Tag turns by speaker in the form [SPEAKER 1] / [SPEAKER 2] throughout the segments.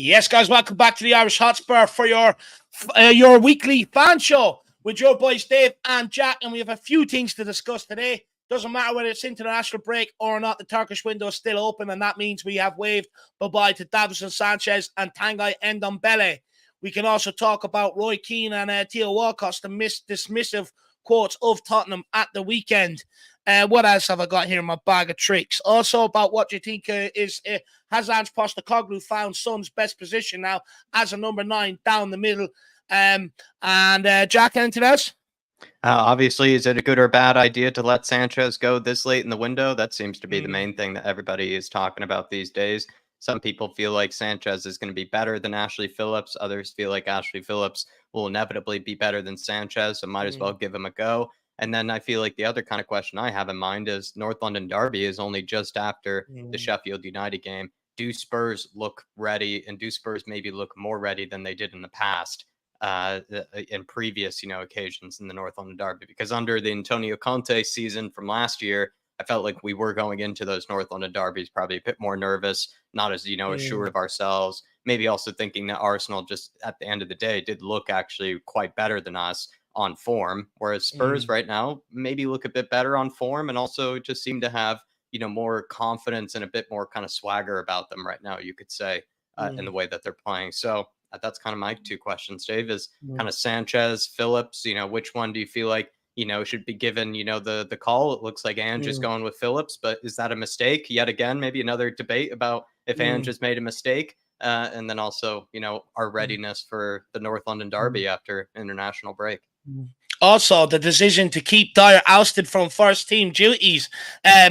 [SPEAKER 1] Yes, guys, welcome back to the Irish Hotspur for your weekly fan show with your boys Dave and Jack, and we have a few things to discuss today. Doesn't matter whether it's international break or not, the Turkish window is still open, and that means we have waved bye-bye to Davison Sanchez and Tanguy Ndombele. We can also talk about Roy Keane and Theo Walcott's dismissive quotes of Tottenham at the weekend. What else have I got here in my bag of tricks? Also about what you think has Ange Postecoglou found Son's best position now as a number 9 down the middle? Jack, anything else?
[SPEAKER 2] Obviously, is it a good or bad idea to let Sanchez go this late in the window? That seems to be the main thing that everybody is talking about these days. Some people feel like Sanchez is going to be better than Ashley Phillips. Others feel like Ashley Phillips will inevitably be better than Sanchez, so might as well give him a go. And then I feel like the other kind of question I have in mind is North London Derby is only just after the Sheffield United game. Do Spurs look ready, and do Spurs maybe look more ready than they did in the past in previous, occasions in the North London Derby? Because under the Antonio Conte season from last year, I felt like we were going into those North London derbies probably a bit more nervous, not as, assured of ourselves. Maybe also thinking that Arsenal just at the end of the day did look actually quite better than us on form, whereas Spurs right now maybe look a bit better on form and also just seem to have, more confidence and a bit more kind of swagger about them right now, you could say, in the way that they're playing. So that's kind of my two questions, Dave, is kind of Sanchez, Phillips, which one do you feel like, should be given, the call? It looks like Ange is going with Phillips, but is that a mistake? Yet again, maybe another debate about if Ange has made a mistake. And then also, our readiness for the North London Derby after international break.
[SPEAKER 1] Also, the decision to keep Dyer ousted from first team duties.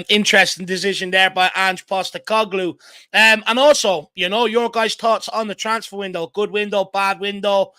[SPEAKER 1] Interesting decision there by Ange Postecoglou. And also, your guys' thoughts on the transfer window. Good window, bad window.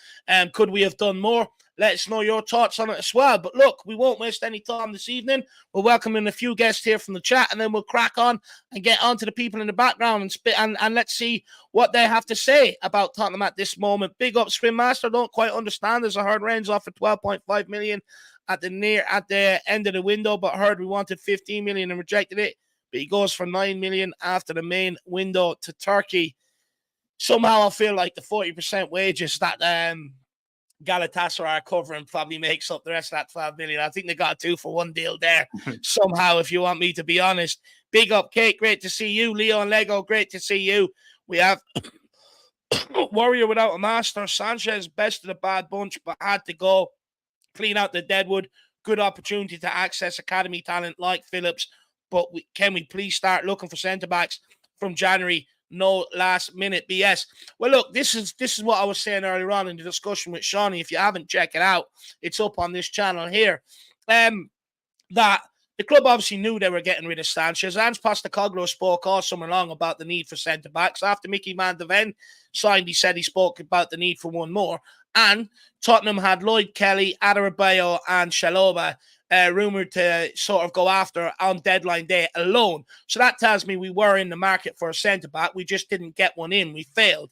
[SPEAKER 1] Could we have done more? Let us know your thoughts on it as well. But look, we won't waste any time this evening. We're welcoming a few guests here from the chat, and then we'll crack on and get on to the people in the background and let's see what they have to say about Tottenham at this moment. Big up Swim Master. Don't quite understand, as I heard Rennes offered 12.5 million at the end of the window, but heard we wanted 15 million and rejected it. But he goes for 9 million after the main window to Turkey. Somehow I feel like the 40% wages that Galatasaray are covering probably makes up the rest of that 12 million. I think they got a 2-for-1 deal there somehow, if you want me to be honest. Big up, Kate. Great to see you. Leo and Lego, great to see you. We have Warrior without a master. Sanchez, best of the bad bunch, but had to go. Clean out the deadwood. Good opportunity to access academy talent like Phillips. But can we please start looking for centre-backs from January? No last minute BS. Well, look, this is what I was saying earlier on in the discussion with Shawnee. If you haven't checked it out, it's up on this channel here. That the club obviously knew they were getting rid of Sanchez. Ange Postecoglou spoke all summer long about the need for centre-backs. After Mickey Van de Ven signed, he said he spoke about the need for one more. And Tottenham had Lloyd Kelly, Adarabioyo, and Chalobah rumored to sort of go after on deadline day alone. So that tells me we were in the market for a centre-back. We just didn't get one in. We failed.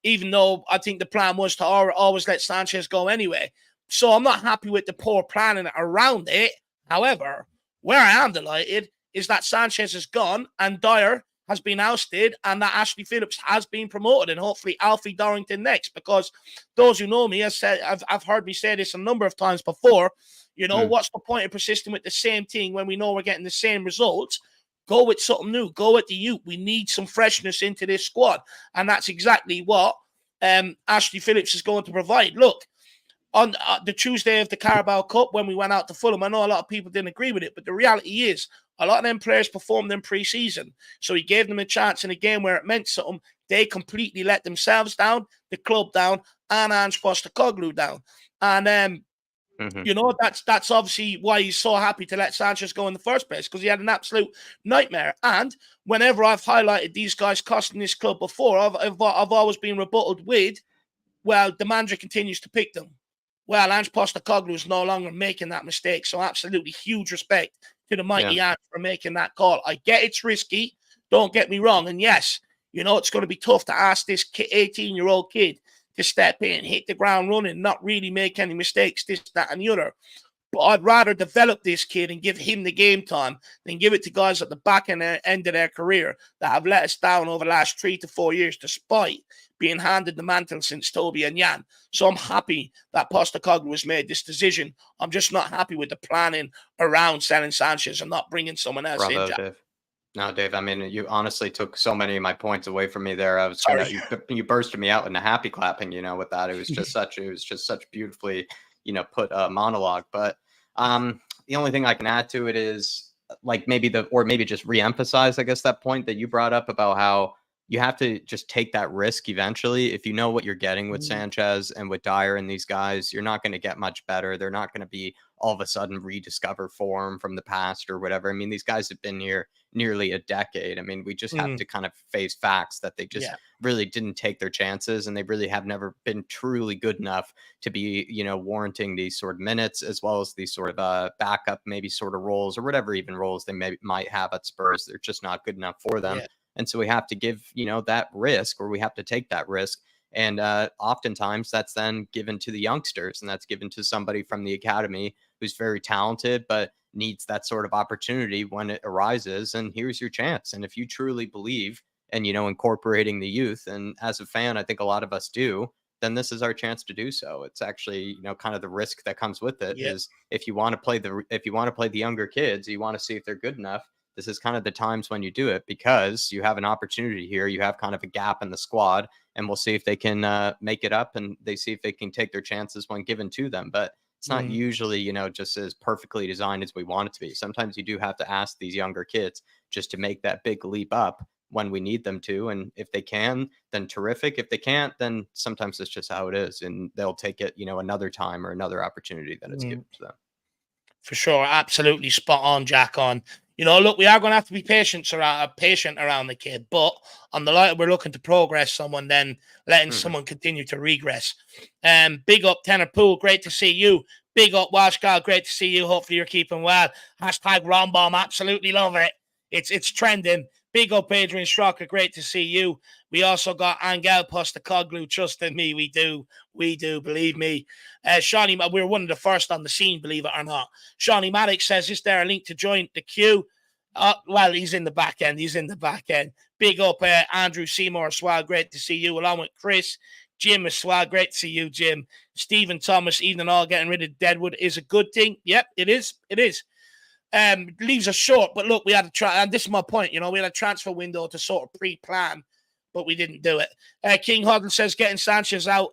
[SPEAKER 1] Even though I think the plan was to always let Sanchez go anyway. So I'm not happy with the poor planning around it. However, where I am delighted is that Sanchez is gone and Dyer has been ousted and that Ashley Phillips has been promoted, and hopefully Alfie Dorrington next, because those who know me I've heard me say this a number of times before. What's the point of persisting with the same thing when we know we're getting the same results? Go with something new. Go with the youth. We need some freshness into this squad, and that's exactly what Ashley Phillips is going to provide. Look, on the Tuesday of the Carabao Cup, when we went out to Fulham, I know a lot of people didn't agree with it, but the reality is a lot of them players performed in pre-season. So he gave them a chance in a game where it meant something. They completely let themselves down, the club down, and Ange Postecoglou down. And, that's obviously why he's so happy to let Sanchez go in the first place, because he had an absolute nightmare. And whenever I've highlighted these guys costing this club before, I've always been rebutted with, well, the manager continues to pick them. Well, Ange Postecoglou is no longer making that mistake. So absolutely huge respect to the mighty Ange for making that call. I get it's risky. Don't get me wrong. And yes, it's going to be tough to ask this 18-year-old kid to step in, hit the ground running, not really make any mistakes, this, that, and the other. But I'd rather develop this kid and give him the game time than give it to guys at the back end of their career that have let us down over the last 3 to 4 years, despite being handed the mantle since Toby and Jan. So I'm happy that Postecoglou has made this decision. I'm just not happy with the planning around selling Sanchez and not bringing someone else in.
[SPEAKER 2] Bravo, Dave. No, Dave, I mean, you honestly took so many of my points away from me there. I was you bursted me out in a happy clapping, with that. It was just such beautifully, put a monologue. But the only thing I can add to it is like maybe just reemphasize, I guess, that point that you brought up about how you have to just take that risk eventually. If you know what you're getting with Sanchez and with Dyer and these guys, you're not going to get much better. They're not going to be all of a sudden rediscover form from the past or whatever. I mean, these guys have been here nearly a decade. I mean, we just have to kind of face facts that they just really didn't take their chances, and they really have never been truly good enough to be, warranting these sort of minutes, as well as these sort of backup, maybe sort of roles or whatever even roles they might have at Spurs. They're just not good enough for them. And so we have to give, that risk, or we have to take that risk. And oftentimes that's then given to the youngsters, and that's given to somebody from the academy who's very talented, but needs that sort of opportunity when it arises. And here's your chance. And if you truly believe in, incorporating the youth, and as a fan, I think a lot of us do, then this is our chance to do so. It's actually, kind of the risk that comes with it is if you want to play the younger kids, you want to see if they're good enough. This is kind of the times when you do it, because you have an opportunity here. You have kind of a gap in the squad, and we'll see if they can make it up, and they see if they can take their chances when given to them. But it's not usually, just as perfectly designed as we want it to be. Sometimes you do have to ask these younger kids just to make that big leap up when we need them to. And if they can, then terrific. If they can't, then sometimes it's just how it is, and they'll take it, another time or another opportunity that it's given to them.
[SPEAKER 1] For sure. Absolutely spot on, Jack, on. Look, we are going to have to be patient around the kid, but on the light, we're looking to progress someone, then letting someone continue to regress. Big up Tenor Pool, great to see you. Big up Welsh Gal, great to see you. Hopefully you're keeping well. Hashtag Rombomb, absolutely love it. It's trending. Big up Adrian Strocker, great to see you. We also got Angel Postecoglou, trust in me, we do, believe me. Shawnee, we're one of the first on the scene, believe it or not. Shawnee Maddox says, is there a link to join the queue? Well, he's in the back end. Big up Andrew Seymour as well, great to see you, along with Chris. Jim as well, great to see you, Jim. Stephen Thomas, even all getting rid of Deadwood is a good thing. Yep, it is. Leaves us short, but look, we had to try, and this is my point, we had a transfer window to sort of pre-plan, but we didn't do it. King Huddle says getting Sanchez out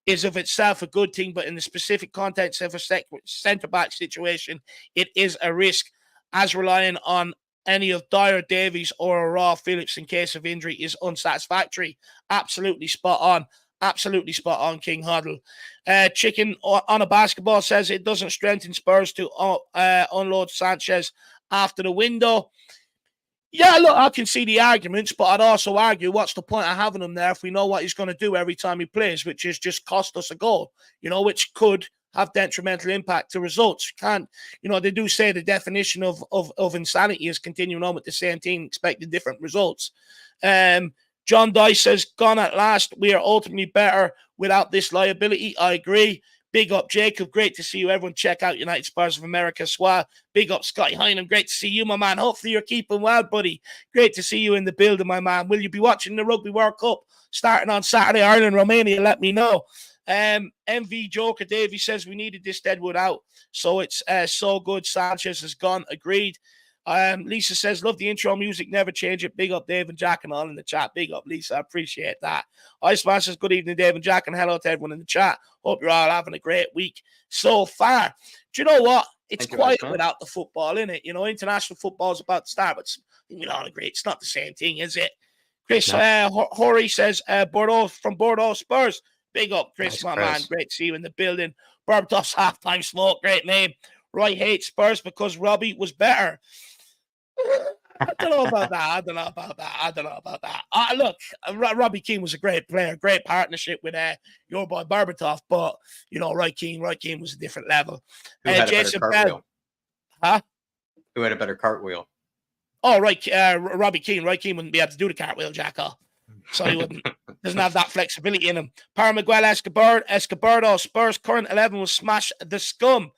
[SPEAKER 1] is of itself a good thing, but in the specific context of a centre-back situation, it is a risk, as relying on any of Dyer, Davies, or a Raw Phillips in case of injury is unsatisfactory. Absolutely spot on, King Huddle. Chicken on a basketball says it doesn't strengthen Spurs to unload Sanchez after the window. Yeah, look, I can see the arguments, but I'd also argue, what's the point of having him there if we know what he's going to do every time he plays, which is just cost us a goal, which could have detrimental impact to results. They do say the definition of insanity is continuing on with the same team, expecting different results. John Dice says, gone at last. We are ultimately better without this liability. I agree. Big up, Jacob. Great to see you. Everyone check out United Spurs of America as well. Big up, Scotty Hynam. Great to see you, my man. Hopefully you're keeping well, buddy. Great to see you in the building, my man. Will you be watching the Rugby World Cup starting on Saturday, Ireland, Romania? Let me know. MV Joker Davey says we needed this Deadwood out. So it's so good. Sanchez has gone. Agreed. Lisa says, love the intro music, never change it. Big up Dave and Jack and all in the chat. Big up Lisa, I appreciate that. Iceman says, good evening Dave and Jack, and hello to everyone in the chat. Hope you're all having a great week so far. Do you know what? It's quiet without the football, isn't it? International football is about to start, but I think we all agree it's not the same thing, is it? Chris Horry says, Bordeaux Spurs. Big up Chris, nice, my man. Great to see you in the building. Berbatov's halftime smoke, great name. Roy hates Spurs because Robbie was better. I don't know about that. Look, Robbie Keane was a great player, great partnership with your boy Berbatov, but Roy Keane was a different level.
[SPEAKER 2] Who had Jason a better cartwheel?
[SPEAKER 1] Huh?
[SPEAKER 2] Who had a better cartwheel?
[SPEAKER 1] Oh, right, Robbie Keane. Roy Keane wouldn't be able to do the cartwheel, Jacko. So he wouldn't. Doesn't have that flexibility in him. Para Miguel Escobardo, Spurs current 11 will smash the scum.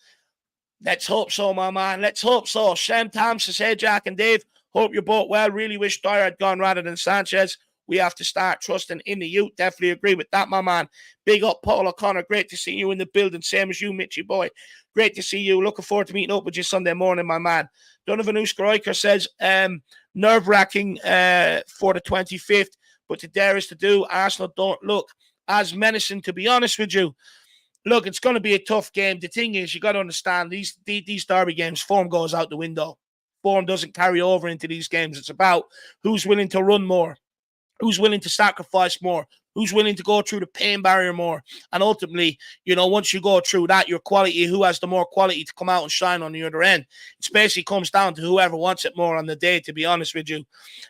[SPEAKER 1] Let's hope so, my man. Let's hope so. Shem Thompson said, Jack and Dave, hope you're both well. Really wish Dyer had gone rather than Sanchez. We have to start trusting in the youth. Definitely agree with that, my man. Big up, Paul O'Connor. Great to see you in the building. Same as you, Mitchy boy. Great to see you. Looking forward to meeting up with you Sunday morning, my man. Donovan Uskroiker says, nerve-wracking for the 25th, but there is to do. Arsenal don't look as menacing, to be honest with you. Look, it's going to be a tough game. The thing is, you got to understand, these derby games, form goes out the window. Form doesn't carry over into these games. It's about who's willing to run more, who's willing to sacrifice more, who's willing to go through the pain barrier more. And ultimately, once you go through that, your quality, who has the more quality to come out and shine on the other end. It basically comes down to whoever wants it more on the day, to be honest with you.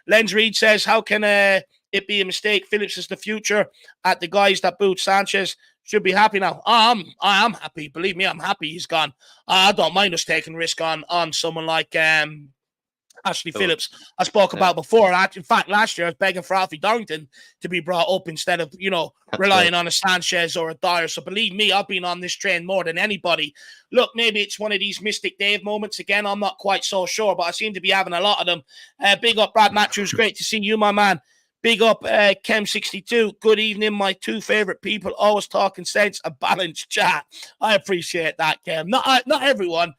[SPEAKER 1] Lens Reed says, how can it be a mistake? Phillips is the future at the guys that boot Sanchez. Should be happy now. I am happy. Believe me, I'm happy he's gone. I don't mind us taking risk on someone like Ashley Phillips I spoke about before. In fact, last year I was begging for Alfie Dorrington to be brought up instead of, relying on a Sanchez or a Dyer. So believe me, I've been on this train more than anybody. Look, maybe it's one of these Mystic Dave moments again. I'm not quite so sure, but I seem to be having a lot of them. Big up, Brad Matthews. Great to see you, my man. Big up, Chem62. Good evening, my two favorite people. Always talking sense, a balanced chat. I appreciate that, Chem. Not everyone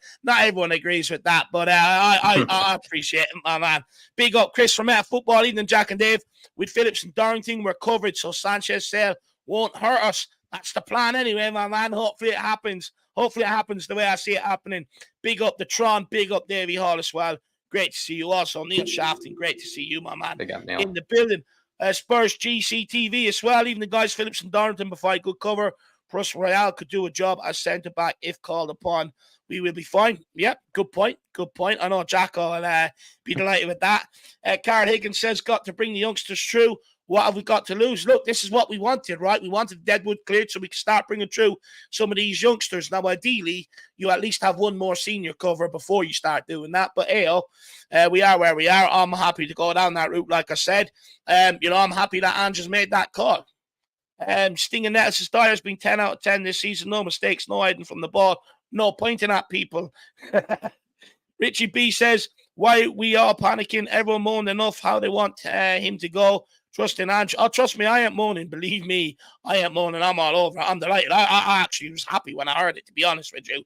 [SPEAKER 1] agrees with that, but I appreciate it, my man. Big up, Chris from Football Evening, Jack and Dave. With Phillips and Darrington, we're covered, so Sanchez sale won't hurt us. That's the plan anyway, my man. Hopefully it happens. Hopefully it happens the way I see it happening. Big up the Tron. Big up Davey Hall as well. Great to see you also. Neil Shafton, great to see you, my man.
[SPEAKER 2] Big up, Neil.
[SPEAKER 1] In the building. Spurs GCTV as well. Even the guys Phillips and Darrington provide good cover. Plus Royale could do a job as centre-back if called upon. We will be fine. Yep, good point. Good point. I know Jack will be delighted with that. Carl Higgins says, got to bring the youngsters through. What have we got to lose? Look, this is what we wanted, right? We wanted Deadwood cleared so we can start bringing through some of these youngsters. Now, ideally, you at least have one more senior cover before you start doing that. But, we are where we are. I'm happy to go down that route, like I said. I'm happy that Ange has made that call. Stinging Nettles says, Dyer's been 10 out of 10 this season. No mistakes, no hiding from the ball, no pointing at people. Richie B says, why we are panicking? Everyone moaned enough how they want him to go. Trust in Ange. Oh, trust me, I ain't moaning. Believe me, I ain't moaning. I'm all over it. I'm delighted. I actually was happy when I heard it, to be honest with you.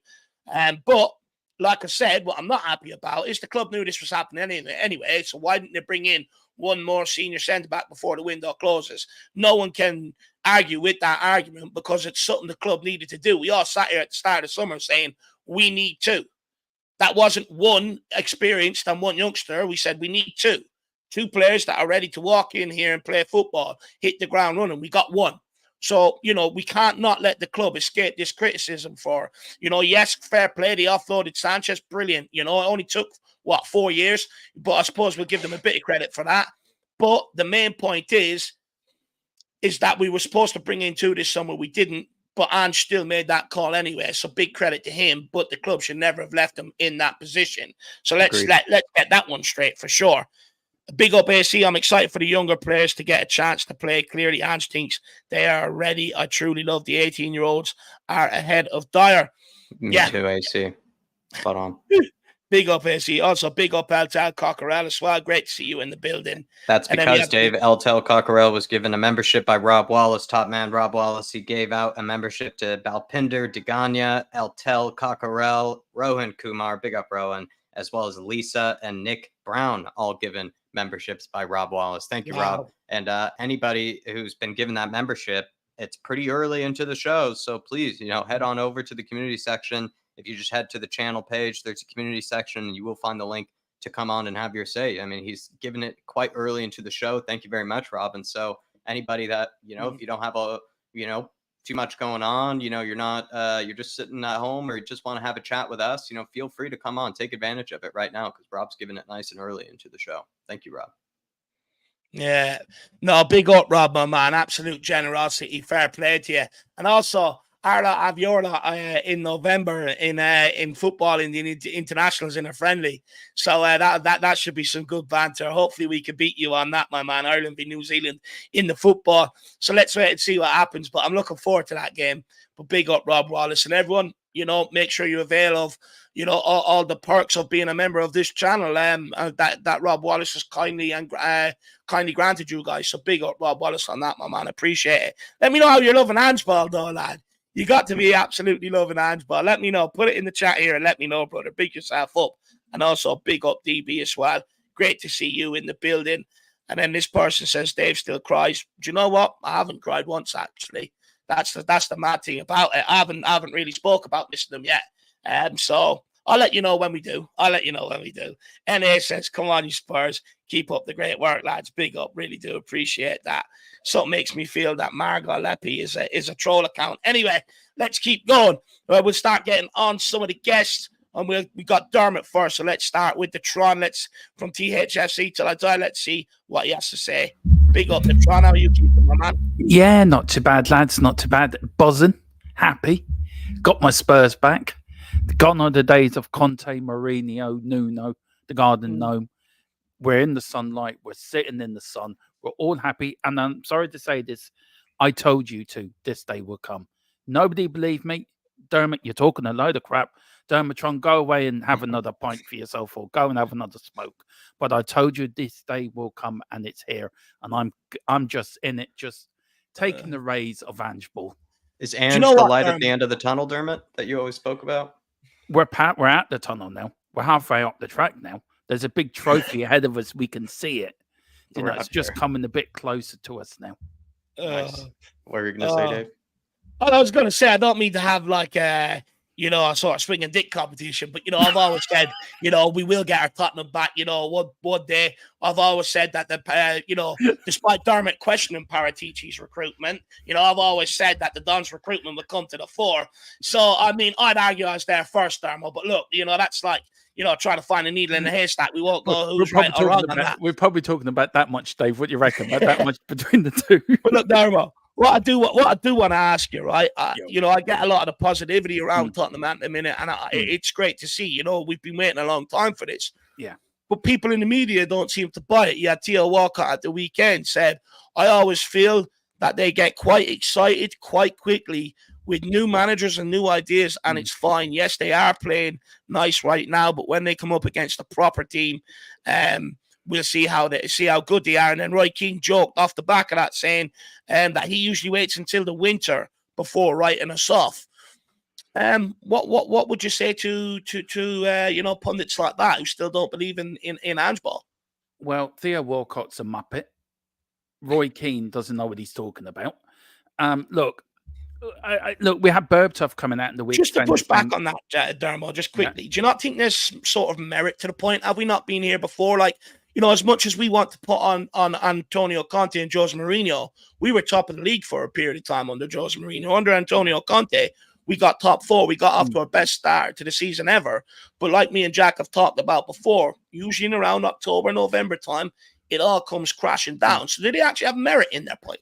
[SPEAKER 1] But, like I said, what I'm not happy about is the club knew this was happening anyway, so why didn't they bring in one more senior centre-back before the window closes? No one can argue with that argument because it's something the club needed to do. We all sat here at the start of summer saying, we need two. That wasn't one experienced and one youngster. We said we need two. Two players that are ready to walk in here and play football, hit the ground running. We got one. So, we can't not let the club escape this criticism for, yes, fair play. They offloaded Sanchez. Brilliant. It only took, 4 years? But I suppose we'll give them a bit of credit for that. But the main point is that we were supposed to bring in two this summer. We didn't. But Ange still made that call anyway. So big credit to him. But the club should never have left him in that position. So let's get that one straight for sure. Big up AC. I'm excited for the younger players to get a chance to play. Clearly, Ange thinks they are ready. I truly love the 18-year-olds are ahead of Dyer.
[SPEAKER 2] Me too, AC. Spot on.
[SPEAKER 1] Big up AC. Also, big up Eltel Cockerell as well. Great to see you in the building.
[SPEAKER 2] That's because, Dave, Eltel Cockerell was given a membership by Rob Wallace, top man Rob Wallace. He gave out a membership to Balpinder, Degania, Eltel Cockerell, Rohan Kumar, big up Rohan, as well as Lisa and Nick Brown, all given memberships by Rob Wallace. Thank you, Rob. And anybody who's been given that membership, it's pretty early into the show, so please, head on over to the community section. If you just head to the channel page, there's a community section, and you will find the link to come on and have your say. I mean, he's given it quite early into the show. Thank you very much, Rob. And so anybody that, if you don't have too much going on, you're not, you're just sitting at home or you just want to have a chat with us, feel free to come on, take advantage of it right now because Rob's giving it nice and early into the show. Thank you, Rob.
[SPEAKER 1] Yeah, no, big up, Rob, my man. Absolute generosity, fair play to you. And also, Arla Aviola in November in football in the internationals in a friendly. So that should be some good banter. Hopefully we can beat you on that, my man. Ireland v New Zealand in the football. So let's wait and see what happens. But I'm looking forward to that game. But big up Rob Wallace and everyone. make sure you avail of, all the perks of being a member of this channel. That Rob Wallace has kindly granted you guys. So big up Rob Wallace on that, my man. Appreciate it. Let me know how you're loving Angeball, though, lad. You got to be absolutely loving Angeball. Let me know. Put it in the chat here and let me know, brother. Big yourself up. And also big up DB as well. Great to see you in the building. And then this person says Dave still cries. Do you know what? I haven't cried once, actually. That's the mad thing about it. I haven't really spoke about this to them yet. So I'll let you know when we do. NA says, come on, you Spurs. Keep up the great work, lads. Big up. Really do appreciate that. So it makes me feel that Margot Leppi is a troll account. Anyway, let's keep going. We'll start getting on some of the guests. And we got Dermot first, so let's start with the Tron. From THFC till I die. Let's see what he has to say. Big up the Tron. How are you keeping, my man?
[SPEAKER 3] Yeah, not too bad, lads. Not too bad. Buzzing, happy. Got my Spurs back. Gone are the days of Conte, Mourinho, Nuno, the Garden Gnome. We're in the sunlight. We're sitting in the sun. We're all happy. And I'm sorry to say this. I told you to. This day will come. Nobody believed me. Dermot, you're talking a load of crap. Dermatron, go away and have another pint for yourself, or go and have another smoke. But I told you this day will come, and it's here. And I'm just in it, just taking the rays of Ange Ball.
[SPEAKER 2] Is Ange the light at the end of the tunnel, Dermot, that you always spoke about?
[SPEAKER 3] We're at the tunnel now. We're halfway up the track now. There's a big trophy ahead of us. We can see it. It's just coming a bit closer to us now.
[SPEAKER 2] Nice. What were you going to say, Dave?
[SPEAKER 1] I was going to say, I don't mean to have like a sort of swing and dick competition, but, I've always said, we will get our Tottenham back, one day. I've always said that, despite Dermot questioning Paratici's recruitment, I've always said that the Don's recruitment would come to the fore. So, I mean, I'd argue I was there first, Dermot, but look, that's like, trying to find a needle in the haystack. We won't go who's right or wrong on that.
[SPEAKER 3] We're probably talking about that much, Dave. What do you reckon? About that much between the two?
[SPEAKER 1] But look, Dermot, what I do want to ask you, right? I get a lot of the positivity around Tottenham at the minute, and it's great to see. We've been waiting a long time for this.
[SPEAKER 3] Yeah.
[SPEAKER 1] But people in the media don't seem to buy it. Yeah, Theo Walcott at the weekend said, I always feel that they get quite excited quite quickly with new managers and new ideas, and it's fine. Yes, they are playing nice right now, but when they come up against a proper team, we'll see how good they are. And then Roy Keane joked off the back of that, saying that he usually waits until the winter before writing us off. What would you say to pundits like that who still don't believe in Ange Ball?
[SPEAKER 3] Well, Theo Walcott's a muppet. Roy Keane doesn't know what he's talking about. Look, we have Berbatov coming out in the week.
[SPEAKER 1] Just to push back on that, Dermo, just quickly. Yeah. Do you not think there's sort of merit to the point? Have we not been here before? Like, as much as we want to put on Antonio Conte and Jose Mourinho, we were top of the league for a period of time under Jose Mourinho. Under Antonio Conte, we got top four. We got off to our best start to the season ever. But like me and Jack have talked about before, usually in around October, November time, it all comes crashing down. So did they actually have merit in their point?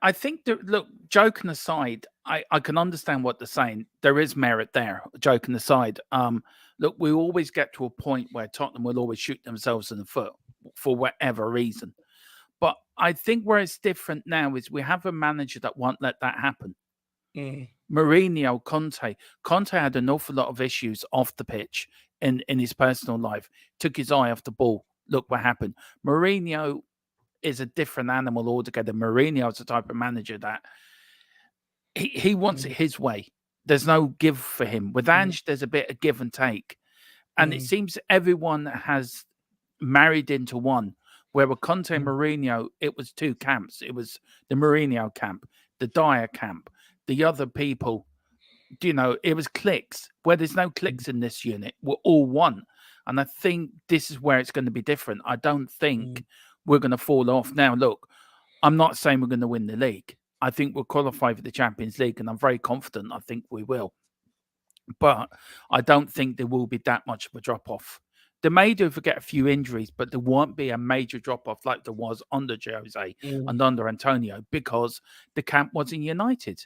[SPEAKER 3] I think, look, joking aside, I can understand what they're saying. There is merit there, joking aside. Look, we always get to a point where Tottenham will always shoot themselves in the foot for whatever reason. But I think where it's different now is we have a manager that won't let that happen. Mourinho, Conte had an awful lot of issues off the pitch in his personal life. Took his eye off the ball. Look what happened. Mourinho is a different animal altogether. Mourinho is the type of manager that he wants it his way. There's no give for him. With Ange, there's a bit of give and take. And it seems everyone has married into one. Where with Conte and Mourinho, it was two camps. It was the Mourinho camp, the Dyer camp, the other people. It was cliques. Where there's no cliques in this unit, we're all one. And I think this is where it's going to be different. I don't think we're going to fall off. Now, look, I'm not saying we're going to win the league. I think we'll qualify for the Champions League, and I'm very confident I think we will. But I don't think there will be that much of a drop-off. They may do forget a few injuries, but there won't be a major drop-off like there was under Jose and under Antonio because the camp wasn't united.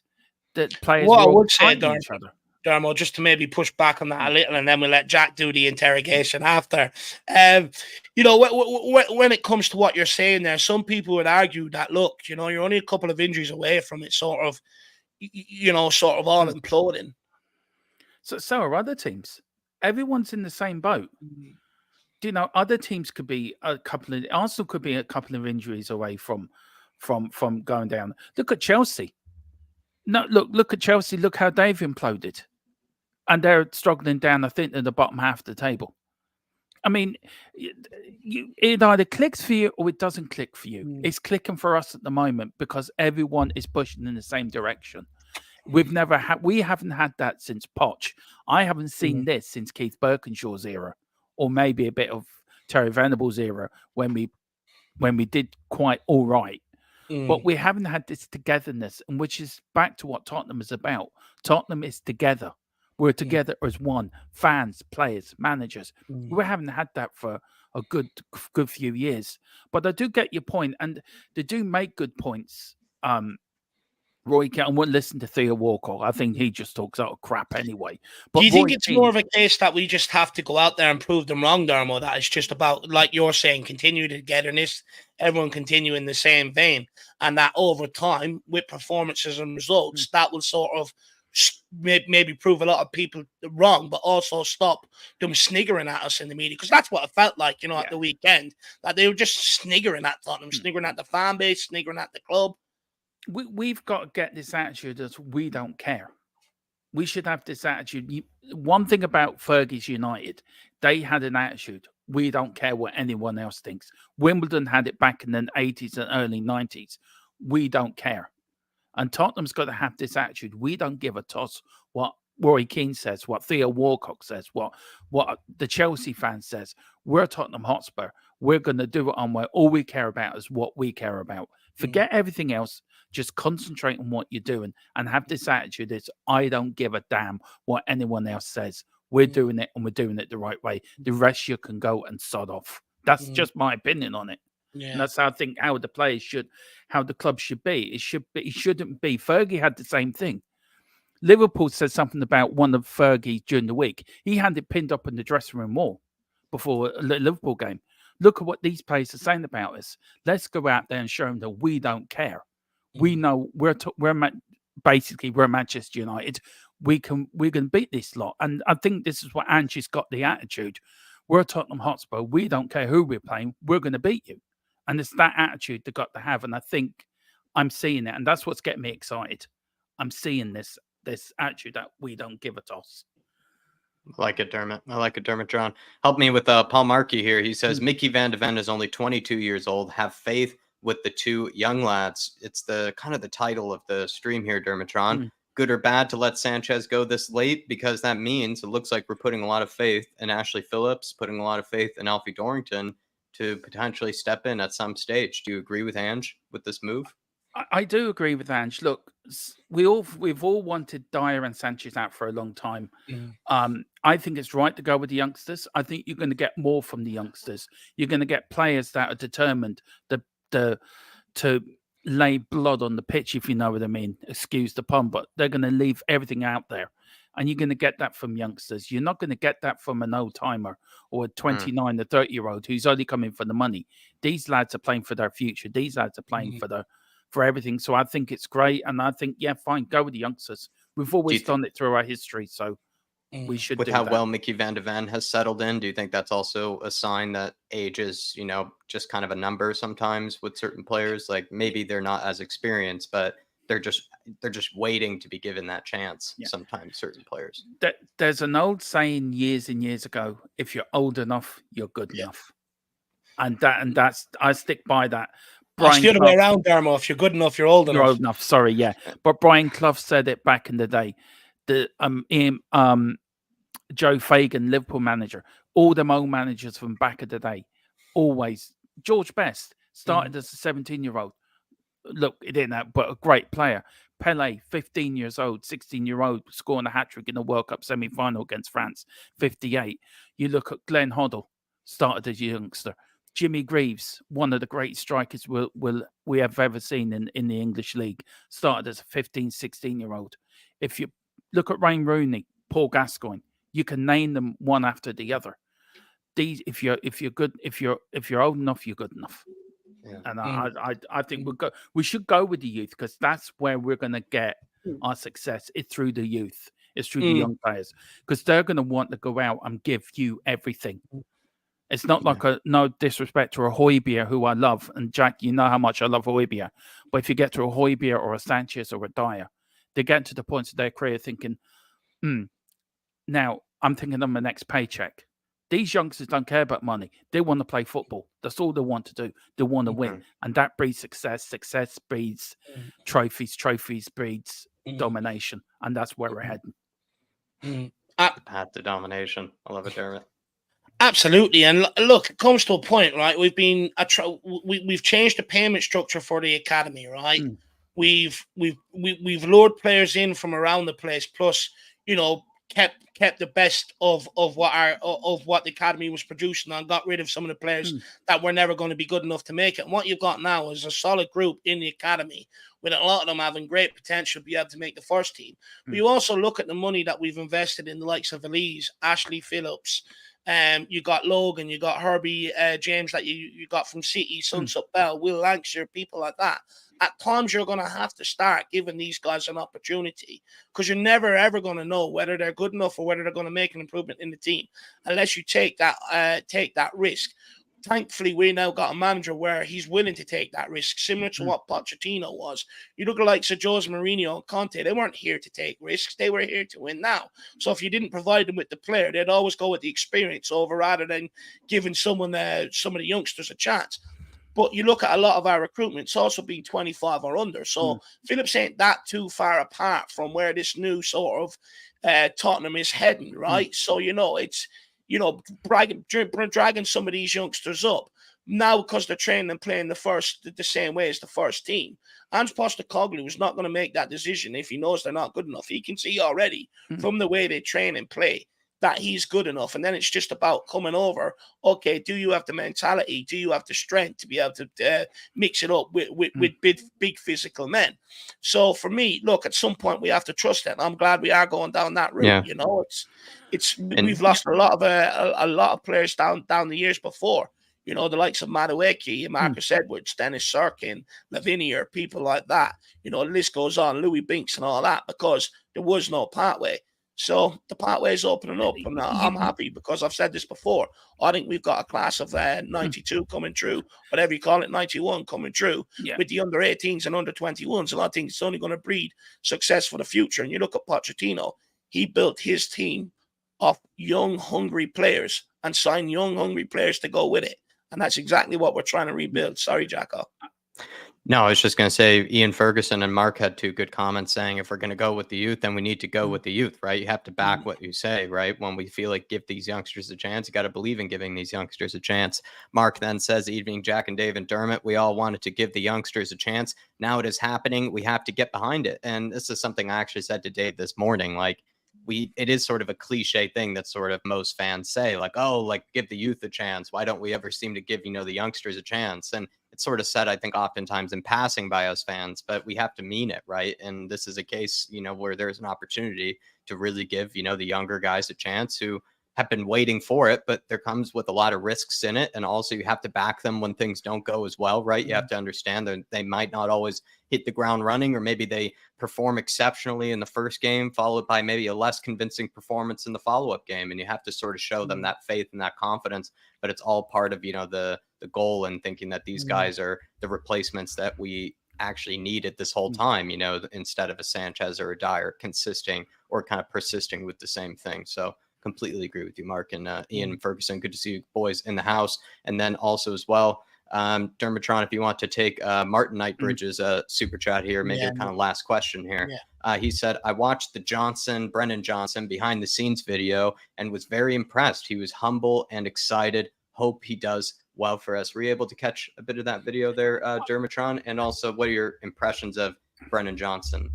[SPEAKER 3] The players were all fighting each other.
[SPEAKER 1] Dermo, just to maybe push back on that a little, and then we'll let Jack do the interrogation after. When it comes to what you're saying there, some people would argue that, look, you're only a couple of injuries away from it sort of all imploding.
[SPEAKER 3] So are other teams. Everyone's in the same boat. Do you know, other teams could be Arsenal could be a couple of injuries away from going down. Look at Chelsea. No, look at Chelsea. Look how they've imploded, and they're struggling down. I think in the bottom half of the table. I mean, it either clicks for you or it doesn't click for you. It's clicking for us at the moment because everyone is pushing in the same direction. We haven't had that since Poch. I haven't seen this since Keith Birkinshaw's era, or maybe a bit of Terry Venables' era when we did quite all right. But we haven't had this togetherness, and which is back to what Tottenham is about. Tottenham is together. We're together as one. Fans, players, managers. We haven't had that for a good few years. But I do get your point, and they do make good points. Roy Keane, I wouldn't listen to Theo Walcott. I think he just talks out of crap anyway. But
[SPEAKER 1] do you think it's more of a case that we just have to go out there and prove them wrong, Dermo? That it's just about, like you're saying, continue togetherness, everyone continue in the same vein, and that over time, with performances and results, that will sort of maybe prove a lot of people wrong, but also stop them sniggering at us in the media, because that's what it felt like, at the weekend, that they were just sniggering at Tottenham, sniggering at the fan base, sniggering at the club.
[SPEAKER 3] We've got to get this attitude that we don't care. We should have this attitude. One thing about Fergie's United, they had an attitude. We don't care what anyone else thinks. Wimbledon had it back in the 80s and early 90s. We don't care. And Tottenham's got to have this attitude. We don't give a toss what Roy Keane says, what Theo Walcott says, what the Chelsea fan says. We're Tottenham Hotspur. We're going to do it on way. All we care about is what we care about. Forget everything else. Just concentrate on what you're doing and have this attitude. It's, I don't give a damn what anyone else says. We're doing it, and we're doing it the right way. The rest you can go and sod off. That's just my opinion on it. Yeah. And that's how I think how the players should, how the club should be. It shouldn't be. Fergie had the same thing. Liverpool said something about one of Fergie during the week. He had it pinned up in the dressing room wall before a Liverpool game. Look at what these players are saying about us. Let's go out there and show them that we don't care. We know we're Manchester United. We can beat this lot. And I think this is what Ange has got the attitude. We're Tottenham Hotspur. We don't care who we're playing. We're going to beat you. And it's that attitude they've got to have. And I think I'm seeing it. And that's what's getting me excited. I'm seeing this attitude that we don't give a toss.
[SPEAKER 2] I like it, Dermot. John. Help me with Paul Markey here. He says, Mickey Van de Ven is only 22 years old. Have faith with the two young lads. It's the kind of the title of the stream here, Dermatron. Good or bad to let Sanchez go this late? Because that means it looks like we're putting a lot of faith in Ashley Phillips, putting a lot of faith in Alfie Dorrington to potentially step in at some stage. Do you agree with Ange with this move?
[SPEAKER 3] I do agree with Ange. Look, we've all wanted Dyer and Sanchez out for a long time. I think it's right to go with the youngsters. I think you're going to get more from the youngsters. You're going to get players that are determined to lay blood on the pitch, if you know what I mean. Excuse the pun, but they're going to leave everything out there. And you're going to get that from youngsters. You're not going to get that from an old-timer or a 29 or 30-year-old who's only coming for the money. These lads are playing for their future. These lads are playing for everything. So I think it's great. And I think, yeah, fine, go with the youngsters. We've always done it through our history, so we should
[SPEAKER 2] with
[SPEAKER 3] do
[SPEAKER 2] how
[SPEAKER 3] that.
[SPEAKER 2] well Mickey Van de Ven has settled in, do you think that's also a sign that age is, just kind of a number sometimes with certain players? Like maybe they're not as experienced, but they're just waiting to be given that chance. Sometimes certain players.
[SPEAKER 3] There's an old saying years and years ago: if you're old enough, you're good enough. And that's I stick by that.
[SPEAKER 1] It's the other way around, Dermo. If you're good enough, you're old enough.
[SPEAKER 3] You're old enough. Sorry, yeah. But Brian Clough said it back in the day. The Joe Fagan, Liverpool manager, all them old managers from back of the day, always. George Best started as a 17-year-old. Look, he didn't have, but a great player. Pele, 15 years old, 16-year-old, scoring a hat-trick in a World Cup semi-final against France, 58. You look at Glenn Hoddle, started as a youngster. Jimmy Greaves, one of the great strikers we have ever seen in the English league, started as a 15, 16-year-old. If you look at Wayne Rooney, Paul Gascoigne, you can name them one after the other. These, if you're old enough, you're good enough. Yeah. And I think we should go with the youth, because that's where we're going to get our success. It's through the youth. It's through the young players, because they're going to want to go out and give you everything. It's not like no disrespect to a Højbjerg, who I love, and Jack, you know how much I love Højbjerg. But if you get to a Højbjerg or a Sanchez or a Dyer, they get to the point of their career thinking, now I'm thinking of my next paycheck. These youngsters don't care about money. They want to play football. That's all they want to do. They want to win. And that breeds success. Success breeds trophies. Trophies breeds domination. And that's where we're heading.
[SPEAKER 2] Path to domination. I love it, Dermot.
[SPEAKER 1] Absolutely, and look, it comes to a point, right? We've changed the payment structure for the academy, right? We've lured players in from around the place, plus kept the best of what the academy was producing, and got rid of some of the players that were never going to be good enough to make it. And what you've got now is a solid group in the academy, with a lot of them having great potential to be able to make the first team. But you also look at the money that we've invested in the likes of Elise, Ashley Phillips. You got Logan, you got Herbie James that you got from City, Sunsup Bell, Will Lancashire, people like that. At times, you're going to have to start giving these guys an opportunity, because you're never, ever going to know whether they're good enough or whether they're going to make an improvement in the team unless you take that risk. Thankfully, we now got a manager where he's willing to take that risk, similar to what Pochettino was. You look at like Sir Jose Mourinho and Conte, they weren't here to take risks. They were here to win now. So if you didn't provide them with the player, they'd always go with the experience over rather than giving some of the youngsters a chance. But you look at a lot of our recruitment, it's also been 25 or under. So Phillips ain't that too far apart from where this new sort of Tottenham is heading, right? So, it's, dragging some of these youngsters up now because they're training and playing the same way as the first team. Ange Postecoglou is not going to make that decision if he knows they're not good enough. He can see already from the way they train and play that he's good enough. And then it's just about coming over. Okay, do you have the mentality? Do you have the strength to be able to mix it up with big physical men? So for me, look, at some point we have to trust it. I'm glad we are going down that route. We've lost a lot of players down the years before. The likes of Madueke, Marcus Edwards, Dennis Sirkin, Lavinia, people like that. The list goes on, Louis Binks and all that, because there was no pathway. So the pathway is opening up, and I'm happy because I've said this before. I think we've got a class of 92 coming through, whatever you call it, 91 coming through, with the under 18s and under 21s. And I think it's only going to breed success for the future. And you look at Pochettino, he built his team of young, hungry players and signed young, hungry players to go with it. And that's exactly what we're trying to rebuild. Sorry, Jacko.
[SPEAKER 2] No, I was just going to say Ian Ferguson and Mark had two good comments saying if we're going to go with the youth, then we need to go with the youth, right? You have to back what you say, right? When we feel like give these youngsters a chance, you got to believe in giving these youngsters a chance. Mark then says, evening, Jack and Dave and Dermot, we all wanted to give the youngsters a chance. Now it is happening. We have to get behind it. And this is something I actually said to Dave this morning. Like, it is sort of a cliche thing that sort of most fans say, like, oh, like give the youth a chance. Why don't we ever seem to give, the youngsters a chance? And it's sort of said, I think, oftentimes in passing by us fans, but we have to mean it, right? And this is a case, where there's an opportunity to really give, the younger guys a chance who have been waiting for it, but there comes with a lot of risks in it. And also you have to back them when things don't go as well, right? You have to understand that they might not always hit the ground running, or maybe they perform exceptionally in the first game, followed by maybe a less convincing performance in the follow-up game. And you have to sort of show them that faith and that confidence, but it's all part of, the goal, and thinking that these guys are the replacements that we actually needed this whole time, instead of a Sanchez or a Dyer consisting or kind of persisting with the same thing. So completely agree with you, Mark, and Ian Ferguson. Good to see you boys in the house. And then also as well, Dermatron, if you want to take Martin Knightbridge's super chat here, maybe a kind of last question here. He said, I watched the Brennan Johnson behind the scenes video and was very impressed. He was humble and excited. Hope he does well for us. Were you able to catch a bit of that video there, Dermatron? And also, what are your impressions of Brennan Johnson,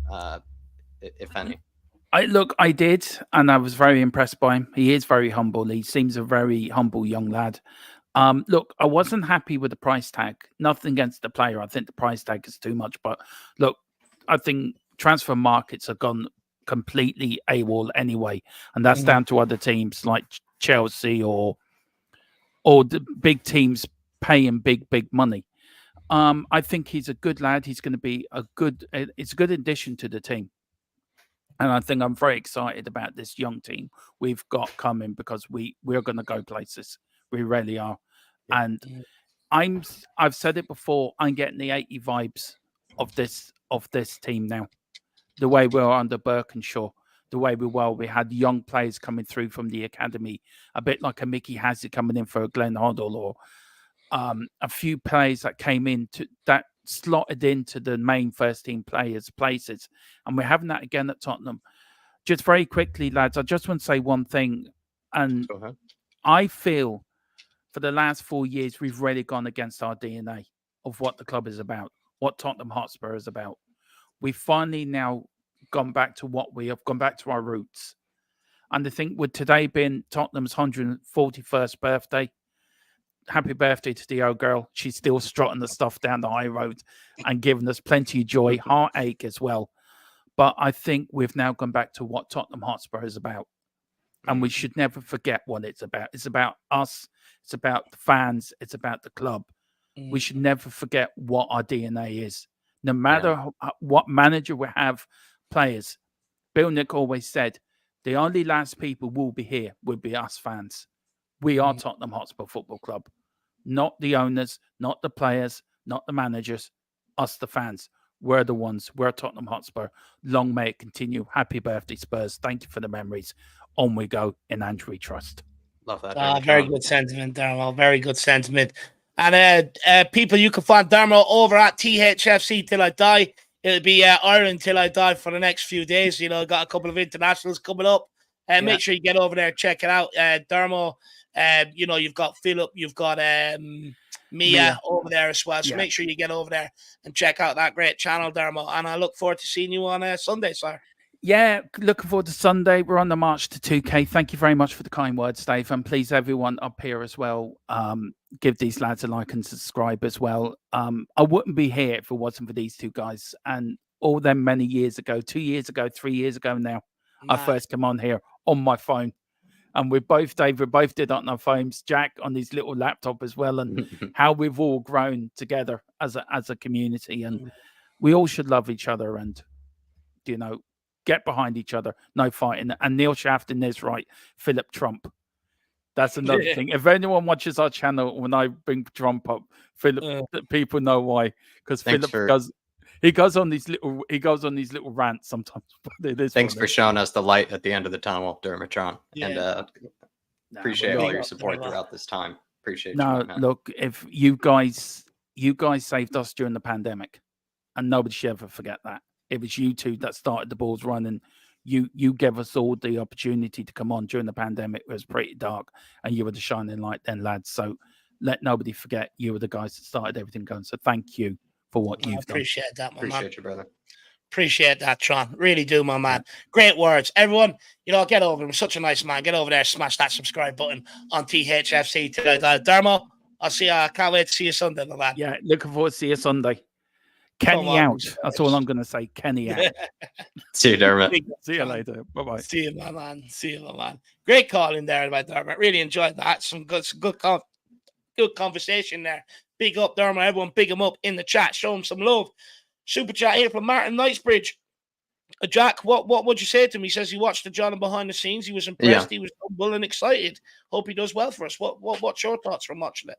[SPEAKER 2] if any?
[SPEAKER 3] I did, and I was very impressed by him. He is very humble. He seems a very humble young lad. Look, I wasn't happy with the price tag. Nothing against the player. I think the price tag is too much. But look, I think transfer markets have gone completely AWOL anyway. And that's down to other teams like Chelsea or the big teams paying big money. I think he's a good lad. He's going to be it's a good addition to the team. And I think I'm very excited about this young team we've got coming, because we're going to go places. We really are.
[SPEAKER 2] Yeah.
[SPEAKER 3] And I've said it before, I'm getting the 80 vibes of this team now. The way we were under Birkinshaw, the way we had young players coming through from the academy, a bit like a Mickey Hazzard coming in for a Glenn Hoddle, or a few players that came in that slotted into the main first team players' places. And we're having that again at Tottenham. Just very quickly, lads, I just want to say one thing. And
[SPEAKER 2] Go ahead.
[SPEAKER 3] I feel for the last 4 years, we've really gone against our DNA of what the club is about, what Tottenham Hotspur is about. We've finally now gone back to our roots. And I think with today being Tottenham's 141st birthday, happy birthday to the old girl. She's still strutting the stuff down the high road and giving us plenty of joy, heartache as well. But I think we've now gone back to what Tottenham Hotspur is about. And we should never forget what it's about. It's about us. It's about the fans. It's about the club. We should never forget what our DNA is. No matter what manager we have, players. Bill Nick always said, the only last people will be here will be us fans. We are Tottenham Hotspur Football Club. Not the owners, not the players, not the managers, us the fans. We're the ones. We're Tottenham Hotspur. Long may it continue. Happy birthday, Spurs. Thank you for the memories. On we go. In Ange we trust.
[SPEAKER 2] Love that.
[SPEAKER 1] Very good sentiment, Dermo. Very good sentiment. And people, you can find Dermo over at THFC Till I Die. It'll be Ireland Till I Die for the next few days. You know, got a couple of internationals coming up. Make sure you get over there, check it out. Dermo, you know, you've got Philip, you've got Mia over there as well. So make sure you get over there and check out that great channel, Dermo. And I look forward to seeing you on Sunday, sir.
[SPEAKER 3] Yeah, looking forward to Sunday. We're on the march to 2K. Thank you very much for the kind words, Dave. And please, everyone up here as well, give these lads a like and subscribe as well. I wouldn't be here if it wasn't for these two guys. And all them many years ago, 2 years ago, 3 years ago now, I first come on here on my phone. And we both did it on our phones, Jack on his little laptop as well, and how we've all grown together as a community. And we all should love each other and, you know, get behind each other, no fighting. And Neil Shafton is right, Philip Trump. That's another thing. If anyone watches our channel when I bring Trump up, Philip, people know why, because Philip goes on these little rants sometimes.
[SPEAKER 2] Thanks for showing us the light at the end of the tunnel, Dermotron, and appreciate all your support throughout this time. Appreciate you.
[SPEAKER 3] Look, if you guys saved us during the pandemic, and nobody should ever forget that. It was you two that started the balls running. You gave us all the opportunity to come on during the pandemic. It was pretty dark, and you were the shining light then, lads. So let nobody forget you were the guys that started everything going. So thank you for what you've done.
[SPEAKER 1] Appreciate that, my man.
[SPEAKER 2] Appreciate you, brother.
[SPEAKER 1] Appreciate that, Tron. Really do, my man. Great words. Everyone, you know, get over him. Such a nice man. Get over there, smash that subscribe button on THFC. Dermo, I'll see you. I can't wait to see you Sunday, my man.
[SPEAKER 3] Yeah, looking forward to see you Sunday. Kenny out. That's all I'm going to say. Kenny out.
[SPEAKER 2] See you, Dermot.
[SPEAKER 3] See you later. Bye-bye.
[SPEAKER 1] See you, my man. See you, my man. Great call in there about Dermot. Really enjoyed that. Some good conversation there. Big up, Dermot. Everyone big him up in the chat. Show him some love. Super chat here from Martin Knightsbridge. Jack, what would you say to him? He says he watched the John behind the scenes. He was impressed. He was humble and excited. Hope he does well for us. What's your thoughts from watching it?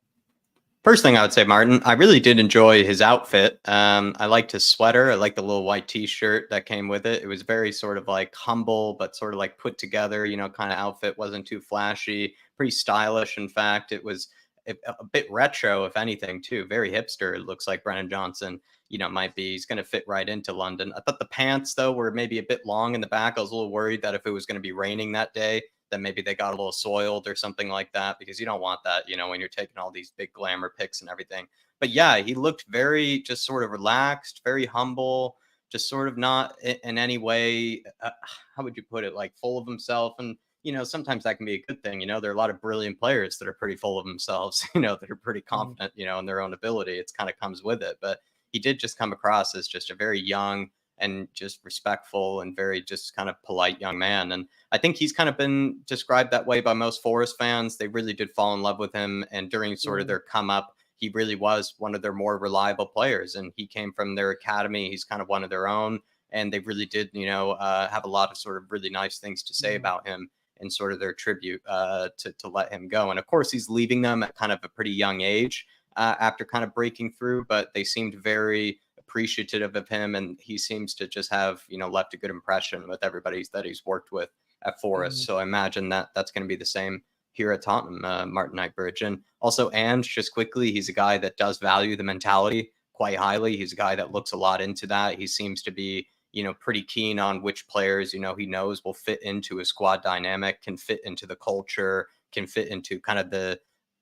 [SPEAKER 2] First thing I would say, Martin, I really did enjoy his outfit. I liked his sweater. I liked the little white t-shirt that came with it. It was very sort of like humble, but sort of like put together, you know, kind of outfit. Wasn't too flashy, pretty stylish. In fact, it was a bit retro, if anything, too. Very hipster. It looks like Brennan Johnson, you know, might be. He's going to fit right into London. I thought the pants, though, were maybe a bit long in the back. I was a little worried that if it was going to be raining that day, then maybe they got a little soiled or something like that, because you don't want that, you know, when you're taking all these big glamour pics and everything. But yeah, he looked very just sort of relaxed, very humble, just sort of not in any way, how would you put it, like full of himself. And, you know, sometimes that can be a good thing. You know, there are a lot of brilliant players that are pretty full of themselves, you know, that are pretty confident, you know, in their own ability. It's kind of comes with it. But he did just come across as just a very young and just respectful and very just kind of polite young man. And I think he's kind of been described that way by most Forest fans. They really did fall in love with him. And during sort of their come up, he really was one of their more reliable players. And he came from their academy. He's kind of one of their own. and they really did, have a lot of sort of really nice things to say about him and sort of their tribute to let him go. And of course, he's leaving them at kind of a pretty young age after kind of breaking through, but they seemed very appreciative of him, and he seems to just have, left a good impression with everybody that he's worked with at Forest. So I imagine that that's going to be the same here at Tottenham, Martin Nightbridge. And also Ange, just quickly, he's a guy that does value the mentality quite highly. He's a guy that looks a lot into that. He seems to be, pretty keen on which players, he knows will fit into a squad dynamic, can fit into the culture, can fit into kind of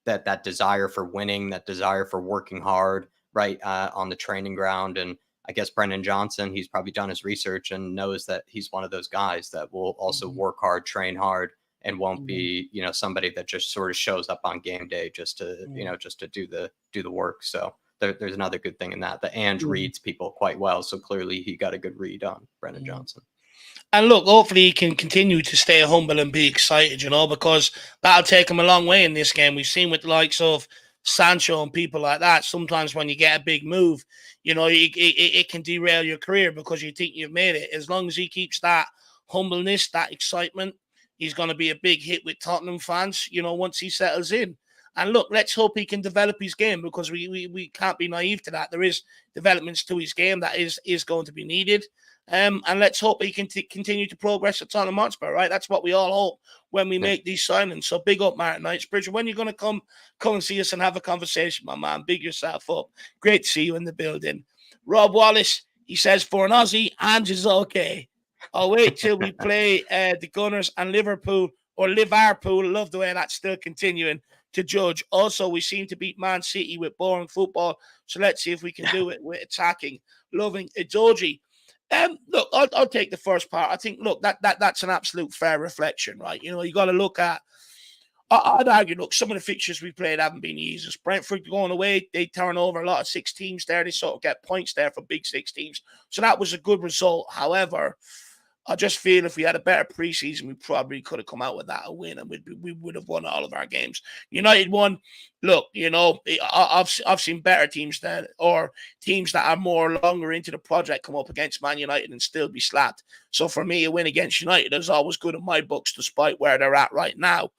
[SPEAKER 2] that desire for winning, that desire for working hard, right, on the training ground. And I guess Brennan Johnson, he's probably done his research and knows that he's one of those guys that will also work hard, train hard, and won't be, somebody that just sort of shows up on game day just to, just to do the work. So there's another good thing in that. The Ange reads people quite well. So clearly he got a good read on Brennan Johnson.
[SPEAKER 1] And look, hopefully he can continue to stay humble and be excited, because that'll take him a long way in this game. We've seen with the likes of Sancho and people like that, sometimes when you get a big move, it can derail your career because you think you've made it. As long as he keeps that humbleness, that excitement, he's going to be a big hit with Tottenham fans, once he settles in. And look, let's hope he can develop his game, because we can't be naive to that. There is developments to his game that is going to be needed. And let's hope he can continue to progress at Tottenham Hotspur, right? That's what we all hope when we make these signings. So big up, Martin Knightsbridge. When you're going to come and see us and have a conversation, my man? Big yourself up. Great to see you in the building. Rob Wallace, he says, for an Aussie, Ange is okay. I'll wait till we play the Gunners and Liverpool, or Liverpool. Love the way that's still continuing to judge. Also, we seem to beat Man City with boring football, so let's see if we can do it with attacking. Loving Idoji. Look, I'll take the first part. I think, look, that's an absolute fair reflection, right? You got to look at, I'd argue, look, some of the fixtures we played haven't been the easiest. Brentford going away, they turn over a lot of 6 teams there. They sort of get points there for big 6 teams. So that was a good result. However, I just feel if we had a better preseason, we probably could have come out with that a win, and we would have won all of our games. United won. Look, I've seen better teams than, or teams that are more longer into the project, come up against Man United and still be slapped. So for me, a win against United is always good in my books, despite where they're at right now.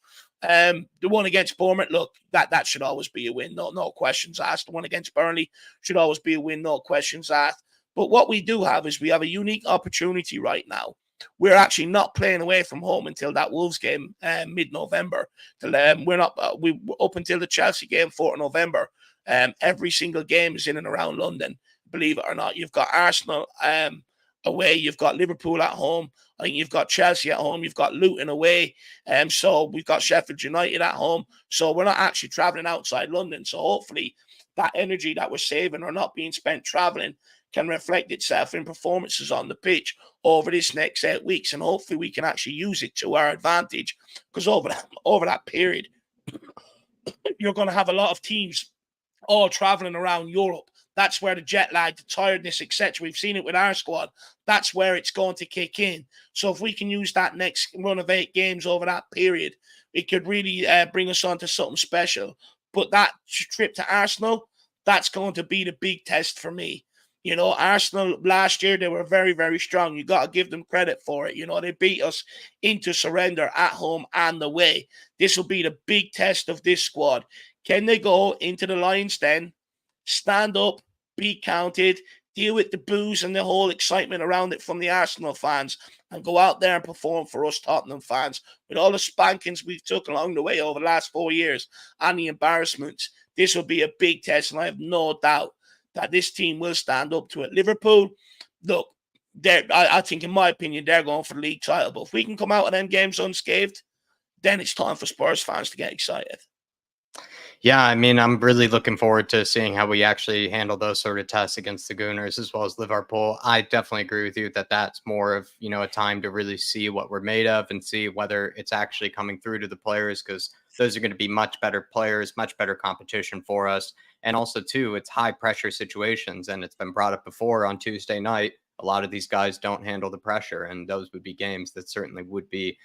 [SPEAKER 1] The one against Bournemouth, look, that should always be a win. No questions asked. The one against Burnley should always be a win. No questions asked. But what we do have is we have a unique opportunity right now. We're actually not playing away from home until that Wolves game mid-November. We're not up until the Chelsea game 4th of November. Every single game is in and around London, believe it or not. You've got Arsenal away, you've got Liverpool at home, I think you've got Chelsea at home, you've got Luton away, so we've got Sheffield United at home. So we're not actually traveling outside London. So hopefully that energy that we're saving or not being spent traveling can reflect itself in performances on the pitch over this next 8 weeks. And hopefully we can actually use it to our advantage, because over that period, you're going to have a lot of teams all traveling around Europe. That's where the jet lag, the tiredness, etc. We've seen it with our squad. That's where it's going to kick in. So if we can use that next run of 8 games over that period, it could really bring us on to something special. But that trip to Arsenal, that's going to be the big test for me. Arsenal last year, they were very, very strong. You got to give them credit for it. They beat us into surrender at home and away. This will be the big test of this squad. Can they go into the Lions' Den, stand up, be counted, deal with the boos and the whole excitement around it from the Arsenal fans, and go out there and perform for us Tottenham fans with all the spankings we've took along the way over the last 4 years and the embarrassments? This will be a big test, and I have no doubt that this team will stand up to it. Liverpool, look, I think, in my opinion, they're going for the league title. But if we can come out of them games unscathed, then it's time for Spurs fans to get excited.
[SPEAKER 2] Yeah, I mean, I'm really looking forward to seeing how we actually handle those sort of tests against the Gooners as well as Liverpool. I definitely agree with you that that's more of, a time to really see what we're made of and see whether it's actually coming through to the players, because those are going to be much better players, much better competition for us. And also, too, it's high pressure situations. And it's been brought up before on Tuesday night. A lot of these guys don't handle the pressure, and those would be games that certainly would be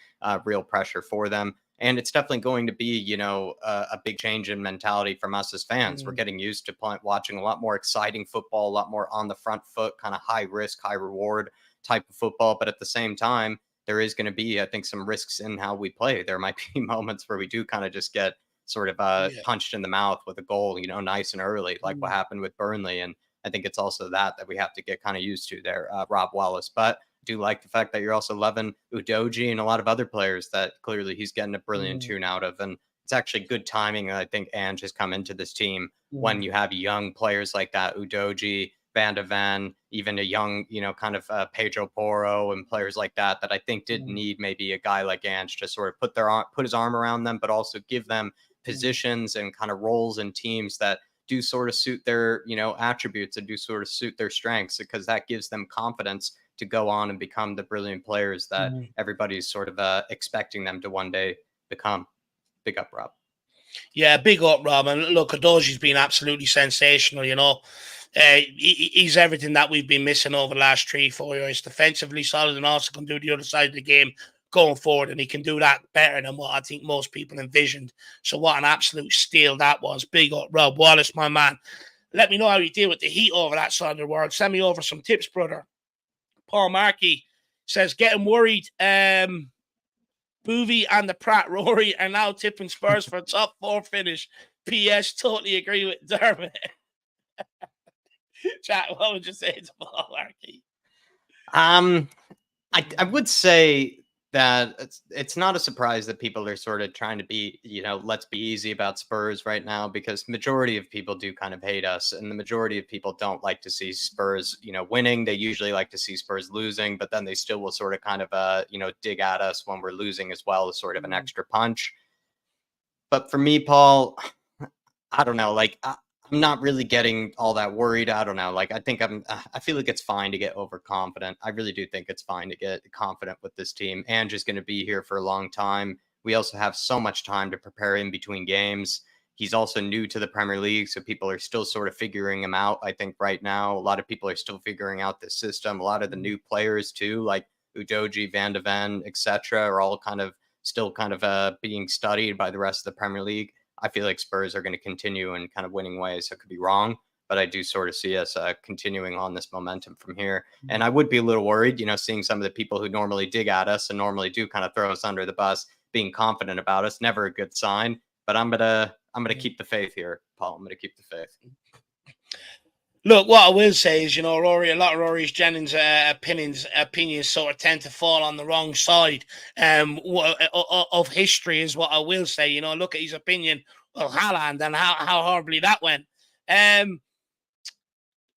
[SPEAKER 2] real pressure for them. And it's definitely going to be, a big change in mentality from us as fans. We're getting used to watching a lot more exciting football, a lot more on the front foot, kind of high risk, high reward type of football. But at the same time, there is going to be, I think, some risks in how we play. There might be moments where we do kind of just get sort of punched in the mouth with a goal, nice and early, like what happened with Burnley. And I think it's also that we have to get kind of used to there, Rob Wallace. But I do like the fact that you're also loving Udogie and a lot of other players that clearly he's getting a brilliant tune out of. And it's actually good timing. I think Ange has come into this team when you have young players like that, Udogie, Van de Ven, even a young, kind of Pedro Porro and players like that I think did need maybe a guy like Ange to sort of put his arm around them, but also give them positions and kind of roles in teams that do sort of suit their, attributes and do sort of suit their strengths, because that gives them confidence to go on and become the brilliant players that everybody's sort of expecting them to one day become. Big up, Rob.
[SPEAKER 1] Yeah, big up, Rob. And look, Udogie's been absolutely sensational, he's everything that we've been missing over the last 3-4 years. Defensively solid and also can do the other side of the game going forward, and he can do that better than what I think most people envisioned. So what an absolute steal that was. Big up, Rob Wallace, my man. Let me know how you deal with the heat over that side of the world. Send me over some tips, brother. Paul Markey says, getting worried. Boovy and the Pratt Rory are now tipping Spurs for a top 4 finish. P.S. Totally agree with Dermot. Chat, what would you say to Paul Markey?
[SPEAKER 2] I would say that it's not a surprise that people are sort of trying to be, let's be easy about Spurs right now, because majority of people do kind of hate us, and the majority of people don't like to see Spurs, winning. They usually like to see Spurs losing, but then they still will sort of kind of, dig at us when we're losing as well, as sort of an extra punch. But for me, Paul, I don't know, I'm not really getting all that worried. I don't know. I feel like it's fine to get overconfident. I really do think it's fine to get confident with this team. Ange is going to be here for a long time. We also have so much time to prepare in between games. He's also new to the Premier League, so people are still sort of figuring him out. I think right now, a lot of people are still figuring out this system. A lot of the new players too, like Udogie, Van de Ven, etc., are all still being studied by the rest of the Premier League. I feel like Spurs are going to continue in kind of winning ways. I could be wrong, but I do sort of see us continuing on this momentum from here. And I would be a little worried, seeing some of the people who normally dig at us and normally do kind of throw us under the bus, being confident about us. Never a good sign. But I'm gonna keep the faith here, Paul. I'm gonna keep the faith.
[SPEAKER 1] Look, what I will say is, Rory, a lot of Rory's Jennings opinions sort of tend to fall on the wrong side of history, is what I will say. Look at his opinion of Haaland and how horribly that went.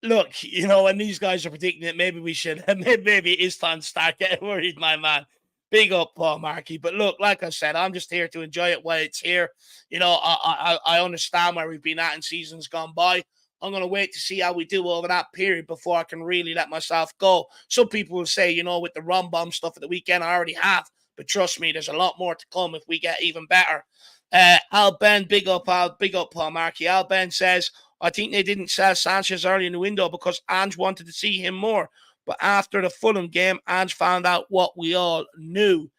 [SPEAKER 1] Look, when these guys are predicting it, maybe we should, maybe it is time to start getting worried, my man. Big up, Paul Markey. But look, like I said, I'm just here to enjoy it while it's here. I understand where we've been at in seasons gone by. I'm going to wait to see how we do over that period before I can really let myself go. Some people will say, with the rum bomb stuff at the weekend, I already have. But trust me, there's a lot more to come if we get even better. Al Ben, big up Paul Markey. Al Ben says, I think they didn't sell Sanchez early in the window because Ange wanted to see him more. But after the Fulham game, Ange found out what we all knew.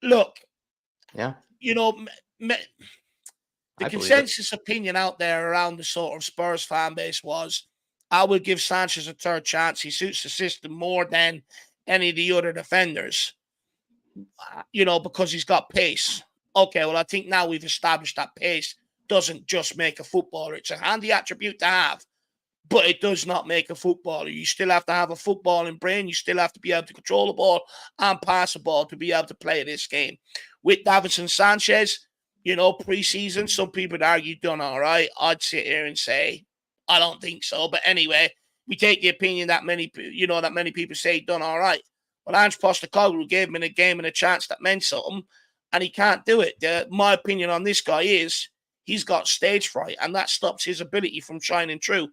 [SPEAKER 1] Look,
[SPEAKER 2] yeah,
[SPEAKER 1] the consensus opinion out there around the sort of Spurs fan base was, I will give Sanchez a third chance. He suits the system more than any of the other defenders, because he's got pace. Okay, well, I think now we've established that pace doesn't just make a footballer. It's a handy attribute to have, but it does not make a footballer. You still have to have a footballing brain. You still have to be able to control the ball and pass the ball to be able to play this game. With Davinson Sanchez, preseason, some people would argue done all right. I'd sit here and say, I don't think so. But anyway, we take the opinion that many people say done all right. Well, Ange Postecoglou gave him a game and a chance that meant something, and he can't do it. My opinion on this guy is he's got stage fright, and that stops his ability from shining through.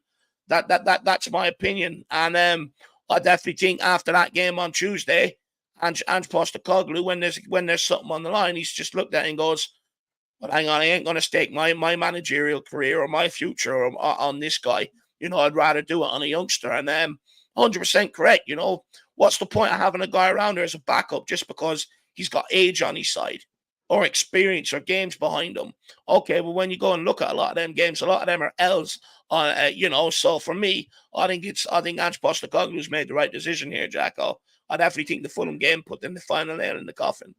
[SPEAKER 1] That's my opinion. And I definitely think after that game on Tuesday, Ange Postecoglou, when there's something on the line, he's just looked at it and goes, but hang on, I ain't going to stake my managerial career or my future on this guy. I'd rather do it on a youngster. And 100% correct. What's the point of having a guy around there as a backup just because he's got age on his side? or experience or games behind them. Okay, well, when you go and look at a lot of them games, a lot of them are L's. So for me, I think Ange Postecoglou's made the right decision here, Jacko. I definitely think the Fulham game put them the final nail in the coffin.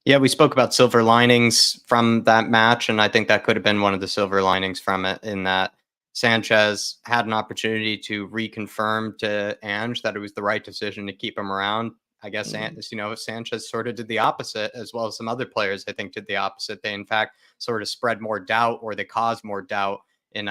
[SPEAKER 2] Yeah, we spoke about silver linings from that match, and I think that could have been one of the silver linings from it, in that Sanchez had an opportunity to reconfirm to Ange that it was the right decision to keep him around. I guess, Sanchez sort of did the opposite, as well as some other players, I think, did the opposite. They, in fact, sort of spread more doubt, or they caused more doubt in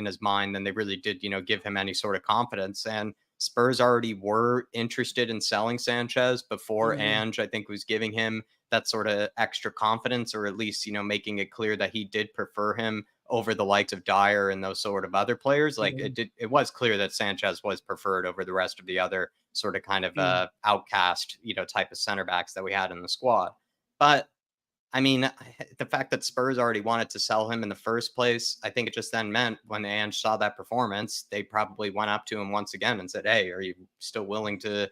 [SPEAKER 2] his mind than they really did, give him any sort of confidence. And Spurs already were interested in selling Sanchez before Ange, I think, was giving him that sort of extra confidence, or at least, making it clear that he did prefer him over the likes of Dyer and those sort of other players. Like it was clear that Sanchez was preferred over the rest of the other sort of kind of outcast, type of center backs that we had in the squad. But I mean, the fact that Spurs already wanted to sell him in the first place, I think it just then meant when Ange saw that performance, they probably went up to him once again and said, "Hey, are you still willing to,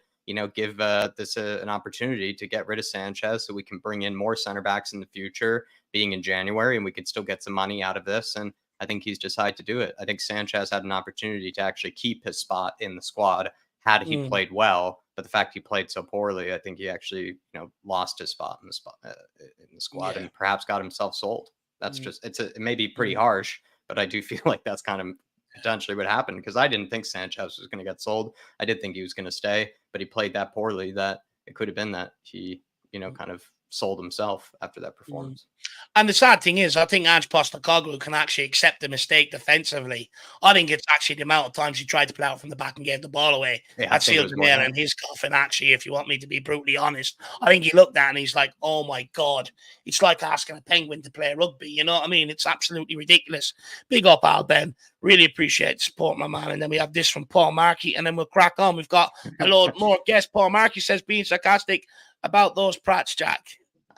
[SPEAKER 2] give this an opportunity to get rid of Sanchez so we can bring in more center backs in the future, being in January, and we could still get some money out of this?" And I think he's decided to do it. I think Sanchez had an opportunity to actually keep his spot in the squad had he played well. But the fact he played so poorly, I think he actually, lost his spot in the squad, and perhaps got himself sold. That's just, it may be pretty harsh, but I do feel like that's kind of potentially what happened, because I didn't think Sanchez was going to get sold. I did think he was going to stay, but he played that poorly that it could have been that he, kind of sold himself after that performance.
[SPEAKER 1] And the sad thing is, I think Ange Postecoglou can actually accept the mistake defensively. I think it's actually the amount of times he tried to play out from the back and gave the ball away. That sealed the nail in his coffin, actually, if you want me to be brutally honest. I think he looked at it and he's like, oh my God, it's like asking a penguin to play rugby. You know what I mean? It's absolutely ridiculous. Big up, Al Ben. Really appreciate the support, my man. And then we have this from Paul Markey, and then we'll crack on. We've got a load more guests. Paul Markey says, being sarcastic about those prats, Jack.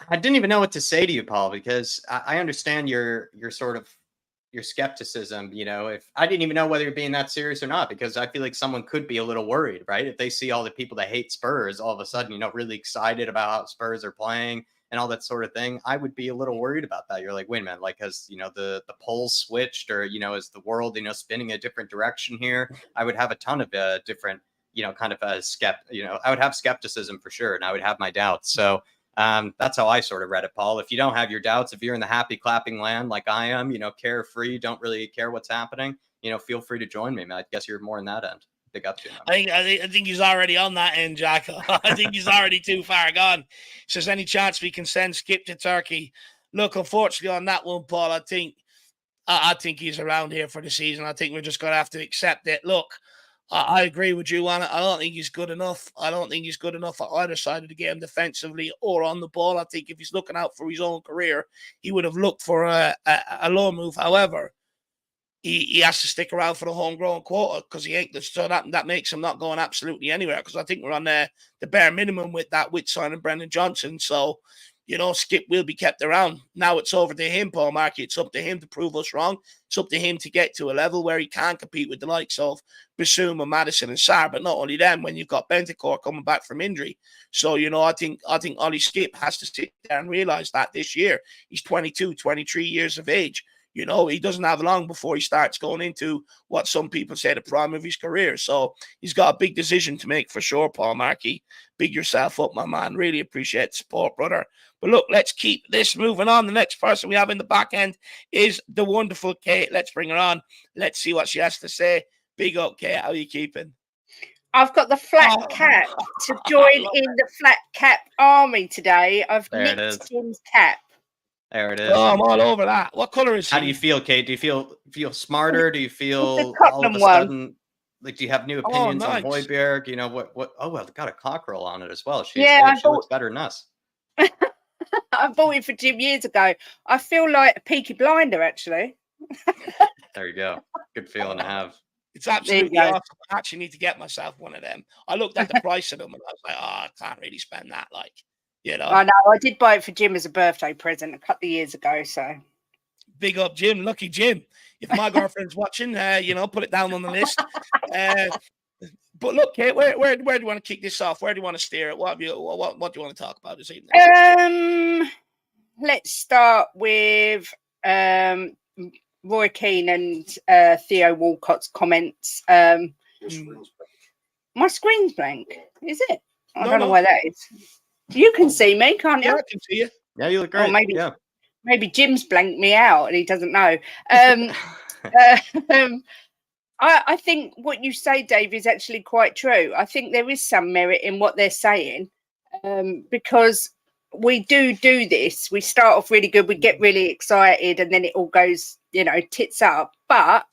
[SPEAKER 2] I didn't even know what to say to you, Paul, because I understand your sort of your skepticism. If I didn't even know whether you're being that serious or not, because I feel like someone could be a little worried, right? If they see all the people that hate Spurs all of a sudden, really excited about how Spurs are playing and all that sort of thing, I would be a little worried about that. You're like, wait a minute, like, has, the polls switched, or, is the world, spinning a different direction here? I would have a ton of different, kind of I would have skepticism for sure. And I would have my doubts. So that's how I sort of read it, Paul. If you don't have your doubts, if you're in the happy clapping land like I am, carefree, don't really care what's happening, feel free to join me, man. I guess you're more in that end. Big up to him.
[SPEAKER 1] I think he's already on that end, Jack. I think he's already too far gone. Says, any chance we can send Skip to Turkey? Look, unfortunately on that one, Paul, I think he's around here for the season. I think we're just going to have to accept it. Look, I agree with you on it. I don't think he's good enough. I don't think he's good enough on either side of the game, defensively or on the ball. I think if he's looking out for his own career, he would have looked for a low move. However, he has to stick around for the homegrown quota, because he ain't. So that makes him not going absolutely anywhere, because I think we're on the bare minimum with signing Brennan Johnson. So, Skip will be kept around. Now it's over to him, Paul Markey. It's up to him to prove us wrong. It's up to him to get to a level where he can compete with the likes of Bassoum and Madison and Sarr. But not only them, when you've got Bentancur coming back from injury. So, I think Ollie Skip has to sit there and realize that this year. He's 22, 23 years of age. He doesn't have long before he starts going into what some people say the prime of his career. So he's got a big decision to make for sure, Paul Markey. Big yourself up, my man. Really appreciate the support, brother. But look, let's keep this moving on. The next person we have in the back end is the wonderful Kate. Let's bring her on. Let's see what she has to say. Big up, Kate. How are you keeping?
[SPEAKER 4] I've got the flat cap to join in the flat cap army today. I've nicked Jim's cap.
[SPEAKER 2] There it is.
[SPEAKER 1] Oh, I'm all over that. What color is he?
[SPEAKER 2] How do you feel, Kate? Do you feel smarter? Do you feel all of a sudden, like, do you have new opinions on Højbjerg? What? Oh, well, got a cockerel on it as well. She looks better than us.
[SPEAKER 4] I bought it for Jim years ago. I feel like a Peaky Blinder, actually.
[SPEAKER 2] There you go. Good feeling to have.
[SPEAKER 1] It's absolutely awesome. I actually need to get myself one of them. I looked at the price of them and I was like, I can't really spend that. Like, I
[SPEAKER 4] know. I did buy it for Jim as a birthday present a couple of years ago. So
[SPEAKER 1] big up, Jim. Lucky Jim. If my girlfriend's watching, put it down on the list. But look, Kate, where do you want to kick this off? Where do you want to steer it? What do you want to talk about this evening?
[SPEAKER 4] let's start with Roy Keane and Theo Walcott's comments. My screen's blank. Is it? I don't know why that is. You can see me, can't you?
[SPEAKER 1] Yeah, I can see you.
[SPEAKER 2] Yeah, you look great.
[SPEAKER 4] Or maybe Jim's blanked me out and he doesn't know. I think what you say, Dave, is actually quite true. I think there is some merit in what they're saying, because we do this. We start off really good, we get really excited, and then it all goes, tits up. But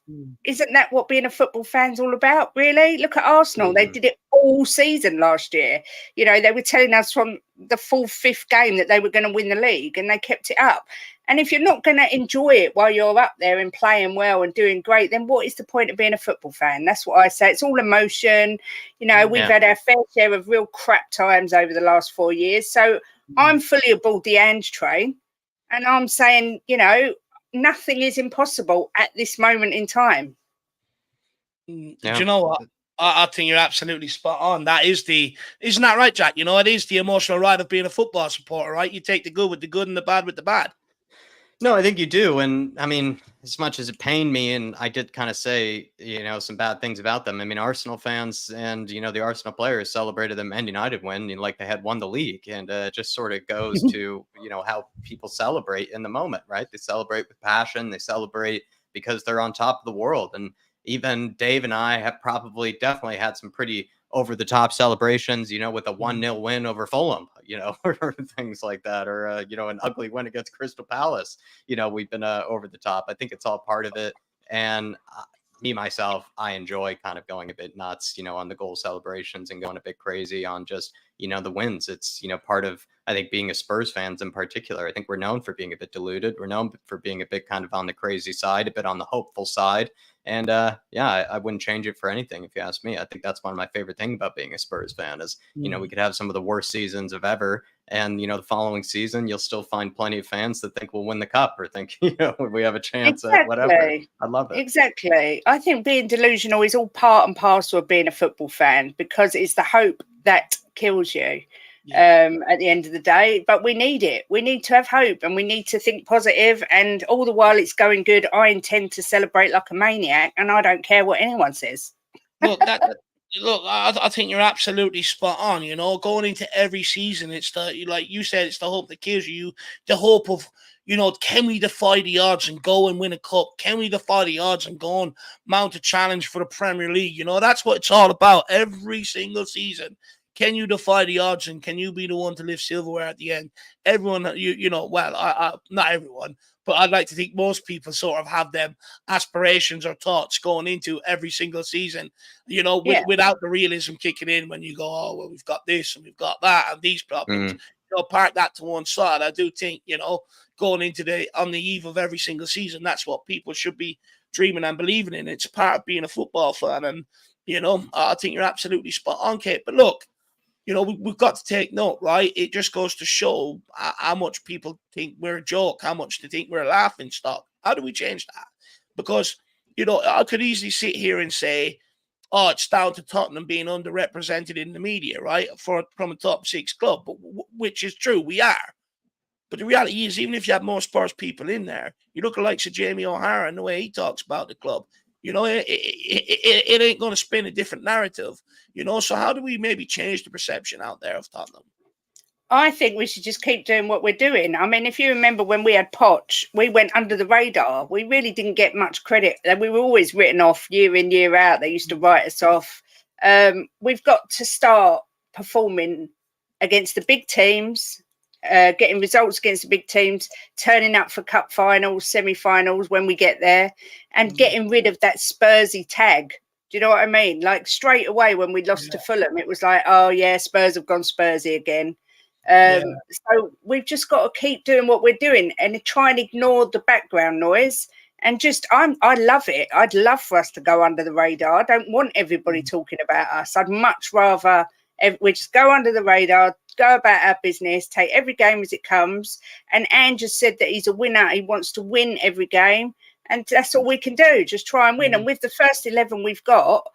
[SPEAKER 4] isn't that what being a football fan's all about, really? Look at Arsenal. They did it all season last year. They were telling us from the 4th, 5th game that they were going to win the league, and they kept it up. And if you're not going to enjoy it while you're up there and playing well and doing great, then what is the point of being a football fan? That's what I say. It's all emotion. We've had our fair share of real crap times over the last 4 years. So I'm fully aboard the Ange train, and I'm saying, nothing is impossible at this moment in time.
[SPEAKER 1] Do you know what? I think you're absolutely spot on. Isn't that right, Jack? It is the emotional ride of being a football supporter, right? You take the good with the good and the bad with the bad.
[SPEAKER 2] No, I think you do. And I mean, as much as it pained me, and I did kind of say, some bad things about them. I mean, Arsenal fans and, the Arsenal players celebrated the Man United win, like they had won the league. And it just sort of goes to, how people celebrate in the moment, right? They celebrate with passion. They celebrate because they're on top of the world. And even Dave and I have definitely had some pretty over the top celebrations, with a 1-0 win over Fulham, or things like that, or, an ugly win against Crystal Palace. We've been over the top. I think it's all part of it. And myself, I enjoy kind of going a bit nuts, on the goal celebrations and going a bit crazy on just, the wins. It's, part of, I think, being a Spurs fans in particular. I think we're known for being a bit deluded. We're known for being a bit kind of on the crazy side, a bit on the hopeful side. And I wouldn't change it for anything if you ask me. I think that's one of my favorite things about being a Spurs fan is, we could have some of the worst seasons of ever. And, the following season, you'll still find plenty of fans that think we'll win the cup or think, we have a chance at whatever. I love it.
[SPEAKER 4] Exactly. I think being delusional is all part and parcel of being a football fan, because it's the hope that kills you at the end of the day. But we need it. We need to have hope, and we need to think positive. And all the while it's going good, I intend to celebrate like a maniac, and I don't care what anyone says.
[SPEAKER 1] Look, I think you're absolutely spot on. Going into every season, it's like you said, it's the hope that kills you. The hope of, can we defy the odds and go and win a cup? Can we defy the odds and go and mount a challenge for the Premier League? That's what it's all about every single season. Can you defy the odds, and can you be the one to lift silverware at the end? Everyone, well, not everyone, but I'd like to think most people sort of have them aspirations or thoughts going into every single season, without the realism kicking in when you go, oh, well, we've got this and we've got that and these problems. Park that to one side. I do think, going into on the eve of every single season, that's what people should be dreaming and believing in. It's part of being a football fan. And, I think you're absolutely spot on, Kate. But look, we've got to take note, right? It just goes to show how much people think we're a joke, how much they think we're a laughing stock. How do we change that? Because, I could easily sit here and say, oh, it's down to Tottenham being underrepresented in the media, right? From a top 6 club, but which is true, we are. But the reality is, even if you have more Spurs people in there, you look at like Sir Jamie O'Hara and the way he talks about the club, it ain't going to spin a different narrative, So how do we maybe change the perception out there of Tottenham?
[SPEAKER 4] I think we should just keep doing what we're doing. I mean, if you remember when we had Poch, we went under the radar. We really didn't get much credit. We were always written off year in, year out. They used to write us off. We've got to start performing against the big teams, getting results against the big teams, turning up for cup finals, semi-finals when we get there, and getting rid of that Spursy tag. Do you know what I mean? Like straight away when we lost to Fulham, it was like, oh yeah, Spurs have gone Spursy again. So we've just got to keep doing what we're doing and try and ignore the background noise. And I love it. I'd love for us to go under the radar. I don't want everybody talking about us. I'd much rather we just go under the radar, go about our business, take every game as it comes. And Ange has said that he's a winner. He wants to win every game. And that's all we can do. Just try and win. And with the first 11 we've got,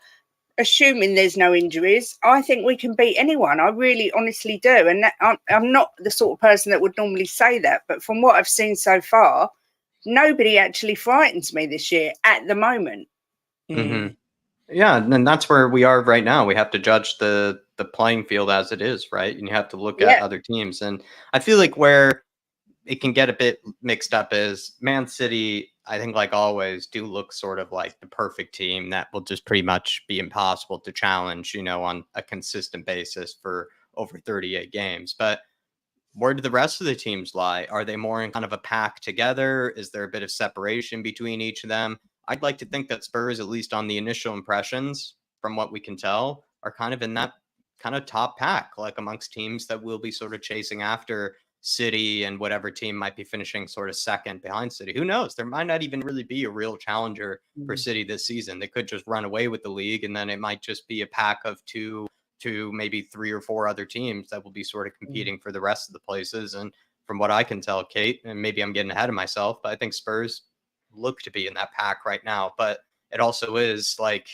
[SPEAKER 4] assuming there's no injuries, I think we can beat anyone. I really honestly do. And I'm not the sort of person that would normally say that, but from what I've seen so far, nobody actually frightens me this year at the moment.
[SPEAKER 2] Mm-hmm. Yeah, and that's where we are right now. We have to judge the playing field as it is, right? And you have to look at other teams. And I feel like where it can get a bit mixed up is Man City, I think, like always, do look sort of like the perfect team that will just pretty much be impossible to challenge, you know, on a consistent basis for over 38 games. But where do the rest of the teams lie? Are they more in kind of a pack together? Is there a bit of separation between each of them? I'd like to think that Spurs, at least on the initial impressions, from what we can tell, are kind of in that kind of top pack, like amongst teams that will be sort of chasing after City and whatever team might be finishing sort of second behind City. Who knows? There might not even really be a real challenger for City this season. They could just run away with the league, and then it might just be a pack of two to maybe 3 or 4 other teams that will be sort of competing for the rest of the places. And from what I can tell, Kate, and maybe I'm getting ahead of myself, but I think Spurs look to be in that pack right now. But it also is like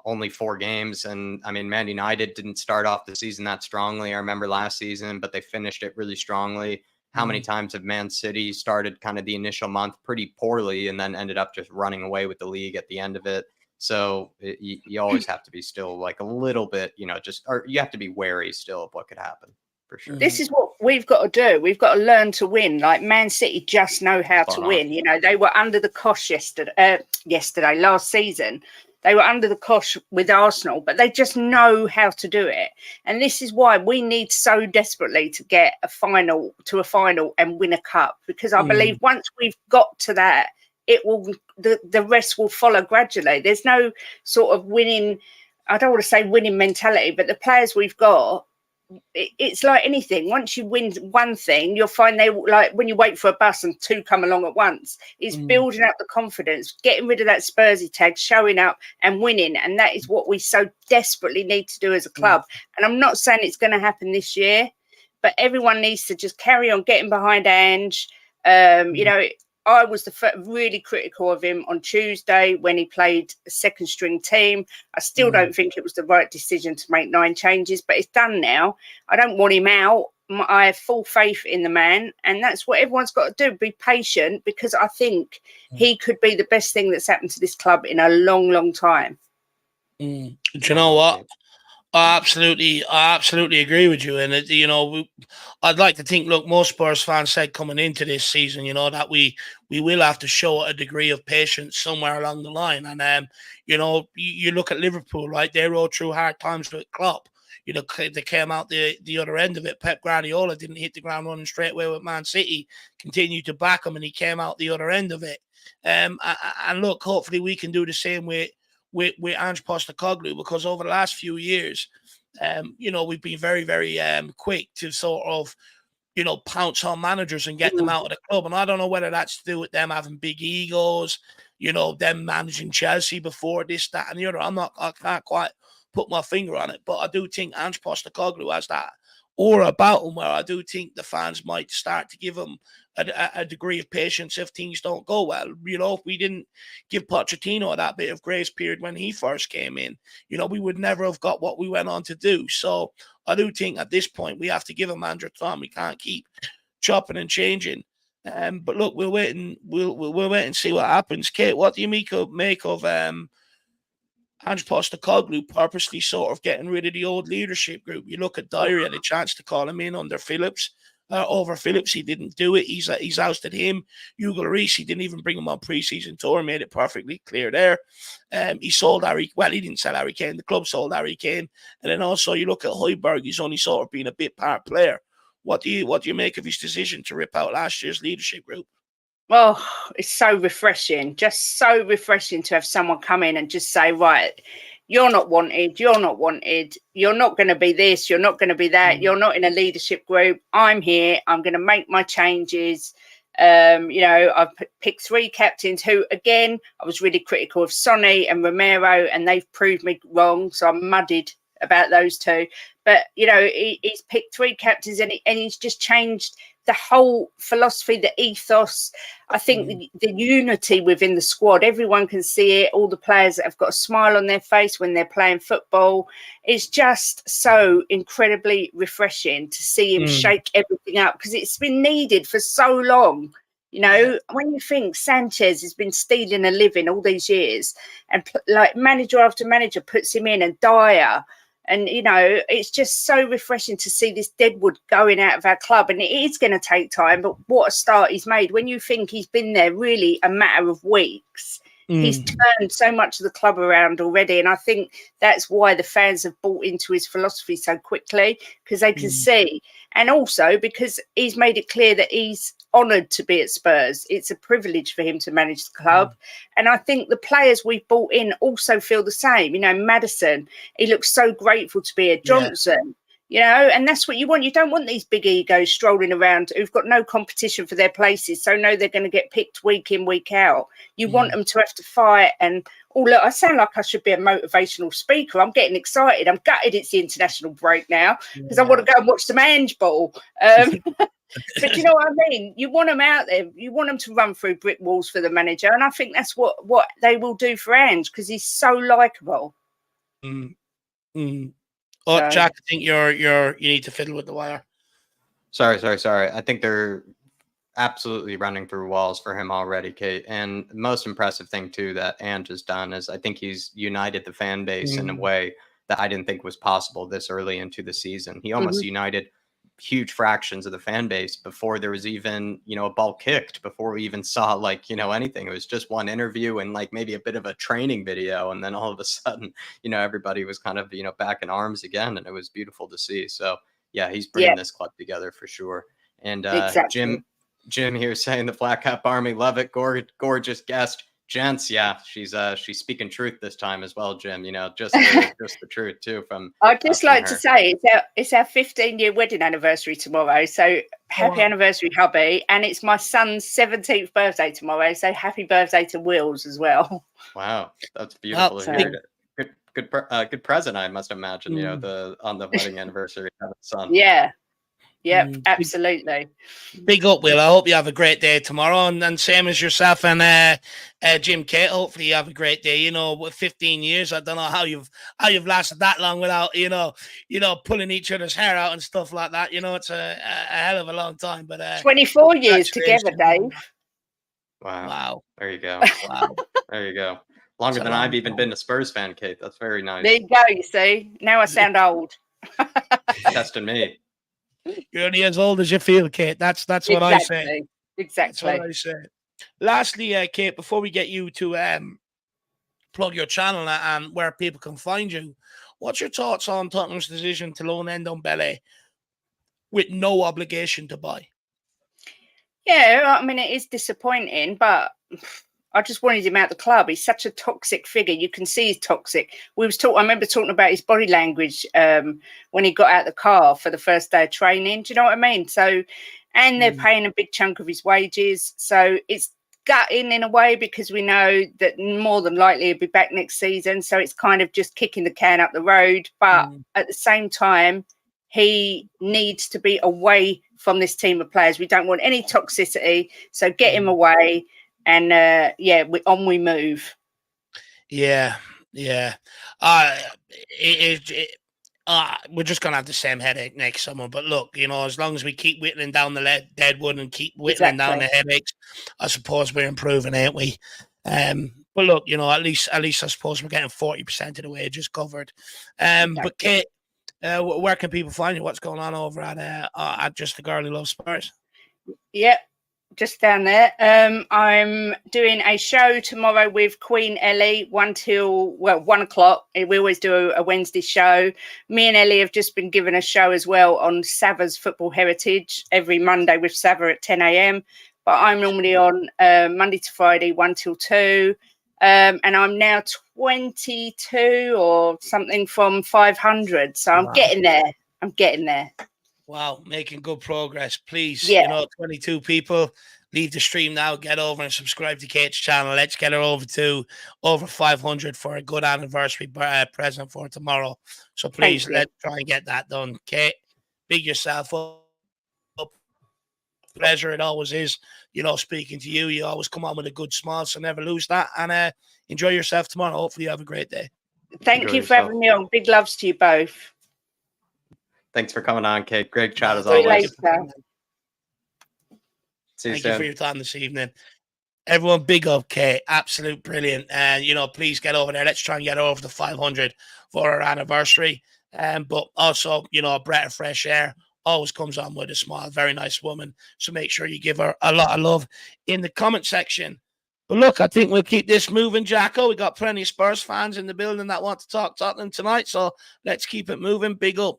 [SPEAKER 2] only 4 games. And I mean, Man United didn't start off the season that strongly. I remember last season, but they finished it really strongly. How many times have Man City started kind of the initial month pretty poorly and then ended up just running away with the league at the end of it? So you always have to be still like a little bit, you know, just, or you have to be wary still of what could happen for sure.
[SPEAKER 4] This is what we've got to do. We've got to learn to win. Like Man City just know how to win. You know, they were under the cosh last season. They were under the cosh with Arsenal, but they just know how to do it. And this is why we need so desperately to get a final and win a cup, because I believe once we've got to that, it will, the rest will follow gradually. There's no sort of winning, I don't want to say winning mentality, but the players we've got, it's like anything. Once you win one thing, you'll find they, like when you wait for a bus and 2 come along at once, it's building up the confidence, getting rid of that Spursy tag, showing up and winning. And that is what we so desperately need to do as a club. And I'm not saying it's going to happen this year, but everyone needs to just carry on getting behind Ange. You know, I was really critical of him on Tuesday when he played a second string team. I still don't think it was the right decision to make 9 changes, but it's done now. I don't want him out. I have full faith in the man, and that's what everyone's got to do. Be patient, because I think he could be the best thing that's happened to this club in a long, long time.
[SPEAKER 1] Do you know what? I absolutely agree with you. And, you know, I'd like to think, look, most Spurs fans said coming into this season, you know, that we will have to show a degree of patience somewhere along the line. And, you know, you look at Liverpool, right? They rode through hard times with Klopp. You know, they came out the other end of it. Pep Guardiola didn't hit the ground running straight away with Man City, continued to back him, and he came out the other end of it. And look, hopefully we can do the same with Ange Postecoglou, because over the last few years, you know, we've been very, very quick to sort of, you know, pounce on managers and get them out of the club. And I don't know whether that's to do with them having big egos, you know, them managing Chelsea before this, that, and the other. I can't quite put my finger on it, but I do think Ange Postecoglou has that aura about him, where I do think the fans might start to give him a degree of patience if things don't go well. You know, if we didn't give Pochettino that bit of grace period when he first came in, you know, we would never have got what we went on to do. So I do think at this point we have to give him Andrew time. We can't keep chopping and changing. But look, we'll wait and see what happens. Kate, what do you make of Ange Postecoglou purposely sort of getting rid of the old leadership group? You look at Diary, had a chance to call him in under Phillips. Over Phillips, he didn't do it. He's ousted him. Hugo Lloris, he didn't even bring him on pre-season tour. Made it perfectly clear there. He sold Harry. Well, he didn't sell Harry Kane. The club sold Harry Kane. And then also you look at Højbjerg. He's only sort of been a bit part player. What do you make of his decision to rip out last year's leadership group?
[SPEAKER 4] Oh, it's so refreshing. Just so refreshing to have someone come in and just say, right, you're not wanted. You're not wanted. You're not going to be this. You're not going to be that. You're not in a leadership group. I'm here. I'm going to make my changes. You know, I've picked 3 captains who, again, I was really critical of Sonny and Romero, and they've proved me wrong. So I muddied about those two. But, you know, he's picked 3 captains and he's just changed the whole philosophy, the ethos. I think the unity within the squad, everyone can see it. All the players that have got a smile on their face when they're playing football. It's just so incredibly refreshing to see him shake everything up, because it's been needed for so long. You know, when you think Sanchez has been stealing a living all these years, and like manager after manager puts him in, and Dyer, and, you know, it's just so refreshing to see this deadwood going out of our club. And it is going to take time, but what a start he's made. When you think he's been there really a matter of weeks, he's turned so much of the club around already. And I think that's why the fans have bought into his philosophy so quickly, because they can see. And also because he's made it clear that he's honoured to be at Spurs. It's a privilege for him to manage the club. And I think the players we've brought in also feel the same. You know, Maddison, he looks so grateful to be here. Johnson, you know, and that's what you want. You don't want these big egos strolling around who've got no competition for their places, so know they're going to get picked week in, week out. You want them to have to fight. And oh, look, I sound like I should be a motivational speaker. I'm getting excited. I'm gutted it's the international break now, because I want to go and watch some Ange ball. But you know what I mean? You want them out there. You want them to run through brick walls for the manager. And I think that's what they will do for Ange, because he's so likeable.
[SPEAKER 1] Oh, Jack, I think you need to fiddle with the wire.
[SPEAKER 2] Sorry. I think they're absolutely running through walls for him already, Kate. And the most impressive thing, too, that Ange has done is I think he's united the fan base in a way that I didn't think was possible this early into the season. He almost united huge fractions of the fan base before there was even, you know, a ball kicked, before we even saw, like, you know, anything. It was just one interview and like maybe a bit of a training video, and then all of a sudden, you know, everybody was kind of, you know, back in arms again, and it was beautiful to see. So yeah, he's bringing this club together for sure. And Jim here saying the Flat Cap Army love it, gorgeous guest. Gents, yeah, she's speaking truth this time as well, Jim. You know, just the truth too. From
[SPEAKER 4] I'd just like to say it's our 15-year wedding anniversary tomorrow. So happy anniversary, hubby! And it's my son's 17th birthday tomorrow. So happy birthday to Wills as well.
[SPEAKER 2] Wow, that's beautiful to hear. Good present, I must imagine. You know, on the wedding anniversary of the son.
[SPEAKER 4] Yeah. Yep, absolutely.
[SPEAKER 1] Big up, Will. I hope you have a great day tomorrow, and same as yourself and Jim Kate. Hopefully, you have a great day. You know, with 15 years, I don't know how you've lasted that long without you know pulling each other's hair out and stuff like that. You know, it's a hell of a long time. But
[SPEAKER 4] 24 years together, Dave.
[SPEAKER 2] Wow. There you go. Wow. There you go. Longer than I've even been a Spurs fan, Kate. That's very nice.
[SPEAKER 4] There you go. You see, now I sound old.
[SPEAKER 2] Testing me.
[SPEAKER 1] You're only as old as you feel, Kate. That's what I say.
[SPEAKER 4] Exactly.
[SPEAKER 1] That's what I say. Lastly, Kate, before we get you to plug your channel and where people can find you, what's your thoughts on Tottenham's decision to loan Ndombele with no obligation to buy?
[SPEAKER 4] Yeah, I mean, it is disappointing, but I just wanted him out of the club. He's such a toxic figure. You can see he's toxic. I remember talking about his body language when he got out of the car for the first day of training. Do you know what I mean? So, and they're paying a big chunk of his wages. So it's gutting in a way, because we know that more than likely he'll be back next season. So it's kind of just kicking the can up the road. But at the same time, he needs to be away from this team of players. We don't want any toxicity. So get him away. And we move. Yeah.
[SPEAKER 1] We're just gonna have the same headache next summer. But look, you know, as long as we keep whittling down the deadwood and keep whittling down the headaches, I suppose we're improving, ain't we? But look, you know, at least I suppose we're getting 40% of the wages covered. But Kate, where can people find you? What's going on over at Just the Girl Who Loves Spurs?
[SPEAKER 4] Yep. Just down there. I'm doing a show tomorrow with Queen Ellie, 1 o'clock. We always do a Wednesday show. Me and Ellie have just been given a show as well on Sava's Football Heritage every Monday with Sava at 10 a.m. But I'm normally on Monday to Friday, 1 till 2. And I'm now 22 or something from 500. So I'm getting there.
[SPEAKER 1] Wow, making good progress. Please, you know, 22 people. leave the stream now, get over and subscribe to Kate's channel. Let's get her over 500 for a good anniversary present for tomorrow. So please, let's try and get that done. Kate, big yourself up. Pleasure it always is, speaking to you. You always come on with a good smile, so never lose that. And enjoy yourself tomorrow. Hopefully you have a great day.
[SPEAKER 4] Thank you for having me on. Big loves to you both.
[SPEAKER 2] Thanks for coming on, Kate. Great chat as always.
[SPEAKER 4] Later.
[SPEAKER 2] See you soon.
[SPEAKER 1] Thank you for your time this evening. Everyone, big up, Kate. Absolute brilliant. And, please get over there. Let's try and get over the 500 for our anniversary. But also, a breath of fresh air. Always comes on with a smile. Very nice woman. So make sure you give her a lot of love in the comment section. But look, I think we'll keep this moving, Jacko. We got plenty of Spurs fans in the building that want to talk Tottenham tonight. So let's keep it moving. Big up.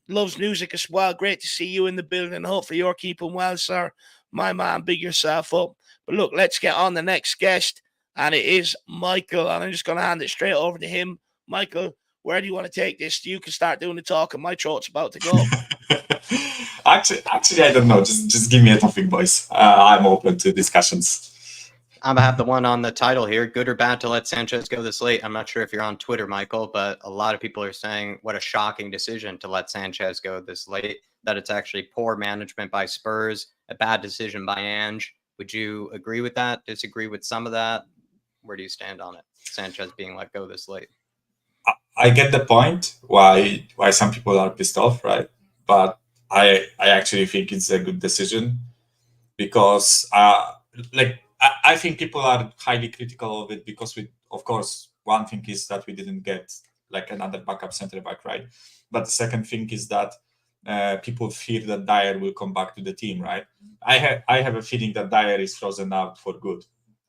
[SPEAKER 1] Loves music as well. Great to see you in the building. Hopefully you're keeping well, sir. My man, big yourself up. But look, let's get on the next guest. And it is Michael. And I'm just going to hand it straight over to him. Michael, where do you want to take this? You can start doing the talk, and my throat's about to go.
[SPEAKER 5] Actually, I don't know. Just give me a topic, boys. I'm open to discussions.
[SPEAKER 2] I'm gonna have the one on the title here. Good or bad to let Sanchez go this late? I'm not sure if you're on Twitter, Michael, but a lot of people are saying what a shocking decision to let Sanchez go this late. That it's actually poor management by Spurs, a bad decision by Ange. Would you agree with that? Disagree with some of that? Where do you stand on it? Sanchez being let go this late.
[SPEAKER 5] I get the point why some people are pissed off, right? But I actually think it's a good decision because I think people are highly critical of it because of course one thing is that we didn't get like another backup center back, right? But the second thing is that people fear that Dyer will come back to the team, right? I have a feeling that Dyer is frozen out for good.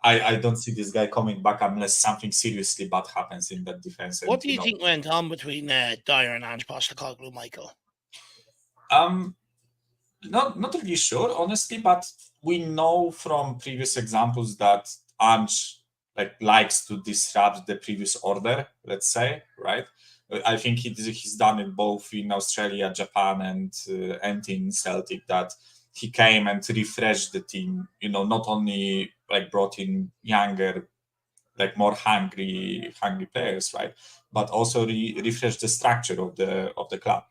[SPEAKER 5] I don't see this guy coming back unless something seriously bad happens in that defense.
[SPEAKER 1] What do you think went on between Dyer and Ange Postecoglou, Michael?
[SPEAKER 5] Not really sure, honestly, but we know from previous examples that Ange likes to disrupt the previous order, let's say, right? I think he's done it both in Australia, Japan, and in Celtic, that he came and refreshed the team, not only brought in younger, more hungry players, right? But also refreshed the structure of the club.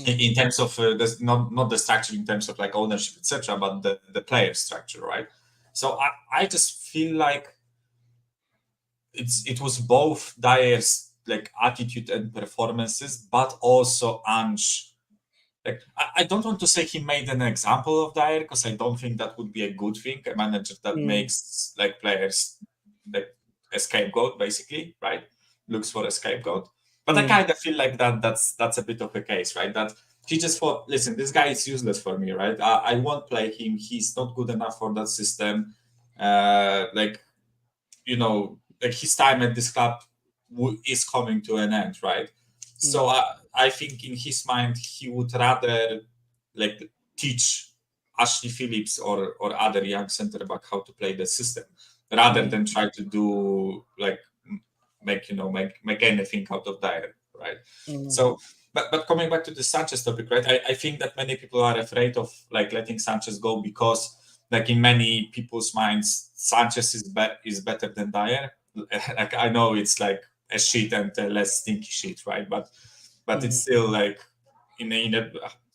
[SPEAKER 5] In terms of not the structure in terms of ownership, etc., but the player structure, right? So I just feel like it was both Dyer's attitude and performances, but also Ange. I don't want to say he made an example of Dyer because I don't think that would be a good thing. A manager that makes players a scapegoat, basically, right? Looks for a scapegoat. But I kind of feel like that's a bit of a case, right? That he just thought, listen, this guy is useless for me, right? I won't play him. He's not good enough for that system. His time at this club is coming to an end, right? So I think in his mind he would rather teach Ashley Phillips or other young centre back how to play the system rather than try to do make anything out of Dyer, right? So but coming back to the Sanchez topic, right? I think that many people are afraid of letting Sanchez go because in many people's minds Sanchez is better than Dyer. I know it's a shit and a less stinky shit, right? But it's still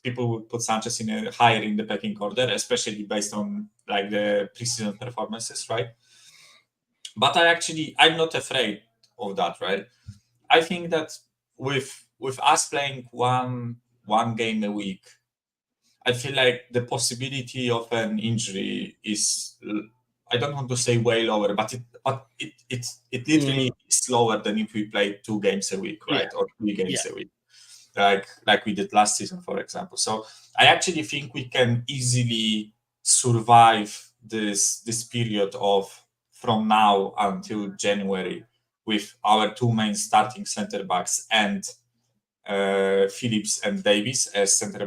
[SPEAKER 5] people would put Sanchez higher in the pecking order, especially based on the preseason performances, right? But I'm not afraid of that, right? I think that with us playing one game a week, I feel like the possibility of an injury is, I don't want to say way lower, but it literally is lower than if we played 2 games a week, right? Or 3 games a week, like we did last season, for example. So I actually think we can easily survive this period of from now until January with our 2 main starting centre backs and Phillips and Davies as centre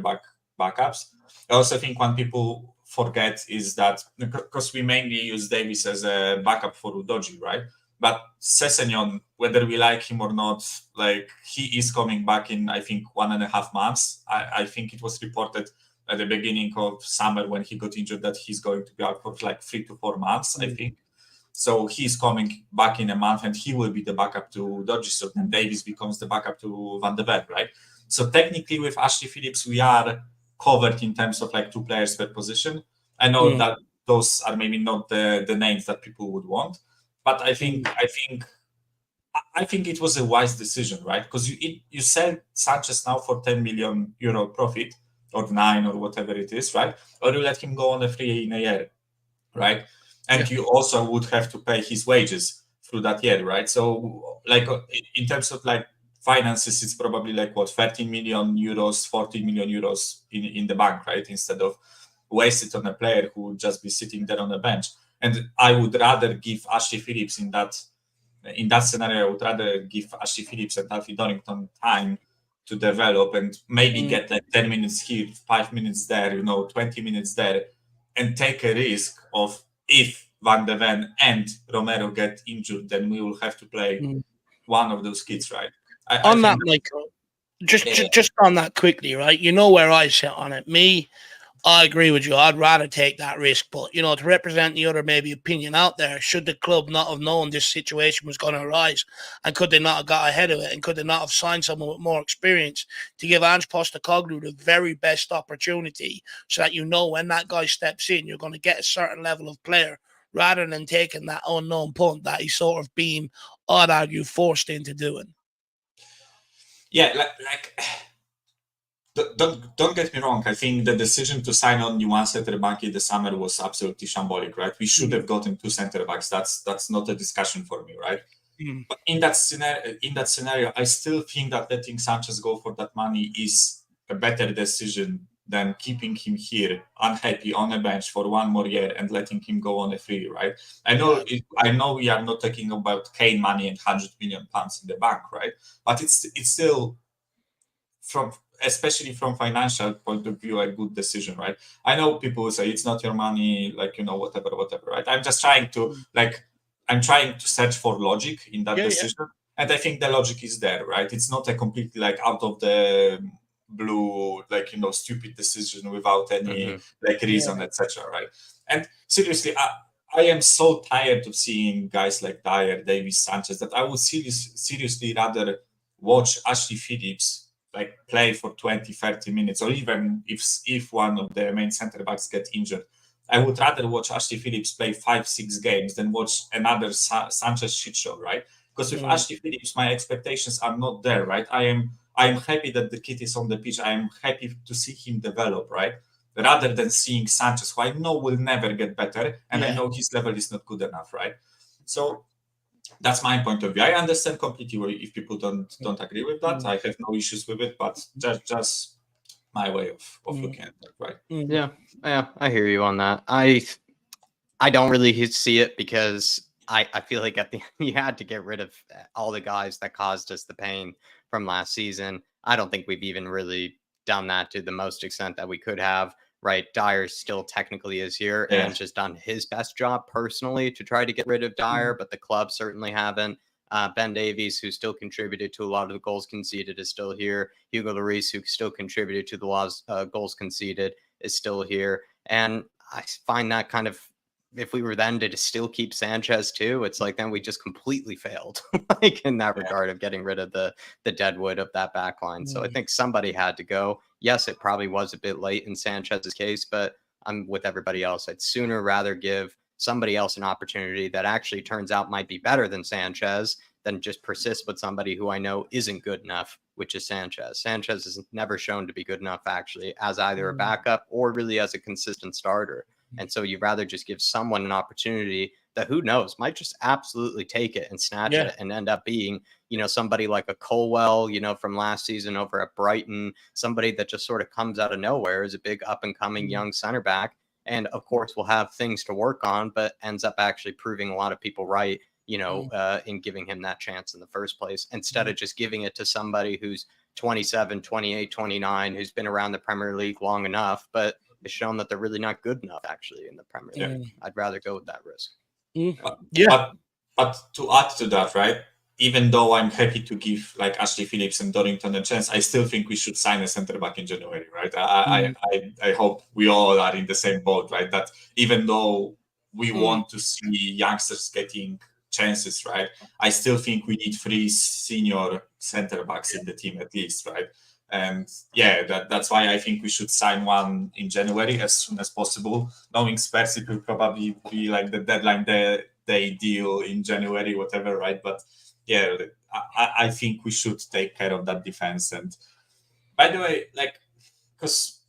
[SPEAKER 5] backups. I also think one people forget is that because we mainly use Davies as a backup for Udogie, right? But Sessegnon, whether we like him or not, he is coming back in, I think, 1.5 months. I think it was reported at the beginning of summer when he got injured that he's going to be out for like 3 to 4 months, I think. So he's coming back in a month and he will be the backup to Dodgson, and Davis becomes the backup to Van de Ven, right? So technically with Ashley Phillips, we are covered in terms of like 2 players per position. I know that those are maybe not the names that people would want, but I think it was a wise decision, right? Because you sell Sanchez now for 10 million euro profit, or 9 or whatever it is, right? Or you let him go on a free in a year, right? And you also would have to pay his wages through that year, right? So like in terms of like finances, it's probably like what, 13 million euros, 14 million euros in the bank, right? Instead of waste it on a player who would just be sitting there on the bench. And I would rather give Ashley Phillips in that scenario, I would rather give Ashley Phillips and Alfie Dorrington time to develop and maybe get like 10 minutes here, 5 minutes there, 20 minutes there, and take a risk of if Van de Ven and Romero get injured, then we will have to play one of those kids, right?
[SPEAKER 1] On that, Michael, just on that quickly, right? You know where I sit on it. I agree with you. I'd rather take that risk. But, to represent the other maybe opinion out there, should the club not have known this situation was going to arise? And could they not have got ahead of it? And could they not have signed someone with more experience to give Ange Postecoglou the very best opportunity so that when that guy steps in, you're going to get a certain level of player rather than taking that unknown punt that he's sort of been, I'd argue, forced into doing?
[SPEAKER 5] Yeah, Don't get me wrong. I think the decision to sign on one center back in the summer was absolutely shambolic, right? We should have gotten 2 center backs. That's not a discussion for me, right? But in that scenario, I still think that letting Sanchez go for that money is a better decision than keeping him here unhappy on a bench for 1 more year and letting him go on a free, right? I know we are not talking about Kane money and 100 million pounds in the bank, right? But it's still especially from financial point of view, a good decision, right? I know people will say it's not your money, whatever, right? I'm just trying to search for logic in that decision. And I think the logic is there, right? It's not a completely out of the blue, stupid decision without any reason, etc., right? And seriously, I am so tired of seeing guys like Dyer, Davis, Sanchez that I would seriously rather watch Ashley Phillips play for 20-30 minutes, or even if one of the main center backs get injured, I would rather watch Ashley Phillips play 5-6 games than watch another Sanchez shit show, right? Because with Ashley Phillips, my expectations are not there, right? I am happy that the kid is on the pitch. I am happy to see him develop, right? Rather than seeing Sanchez, who I know will never get better, and I know his level is not good enough, right? So that's my point of view. I understand completely if people don't agree with that. I have no issues with it, but just my way of looking at it, right?
[SPEAKER 2] Yeah, I hear you on that. I don't really see it because I feel like at the end you had to get rid of all the guys that caused us the pain from last season. I don't think we've even really done that to the most extent that we could have. Right, Dyer still technically is here and just done his best job personally to try to get rid of Dyer, but the club certainly haven't. Ben Davies, who still contributed to a lot of the goals conceded, is still here. Hugo Lloris, who still contributed to the goals conceded, is still here. And I find that kind of, if we were then to still keep Sanchez too, it's then we just completely failed in that regard of getting rid of the deadwood of that back line. So I think somebody had to go. Yes, it probably was a bit late in Sanchez's case, but I'm with everybody else. I'd sooner rather give somebody else an opportunity that actually turns out might be better than Sanchez than just persist with somebody who I know isn't good enough, which is Sanchez. Sanchez has never shown to be good enough actually as either a backup or really as a consistent starter. And so you'd rather just give someone an opportunity that, who knows, might just absolutely take it and snatch it and end up being, somebody like a Colwell, from last season over at Brighton, somebody that just sort of comes out of nowhere as a big up and coming young center back. And of course, will have things to work on, but ends up actually proving a lot of people right, in giving him that chance in the first place, instead of just giving it to somebody who's 27, 28, 29, who's been around the Premier League long enough, but has shown that they're really not good enough actually in the Premier League. I'd rather go with that risk.
[SPEAKER 5] But to add to that, right? even though I'm happy to give like Ashley Phillips and Dorrington a chance, I still think we should sign a centre back in January, right? I hope we all are in the same boat, right? That even though we want to see youngsters getting chances, right? I still think we need 3 senior centre backs in the team at least, right? And yeah, that's why I think we should sign one in January as soon as possible. Knowing Spurs, it will probably be like the deadline day deal in January, whatever, right? But yeah, I think we should take care of that defense. And by the way, like, because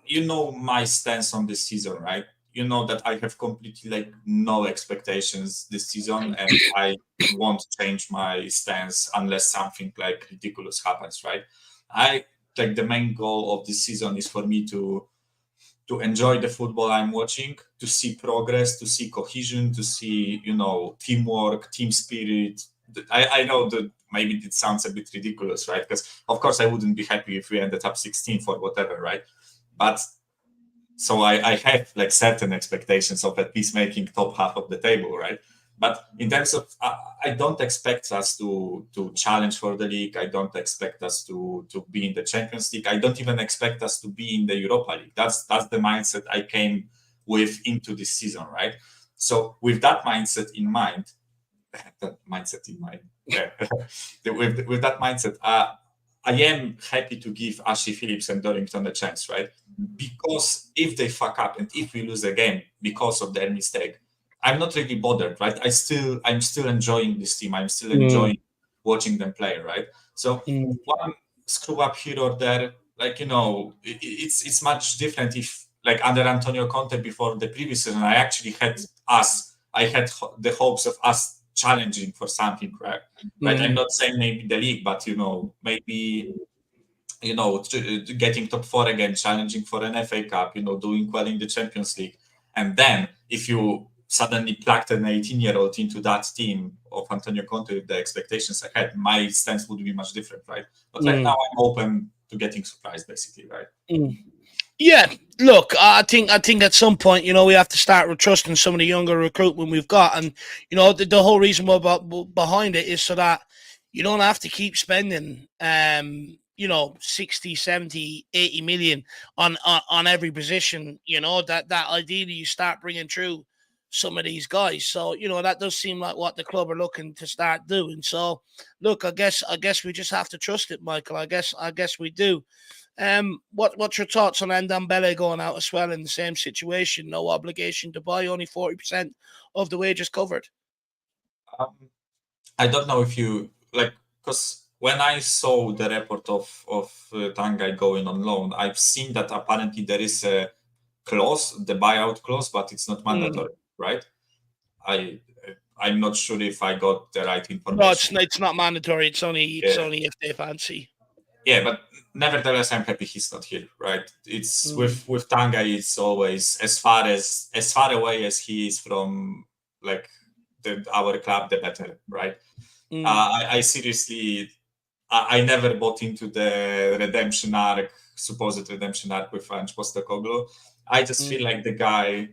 [SPEAKER 5] you know my stance on this season, right? You know that I have completely like no expectations this season, and I won't change my stance unless something like ridiculous happens, right? I like the main goal of this season is for me to enjoy the football I'm watching, to see progress, to see cohesion, to see, you know, teamwork, team spirit. I know that maybe it sounds a bit ridiculous, right? Because of course I wouldn't be happy if we ended up 16th or whatever, right? But so I have like certain expectations of at least making top half of the table, right? But in terms of, I don't expect us to challenge for the league. I don't expect us to be in the Champions League. I don't even expect us to be in the Europa League. That's the mindset I came with into this season, right? So with that mindset in mind, yeah. with that mindset, I am happy to give Ashley Phillips and Dorrington a chance, right? Because if they fuck up and if we lose a game because of their mistake, I'm not really bothered, right? I'm still enjoying this team. I'm still enjoying watching them play, right? So one screw up here or there, like, you know, it's much different if, like, under Antonio Conte before the previous season, I actually had the hopes of us challenging for something, right? I'm not saying maybe the league, but, you know, maybe, you know, getting top 4 again, challenging for an FA Cup, you know, doing well in the Champions League. And then if you suddenly plugged an 18-year-old into that team of Antonio Conte with the expectations I had, my stance would be much different, right? But right now I'm open to getting surprised, basically, right?
[SPEAKER 1] Yeah, look, I think at some point, you know, we have to start trusting some of the younger recruitment we've got. And, you know, the whole reason behind it is so that you don't have to keep spending, you know, 60, 70, 80 million on every position, you know, that ideally you start bringing through some of these guys. So, you know, that does seem like what the club are looking to start doing. So, look, I guess we just have to trust it, Michael. I guess we do. What's your thoughts on Ndambele going out as well in the same situation? No obligation to buy, only 40% of the wages covered.
[SPEAKER 5] I don't know if you like, because when I saw the report of Tanguy going on loan, I've seen that apparently there is a clause, the buyout clause, but it's not mandatory, right? I'm not sure if I got the right information.
[SPEAKER 1] No, it's not mandatory. It's only if they fancy.
[SPEAKER 5] Yeah, but nevertheless, I'm happy he's not here, right? It's with Tanguy, it's always as far away as he is from like our club, the better, right? I seriously, I never bought into the supposed redemption arc with Ange Postecoglou. I just feel like the guy,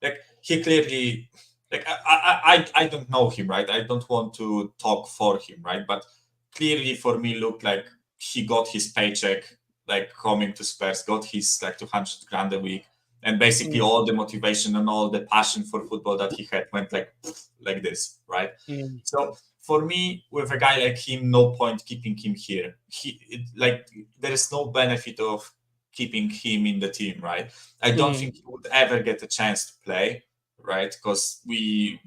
[SPEAKER 5] like, he clearly, like, I don't know him, right? I don't want to talk for him, right? But clearly for me looked like he got his paycheck, like, coming to Spurs, got his like 200 grand a week, and basically all the motivation and all the passion for football that he had went like this, right? So for me, with a guy like him, no point keeping him here. There is no benefit of keeping him in the team, right? I don't think he would ever get a chance to play, right? Because we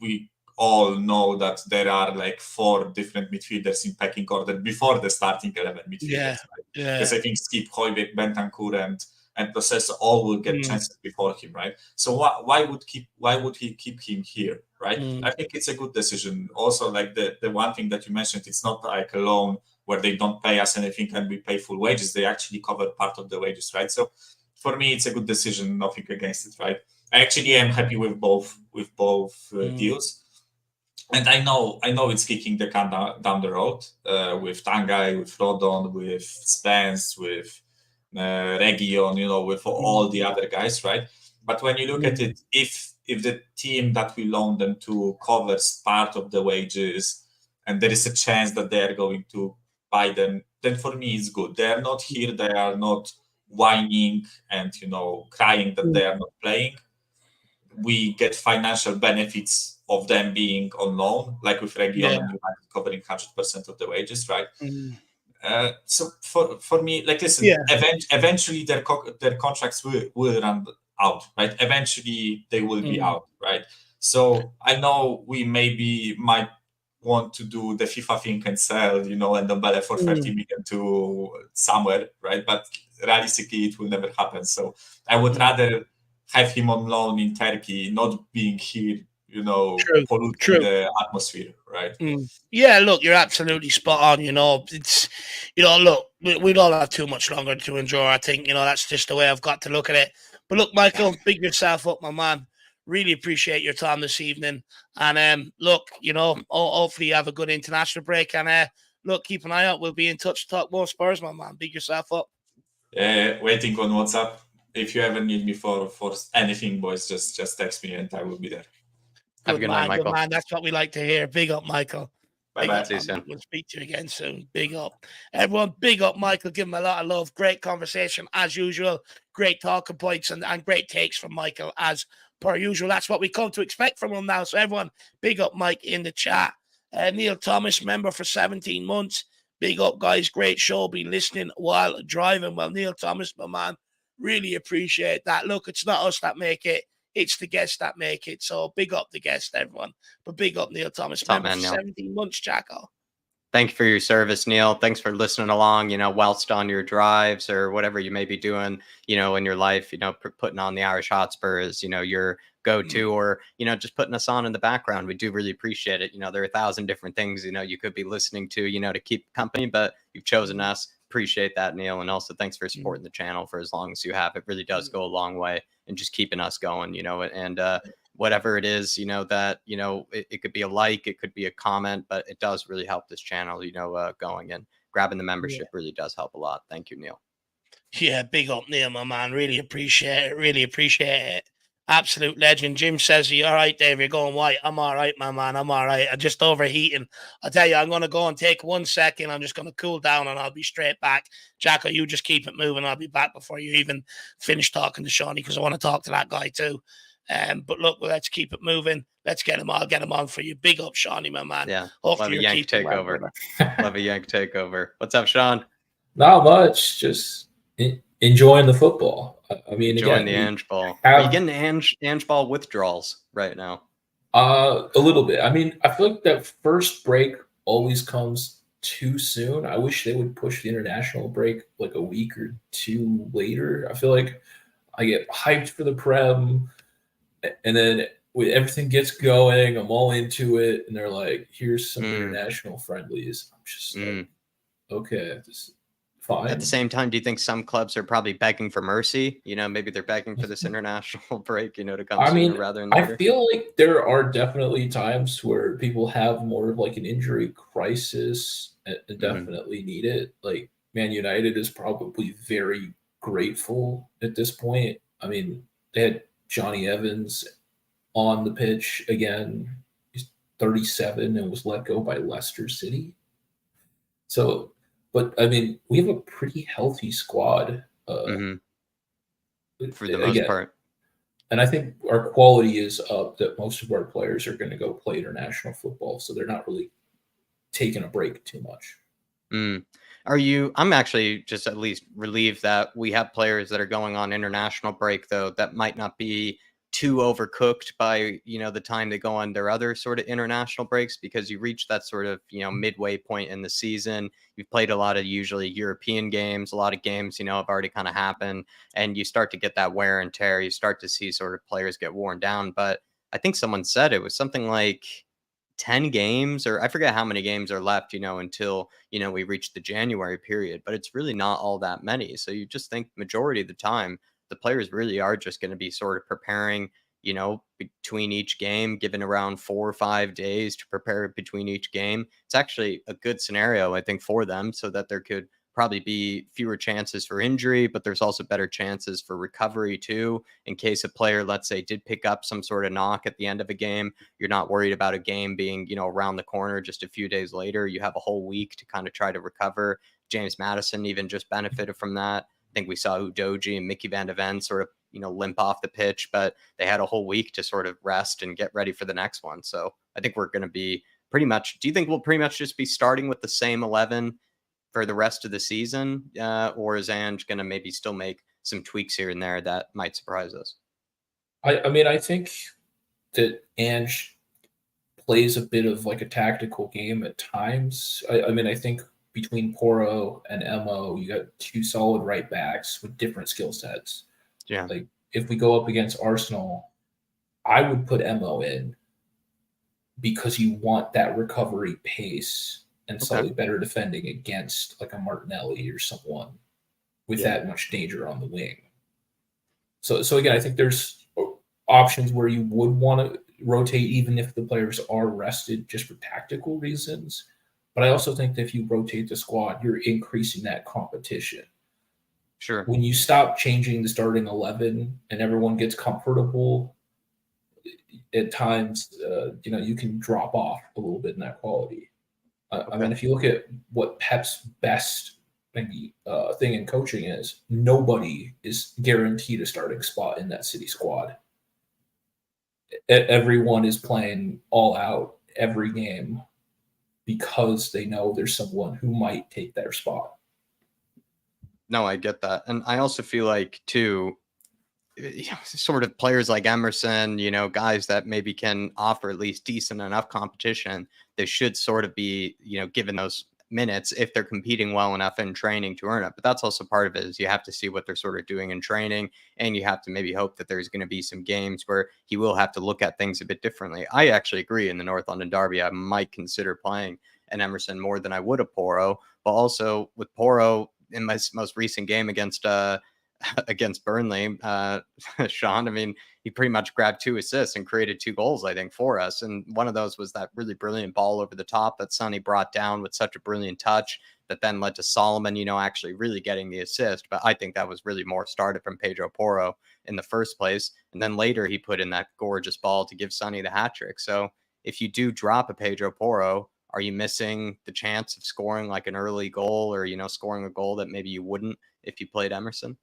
[SPEAKER 5] all know that there are like 4 different midfielders in pecking order before the starting 11 midfielders. Because I think Skip, Højbjerg, Bentancur, and Processor all will get chances before him, right? So why would he keep him here, right? I think it's a good decision. Also, like the one thing that you mentioned, it's not like a loan where they don't pay us anything and we pay full wages. They actually cover part of the wages, right? So for me, it's a good decision. Nothing against it, right? I actually am happy with both deals. And I know it's kicking the can down the road with Tanguy, with Rodon, with Spence, with Region, you know, with all the other guys, right? But when you look at it, if if the team that we loan them to covers part of the wages, and there is a chance that they are going to buy them, then for me it's good. They are not here. They are not whining and crying that they are not playing. We get financial benefits of them being on loan, like with Region and United covering 100% of the wages, right? So for me, like, listen, eventually their contracts will run out, right? Eventually they will be out, right? So I know we might want to do the FIFA thing and sell, Ndombele for 30 million to somewhere, right? But realistically, it will never happen. So I would rather have him on loan in Turkey, not being here, polluting the atmosphere, right?
[SPEAKER 1] Yeah, look, you're absolutely spot on. It's, look, we don't have too much longer to enjoy. I think, that's just the way I've got to look at it. But look, Michael, big yourself up, my man. Really appreciate your time this evening. And look, hopefully you have a good international break. And look, keep an eye out. We'll be in touch to talk more Spurs, my man. Big yourself up.
[SPEAKER 5] Waiting on WhatsApp. If you ever need me for anything, boys, just text me and I will be there.
[SPEAKER 2] Have a good night, Michael.
[SPEAKER 1] Good man. That's what we like to hear. Big up, Michael.
[SPEAKER 5] Bye-bye.
[SPEAKER 2] See you soon.
[SPEAKER 1] We'll speak to you again soon. Big up. Everyone, big up, Michael. Give him a lot of love. Great conversation, as usual. Great talking points and great takes from Michael, as per usual. That's what we come to expect from him now. So everyone, big up Mike in the chat. Neil Thomas, member for 17 months. Big up, guys. Great show. Be listening while driving. Well, Neil Thomas, my man, really appreciate that. Look, it's not us that make it. It's the guests that make it. So big up the guest, everyone. But big up Neil Thomas, member for 17 months, Jacko.
[SPEAKER 2] Thank you for your service, Neil. Thanks for listening along, whilst on your drives or whatever you may be doing, in your life, putting on the Irish Hotspur is, your go-to, or, just putting us on in the background. We do really appreciate it. There are 1,000 different things, you could be listening to, to keep company, but you've chosen us. Appreciate that, Neil. And also thanks for supporting the channel for as long as you have. It really does go a long way in just keeping us going, and whatever it is, that, it could be a like, it could be a comment, but it does really help this channel, going, and grabbing the membership really does help a lot. Thank you, Neil.
[SPEAKER 1] Yeah, big up, Neil, my man. Really appreciate it. Really appreciate it. Absolute legend. Jim says, you all right, Dave? You're going white. I'm all right, my man. I'm all right. I'm just overheating. I'll tell you, I'm going to go and take 1 second. I'm just going to cool down and I'll be straight back. Jacko, you just keep it moving. I'll be back before you even finish talking to Shawnee, because I want to talk to that guy too. But look, let's keep it moving. Let's get him. I'll get him on for you. Big up, Shawnee, my man.
[SPEAKER 2] Yeah.
[SPEAKER 1] Hopefully
[SPEAKER 2] love a Yank takeover. Love a Yank takeover. What's up, Sean?
[SPEAKER 6] Not much. Just enjoying the football. I mean,
[SPEAKER 2] enjoying the Ange ball. Are you getting Ange ball withdrawals right now?
[SPEAKER 6] A little bit. I mean, I feel like that first break always comes too soon. I wish they would push the international break like a week or two later. I feel like I get hyped for the Prem, and then when everything gets going, I'm all into it, and they're like, here's some international friendlies. I'm just like, okay, this fine.
[SPEAKER 2] At the same time, do you think some clubs are probably begging for mercy? Maybe they're begging for this international break, to come sooner rather than later.
[SPEAKER 6] I feel like there are definitely times where people have more of like an injury crisis and definitely need it. Like Man United is probably very grateful at this point. I mean, they had Johnny Evans on the pitch again. He's 37 and was let go by Leicester City. So, but I mean, we have a pretty healthy squad
[SPEAKER 2] for the most part.
[SPEAKER 6] And I think our quality is up, that most of our players are going to go play international football. So they're not really taking a break too much.
[SPEAKER 2] I'm actually just at least relieved that we have players that are going on international break, though, that might not be too overcooked by, the time they go on their other sort of international breaks, because you reach that sort of, midway point in the season. You've played a lot of usually European games, a lot of games, have already kind of happened, and you start to get that wear and tear. You start to see sort of players get worn down. But I think someone said it was something like 10 games, or I forget how many games are left, until, we reach the January period, but it's really not all that many. So you just think majority of the time, the players really are just going to be sort of preparing, between each game, given around 4 or 5 days to prepare between each game. It's actually a good scenario, I think, for them, so that there could probably be fewer chances for injury, but there's also better chances for recovery too. In case a player, let's say, did pick up some sort of knock at the end of a game, you're not worried about a game being, around the corner just a few days later. You have a whole week to kind of try to recover. James Madison even just benefited from that. I think we saw Udoji and Mickey Van de Ven sort of, limp off the pitch, but they had a whole week to sort of rest and get ready for the next one. So I think we're going to be do you think we'll pretty much just be starting with the same 11 for the rest of the season? Or is Ange going to maybe still make some tweaks here and there that might surprise us?
[SPEAKER 6] I think that Ange plays a bit of like a tactical game at times. I think between Porro and Mo, you got two solid right backs with different skill sets.
[SPEAKER 2] Yeah.
[SPEAKER 6] Like if we go up against Arsenal, I would put Mo in because you want that recovery pace and slightly better defending against like a Martinelli or someone with that much danger on the wing. So again, I think there's options where you would want to rotate even if the players are rested just for tactical reasons. But I also think that if you rotate the squad, you're increasing that competition.
[SPEAKER 2] Sure.
[SPEAKER 6] When you stop changing the starting 11 and everyone gets comfortable, at times, you can drop off a little bit in that quality. I mean, if you look at what Pep's best thing in coaching is, nobody is guaranteed a starting spot in that City squad. Everyone is playing all out every game because they know there's someone who might take their spot.
[SPEAKER 2] No, I get that. And I also feel like, too, sort of players like Emerson, guys that maybe can offer at least decent enough competition, they should sort of be, given those minutes if they're competing well enough in training to earn it. But that's also part of it, is you have to see what they're sort of doing in training, and you have to maybe hope that there's going to be some games where he will have to look at things a bit differently. I actually agree, in the North London derby, I might consider playing an Emerson more than I would a Porro, but also with Porro in my most recent game against Burnley, Sean, I mean, he pretty much grabbed 2 assists and created 2 goals, I think, for us. And one of those was that really brilliant ball over the top that Sonny brought down with such a brilliant touch that then led to Solomon, actually really getting the assist. But I think that was really more started from Pedro Porro in the first place. And then later he put in that gorgeous ball to give Sonny the hat trick. So if you do drop a Pedro Porro, are you missing the chance of scoring like an early goal, or, scoring a goal that maybe you wouldn't if you played Emerson?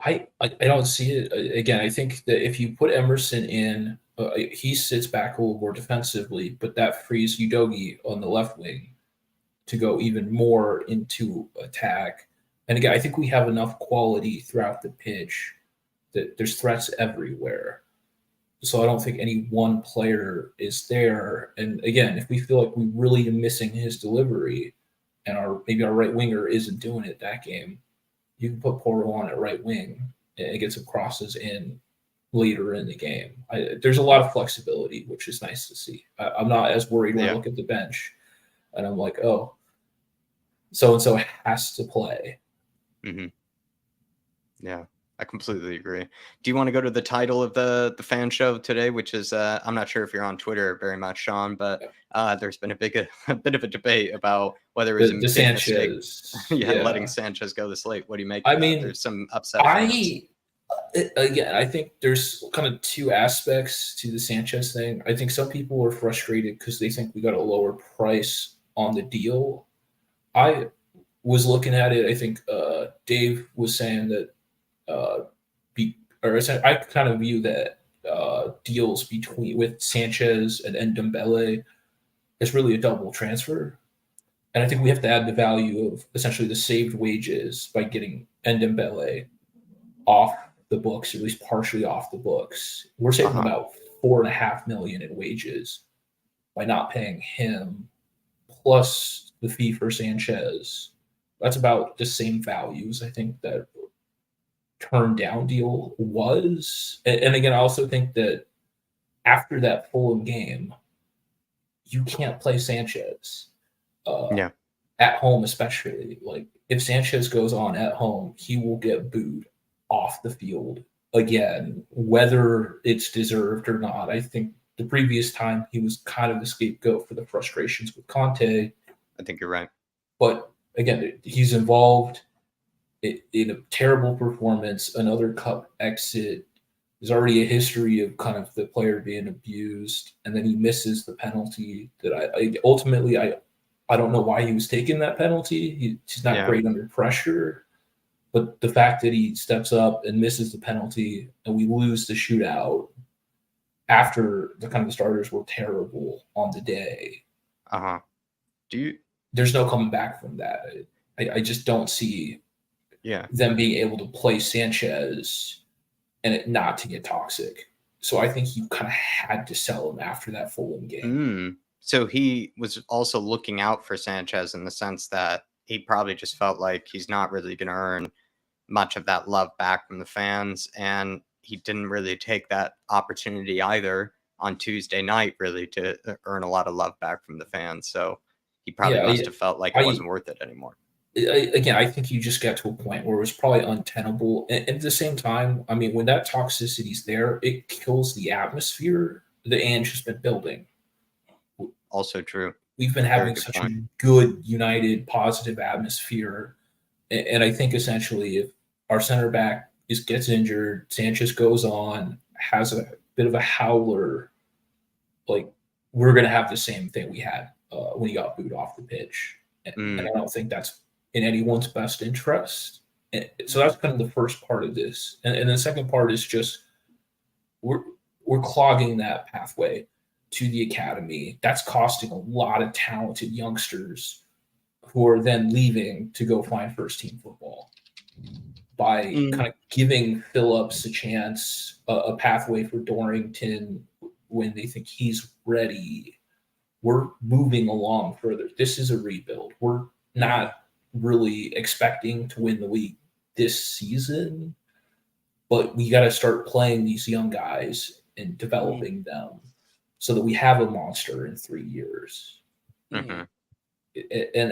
[SPEAKER 6] I don't see it. Again, I think that if you put Emerson in, he sits back a little more defensively, but that frees Udogie on the left wing to go even more into attack. And again, I think we have enough quality throughout the pitch that there's threats everywhere. So I don't think any one player is there. And again, if we feel like we really are missing his delivery and maybe our right winger isn't doing it that game, you can put Porro on at right wing and get some crosses in later in the game. There's a lot of flexibility, which is nice to see. I'm not as worried when I look at the bench and I'm like, oh, so-and-so has to play.
[SPEAKER 2] Mm-hmm. Yeah. I completely agree. Do you want to go to the title of the fan show today, which is I'm not sure if you're on Twitter very much, Sean, but there's been a bit of a debate about whether it was a big
[SPEAKER 6] Sanchez,
[SPEAKER 2] letting Sanchez go this late. What do you make of that?
[SPEAKER 6] mean,
[SPEAKER 2] There's some upset.
[SPEAKER 6] Again, I think there's kind of 2 aspects to the Sanchez thing. I think some people are frustrated because they think we got a lower price on the deal. I was looking at it. I think Dave was saying that I kind of view that deals with Sanchez and Ndombele is really a double transfer. And I think we have to add the value of essentially the saved wages by getting Ndombele off the books, or at least partially off the books. We're saving about $4.5 million in wages by not paying him, plus the fee for Sanchez. That's about the same values, I think, that turned down deal was. And again, I also think that after that Fulham game, you can't play Sanchez at home, especially. Like, if Sanchez goes on at home, he will get booed off the field again, whether it's deserved or not. I think the previous time he was kind of the scapegoat for the frustrations with Conte.
[SPEAKER 2] I think you're right.
[SPEAKER 6] But again, he's involved in a terrible performance, another cup exit. There's already a history of kind of the player being abused, and then he misses the penalty that I don't know why he was taking that penalty. He's not great under pressure, but the fact that he steps up and misses the penalty and we lose the shootout after the starters were terrible on the day. There's no coming back from that. I just don't see them being able to play Sanchez and it not to get toxic. So I think you kind of had to sell him after that Fulham game.
[SPEAKER 2] So he was also looking out for Sanchez in the sense that he probably just felt like he's not really going to earn much of that love back from the fans. And he didn't really take that opportunity either on Tuesday night, really, to earn a lot of love back from the fans. So he probably must have felt like it wasn't worth it anymore.
[SPEAKER 6] Again, I think you just got to a point where it was probably untenable. And at the same time, I mean, when that toxicity's there, it kills the atmosphere that Ange has been building.
[SPEAKER 2] Also true.
[SPEAKER 6] We've been having such a good, united, positive atmosphere. And I think essentially if our center back gets injured, Sanchez goes on, has a bit of a howler, like we're going to have the same thing we had when he got booed off the pitch. And I don't think that's in anyone's best interest. And so that's kind of the first part of this. And the second part is just we're clogging that pathway to the academy. That's costing a lot of talented youngsters who are then leaving to go find first team football by kind of giving Phillips a chance, a pathway for Dorrington when they think he's ready. We're moving along further. This is a rebuild. We're not really expecting to win the league this season, but we got to start playing these young guys and developing them so that we have a monster in 3 years. And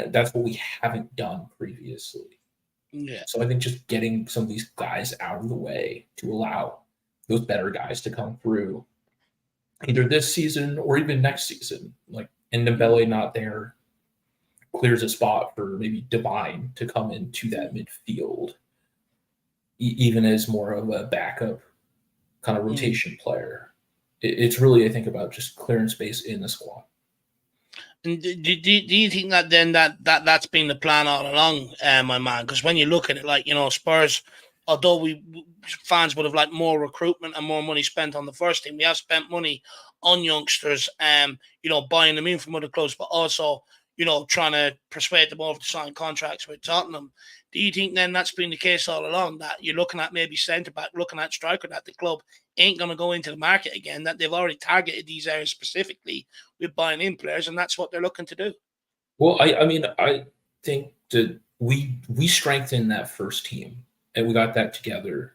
[SPEAKER 6] that's what we haven't done previously. So I think just getting some of these guys out of the way to allow those better guys to come through either this season or even next season, like Ndembele not there, clears a spot for maybe Divine to come into that midfield, even as more of a backup kind of rotation player. It's really, I think, about just clearing space in the squad.
[SPEAKER 1] And do you think that then that's been the plan all along, my man? Because when you look at it, like, you know, Spurs, although fans would have liked more recruitment and more money spent on the first team, we have spent money on youngsters, you know, buying them in from other clubs, but also, you know, trying to persuade them over to sign contracts with Tottenham. Do you think then that's been the case all along, that you're looking at maybe centre-back, looking at striker, that the club ain't going to go into the market again, that they've already targeted these areas specifically with buying in players, and that's what they're looking to do?
[SPEAKER 6] Well, I mean, I think that we strengthened that first team, and we got that together.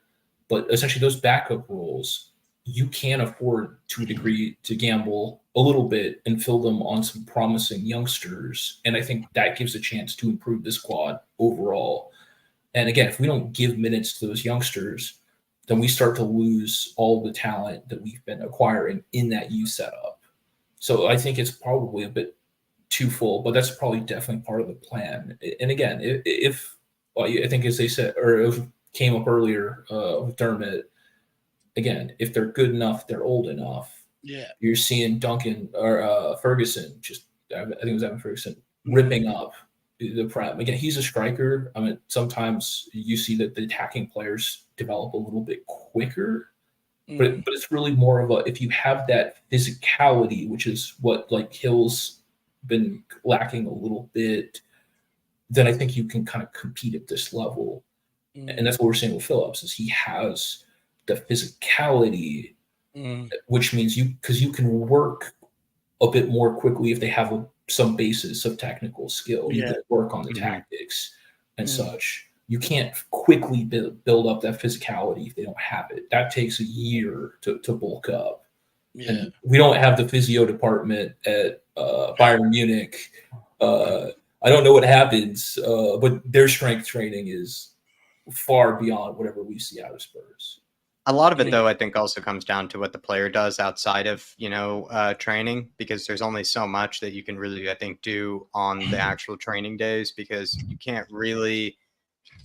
[SPEAKER 6] But essentially those backup roles, you can afford to a degree to gamble a little bit and fill them on some promising youngsters. And I think that gives a chance to improve the squad overall. And again, if we don't give minutes to those youngsters, then we start to lose all the talent that we've been acquiring in that youth setup. So I think it's probably a bit too full, but that's probably definitely part of the plan. And again, if I think, as they said, or it came up earlier with Dermot, again, if they're good enough, they're old enough.
[SPEAKER 1] Yeah,
[SPEAKER 6] you're seeing Duncan or Ferguson, I think it was Evan Ferguson, ripping up the prem. Again, he's a striker. I mean, sometimes you see that the attacking players develop a little bit quicker, but it's really more of if you have that physicality, which is what like Hill's been lacking a little bit, then I think you can kind of compete at this level. And that's what we're seeing with Phillips, is he has the physicality, which means because you can work a bit more quickly if they have some basis of technical skill. You can work on the tactics and such. You can't quickly build up that physicality if they don't have it. That takes a year to bulk up. And we don't have the physio department at Bayern Munich. I don't know what happens, but their strength training is far beyond whatever we see out of Spurs.
[SPEAKER 2] A lot of it, though, I think also comes down to what the player does outside of, training, because there's only so much that you can really, I think, do on the actual training days, because you can't really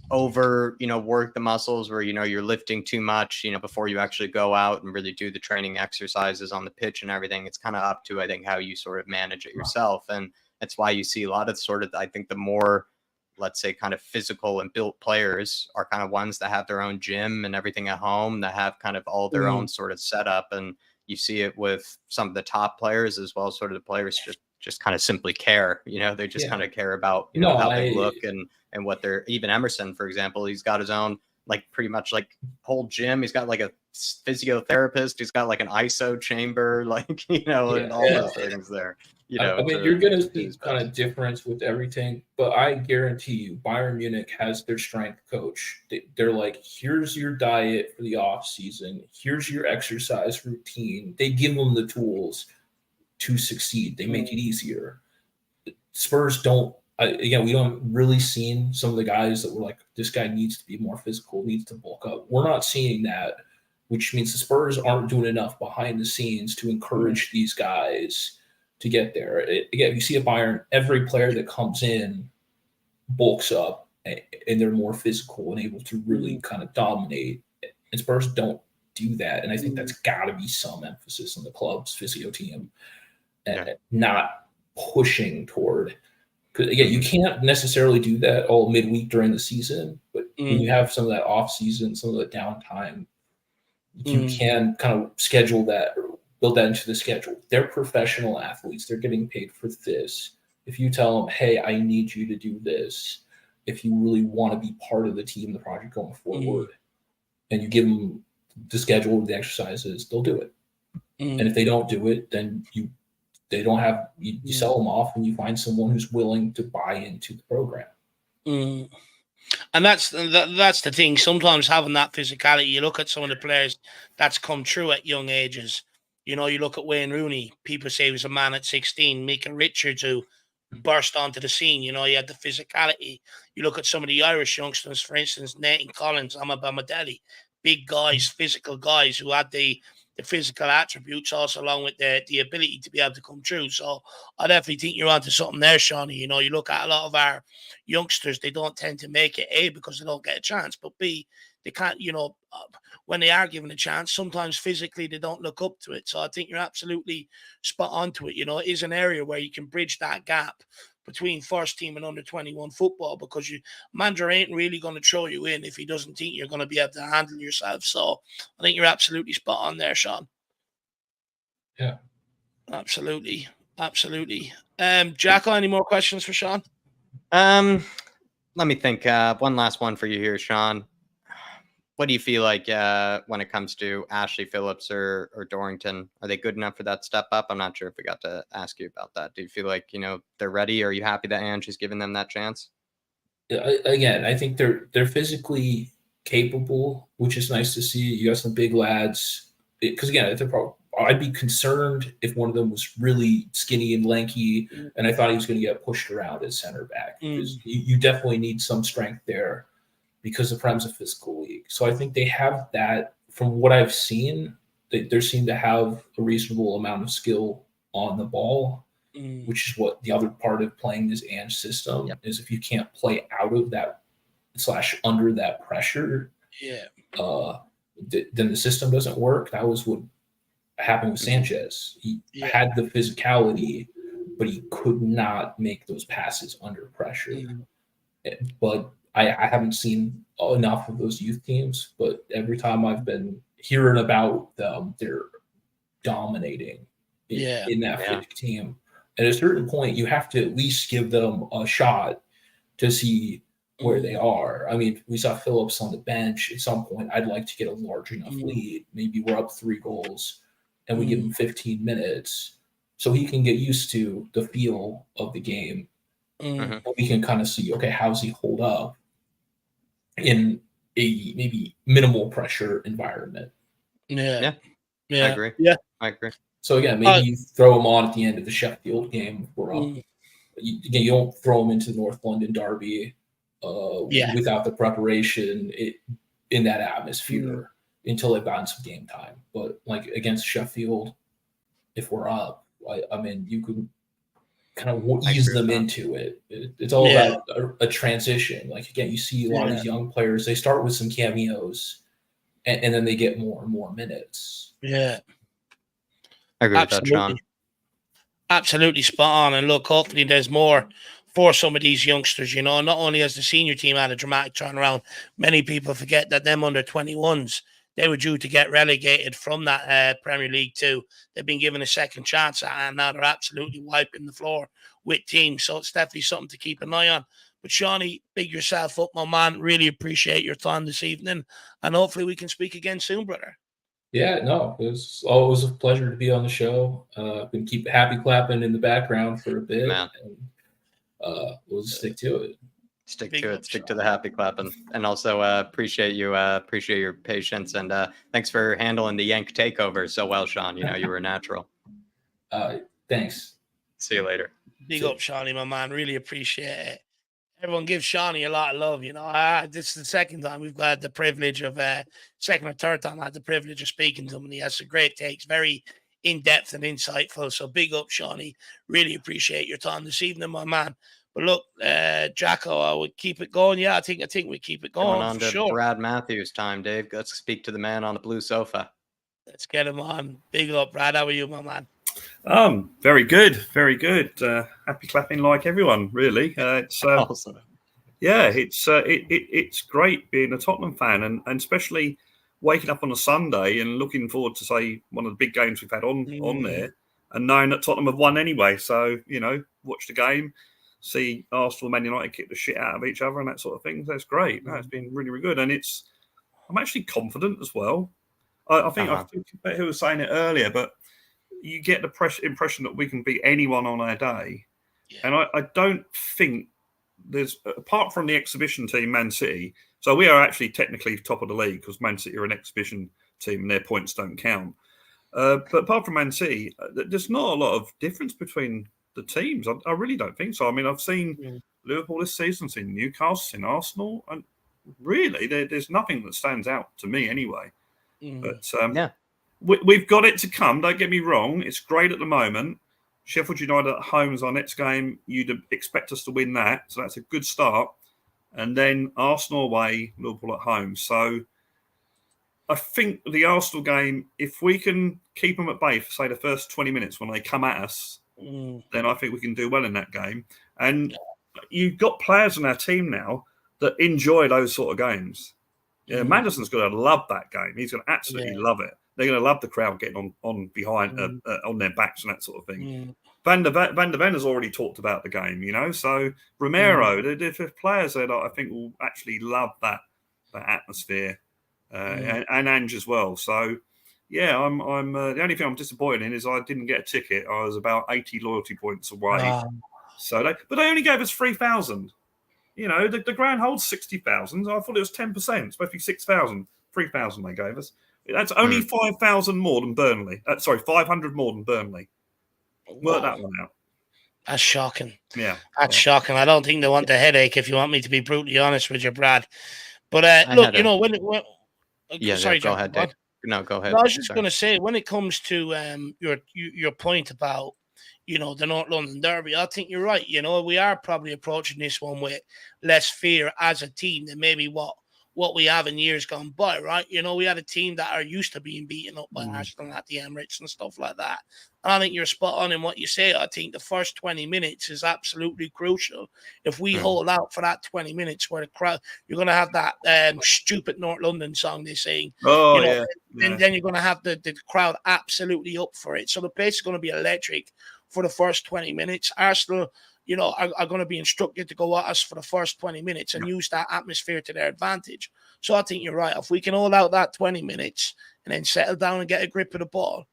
[SPEAKER 2] work the muscles where, you're lifting too much, before you actually go out and really do the training exercises on the pitch and everything. It's kind of up to, I think, how you sort of manage it yourself. And that's why you see a lot of I think the more, let's say, kind of physical and built players are kind of ones that have their own gym and everything at home, that have kind of all their own sort of setup. And you see it with some of the top players as well as sort of the players just kind of simply care, they just kind of care about, how they look and what they're, even Emerson, for example, he's got his own, like, pretty much like whole gym. He's got like a physiotherapist. He's got like an ISO chamber, like, and all those things there.
[SPEAKER 6] I mean, you're going to see kind of difference with everything, but I guarantee you, Bayern Munich has their strength coach. They're like, here's your diet for the off season. Here's your exercise routine. They give them the tools to succeed. They make it easier. Spurs don't. Again, we don't really seen some of the guys that were like, this guy needs to be more physical, needs to bulk up. We're not seeing that, which means the Spurs aren't doing enough behind the scenes to encourage these guys to get there. Again, you see at Bayern, every player that comes in bulks up and they're more physical and able to really kind of dominate. And Spurs don't do that. And I think that's got to be some emphasis on the club's physio team and not pushing toward. Because again, you can't necessarily do that all midweek during the season, but when you have some of that off season, some of the downtime, you can kind of schedule that or build that into the schedule. They're professional athletes. They're getting paid for this. If you tell them, hey, I need you to do this, if you really want to be part of the team, the project going forward, and you give them the schedule of the exercises, they'll do it. And if they don't do it, then you sell them off and you find someone who's willing to buy into the program.
[SPEAKER 1] And that's the thing. Sometimes having that physicality, you look at some of the players that's come through at young ages. You look at Wayne Rooney. People say he was a man at 16. Micah Richards, who burst onto the scene. He had the physicality. You look at some of the Irish youngsters, for instance, Nathan Collins, Amabamidele, big guys, physical guys who had the physical attributes also along with the ability to be able to come through. So I definitely think you're onto something there, Shawnee. You look at a lot of our youngsters, they don't tend to make it, A, because they don't get a chance, but B, they can't, when they are given a chance, sometimes physically they don't look up to it. So I think you're absolutely spot on to it. It is an area where you can bridge that gap between first team and under 21 football, because Mandra ain't really going to throw you in if he doesn't think you're going to be able to handle yourself. So I think you're absolutely spot on there, Sean.
[SPEAKER 6] Yeah.
[SPEAKER 1] Absolutely. Jack, any more questions for Sean?
[SPEAKER 2] Let me think. One last one for you here, Sean. What do you feel like when it comes to Ashley Phillips or Dorrington? Are they good enough for that step up? I'm not sure if we got to ask you about that. Do you feel like, they're ready? Are you happy that Ange is giving them that chance?
[SPEAKER 6] Again, I think they're physically capable, which is nice to see. You got some big lads. Because again, I'd be concerned if one of them was really skinny and lanky, and I thought he was going to get pushed around as center back. Because you definitely need some strength there, because the Prem's a physical league. So I think they have that. From what I've seen, they seem to have a reasonable amount of skill on the ball, which is what the other part of playing this Ange system is. If you can't play out of that / under that pressure, then the system doesn't work. That was what happened with Sanchez. He had the physicality, but he could not make those passes under pressure. But I haven't seen enough of those youth teams, but every time I've been hearing about them, they're dominating in that team. At a certain point, you have to at least give them a shot to see where they are. I mean, we saw Phillips on the bench. At some point, I'd like to get a large enough lead. Maybe we're up 3 goals and we give him 15 minutes so he can get used to the feel of the game. We can kind of see, okay, how's he hold up in a maybe minimal pressure environment.
[SPEAKER 2] I agree. I agree.
[SPEAKER 6] So again, maybe you throw him on at the end of the Sheffield game. We're up. You don't throw him into North London Derby without the preparation in that atmosphere. until they've gotten some game time. But like against Sheffield, if we're up, I mean, you could kind of ease them into it. It's all about a transition. Like, again, you see a lot of these young players, they start with some cameos and then they get more and more minutes.
[SPEAKER 1] Yeah.
[SPEAKER 2] I agree with that, Sean.
[SPEAKER 1] Absolutely spot on. And look, hopefully there's more for some of these youngsters. Not only has the senior team had a dramatic turnaround, many people forget that them under 21s, they were due to get relegated from that Premier League 2. They've been given a second chance, and now they're absolutely wiping the floor with teams. So it's definitely something to keep an eye on. But Shawnee, big yourself up, my man. Really appreciate your time this evening, and hopefully we can speak again soon, brother.
[SPEAKER 6] Yeah, no, it was always a pleasure to be on the show. Been keep happy clapping in the background for a bit, and we'll just stick to it.
[SPEAKER 2] Stick to the happy clapping, and also appreciate your patience, and thanks for handling the Yank takeover so well, Sean. You were a natural.
[SPEAKER 6] Thanks.
[SPEAKER 2] See you later.
[SPEAKER 1] Big up, Shawnee, my man. Really appreciate it. Everyone gives Shawnee a lot of love. This is the second time we've got the privilege of second or third time I had the privilege of speaking to him, and he has some great takes, very in depth and insightful. So big up, Shawnee. Really appreciate your time this evening, my man. But look, Jacko, I would keep it going. Yeah, I think we keep it going
[SPEAKER 2] on
[SPEAKER 1] for
[SPEAKER 2] to
[SPEAKER 1] sure.
[SPEAKER 2] Brad Matthews time, Dave. Let's speak to the man on the blue sofa.
[SPEAKER 1] Let's get him on. Big up, Brad. How are you, my man?
[SPEAKER 7] Very good, very good. Happy clapping like everyone, really. It's
[SPEAKER 2] awesome.
[SPEAKER 7] Yeah, it's great being a Tottenham fan, and especially waking up on a Sunday and looking forward to, say, one of the big games we've had on there, and knowing that Tottenham have won anyway. So watch the game, see Arsenal, Man United kick the shit out of each other and that sort of thing. That's great. No, it's been really, really good, and I'm actually confident as well. I think who was saying it earlier, but you get the impression that we can beat anyone on our day. Yeah. And I don't think there's, apart from the exhibition team, Man City, so we are actually technically top of the league because Man City are an exhibition team and their points don't count. But apart from Man City, there's not a lot of difference between the teams. I really don't think so. I mean, I've seen Liverpool this season, seen Newcastle, seen Arsenal, and really there's nothing that stands out to me anyway. But we've got it to come. Don't get me wrong. It's great at the moment. Sheffield United at home is our next game. You'd expect us to win that. So that's a good start. And then Arsenal away, Liverpool at home. So I think the Arsenal game, if we can keep them at bay for, say, the first 20 minutes when they come at us, then I think we can do well in that game. And you've got players on our team now that enjoy those sort of games. Yeah, Maddison's going to love that game. He's going to absolutely love it. They're going to love the crowd getting on behind on their backs and that sort of thing. Van der Ven has already talked about the game, So Romero, the players that I think will actually love that atmosphere, and Ange as well. So yeah, I'm the only thing I'm disappointed in is I didn't get a ticket. I was about 80 loyalty points away. So they only gave us 3,000. The ground holds 60,000. I thought it was 10%. It's supposed to be 6,000. 3,000 they gave us. That's only 5,000 more than Burnley. 500 more than Burnley. Work that one out.
[SPEAKER 1] That's shocking.
[SPEAKER 7] Yeah.
[SPEAKER 1] That's shocking. I don't think they want the headache, if you want me to be brutally honest with you, Brad. But look, sorry,
[SPEAKER 2] go ahead, Dave. No, go ahead.
[SPEAKER 1] No, I was just going to say, when it comes to your point about, the North London Derby, I think you're right. We are probably approaching this one with less fear as a team than maybe what we have in years gone by, right? We had a team that are used to being beaten up by Arsenal at the Emirates and stuff like that. And I think you're spot on in what you say. I think the first 20 minutes is absolutely crucial. If we hold out for that 20 minutes where the crowd, you're going to have that stupid North London song they sing. Then you're going to have the crowd absolutely up for it. So the place is going to be electric for the first 20 minutes. Arsenal, are going to be instructed to go at us for the first 20 minutes and use that atmosphere to their advantage. So I think you're right. If we can hold out that 20 minutes and then settle down and get a grip of the ball,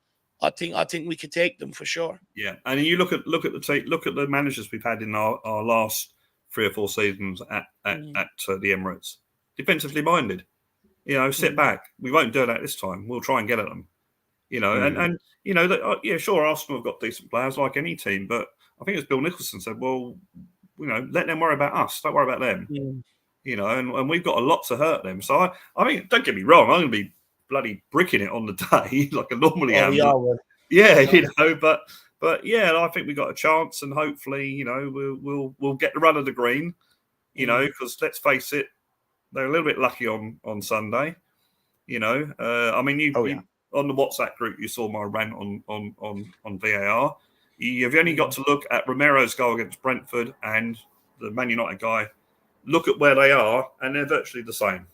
[SPEAKER 1] I think we could take them for sure. Yeah,
[SPEAKER 7] and you look at the managers we've had in our last 3 or 4 seasons at the Emirates. Defensively minded, sit back. We won't do that this time. We'll try and get at them. Sure, Arsenal have got decent players like any team, but I think as Bill Nicholson said, well, let them worry about us. Don't worry about them. And we've got a lot to hurt them. So I mean, don't get me wrong. I'm going to be bloody bricking it on the day like I normally
[SPEAKER 1] Oh,
[SPEAKER 7] am.
[SPEAKER 1] we all would.
[SPEAKER 7] Yeah, but yeah, I think we got a chance, and hopefully, we'll get the run of the green, because let's face it, they're a little bit lucky on Sunday. I mean, you on the WhatsApp group, you saw my rant on VAR. You've only got to look at Romero's goal against Brentford and the Man United guy. Look at where they are, and they're virtually the same.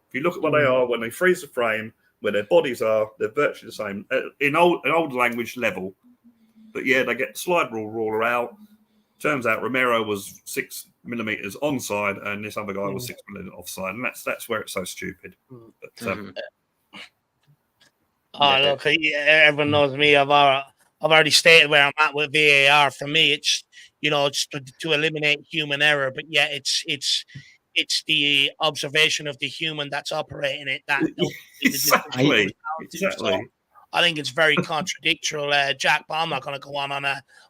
[SPEAKER 7] If you look at where they are when they freeze the frame, where their bodies are, they're virtually the same in old language level. But yeah, they get the slide ruler out. Turns out Romero was 6 millimeters onside, and this other guy was 6 millimeters offside, and that's where it's so stupid. But,
[SPEAKER 1] look, everyone knows me. I've already stated where I'm at with VAR. For me, it's it's to eliminate human error, but yeah, it's the observation of the human that's operating it that
[SPEAKER 7] exactly.
[SPEAKER 1] So I think it's very contradictory, Jack. But I'm not going to go on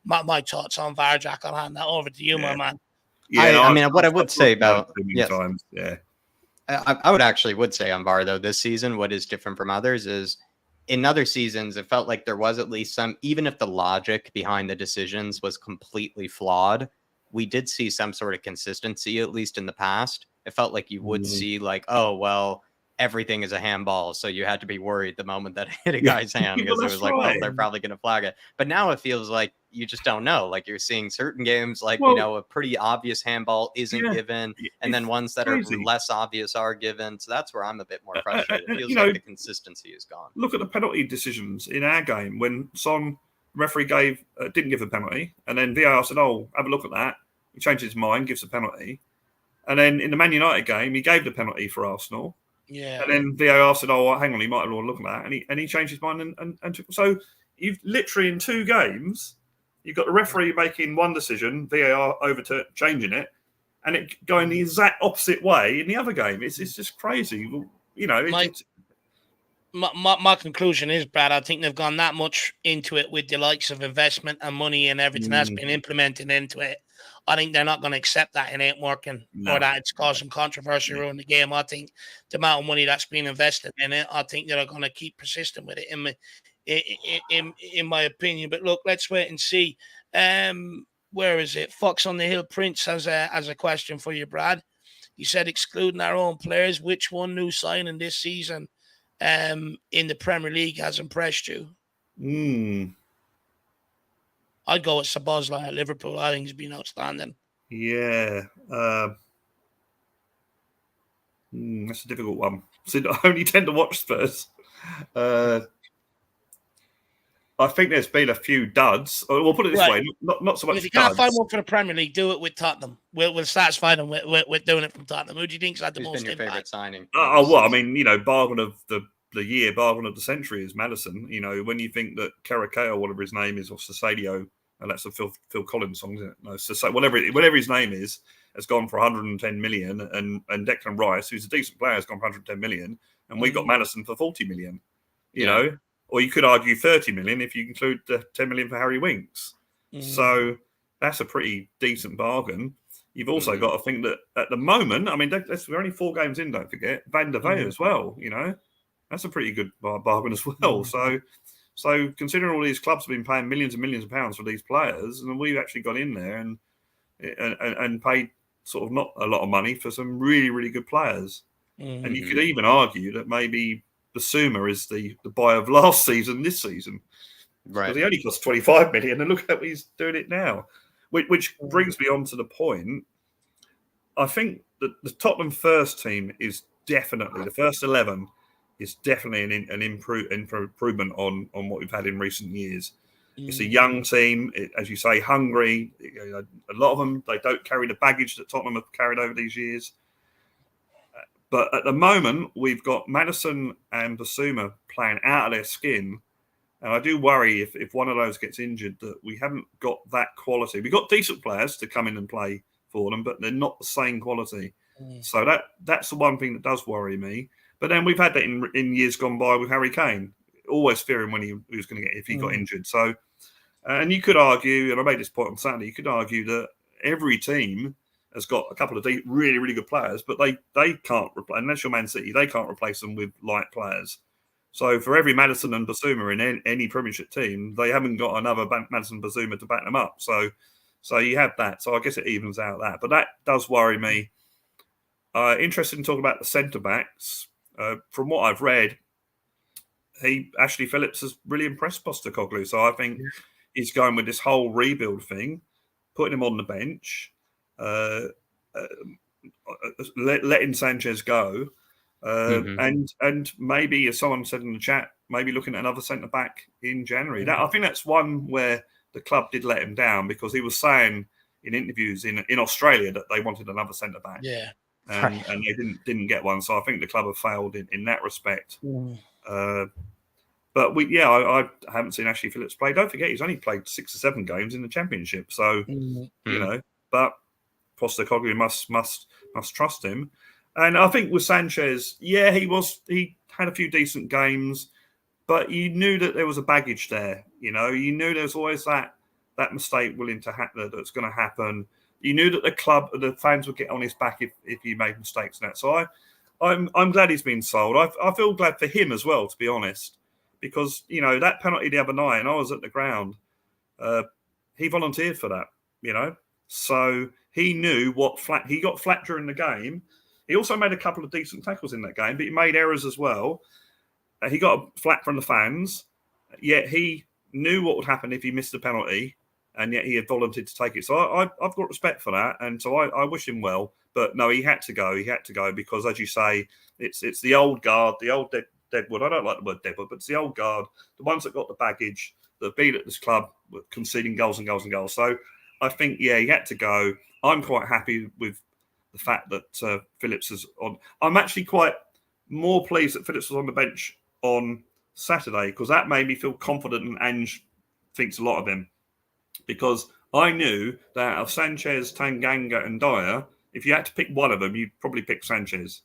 [SPEAKER 1] my thoughts on VAR, Jack. I'll hand that over to you, my man.
[SPEAKER 2] Yeah, I mean, what I would say about
[SPEAKER 7] times,
[SPEAKER 2] I would say on VAR though this season, what is different from others is in other seasons, it felt like there was at least some, even if the logic behind the decisions was completely flawed, we did see some sort of consistency, at least in the past. It felt like you would see like, oh, well, everything is a handball. So you had to be worried the moment that it hit a guy's hand because it was like, oh, they're probably going to flag it. But now it feels like you just don't know. Like you're seeing certain games, like, a pretty obvious handball isn't given. And then ones that are less obvious are given. So that's where I'm a bit more frustrated. It feels like the consistency is gone.
[SPEAKER 7] Look at the penalty decisions in our game when Son referee didn't give a penalty. And then VAR said, oh, have a look at that. He changed his mind, gives a penalty. And then in the Man United game, he gave the penalty for Arsenal.
[SPEAKER 1] Yeah.
[SPEAKER 7] And then VAR said, "Oh, hang on, he might have looked at that," and he changed his mind and took. So you've literally in 2 games, you've got the referee making one decision, VAR changing it, and it going the exact opposite way in the other game. It's just crazy,
[SPEAKER 1] My conclusion is, Brad, I think they've gone that much into it with the likes of investment and money and everything that's been implemented into it. I think they're not going to accept that it ain't working or that it's causing controversy around the game. I think the amount of money that's been invested in it, I think they're going to keep persistent with it in my opinion. But look, let's wait and see. Where is it? Fox on the Hill Prince has a question for you, Brad. He said, excluding our own players, which one new signing this season in the Premier League has impressed you? I'd go with Szoboszlai at Liverpool. I think he's been outstanding.
[SPEAKER 7] Yeah. That's a difficult one. So I only tend to watch Spurs. I think there's been a few duds. We'll put it this way, not so much.
[SPEAKER 1] Well, if you can't find one for the Premier League, do it with Tottenham. We'll satisfy them with doing it from Tottenham. Who do you think's had the most
[SPEAKER 2] been your
[SPEAKER 1] impact?
[SPEAKER 2] favorite signing?
[SPEAKER 7] Well, I mean, bargain of the year, bargain of the century is Maddison. When you think that Karakay, whatever his name is, or Cesadio, and that's a Phil Collins song, isn't it? No, so whatever his name is, has gone for 110 million, and Declan Rice, who's a decent player, has gone for 110 million, and we got Maddison for 40 million. You know, or you could argue 30 million if you include the 10 million for Harry Winks. So that's a pretty decent bargain. You've also got to think that at the moment, I mean, we're only 4 games in. Don't forget Van der Vaart as well. That's a pretty good bargain as well. So considering all these clubs have been paying millions and millions of pounds for these players, and we've actually got in there and paid sort of not a lot of money for some really, really good players. And you could even argue that maybe Basuma is the buy of last season, this season. Right. Because he only cost 25 million, and look at how he's doing it now. Which brings me on to the point. I think that the Tottenham first team is definitely, the first 11 is definitely an improvement on what we've had in recent years. It's a young team, as you say, hungry. A lot of them, they don't carry the baggage that Tottenham have carried over these years. But at the moment, we've got Maddison and Basuma playing out of their skin. And I do worry if one of those gets injured that we haven't got that quality. We've got decent players to come in and play for them, but they're not the same quality. So that's the one thing that does worry me. But then we've had that in years gone by with Harry Kane, always fearing when he was going to get, if he got injured. So, and you could argue, and I made this point on Saturday, you could argue that every team has got a couple of really, really good players, but they can't replace, unless you're Man City, they can't replace them with light players. So for every Maddison and Basuma in any Premiership team, they haven't got another Maddison Basuma to back them up. So you have that. So I guess it evens out that. But that does worry me. Interested in talking about the centre backs. From what I've read, Ashley Phillips has really impressed Postecoglou. So I think he's going with this whole rebuild thing, putting him on the bench, letting Sanchez go. And maybe, as someone said in the chat, maybe looking at another centre back in January. I think that's one where the club did let him down, because he was saying in interviews in Australia that they wanted another centre back.
[SPEAKER 1] Yeah,
[SPEAKER 7] and they didn't get one. So I think the club have failed in that respect. But I haven't seen Ashley Phillips play. Don't forget, he's only played 6 or 7 games in the Championship. So but Postecoglou must trust him. And I think with Sanchez, he had a few decent games, but you knew that there was a baggage there. You knew there's always that mistake willing to happen, that's going to happen. You knew that the fans would get on his back if he made mistakes and that. So I'm glad he's been sold. I feel glad for him as well, to be honest, because that penalty the other night, and I was at the ground. He volunteered for that, so he knew he got flat during the game. He also made a couple of decent tackles in that game, but he made errors as well. He got flat from the fans, yet he knew what would happen if he missed the penalty, and yet he had volunteered to take it. So I've got respect for that, and so I wish him well. But no, he had to go. He had to go because, as you say, it's the old guard, the old deadwood. I don't like the word deadwood, but it's the old guard, the ones that got the baggage, that have been at this club, conceding goals and goals and goals. So I think, he had to go. I'm quite happy with the fact that Phillips is on. I'm actually quite more pleased that Phillips was on the bench on Saturday, because that made me feel confident, and Ange thinks a lot of him. Because I knew that out of Sanchez, Tanganga and Dyer, if you had to pick one of them, you'd probably pick Sanchez.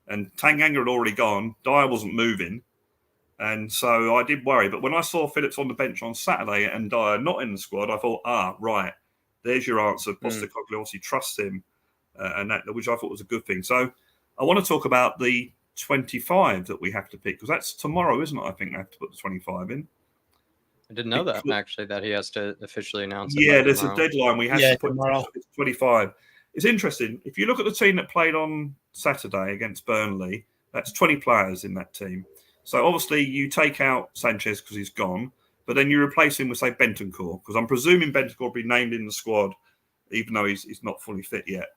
[SPEAKER 7] And Tanganga had already gone. Dyer wasn't moving. And so I did worry. But when I saw Phillips on the bench on Saturday and Dyer not in the squad, I thought, right, there's your answer. Postecoglou obviously trusts him. And that, which I thought was a good thing. So I want to talk about the 25 that we have to pick, because that's tomorrow, isn't it? I think they have to put the 25 in.
[SPEAKER 2] I didn't know that, actually, that he has to officially announce it.
[SPEAKER 7] Yeah, there's a deadline. We have to put
[SPEAKER 1] tomorrow.
[SPEAKER 7] 25. It's interesting. If you look at the team that played on Saturday against Burnley, that's 20 players in that team. So obviously you take out Sanchez because he's gone, but then you replace him with, say, Bentancur, because I'm presuming Bentancur will be named in the squad, even though he's not fully fit yet.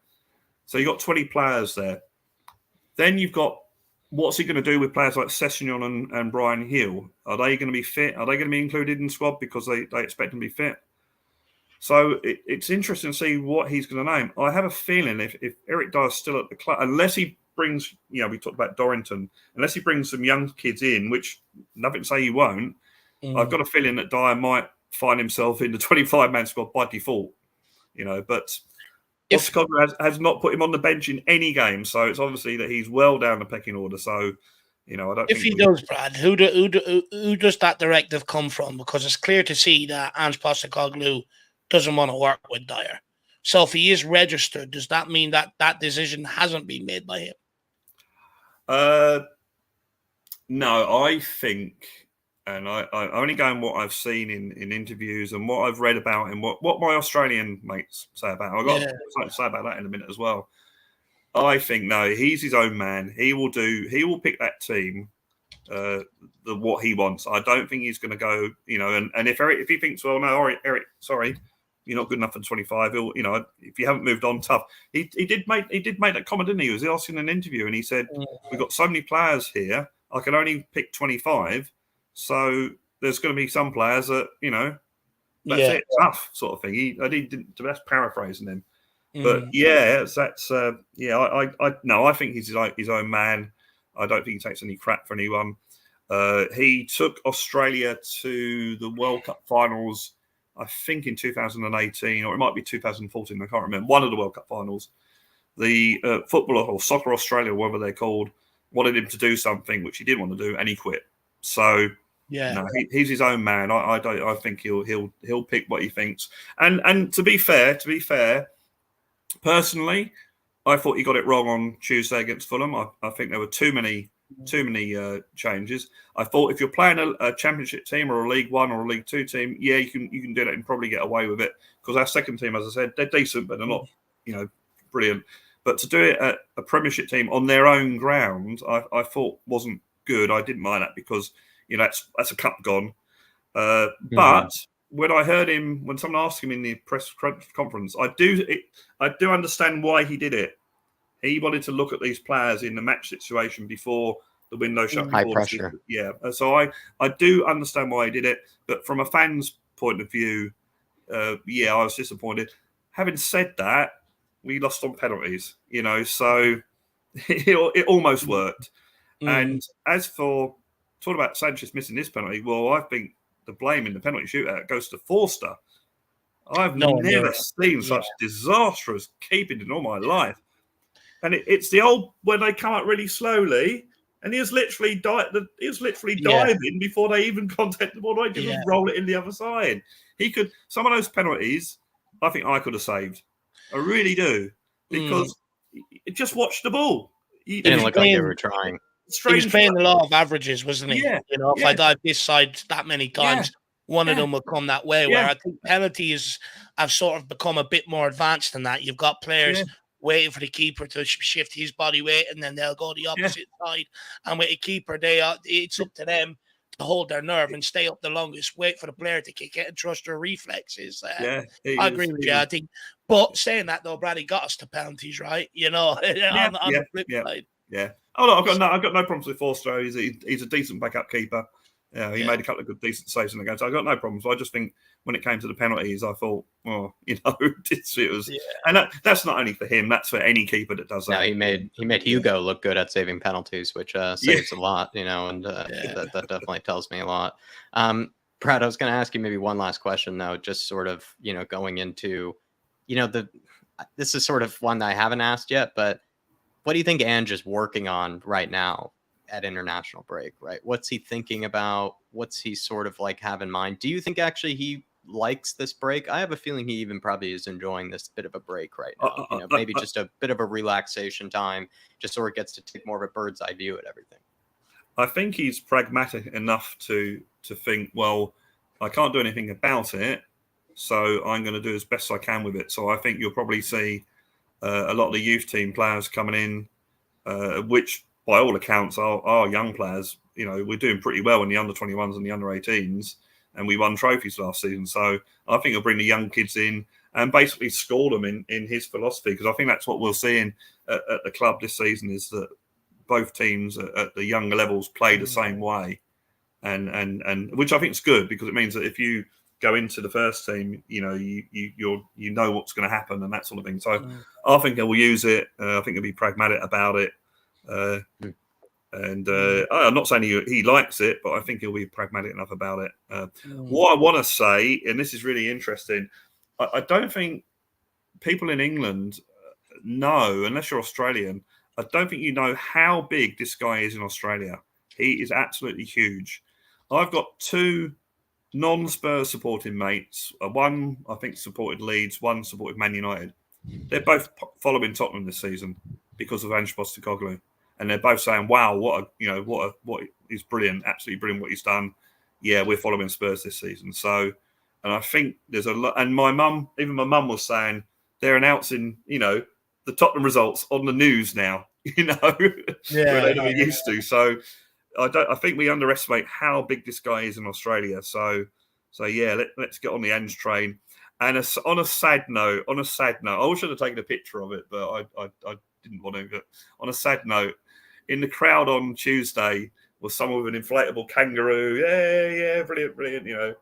[SPEAKER 7] So you've got 20 players there. Then you've got, what's he going to do with players like Sessegnon and Brian Hill? Are they going to be fit? Are they going to be included in the squad because they expect them to be fit? So it's interesting to see what he's going to name. I have a feeling if Eric Dyer's still at the club, unless he brings, we talked about Dorrington, unless he brings some young kids in, which nothing to say he won't, I've got a feeling that Dyer might find himself in the 25-man squad by default, but Postecoglou has not put him on the bench in any game, so it's obviously that he's well down the pecking order. So, I don't.
[SPEAKER 1] If he does, Brad, who does that directive come from? Because it's clear to see that Ange Postecoglou doesn't want to work with Dyer. So, if he is registered, does that mean that decision hasn't been made by him?
[SPEAKER 7] No, I think. And I only go on what I've seen in interviews and what I've read about and what my Australian mates say about him. I've got something to say about that in a minute as well. I think, no, he's his own man. He will pick that team, what he wants. I don't think he's going to go, and if he thinks, well, no, Eric, sorry, you're not good enough for 25. He'll, if you haven't moved on, tough. He did make that comment, didn't he? He was asked in an interview and he said, we've got so many players here, I can only pick 25. So there's going to be some players that, that's it, tough sort of thing. That's paraphrasing him. But I think he's his own man. I don't think he takes any crap for anyone. He took Australia to the World Cup finals, I think in 2018, or it might be 2014, I can't remember, one of the World Cup finals. The Football or Soccer Australia, whatever they're called, wanted him to do something which he didn't want to do, and he quit. So no, he's his own man. I think he'll pick what he thinks. And to be fair, personally, I thought he got it wrong on Tuesday against Fulham. I think there were too many changes. I thought if you're playing a Championship team or a League One or a League Two team, yeah, you can do that and probably get away with it because our second team, as I said, they're decent, but they're not, brilliant. But to do it at a Premiership team on their own ground, I thought wasn't good. I didn't mind that because that's a cup gone. But when I heard him, when someone asked him in the press conference, I do understand why he did it. He wanted to look at these players in the match situation before the window shut.
[SPEAKER 2] High pressure.
[SPEAKER 7] Yeah. So I do understand why he did it. But from a fan's point of view, I was disappointed. Having said that, we lost on penalties, so it almost worked. And as for talking about Sanchez missing this penalty, well, I think the blame in the penalty shootout goes to Forster. I've never seen such disastrous keeping in all my life. And it's the old when they come up really slowly, and he was literally diving before they even contact the ball. They just roll it in the other side. He could some of those penalties. I think I could have saved. I really do because just watch the ball.
[SPEAKER 2] It didn't look like they were trying.
[SPEAKER 1] He was playing a lot of averages, wasn't he?
[SPEAKER 7] Yeah.
[SPEAKER 1] If I dive this side that many times, one of them will come that way. Where I think penalties have sort of become a bit more advanced than that. You've got players waiting for the keeper to shift his body weight, and then they'll go the opposite side. And with a keeper, it's up to them to hold their nerve and stay up the longest, wait for the player to kick it and trust their reflexes. I agree with you. I think, but saying that though, Brady got us to penalties, right? On the flip side.
[SPEAKER 7] Yeah. Oh, look, I've got no problems with Forster. He's a decent backup keeper. He made a couple of good, decent saves in the game. So I got no problems. I just think when it came to the penalties, I thought, it was, and that's not only for him. That's for any keeper that does that.
[SPEAKER 2] No, he made Hugo look good at saving penalties, which saves a lot, and that definitely tells me a lot. Brad, I was going to ask you maybe one last question though, just sort of, going into, this is sort of one that I haven't asked yet, but what do you think Ange is working on right now at international break, right? What's he thinking about? What's he sort of like have in mind? Do you think actually he likes this break? I have a feeling he even probably is enjoying this bit of a break right now. Maybe just a bit of a relaxation time, just sort of gets to take more of a bird's eye view at everything.
[SPEAKER 7] I think he's pragmatic enough to think, well, I can't do anything about it, so I'm going to do as best I can with it. So I think you'll probably see a lot of the youth team players coming in, which by all accounts are young players. We're doing pretty well in the under 21s and the under 18s, and we won trophies last season. So I think he'll bring the young kids in and basically school them in his philosophy, because I think that's what we'll see at the club this season, is that both teams at the younger levels play the same way, and which I think is good, because it means that if you go into the first team, you know what's going to happen and that sort of thing. So I think he'll use it. I think he'll be pragmatic about it. I'm not saying he likes it, but I think he'll be pragmatic enough about it. What I want to say, and this is really interesting, I don't think people in England know, unless you're Australian, I don't think you know how big this guy is in Australia. He is absolutely huge. I've got two non-Spurs supporting mates. One, I think, supported Leeds. One supported Man United. They're both following Tottenham this season because of Ange Postecoglou, and they're both saying, "Wow, what is brilliant, absolutely brilliant what he's done." Yeah, we're following Spurs this season. So, and I think there's a lot. And my mum was saying they're announcing, the Tottenham results on the news now. Where they never used to. So, I think we underestimate how big this guy is in Australia. So let's get on the Ange train. And on a sad note, I wish I'd have taken a picture of it, but I didn't want to. But on a sad note, in the crowd on Tuesday was someone with an inflatable kangaroo. Yeah, brilliant.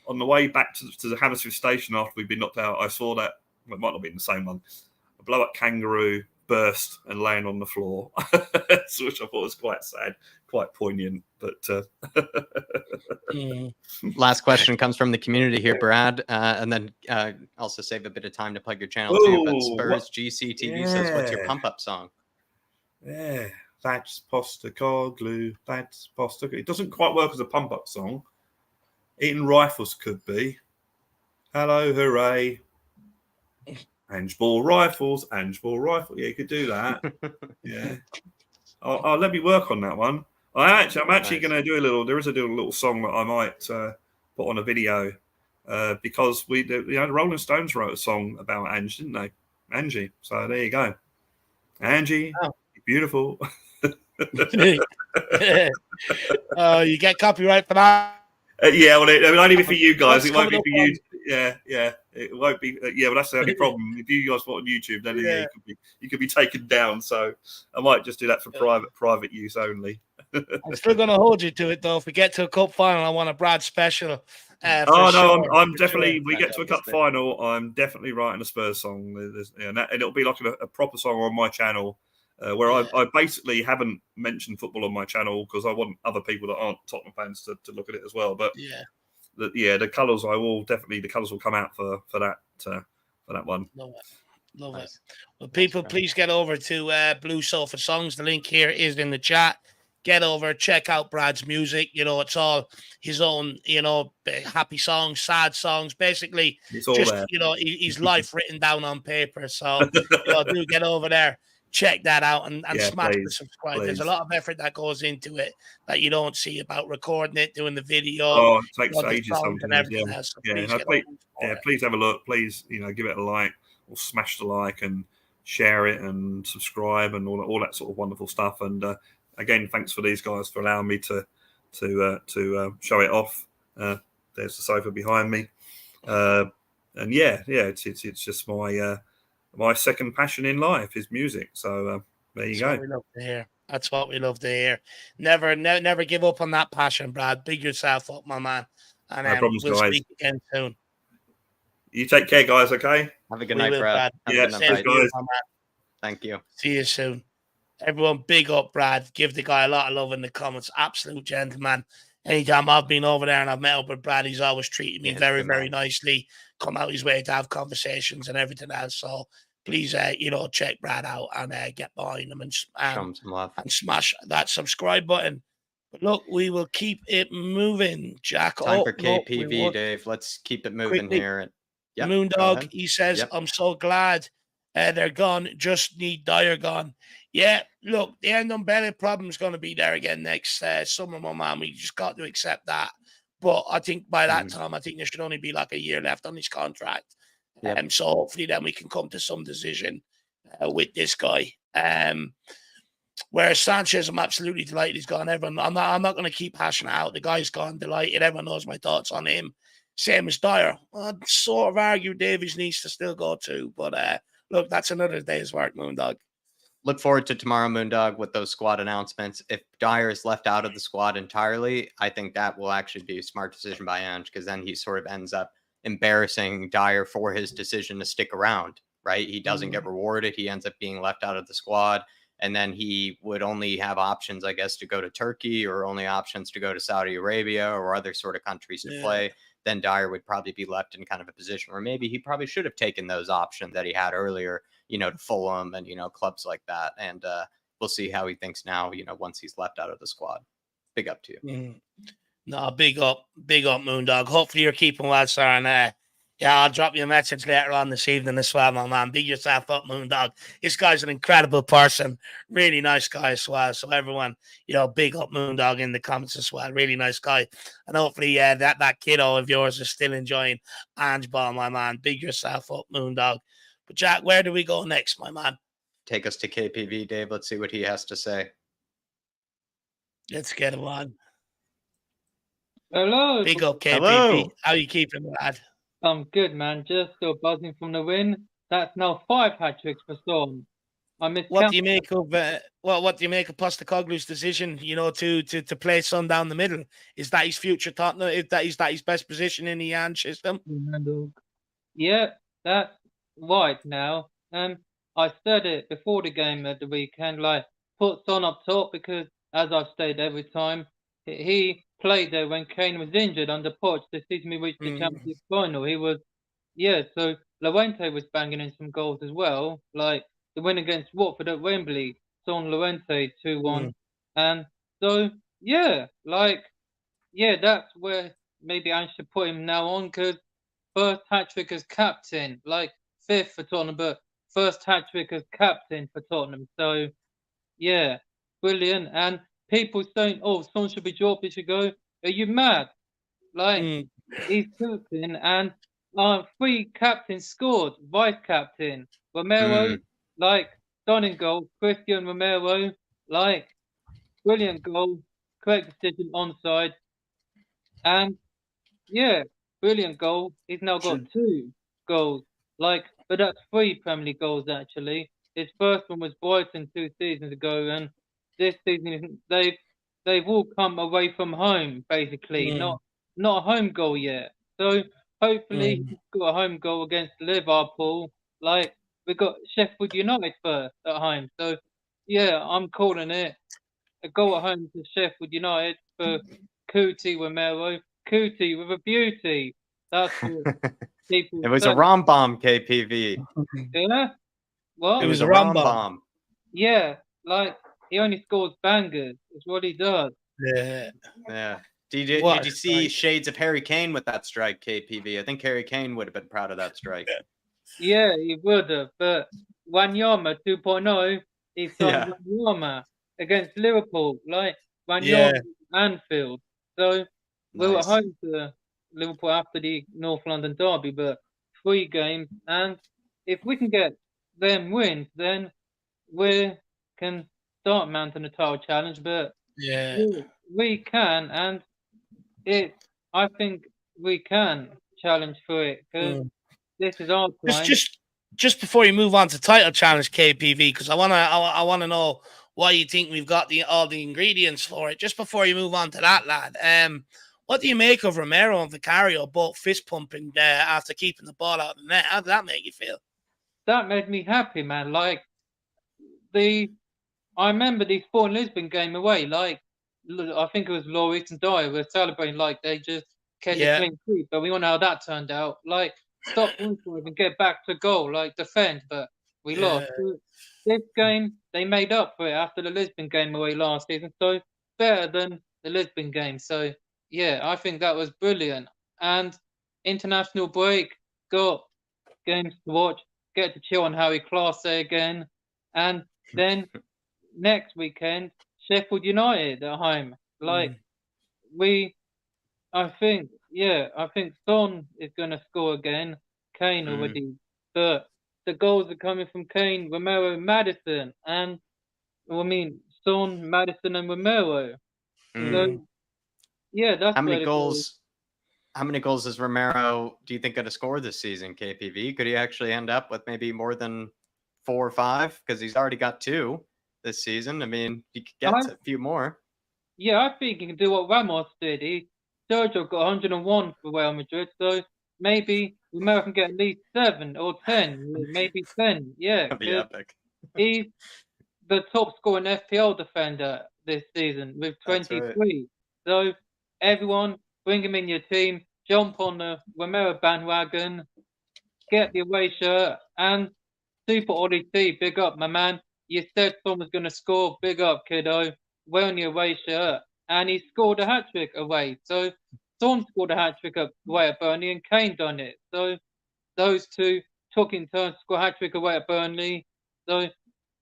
[SPEAKER 7] On the way back to the Hammersmith station after we'd been knocked out, I saw that. Well, it might not be the same one. A blow-up kangaroo burst and laying on the floor, which I thought was quite sad, quite poignant. But
[SPEAKER 2] last question comes from the community here, Brad, and then also save a bit of time to plug your channel too. But Spurs GCTV says, "What's your pump-up song?"
[SPEAKER 7] Yeah, that's Postecoglou. That's Postecoglou. It doesn't quite work as a pump-up song. Eating Rifles could be. Hello, hooray. Ange Ball Rifles. Yeah, you could do that. Yeah. Let me work on that one. I'm actually going to do a little. There is a little song that I might put on a video because the Rolling Stones wrote a song about Ange, didn't they? Angie. So there you go. Angie, beautiful.
[SPEAKER 1] You get copyright for that.
[SPEAKER 7] Yeah, well, it won't be for you guys. It won't be for you. Yeah. It won't be. Well, that's the only problem. If you guys want on YouTube, then you could be taken down. So I might just do that for private use only.
[SPEAKER 1] I'm still going to hold you to it, though. If we get to a cup final, I want a Brad special.
[SPEAKER 7] I'm definitely. We get to a cup final. I'm definitely writing a Spurs song. And it'll be like a proper song on my channel. Where I basically haven't mentioned football on my channel because I want other people that aren't Tottenham fans to look at it as well. But the colours the colours will come out for that one.
[SPEAKER 1] Love it. Well, people, please get over to Blue Sofa Songs. The link here is in the chat. Get over, check out Brad's music. It's all his own, happy songs, sad songs. Basically,
[SPEAKER 7] it's all just there.
[SPEAKER 1] His life written down on paper. So do get over there. Check that out and smash the subscribe. Please. There's a lot of effort that goes into it that you don't see about recording it, doing the video.
[SPEAKER 7] It takes ages sometimes. And everything else. So please have a look. Please, give it a like or smash the like and share it and subscribe and all that sort of wonderful stuff. And again, thanks for these guys for allowing me to show it off. There's the sofa behind me, and it's just my second passion in life is music. So there you go.
[SPEAKER 1] What we love to hear. That's what we love to hear. Never give up on that passion, Brad. Big yourself up, my man. And
[SPEAKER 7] no problems,
[SPEAKER 1] we'll
[SPEAKER 7] guys.
[SPEAKER 1] speak again soon.
[SPEAKER 7] You take care, guys. Okay.
[SPEAKER 2] Have a good night, Brad.
[SPEAKER 7] Yeah,
[SPEAKER 2] guys. Thank you.
[SPEAKER 1] See you soon. Everyone, big up Brad. Give the guy a lot of love in the comments. Absolute gentleman. Anytime I've been over there and I've met up with Brad, he's always treated me very, very nicely. Come out his way to have conversations and everything else. So please, check Brad out and get behind him and smash that subscribe button. But look, we will keep it moving, Jack.
[SPEAKER 2] Time for KPV, Dave. Let's keep it moving here.
[SPEAKER 1] Moondog, he says, I'm so glad they're gone. Just need Dyer gone. Yeah, look, the end umbrella problem is going to be there again next summer, my man. We just got to accept that. But I think by that time, I think there should only be like a year left on his contract. So hopefully then we can come to some decision with this guy. Whereas Sanchez, I'm absolutely delighted he's gone. Everyone, I'm not going to keep hashing it out. The guy's gone, delighted. Everyone knows my thoughts on him. Same as Dyer. I'd sort of argue Davies needs to still go too. But look, that's another day's work, Moondog.
[SPEAKER 2] Look forward to tomorrow, Moondog, with those squad announcements. If Dyer is left out of the squad entirely, I think that will actually be a smart decision by Ange, because then he sort of ends up embarrassing Dyer for his decision to stick around, right? He doesn't get rewarded. He ends up being left out of the squad. And then he would only have options, I guess, to go to Turkey or only options to go to Saudi Arabia or other sort of countries to play. Then Dyer would probably be left in kind of a position where maybe he probably should have taken those options that he had earlier, to Fulham and, clubs like that. And we'll see how he thinks now, once he's left out of the squad. Big up to you.
[SPEAKER 1] No, big up, Moondog. Hopefully you're keeping well, sir. And I'll drop you a message later on this evening as well, my man. Big yourself up, Moondog. This guy's an incredible person. Really nice guy as well. So everyone, big up Moondog in the comments as well. Really nice guy. And hopefully that kiddo of yours is still enjoying Ange ball, my man. Big yourself up, Moondog. But Jack, where do we go next, my man?
[SPEAKER 2] Take us to KPV, Dave. Let's see what he has to say.
[SPEAKER 1] Let's get him on.
[SPEAKER 8] Hello.
[SPEAKER 1] Big up, KPV.
[SPEAKER 2] Hello.
[SPEAKER 1] How you keeping, lad?
[SPEAKER 8] I'm good, man. Just still buzzing from the win. That's now 5 hat-tricks for Storm.
[SPEAKER 1] What do you make of what do you make of Postecoglou's decision? To play Son down the middle. Is that his future Tottenham? Is that his best position in the Ange system?
[SPEAKER 8] Yeah, that's right. Now, I said it before the game at the weekend. Like, put Son up top because, as I've stated every time, he played there when Kane was injured under Poch the season we reached the Champions League final. He was, so Llorente was banging in some goals as well. Like the win against Watford at Wembley, Son Llorente 2-1. And so, that's where maybe I should put him now on, because first hat-trick as captain, like 5th for Tottenham, but first hat-trick as captain for Tottenham. So, brilliant. And people saying, "Oh, Son should be dropped, he should go." Are you mad? Like he's cooking, and 3 captains scored, vice captain Romero, like stunning goal, Christian Romero, like brilliant goal, correct decision onside, and yeah, brilliant goal. He's now got 2 goals, like, but that's 3 Premier League goals actually. His first one was Brighton 2 seasons ago, and this season they've all come away from home basically, not a home goal yet. So hopefully he's got a home goal against Liverpool. Like we got Sheffield United first at home, so yeah, I'm calling it a goal at home to Sheffield United for Kuti Romero. Kuti with a beauty. That's what people.
[SPEAKER 2] It was
[SPEAKER 8] say.
[SPEAKER 2] a rom bomb, KPV.
[SPEAKER 8] Yeah. What?
[SPEAKER 2] It was a rom bomb.
[SPEAKER 8] Yeah, like he only scores bangers. Is what he does.
[SPEAKER 1] Yeah.
[SPEAKER 2] Yeah. Did you see shades of Harry Kane with that strike, KPV? I think Harry Kane would have been proud of that strike.
[SPEAKER 8] Yeah, he would have. But Wanyama 2.0, he's done Wanyama against Liverpool. Like Wanyama Anfield. So we were home to Liverpool after the North London derby, but 3 games. And if we can get them wins, then we can start mounting the title challenge. But we can, and I think we can challenge for it because this is our time.
[SPEAKER 1] Just before you move on to title challenge, KPV, because I wanna know why you think we've got all the ingredients for it. Just before you move on to that, lad, what do you make of Romero and Vicario both fist pumping after keeping the ball out of the net? How did that make you feel?
[SPEAKER 8] That made me happy, man. Like I remember the Sporting Lisbon game away. Like I think it was Lloris and Dyer were celebrating like they just kept a clean sheet, but we all know how that turned out. Like stop and get back to goal, like defend, but we lost. This game they made up for it after the Lisbon game away last season, so better than the Lisbon game. So yeah, I think that was brilliant. And international break, got games to watch, get to chill on Harry Clase again, and then next weekend Sheffield United at home. Like I think Son is going to score again. Kane already, but the goals are coming from Kane, Romero, Maddison, and Son, Maddison, and Romero. So, yeah, that's
[SPEAKER 2] how many goals. How many goals is Romero, do you think, going to score this season, KPV? Could he actually end up with maybe more than 4 or 5? Because he's already got 2 this season. I mean, he could get a few more.
[SPEAKER 8] Yeah, I think he can do what Ramos did. Sergio got 101 for Real Madrid, so maybe Romero can get at least 7 or 10, maybe 10. Yeah,
[SPEAKER 2] that'd be epic.
[SPEAKER 8] He's the top scoring FPL defender this season with 23. Right. So everyone, bring him in your team, jump on the Romero bandwagon, get the away shirt, and Super Ollie T, big up, my man. You said Son was going to score, big up, kiddo. Wearing the away shirt, and he scored a hat-trick away. So Son scored a hat-trick away at Burnley, and Kane done it. So those 2 took in turn to score a hat-trick away at Burnley. So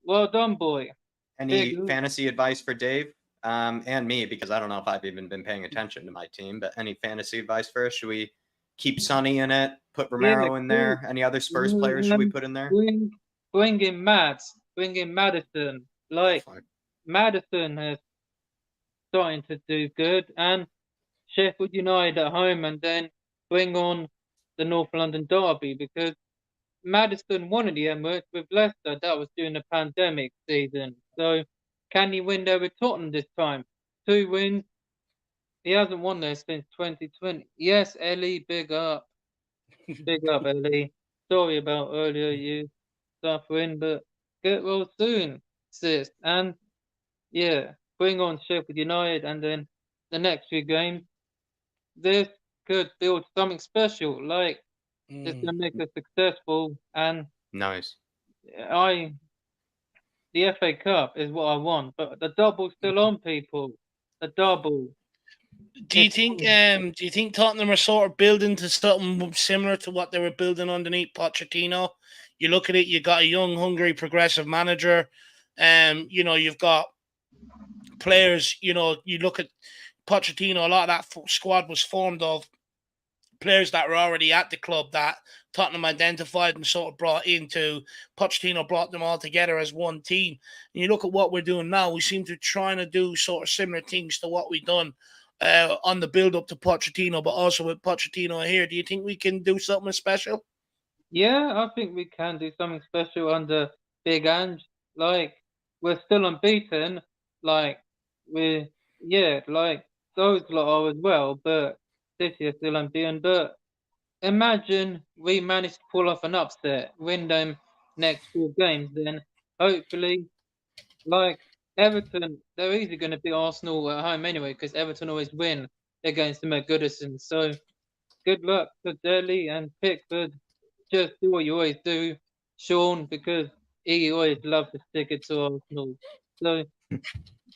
[SPEAKER 8] well done, boy.
[SPEAKER 2] Any fantasy advice for Dave and me? Because I don't know if I've even been paying attention to my team, but any fantasy advice for us? Should we keep Sonny in it, put Romero in there? Any other Spurs players should we put in there?
[SPEAKER 8] Bring in Mads, bring in Maddison. Like, Maddison is starting to do good, and Sheffield United at home, and then bring on the North London derby, because Maddison won at the Emirates with Leicester. That was during the pandemic season. So can he win there with Tottenham this time? 2 wins. He hasn't won there since 2020. Yes, Ellie, big up. Big up, Ellie. Sorry about earlier you suffering, but get well soon, sis. And yeah, bring on Sheffield United, and then the next 2 games, this could build something special. Like, it's going to make us successful. And
[SPEAKER 2] nice.
[SPEAKER 8] The FA Cup is what I want, but the double's still on, people. The double.
[SPEAKER 1] Do you think Tottenham are sort of building to something similar to what they were building underneath Pochettino? You look at it, you got a young, hungry, progressive manager. You've got players, you look at Pochettino, a lot of that squad was formed of players that were already at the club that Tottenham identified and sort of brought into. Pochettino brought them all together as one team. And you look at what we're doing now, we seem to be trying to do sort of similar things to what we've done on the build-up to Pochettino, but also with Pochettino here. Do you think we can do something special?
[SPEAKER 8] Yeah, I think we can do something special under Big Ange. Like, we're still unbeaten. Like, like those lot are as well, but City are still unbeaten. But imagine we manage to pull off an upset, win them next 4 games, then hopefully, like Everton, they're easily going to beat Arsenal at home anyway, because Everton always win against them at Goodison. So good luck to Dele and Pickford. Just do what you always do, Sean, because he always loves to stick it to Arsenal. So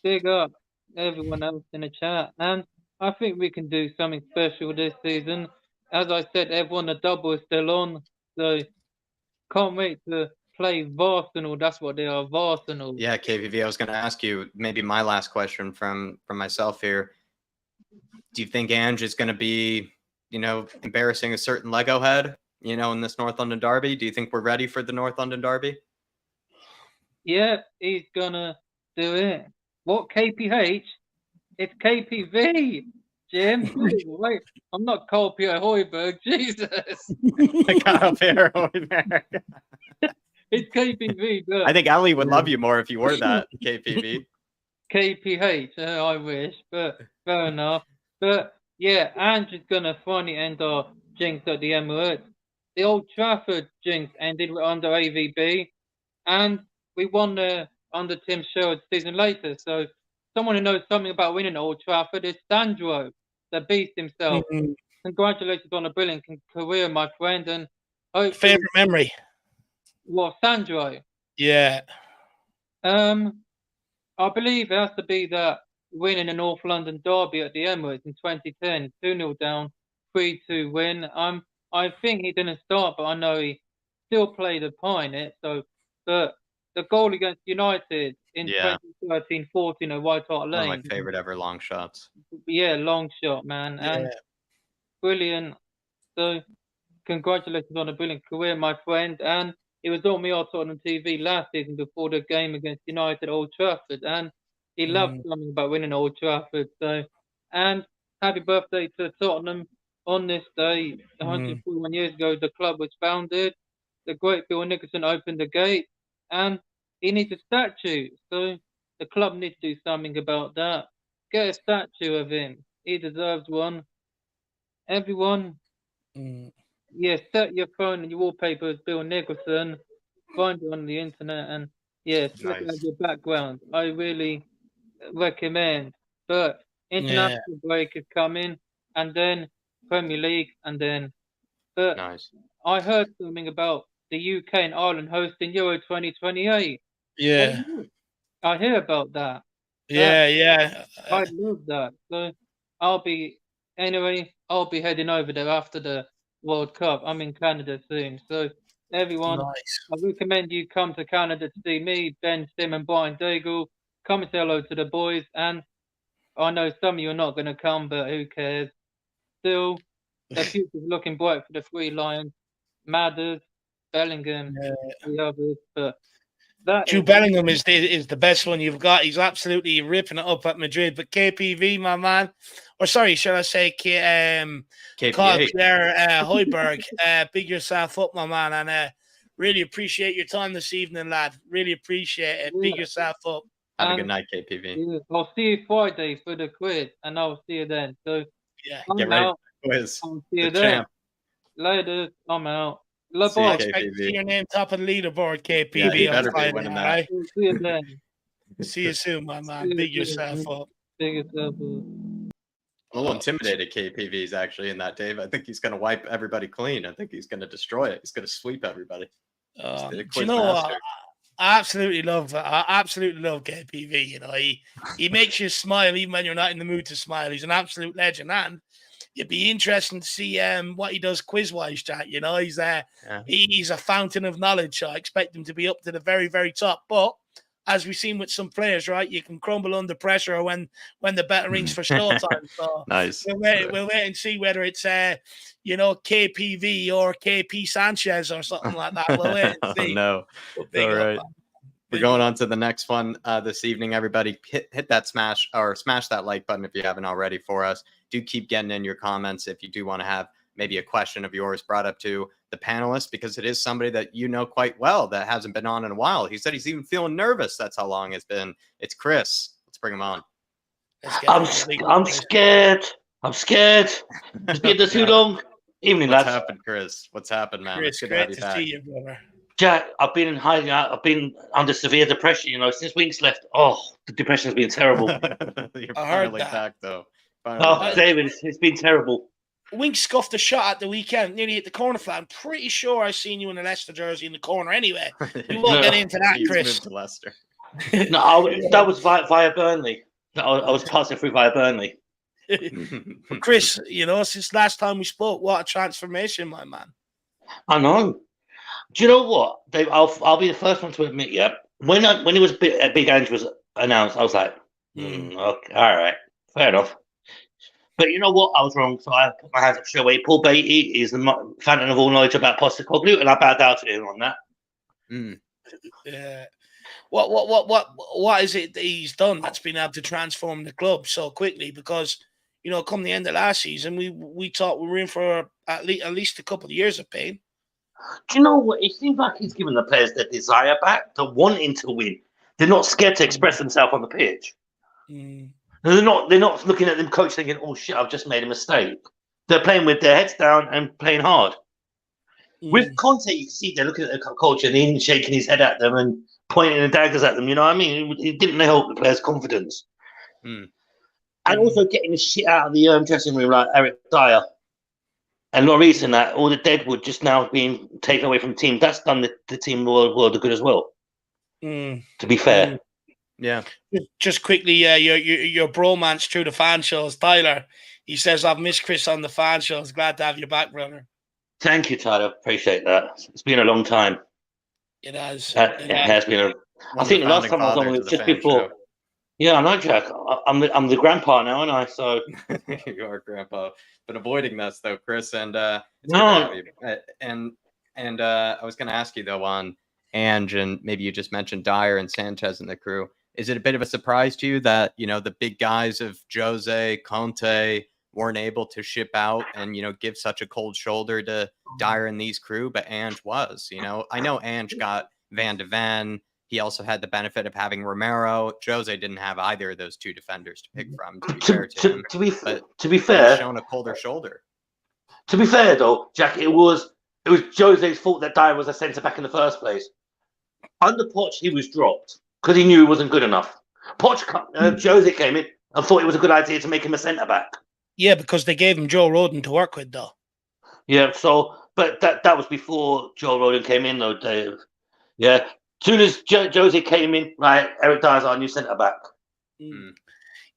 [SPEAKER 8] big up everyone else in the chat, and I think we can do something special this season. As I said, everyone, the double is still on, so can't wait to play Arsenal. That's what they are, Arsenal.
[SPEAKER 2] Yeah, KVV, I was going to ask you, maybe my last question from myself here. Do you think Ange is going to be, embarrassing a certain Lego head, in this North London derby? Do you think we're ready for the North London derby?
[SPEAKER 8] Yeah, he's going to do it. What, KPH? It's KPV, Jim. Wait, I'm not Carl Pierre Hoiberg. Jesus.
[SPEAKER 2] Carl Pierre Hoiberg.
[SPEAKER 8] It's KPV. But
[SPEAKER 2] I think Ali would love you more if you were that, KPV.
[SPEAKER 8] KPH, I wish, but fair enough. But yeah, Ange is going to finally end our jinx at the Emirates. The Old Trafford jinx ended under AVB, and we won under Tim Sherwood season later. So someone who knows something about winning at Old Trafford is Sandro, the beast himself. Mm-hmm. Congratulations on a brilliant career, my friend. And
[SPEAKER 1] favorite memory?
[SPEAKER 8] What, Sandro?
[SPEAKER 1] Yeah.
[SPEAKER 8] I believe it has to be that win in the North London derby at the Emirates in 2010, 2-0 down, 3-2 win. I think he didn't start, but I know he still played a part in it. So, but the goal against United in 2013-14 at White Hart Lane.
[SPEAKER 2] One of my favorite ever long shots.
[SPEAKER 8] Yeah, long shot, man. Yeah. And brilliant. So, congratulations on a brilliant career, my friend. And it was on me on Tottenham TV last season before the game against United at Old Trafford. And he loved something about winning Old Trafford. So, and happy birthday to Tottenham. On this day, 141 years ago, the club was founded. The great Bill Nicholson opened the gate, and he needs a statue. So the club needs to do something about that. Get a statue of him. He deserves one. Everyone, set your phone and your wallpaper as Bill Nicholson. Find it on the internet, and look at your background. I really recommend. But international break is coming, and then Premier League, and then I heard something about the UK and Ireland hosting Euro 2028.
[SPEAKER 1] Yeah.
[SPEAKER 8] I hear about that.
[SPEAKER 1] Yeah.
[SPEAKER 8] I love that. So I'll be heading over there after the World Cup. I'm in Canada soon. So everyone, I recommend you come to Canada to see me, Ben, Sim, and Brian Daigle. Come and say hello to the boys. And I know some of you are not going to come, but who cares? Still, the future's looking bright for the Three Lions. Madders, Bellingham, the others. But
[SPEAKER 1] Jude Bellingham is the best one you've got. He's absolutely ripping it up at Madrid. But KPV, my man, or sorry, should I say KPA Hoiberg, big yourself up, my man, and really appreciate your time this evening, lad. Really appreciate it. Big yourself up.
[SPEAKER 2] Have a good night, KPV.
[SPEAKER 8] I'll see you Friday for the quiz, and I'll see you then. So
[SPEAKER 2] get ready for the quiz.
[SPEAKER 8] I'll see you there. Later, I'm out.
[SPEAKER 1] I expect to see your name top of the leaderboard, KPV.
[SPEAKER 2] Yeah, better be winning that.
[SPEAKER 8] See you then.
[SPEAKER 1] See you soon, my man. Big yourself up.
[SPEAKER 8] Big yourself up.
[SPEAKER 2] I'm a little intimidated KPV's actually in that, Dave. I think he's going to wipe everybody clean. I think he's going to destroy it. He's going to sweep everybody.
[SPEAKER 1] Do you know what? I absolutely love KPV. You know, he makes you smile even when you're not in the mood to smile. He's an absolute legend, and it'd be interesting to see what he does quiz-wise, chat. You know, he's a fountain of knowledge. So I expect him to be up to the very, very top. But as we've seen with some players, right? You can crumble under pressure when the bell rings for showtime. So
[SPEAKER 2] nice.
[SPEAKER 1] We'll wait and see whether it's KPV or KP Sanchez or something like that. We'll wait and see.
[SPEAKER 2] No. All right. We're going on to the next one this evening. Everybody hit that smash that like button if you haven't already for us. Do keep getting in your comments if you do want to have maybe a question of yours brought up to the panelist, because it is somebody that you know quite well that hasn't been on in a while. He said he's even feeling nervous. That's how long it's been. It's Chris. Let's bring him on.
[SPEAKER 9] I'm scared. It's been too long. Evening, lads.
[SPEAKER 2] What's happened, Chris? What's happened, man?
[SPEAKER 1] Chris, great to see you, brother.
[SPEAKER 9] Jack, I've been in hiding out. I've been under severe depression, since Winks left. Oh, the depression's been terrible.
[SPEAKER 2] You're finally back, though.
[SPEAKER 9] David, it's been terrible.
[SPEAKER 1] Winks scuffed a shot at the weekend, nearly hit the corner flag. I'm pretty sure I seen you in a Leicester jersey in the corner anyway. You won't get into that, Chris.
[SPEAKER 2] Leicester.
[SPEAKER 9] No, that was via Burnley. I was passing through via Burnley.
[SPEAKER 1] But Chris, since last time we spoke, what a transformation, my man.
[SPEAKER 9] I know. Do you know what, Dave? I'll be the first one to admit, when it was Big Ange was announced, I was like, okay, all right, fair enough. But you know what? I was wrong, so I put my hands up straight away. Paul Beattie is the fountain of all knowledge about Postecoglou, and I bowed down to him on that.
[SPEAKER 1] Yeah. What is it that he's done that's been able to transform the club so quickly? Because come the end of last season, we thought we were in for at least a couple of years of pain.
[SPEAKER 9] Do you know what? It seems like he's given the players their desire back, the wanting to win. They're not scared to express themselves on the pitch. They're not looking at them coach thinking, "Oh shit, I've just made a mistake." They're playing with their heads down and playing hard. With Conte, you see they're looking at the coach and he's shaking his head at them and pointing the daggers at them. You know what I mean? It didn't help the players' confidence. And also getting the shit out of the dressing room like Eric Dyer. And not recent that all the deadwood just now being taken away from the team. That's done the team world of good as well. To be fair.
[SPEAKER 2] Yeah.
[SPEAKER 1] Just quickly, your bromance through the fan shows, Tyler. He says, "I've missed Chris on the fan shows. Glad to have you back, brother."
[SPEAKER 9] Thank you, Tyler. Appreciate that. It's been a long time.
[SPEAKER 1] It has.
[SPEAKER 9] It has been. I think the last time I was on was just before. Show. Yeah, I know, Jack. I'm the grandpa now, aren't I? So
[SPEAKER 2] you are grandpa. Been avoiding this though, Chris, and I was going to ask you though on Ange, and maybe you just mentioned Dyer and Sanchez and the crew. Is it a bit of a surprise to you that the big guys of Jose, Conte weren't able to ship out and give such a cold shoulder to Dyer and these crew, but Ange was? I know Ange got Van de Ven. He also had the benefit of having Romero. Jose didn't have either of those two defenders to pick from. To be fair, shown a colder shoulder.
[SPEAKER 9] To be fair, though, Jack, it was Jose's fault that Dyer was a centre back in the first place. Under Poch, he was dropped because he knew he wasn't good enough. Jose came in and thought it was a good idea to make him a centre back. Yeah,
[SPEAKER 1] because they gave him Joe Rodon to work with, though.
[SPEAKER 9] Yeah, but that was before Joe Rodon came in, though, Dave. Yeah. Soon as Jose came in, right, Eric Dyer's our new centre back.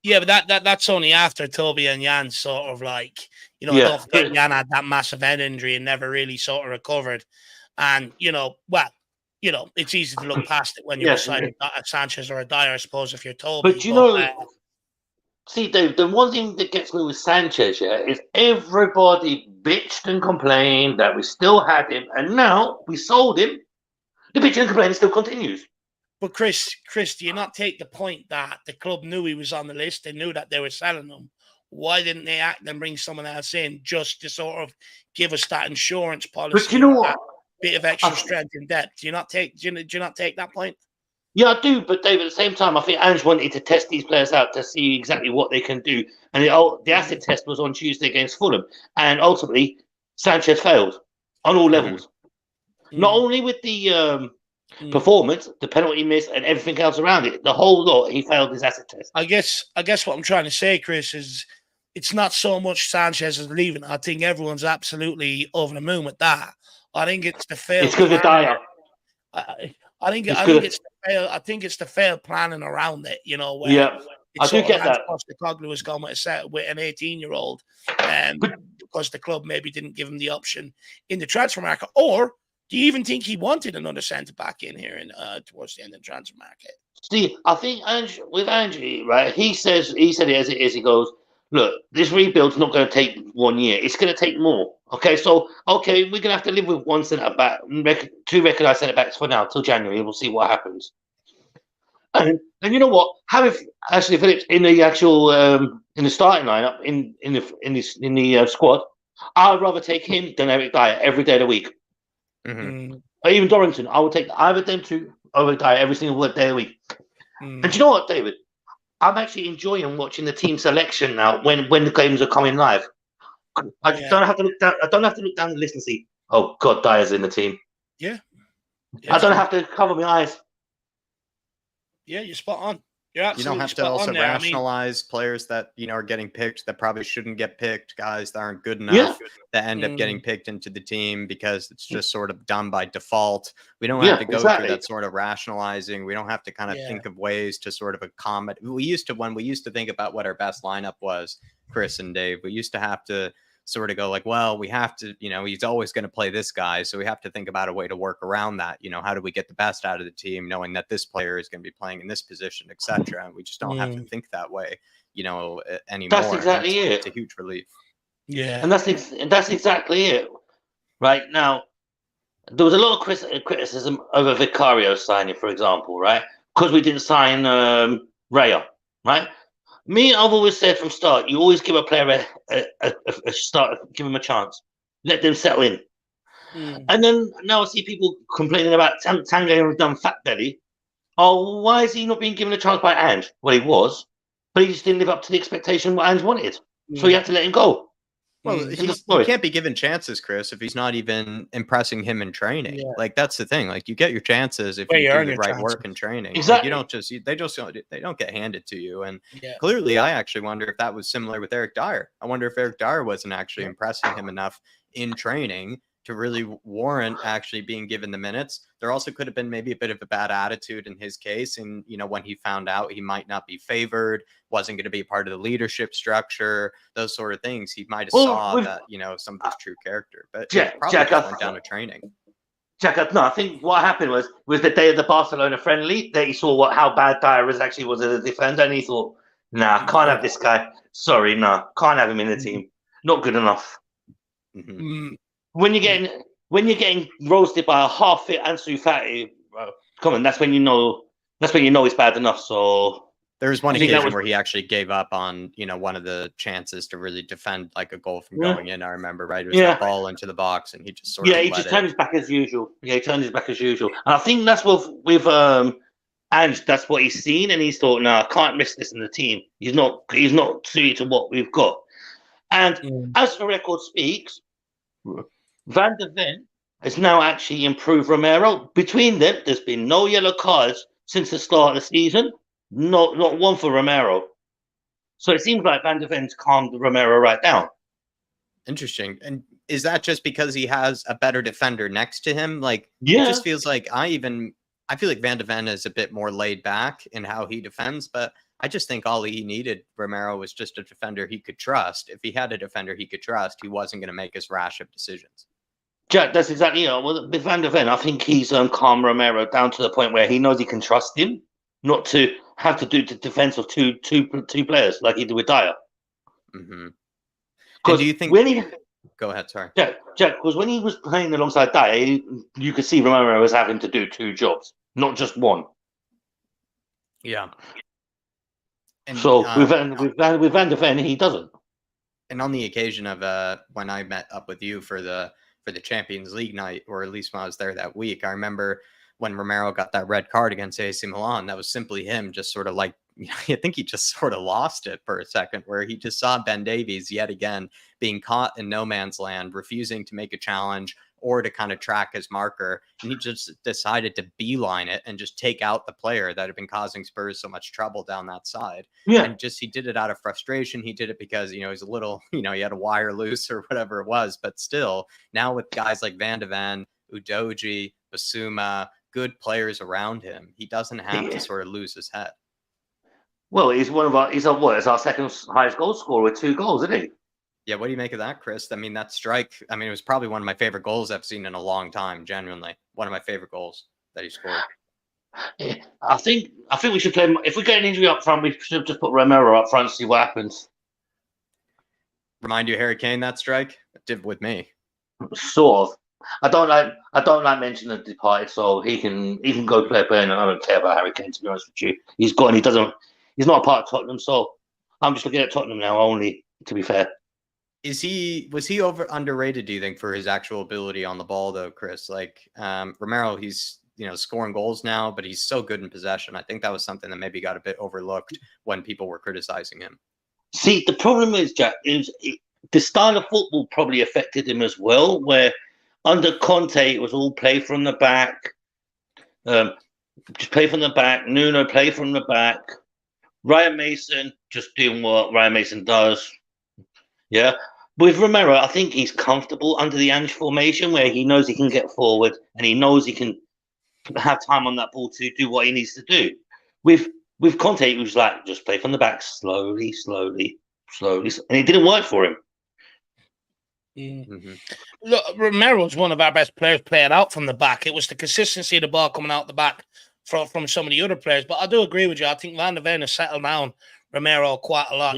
[SPEAKER 1] Yeah, but that's only after Toby and Jan sort of don't forget Jan had that massive head injury and never really sort of recovered. And it's easy to look past it when you're beside a Sanchez or a Dyer, I suppose, if you're Toby.
[SPEAKER 9] But see, Dave, the one thing that gets me with Sanchez, is everybody bitched and complained that we still had him, and now we sold him. The bitching and complaining still continues.
[SPEAKER 1] But Chris, do you not take the point that the club knew he was on the list? They knew that they were selling him. Why didn't they act and bring someone else in just to sort of give us that insurance policy?
[SPEAKER 9] But you know what?
[SPEAKER 1] Bit of extra strength in depth. Do you not take that point?
[SPEAKER 9] Yeah, I do. But Dave, at the same time, I think Ange wanted to test these players out to see exactly what they can do. And the acid test was on Tuesday against Fulham, and ultimately Sanchez failed on all levels. Not only with the performance, the penalty miss, and everything else around it, the whole lot, he failed his acid test.
[SPEAKER 1] I guess what I'm trying to say, Chris, is it's not so much Sanchez is leaving. I think everyone's absolutely over the moon with that. I think it's the failed.
[SPEAKER 9] It's because of Dyer.
[SPEAKER 1] I think it's the failed planning around it. Where
[SPEAKER 9] I do get that.
[SPEAKER 1] Postecoglou has gone with an 18-year-old, because the club maybe didn't give him the option in the transfer market, or Do you even think he wanted another centre back in here in towards the end of the transfer market?
[SPEAKER 9] See, I think with Ange, right? He said it as it is. He goes, look, this rebuild's not going to take 1 year. It's going to take more. Okay, so we're going to have to live with one centre back, two recognised centre backs for now till January. We'll see what happens. And you know what? Having Ashley Phillips in the actual in the starting lineup in the squad, I'd rather take him than Eric Dyer every day of the week.
[SPEAKER 2] Mm-hmm.
[SPEAKER 9] Or even Dorrington. I would take either of them two over Dyer every single day of the week. And do you know what, David? I'm actually enjoying watching the team selection now when the games are coming live. I don't have to look down. I don't have to look down the list and see, oh God, Dyer's in the team.
[SPEAKER 1] Yeah.
[SPEAKER 9] I don't have to cover my eyes.
[SPEAKER 1] Yeah, you're spot on.
[SPEAKER 2] You don't have to also rationalize players that are getting picked that probably shouldn't get picked, guys that aren't good enough that end up getting picked into the team because it's just sort of done by default. We don't have to go through that sort of rationalizing. We don't have to kind of think of ways to sort of accommodate. When we used to think about what our best lineup was, Chris and Dave, we used to have to sort of go like, well, we have to, he's always going to play this guy. So we have to think about a way to work around that. How do we get the best out of the team, knowing that this player is going to be playing in this position, etc. And we just don't have to think that way, anymore.
[SPEAKER 9] That's exactly it.
[SPEAKER 2] It's a huge relief.
[SPEAKER 1] Yeah.
[SPEAKER 9] And that's exactly it. Right now, there was a lot of criticism over Vicario signing, for example, right? Because we didn't sign Raya, right? I've always said from start, you always give a player a start, give him a chance, let them settle in. And then now I see people complaining about Tanguy done fat belly. Oh, why is he not being given a chance by Ange? Well, he was, but he just didn't live up to the expectation what Ange wanted, so he had to let him go.
[SPEAKER 2] Well, he can't be given chances, Chris, if he's not even impressing him in training. Yeah. Like that's the thing. Like you get your chances if you do the right work in training.
[SPEAKER 9] Exactly.
[SPEAKER 2] Like, they don't get handed to you. And clearly, I actually wonder if that was similar with Eric Dyer. I wonder if Eric Dyer wasn't actually impressing him enough in training to really warrant actually being given the minutes. There also could have been maybe a bit of a bad attitude in his case. And, when he found out he might not be favored, wasn't going to be part of the leadership structure, those sort of things, he might have saw that, some of his true character. But probably went down to training.
[SPEAKER 9] Jack, no, I think what happened was the day of the Barcelona friendly that he saw how bad Dyer was as a defender. And he thought, nah, can't have this guy. Sorry, nah, can't have him in the team. Not good enough. When you're getting roasted by a half-fit Ansu Fati, come on, that's when you know it's bad enough. So
[SPEAKER 2] there was one occasion where he actually gave up on one of the chances to really defend like a goal from going in. I remember, right? It was that ball into the box, and he just sort of
[SPEAKER 9] he just turned his back as usual. Yeah, he turned his back as usual, and I think that's what with Ange, that's what he's seen, and he's thought, no, I can't miss this in the team. He's not suited to what we've got. And as the record speaks, Van de Ven has now actually improved Romero. Between them, there's been no yellow cards since the start of the season. Not one for Romero. So it seems like Van de Ven's calmed Romero right down.
[SPEAKER 2] Interesting. And is that just because he has a better defender next to him? Like, it just feels like I feel like Van de Ven is a bit more laid back in how he defends, but I just think all he needed, Romero, was just a defender he could trust. If he had a defender he could trust, he wasn't going to make as rash of decisions.
[SPEAKER 9] Jack, that's exactly, with Van de Ven, I think he's calmed Romero down to the point where he knows he can trust him, not to have to do the defense of two players like he did with Dyer.
[SPEAKER 2] Mm-hmm. And do you think... Go ahead, sorry.
[SPEAKER 9] Jack, because when he was playing alongside Dyer, you could see Romero was having to do two jobs, not just one.
[SPEAKER 2] Yeah. And,
[SPEAKER 9] so with Van de Ven, he doesn't.
[SPEAKER 2] And on the occasion of when I met up with you for the Champions League night, or at least when I was there that week, I remember when Romero got that red card against AC Milan, that was simply him just sort of like, I think he just sort of lost it for a second, where he just saw Ben Davies yet again being caught in no man's land, refusing to make a challenge or to kind of track his marker. And he just decided to beeline it and just take out the player that had been causing Spurs so much trouble down that side.
[SPEAKER 9] Yeah.
[SPEAKER 2] And he did it out of frustration. He did it because, he's a little, he had a wire loose or whatever it was. But still, now with guys like Van de Ven, Udogie, Basuma, good players around him, he doesn't have to sort of lose his head.
[SPEAKER 9] Well, he's our second highest goal scorer with 2 goals, isn't he?
[SPEAKER 2] Yeah, what do you make of that, Chris? I mean, that strike, I mean, it was probably one of my favorite goals I've seen in a long time, genuinely. One of my favorite goals that he scored.
[SPEAKER 9] Yeah, I think we should play. If we get an injury up front, we should just put Romero up front and see what happens.
[SPEAKER 2] Remind you of Harry Kane, that strike? It did with me.
[SPEAKER 9] Sort of. I don't like mentioning the departed, so he can go play and I don't care about Harry Kane, to be honest with you. He's gone. He's not a part of Tottenham, so I'm just looking at Tottenham now only, to be fair.
[SPEAKER 2] Was he underrated, do you think, for his actual ability on the ball, though, Chris? Like Romero, he's scoring goals now, but he's so good in possession. I think that was something that maybe got a bit overlooked when people were criticizing him.
[SPEAKER 9] See, the problem is, Jack, the style of football probably affected him as well, where under Conte, it was all play from the back. Just play from the back. Nuno, play from the back. Ryan Mason, just doing what Ryan Mason does. Yeah. With Romero, I think he's comfortable under the Ange formation, where he knows he can get forward and he knows he can have time on that ball to do what he needs to do. With Conte, it was like, just play from the back slowly, and it didn't work for him.
[SPEAKER 1] Mm-hmm. Look, Romero's one of our best players playing out from the back. It was the consistency of the ball coming out the back from some of the other players. But I do agree with you. I think Van de Ven has settled down Romero quite a lot.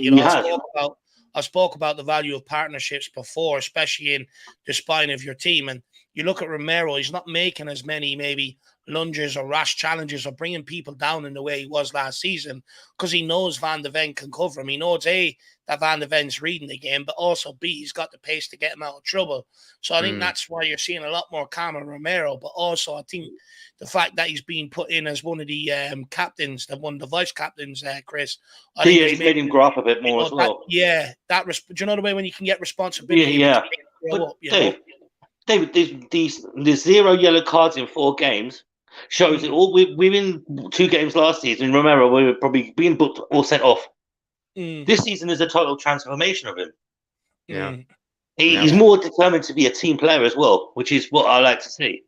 [SPEAKER 1] I spoke about the value of partnerships before, especially in the spine of your team. And you look at Romero, he's not making as many maybe lunges or rash challenges or bringing people down in the way he was last season, because he knows Van de Ven can cover him. He knows A, that Van de Ven's reading the game, but also B, he's got the pace to get him out of trouble. So I think that's why you're seeing a lot more calm in Romero. But also I think the fact that he's being put in as one of the captains, one of the vice captains, Chris.
[SPEAKER 9] He's made him grow up a bit more as well.
[SPEAKER 1] Do you know the way when you can get responsibility?
[SPEAKER 9] Yeah. David, there's 0 yellow cards in 4 games. Shows it all. We're in 2 games last season. Romero, we were probably being booked or sent off. This season is a total transformation of him.
[SPEAKER 2] Yeah.
[SPEAKER 9] He's more determined to be a team player as well, which is what I like to see.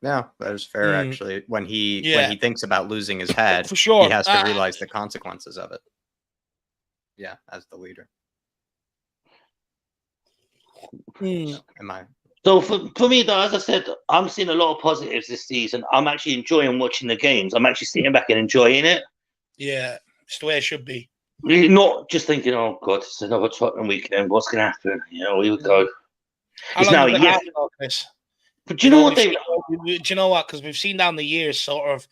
[SPEAKER 2] Yeah, that is fair, actually. When he thinks about losing his head,
[SPEAKER 1] for sure,
[SPEAKER 2] he has to realize the consequences of it. Yeah, as the leader. Am I?
[SPEAKER 9] So for me, though, as I said, I'm seeing a lot of positives this season. I'm actually enjoying watching the games. I'm actually sitting back and enjoying it.
[SPEAKER 1] Yeah, it's the way it should be.
[SPEAKER 9] Not just thinking, oh, God, it's another Tottenham weekend. What's going to happen? Here we go. It's now, yes. But do you know what, David?
[SPEAKER 1] Do you know what? Because we've seen down the years sort of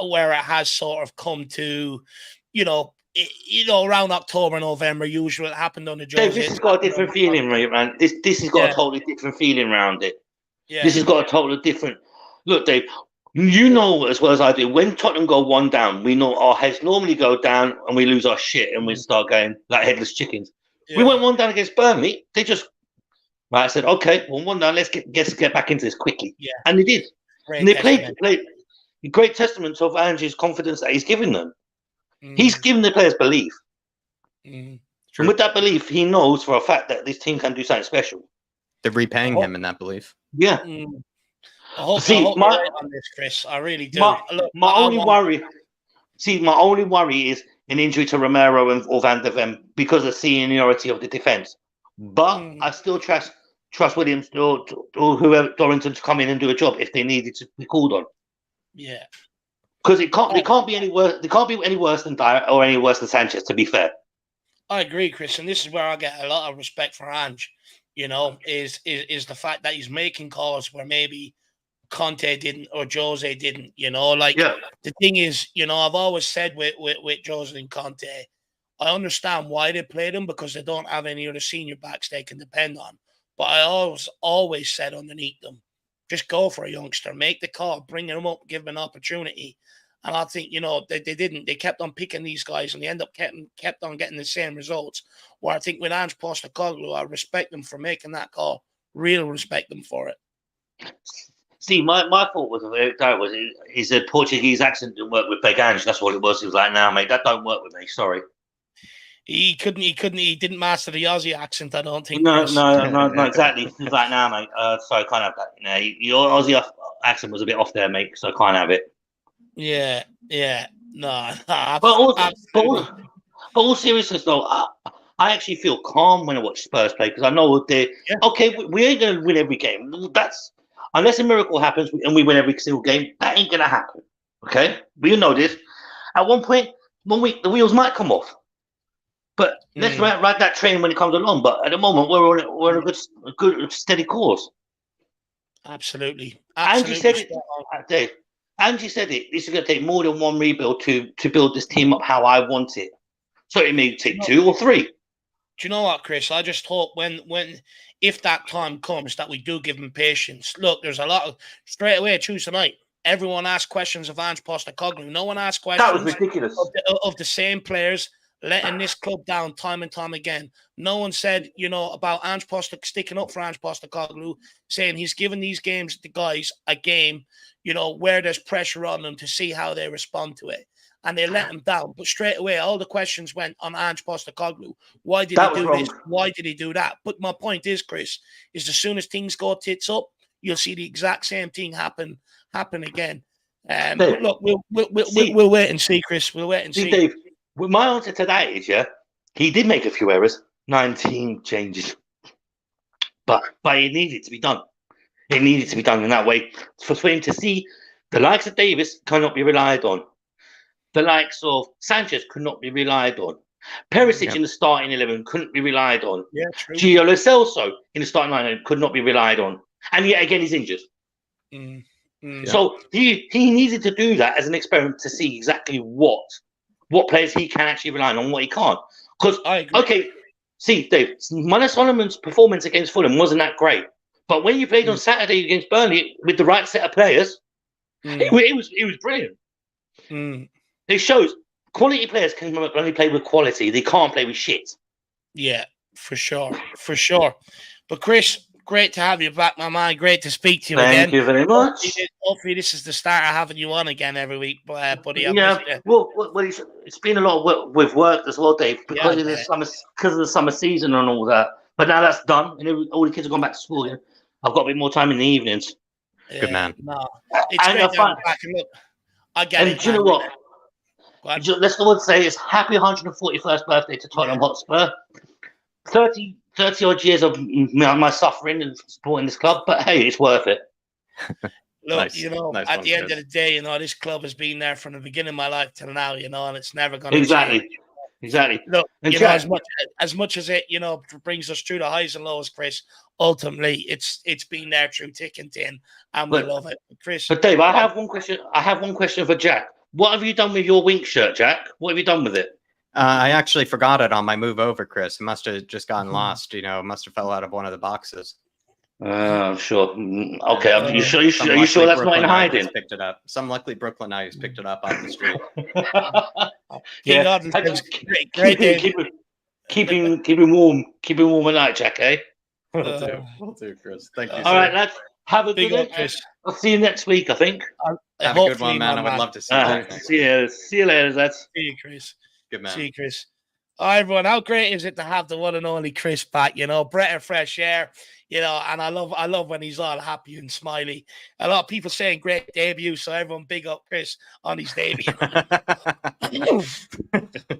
[SPEAKER 1] where it has sort of come to, around October, November, usually it happened on the Jose.
[SPEAKER 9] This has got a different feeling, right, man. This has got a totally different feeling around it.
[SPEAKER 1] Yeah.
[SPEAKER 9] This has got a totally different. Look, Dave, you know as well as I do, when Tottenham go 1 down, we know our heads normally go down and we lose our shit and we start going like headless chickens. Yeah. We went 1 down against Burnley. They just, I said, okay, well, 1 down, let's get back into this quickly. Yeah. And they did. And they played great testament of Ange's confidence that he's given them. He's given the players belief. And with that belief, he knows for a fact that this team can do something special.
[SPEAKER 2] They're repaying him in that belief.
[SPEAKER 9] Yeah.
[SPEAKER 1] I hope on this, Chris. I really do.
[SPEAKER 9] My only worry is an injury to Romero or Van de Ven because of the seniority of the defence. But I still trust Williams or whoever Dorrington to come in and do a job if they needed to be called on.
[SPEAKER 1] Yeah.
[SPEAKER 9] Because it can't be any worse. They can't be any worse than Dyer or any worse than Sanchez. To be fair,
[SPEAKER 1] I agree, Chris, and this is where I get a lot of respect for Ange. Is the fact that he's making calls where maybe Conte didn't or Jose didn't. The thing is, I've always said with Jose and Conte, I understand why they played him because they don't have any other senior backs they can depend on. But I always said underneath them, just go for a youngster, make the call, bring him up, give him an opportunity. And I think, they didn't. They kept on picking these guys and they end up kept on getting the same results. Where I think with Ange Postecoglou, I respect them for making that call. Real respect them for it.
[SPEAKER 9] See, my thought was his Portuguese accent didn't work with Big Ange. That's what it was. He was like, "Nah, mate, that don't work with me. Sorry."
[SPEAKER 1] He didn't master the Aussie accent, I don't think.
[SPEAKER 9] No, exactly. He was like, "Nah, mate, sorry, can't have that. Your Aussie accent was a bit off there, mate, so I can't have it." Yeah. No. But all seriousness, though, I actually feel calm when I watch Spurs play because I know okay, we ain't going to win every game. That's unless a miracle happens and we win every single game, that ain't going to happen. Okay, we know this. At one point, the wheels might come off, but let's ride that train when it comes along. But at the moment, we're on a good steady course.
[SPEAKER 1] Absolutely.
[SPEAKER 9] Angie said it, Dave. Angie said it. This is going to take more than one rebuild to build this team up how I want it. So it may take 2 or 3.
[SPEAKER 1] Do you know what, Chris? I just hope if that time comes that we do give him patience. Look, there's a lot of straight away Tuesday night. Everyone asked questions of Ange Postecoglou. No one asked questions.
[SPEAKER 9] That was ridiculous.
[SPEAKER 1] Of the same players letting this club down time and time again. No one said, about Ange Postecoglou sticking up for Ange Postecoglou, saying he's given these games, the guys, a game, where there's pressure on them to see how they respond to it. And they let him down. But straight away, all the questions went on Ange Postecoglou. Why did he do this? Why did he do that? But my point is, Chris, is as soon as things go tits up, you'll see the exact same thing happen again. But look, we'll wait and see, Chris. We'll wait and see.
[SPEAKER 9] Dave, my answer to that is, he did make a few errors, 19 changes, but it needed to be done. It needed to be done in that way for him to see the likes of Davis cannot be relied on. The likes of Sanchez could not be relied on. Perisic in the starting 11 couldn't be relied on.
[SPEAKER 1] Yeah, true.
[SPEAKER 9] Gio Lo Celso in the starting 9 could not be relied on. And yet again, he's injured. So he needed to do that as an experiment to see exactly what players he can actually rely on what he can't. Because, okay, see, Dave, Mane Solomon's performance against Fulham wasn't that great. But when you played on Saturday against Burnley with the right set of players, it was brilliant. It shows quality players can only play with quality. They can't play with shit.
[SPEAKER 1] Yeah, for sure. For sure. But Chris, great to have you back, my man. Great to speak to you again.
[SPEAKER 9] Thank you very much.
[SPEAKER 1] Hopefully this is the start of having you on again every week, buddy.
[SPEAKER 9] Yeah, well, it's been a lot of work with work as well, Dave, because of the summer season and all that. But now that's done, and all the kids have gone back to school. Yeah? I've got a bit more time in the evenings.
[SPEAKER 2] Good man.
[SPEAKER 1] No, it's great to have you back. And look, I get it.
[SPEAKER 9] Do you know what? Let's go and say it's happy 141st birthday to Tottenham Hotspur. 30 odd years of my suffering and supporting this club, but hey, it's worth it.
[SPEAKER 1] Look,
[SPEAKER 2] nice
[SPEAKER 1] at the end of the day, this club has been there from the beginning of my life till now, and it's never going to
[SPEAKER 9] change. Exactly.
[SPEAKER 1] Look, as much as it, brings us through the highs and lows, Chris, ultimately it's been there through thick and thin, and we love it. Chris.
[SPEAKER 9] But Dave, I have one question for Jack. What have you done with your Wink shirt, Jack? What have you done with it?
[SPEAKER 2] I actually forgot it on my move over, Chris. It must have just gotten lost. Must have fell out of one of the boxes.
[SPEAKER 9] Sure. Okay. Are you sure that's not in hiding?
[SPEAKER 2] Picked it up. Some luckily Brooklynites picked it up off the street.
[SPEAKER 9] Keep him warm at night, Jack. Eh?
[SPEAKER 2] We'll do, Chris. Thank you.
[SPEAKER 9] All right, lads. Have a good one. I'll see you next week, I think.
[SPEAKER 2] Have a good one, man. I would love to see you.
[SPEAKER 9] See you later, lads.
[SPEAKER 1] See you, Chris.
[SPEAKER 2] Good man.
[SPEAKER 1] See you, Chris. All right, everyone. How great is it to have the one and only Chris back? Breath of fresh air. And I love when he's all happy and smiley. A lot of people saying great debut, so everyone big up Chris on his debut.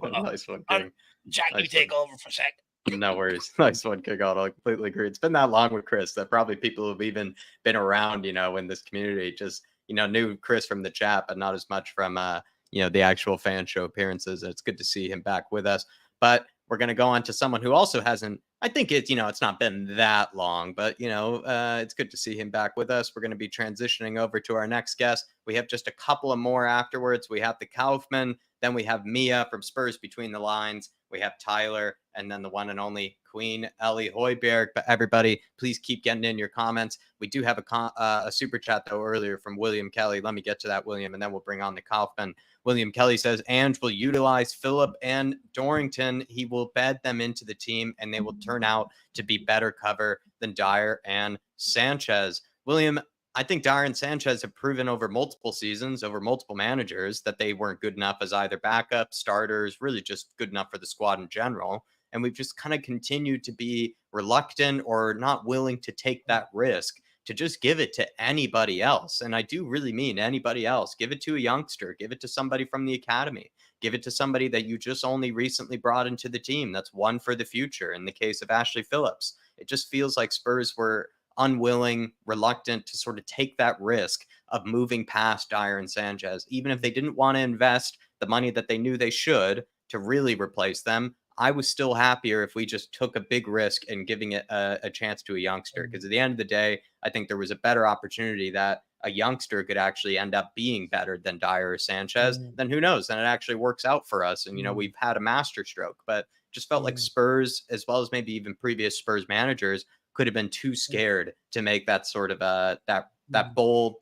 [SPEAKER 2] Nice one, King.
[SPEAKER 1] Jack, you take over for a sec.
[SPEAKER 2] No worries. Nice one, King. I completely agree. It's been that long with Chris that probably people who've even been around, in this community just, knew Chris from the chat, but not as much from, the actual fan show appearances. And it's good to see him back with us. But we're going to go on to someone who also hasn't, I think it's, it's not been that long, but, it's good to see him back with us. We're going to be transitioning over to our next guest. We have just a couple of more afterwards. We have the Kaufman, then we have Mia from Spurs Between the Lines. We have Tyler, and then the one and only Queen Ellie Hoiberg. But everybody, please keep getting in your comments. We do have a super chat, though, earlier from William Kelly. Let me get to that, William, and then we'll bring on the Kaufman. William Kelly says, Ange will utilize Phillip and Dorrington. He will bed them into the team, and they will turn out to be better cover than Dyer and Sanchez. William, I think Dyer and Sanchez have proven over multiple seasons, over multiple managers, that they weren't good enough as either backup, starters, really just good enough for the squad in general. And we've just kind of continued to be reluctant or not willing to take that risk to just give it to anybody else. And I do really mean anybody else. Give it to a youngster, give it to somebody from the academy, give it to somebody that you just only recently brought into the team. That's one for the future. In the case of Ashley Phillips, it just feels like Spurs were unwilling, reluctant to sort of take that risk of moving past Dyer and Sanchez, even if they didn't want to invest the money that they knew they should to really replace them. I was still happier if we just took a big risk in giving it a chance to a youngster, because at the end of the day, I think there was a better opportunity that a youngster could actually end up being better than Dyer or Sanchez. Then who knows? Then it actually works out for us. And, you know, we've had a masterstroke, but just felt like Spurs, as well as maybe even previous Spurs managers, could have been too scared to make that sort of that bold,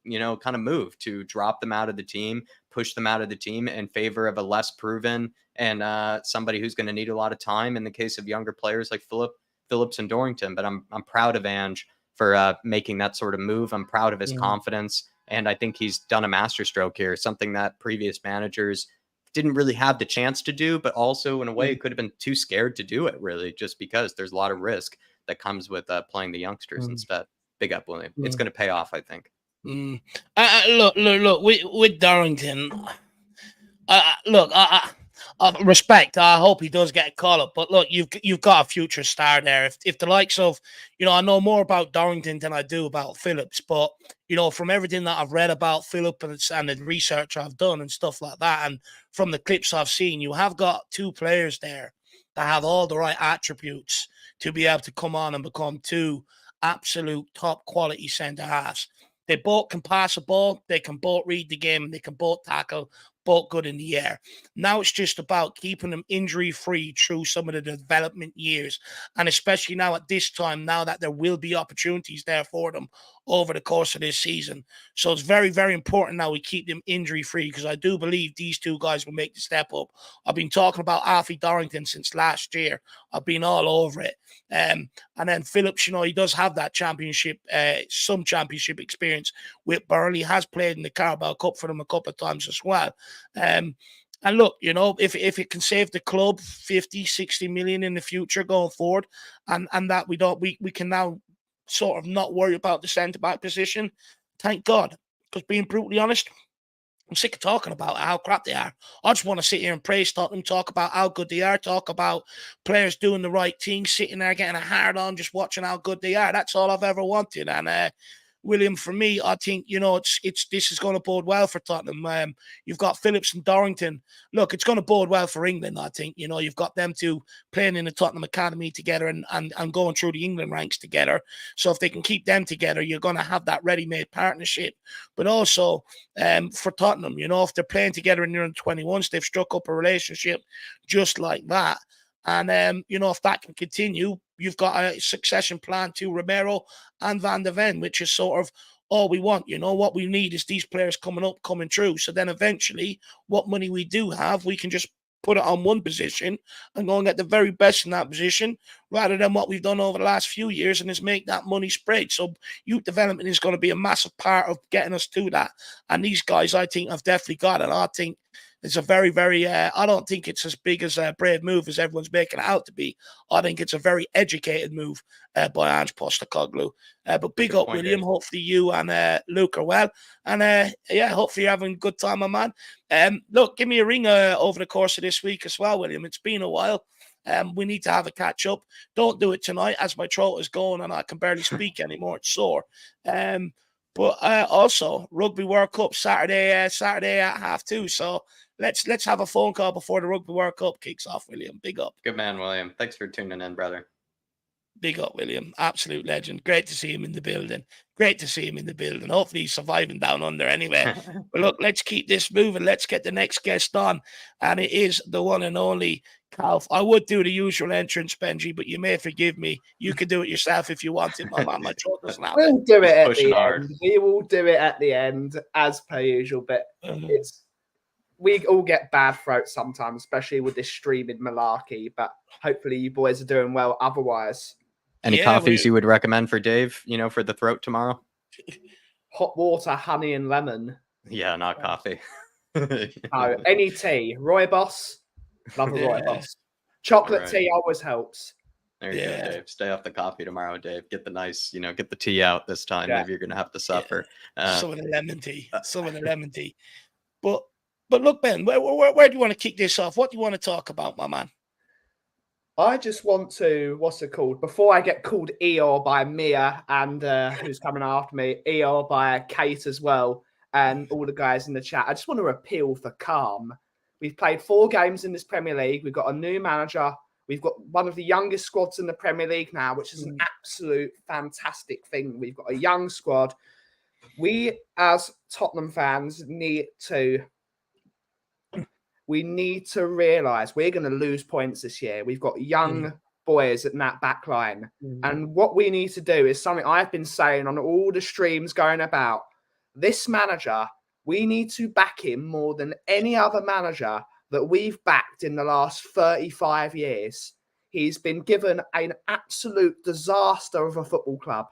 [SPEAKER 2] you know, kind of move to drop them out of the team, push them out of the team in favor of a less proven and somebody who's going to need a lot of time in the case of younger players like Phillips and Dorrington. But I'm proud of Ange for making that sort of move. I'm proud of his confidence, and I think he's done a masterstroke here, something that previous managers didn't really have the chance to do, but also in a way could have been too scared to do it, really, just because there's a lot of risk that comes with playing the youngsters instead. Big up, William. It's going to pay off, I think.
[SPEAKER 1] Look, with Dorrington, respect. I hope he does get a call up. But look, you've got a future star there. If the likes of, you know, I know more about Dorrington than I do about Phillips, but you know, from everything that I've read about Philip and the research I've done and stuff like that, and from the clips I've seen, you have got two players there that have all the right attributes to be able to come on and become two absolute top quality centre halves. They both can pass a ball, they can both read the game, and they can both tackle, both good in the air. Now it's just about keeping them injury-free through some of the development years, and especially now at this time, now that there will be opportunities there for them over the course of this season. So it's very, very important now we keep them injury-free, because I do believe these two guys will make the step up. I've been talking about Alfie Dorrington since last year. I've been all over it. And then Phillips, you know, he does have that championship, some championship experience with Burnley, has played in the Carabao Cup for them a couple of times as well. And look, you know, if it can save the club 50, 60 million in the future going forward, and that we can now sort of not worry about the centre-back position, thank God. Because being brutally honest, I'm sick of talking about how crap they are. I just want to sit here and praise Tottenham, talk about how good they are, talk about players doing the right thing, sitting there getting a hard on, just watching how good they are. That's all I've ever wanted. And William, for me, I think, you know, this is going to bode well for Tottenham. You've got Phillips and Dorrington. Look, it's going to bode well for England, I think. You know, you've got them two playing in the Tottenham Academy together and going through the England ranks together. So if they can keep them together, you're going to have that ready-made partnership. But also for Tottenham, you know, if they're playing together in the under-21s, they've struck up a relationship just like that. And, you know, if that can continue, you've got a succession plan to Romero and Van de Ven, which is sort of all we want. You know, what we need is these players coming through. So then eventually, what money we do have, we can just put it on one position and go and get the very best in that position, rather than what we've done over the last few years, and is make that money spread. So youth development is going to be a massive part of getting us to that. And these guys, I think, have definitely got it. I think it's a very, very, I don't think it's as big as a brave move as everyone's making it out to be. I think it's a very educated move by Ange Postecoglou. But big up, William. Hopefully you and Luke are well. And yeah, hopefully you're having a good time, my man. Look, give me a ring over the course of this week as well, William. It's been a while. We need to have a catch up. Don't do it tonight, as my throat is going and I can barely speak anymore. It's sore. But also Rugby World Cup Saturday at 2:30. So let's have a phone call before the Rugby World Cup kicks off, William. Big up.
[SPEAKER 2] Good man, William. Thanks for tuning in, brother.
[SPEAKER 1] Big up, William. Absolute legend. Great to see him in the building. Hopefully he's surviving down under anyway. But look, let's keep this moving. Let's get the next guest on. And it is the one and only Calf. I would do the usual entrance, Benji, but you may forgive me. You can do it yourself if you wanted, my man. My throat doesn't have
[SPEAKER 10] We'll do it at the end. We will do it at the end, as per usual. But we all get bad throats sometimes, especially with this streaming malarkey. But hopefully you boys are doing well otherwise.
[SPEAKER 2] Any coffees you would recommend for Dave, you know, for the throat tomorrow?
[SPEAKER 10] Hot water, honey, and lemon.
[SPEAKER 2] Yeah, not coffee.
[SPEAKER 10] No, any tea. Rooibos. Love a rooibos. Chocolate tea always helps.
[SPEAKER 2] There you go, Dave. Stay off the coffee tomorrow, Dave. Get the nice, get the tea out this time.
[SPEAKER 10] Yeah.
[SPEAKER 2] Maybe you're going to have to suffer.
[SPEAKER 1] Some of the lemon tea. But look, Ben, where do you want to kick this off? What do you want to talk about, my man?
[SPEAKER 10] I just want to, what's it called? Before I get called Eeyore by Mia and who's coming after me, Eeyore by Kate as well, and all the guys in the chat, I just want to appeal for calm. We've played 4 games in this Premier League. We've got a new manager. We've got one of the youngest squads in the Premier League now, which is an absolute fantastic thing. We've got a young squad. We, as Tottenham fans, need to realise we're going to lose points this year. We've got young boys in that back line. And what we need to do is something I've been saying on all the streams going about. This manager, we need to back him more than any other manager that we've backed in the last 35 years. He's been given an absolute disaster of a football club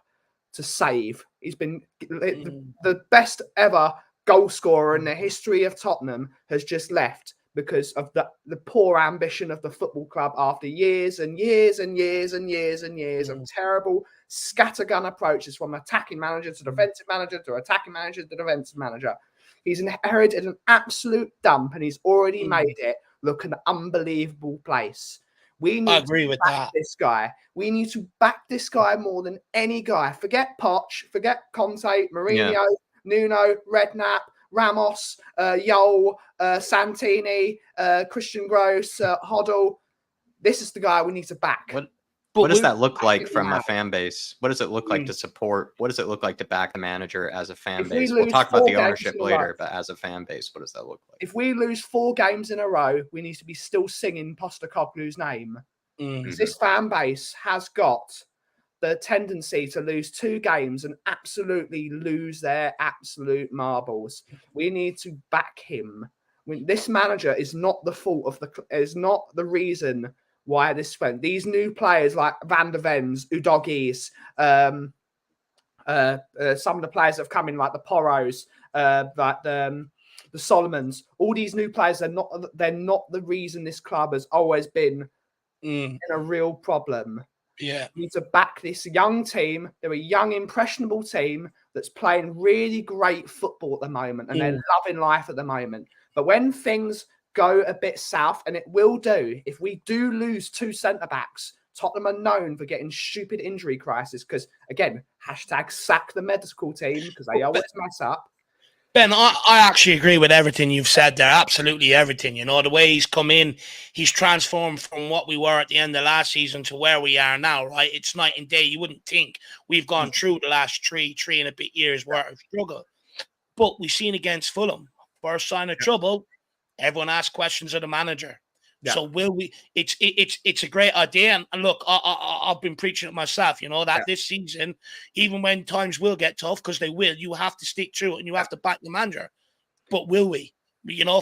[SPEAKER 10] to save. He's been the best ever goal scorer in the history of Tottenham has just left because of the poor ambition of the football club after years and years and years and years and years of terrible scattergun approaches from attacking manager to defensive manager to attacking manager to defensive manager. He's inherited an absolute dump and he's already made it look an unbelievable place. We need to back this guy. We need to back this guy more than any guy. Forget Poch, forget Conte, Mourinho, Nuno, Redknapp, Ramos, Yol, Santini, Christian Gross, Hoddle. This is the guy we need to back.
[SPEAKER 2] What does that look like from a fan base? What does it look like to support? What does it look like to back the manager as a fan base? We'll talk about the ownership later, but as a fan base, what does that look like?
[SPEAKER 10] If we lose 4 games in a row, we need to be still singing Postecoglou's name. This fan base has got the tendency to lose 2 games and absolutely lose their absolute marbles. We need to back him. This manager is not the fault of is not the reason why this went. These new players like Van der Vens, Udogis, some of the players that have come in like the Poros, like the Solomons, all these new players, they're not the reason this club has always been in a real problem.
[SPEAKER 1] Yeah.
[SPEAKER 10] We need to back this young team. They're a young, impressionable team that's playing really great football at the moment and they're loving life at the moment. But when things go a bit south, and it will do, if we do lose 2 centre-backs, Tottenham are known for getting stupid injury crisis because, again, hashtag sack the medical team because they always mess up.
[SPEAKER 1] Ben, I actually agree with everything you've said there. Absolutely everything. The way he's come in, he's transformed from what we were at the end of last season to where we are now, right? It's night and day. You wouldn't think we've gone through the last three and a bit years worth of struggle. But we've seen against Fulham, first sign of trouble, everyone asks questions of the manager. Yeah. So will we? It's a great idea, and look, I've been preaching it myself. That this season, even when times will get tough, because they will, you have to stick through it and you have to back the manager. But will we?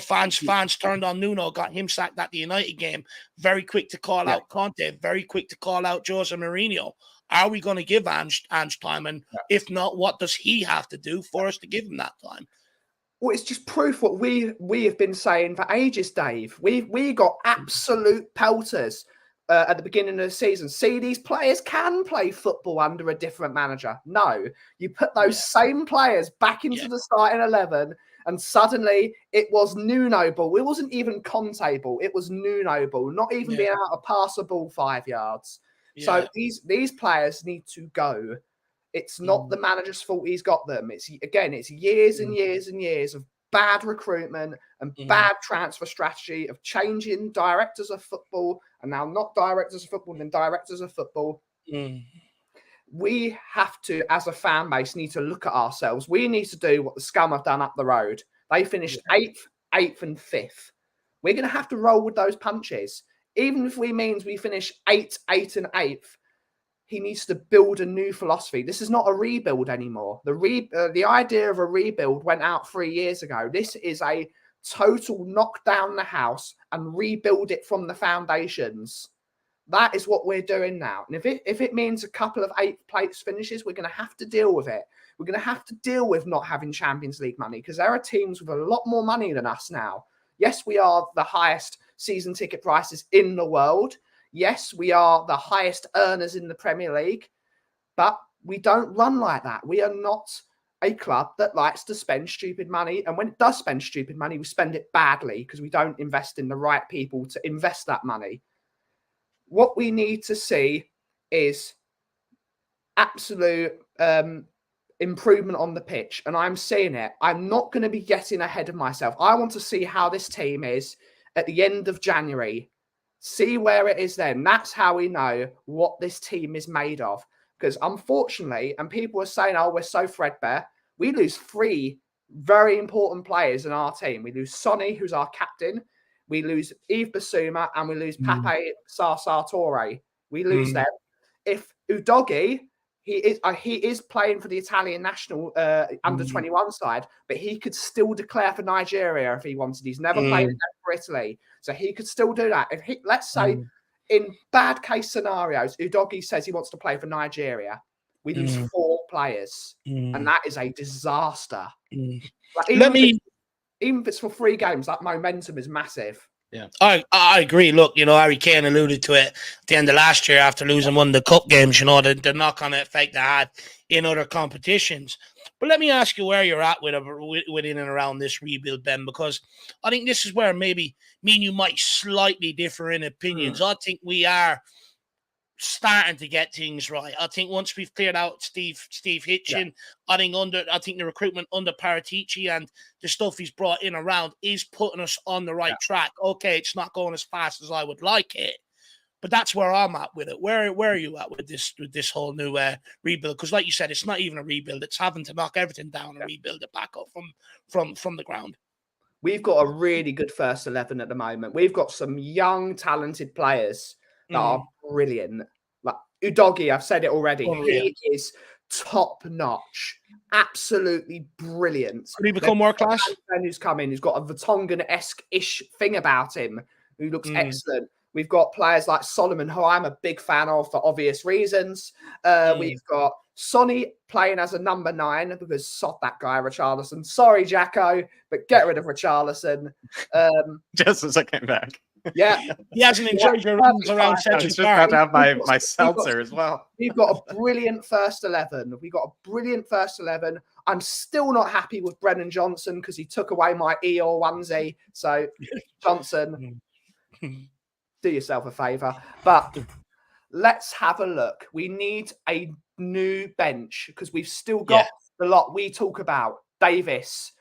[SPEAKER 1] Fans turned on Nuno, got him sacked at the United game. Very quick to call out Conte. Very quick to call out Jose Mourinho. Are we going to give Ange time? And if not, what does he have to do for us to give him that time?
[SPEAKER 10] Well, it's just proof what we have been saying for ages, Dave. We got absolute pelters at the beginning of the season. See, these players can play football under a different manager. No, you put those same players back into the starting 11, and suddenly it was Nuno ball. It wasn't even Conte ball. It was Nuno ball. Not even being able to pass a ball 5 yards. Yeah. So these players need to go. It's not the manager's fault he's got them. It's years and years and years of bad recruitment and bad transfer strategy of changing directors of football and now not directors of football, then directors of football. We have to, as a fan base, need to look at ourselves. We need to do what the scum have done up the road. They finished 8th and 5th. We're going to have to roll with those punches. Even if we finish 8th and 8th, he needs to build a new philosophy. This is not a rebuild anymore. The idea of a rebuild went out 3 years ago. This is a total knock down the house and rebuild it from the foundations. That is what we're doing now. And if it means a couple of 8th place finishes, we're going to have to deal with it. We're going to have to deal with not having Champions League money because there are teams with a lot more money than us now. Yes, we are the highest season ticket prices in the world. Yes, we are the highest earners in the Premier League, but we don't run like that. We are not a club that likes to spend stupid money. And when it does spend stupid money, we spend it badly because we don't invest in the right people to invest that money. What we need to see is absolute improvement on the pitch. And I'm seeing it. I'm not going to be getting ahead of myself. I want to see how this team is at the end of January. See where it is then. That's how we know what this team is made of. Because unfortunately, and people are saying, oh, we're so threadbare, we lose 3 very important players in our team. We lose Sonny, who's our captain. We lose Yves Bissouma, and we lose Pape Sarr Torre. We lose them. If Udogie, he is playing for the Italian national under-21 side, but he could still declare for Nigeria if he wanted. He's never played for Italy, so he could still do that. If he, let's say, in bad case scenarios, Udogie says he wants to play for Nigeria, we lose 4 players, and that is a disaster. Like, even if it's for 3 games, that momentum is massive.
[SPEAKER 2] Yeah,
[SPEAKER 1] I agree. Look, Harry Kane alluded to it at the end of last year after losing one of the cup games, the knock-on effect they had in other competitions. But let me ask you where you're at within and around this rebuild, Ben, because I think this is where maybe me and you might slightly differ in opinions. I think we are starting to get things right. I think once we've cleared out Steve Hitchin, I think the recruitment under Paratici and the stuff he's brought in around is putting us on the right track. Okay, it's not going as fast as I would like it, but that's where I'm at with it. Where are you at with this whole new rebuild? Because like you said, it's not even a rebuild. It's having to knock everything down and rebuild it back up from the ground.
[SPEAKER 10] We've got a really good first 11 at the moment. We've got some young, talented players that are brilliant. Like Udogie, I've said it already. He is top notch, absolutely brilliant.
[SPEAKER 1] Could he become more class?
[SPEAKER 10] Who's coming? Who's got a Vertonghen-esque-ish thing about him? Who looks excellent. We've got players like Solomon, who I'm a big fan of for obvious reasons. We've got Sonny playing as a number 9 because sod that guy, Richarlison. Sorry, Jacko, but get rid of Richarlison.
[SPEAKER 2] Just as I came back.
[SPEAKER 10] Yeah,
[SPEAKER 1] he hasn't enjoyed your runs around Central Park.
[SPEAKER 2] I was just about to have my seltzer as well.
[SPEAKER 10] We've got a brilliant first 11. I'm still not happy with Brennan Johnson because he took away my Eeyore onesie. So, Johnson, do yourself a favour. But let's have a look. We need a new bench because we've still got the lot we talk about. Davis,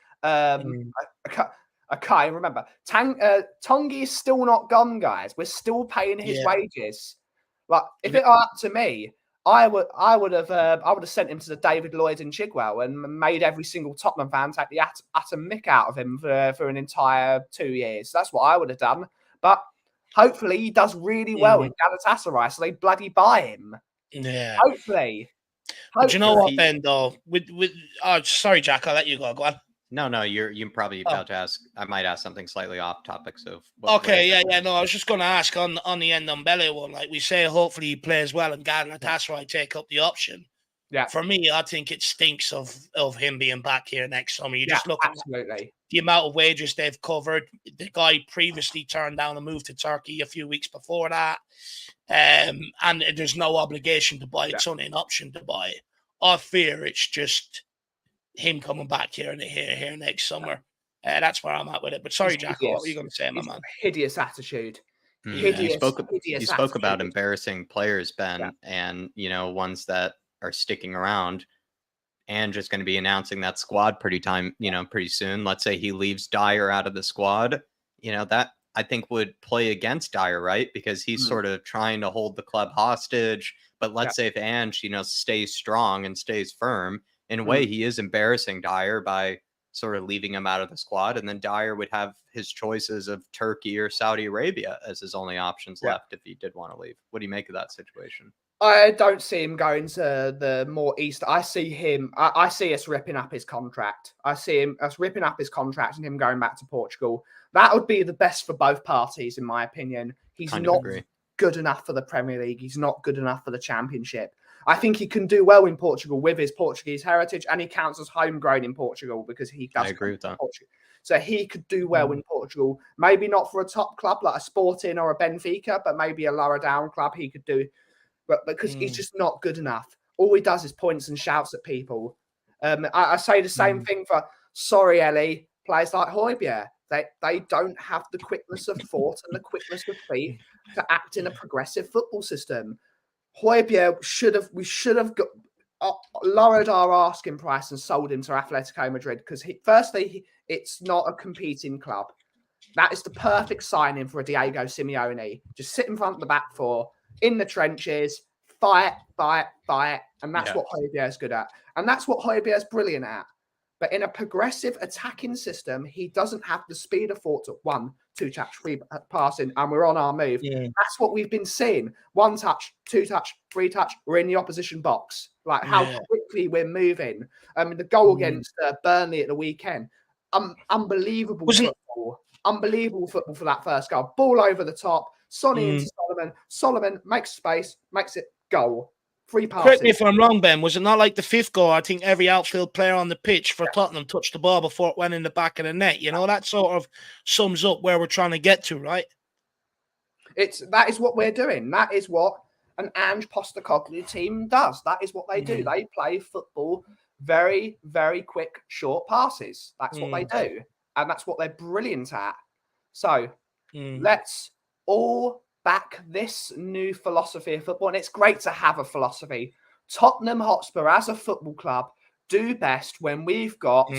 [SPEAKER 10] I can't remember. Tongi is still not gone, guys. We're still paying his wages. Like, if it were up to me, I would have sent him to the David Lloyd in Chigwell and made every single Tottenham fan take the utter mick out of him for an entire 2 years. That's what I would have done. But hopefully he does really well in Galatasaray, so they bloody buy him.
[SPEAKER 1] Yeah.
[SPEAKER 10] Hopefully.
[SPEAKER 1] But you know what, Ben? Though, sorry, Jack, I'll let you go. Go on.
[SPEAKER 2] No, you're probably about to ask. I might ask something slightly off topic. So
[SPEAKER 1] okay, no, I was just going to ask on the Ndombele one. Like we say, hopefully he plays well, and Galatasaray take up the option. Yeah, for me, I think it stinks of him being back here next summer. You just look at the amount of wages they've covered. The guy previously turned down a move to Turkey a few weeks before that, and there's no obligation to buy it. It's only an option to buy it. I fear it's just him coming back here next summer. That's where I'm at with it. But sorry, Jack, what were you going to say, my man?
[SPEAKER 10] Hideous attitude.
[SPEAKER 2] You spoke about embarrassing players, Ben, and ones that are sticking around. Ange is going to be announcing that squad pretty soon. Let's say he leaves Dyer out of the squad. That I think would play against Dyer, right? Because he's sort of trying to hold the club hostage. But let's say if Ange, stays strong and stays firm, in a way, he is embarrassing Dyer by sort of leaving him out of the squad. And then Dyer would have his choices of Turkey or Saudi Arabia as his only options left if he did want to leave. What do you make of that situation?
[SPEAKER 10] I don't see him going to the more east. I see us ripping up his contract. I see us ripping up his contract and him going back to Portugal. That would be the best for both parties, in my opinion. He's not good enough for the Premier League. He's not good enough for the Championship. I think he can do well in Portugal with his Portuguese heritage, and he counts as homegrown in Portugal because he does.
[SPEAKER 2] I agree with that.
[SPEAKER 10] So he could do well in Portugal. Maybe not for a top club like a Sporting or a Benfica, but maybe a lower down club he could do. But because he's just not good enough. All he does is points and shouts at people. I say the same thing for, sorry, Ellie, players like Højbjerg. They don't have the quickness of thought and the quickness of feet to act in a progressive football system. Højbjerg we should have got lowered our asking price and sold him to Atletico Madrid because firstly, it's not a competing club. That is the perfect signing for a Diego Simeone. Just sit in front of the back four, in the trenches, fight, and that's what Højbjerg's good at. And that's what Højbjerg's brilliant at. But in a progressive attacking system, he doesn't have the speed of thought to 1, 2 touch, 3 passing, and we're on our move. Yeah. That's what we've been seeing. 1 touch, 2 touch, 3 touch, we're in the opposition box. Like how quickly we're moving. The goal against Burnley at the weekend, unbelievable football. Unbelievable football for that first goal. Ball over the top, Sonny into Solomon. Solomon makes space, makes it goal. 3 passes.
[SPEAKER 1] Correct me if I'm wrong, Ben. Was it not like the 5th goal? I think every outfield player on the pitch for Tottenham touched the ball before it went in the back of the net. You know, that sort of sums up where we're trying to get to, right?
[SPEAKER 10] That is what we're doing. That is what an Ange Postecoglou team does. That is what they do. They play football very, very quick, short passes. That's what they do. And that's what they're brilliant at. So let's all back this new philosophy of football. And it's great to have a philosophy. Tottenham Hotspur as a football club do best when we've got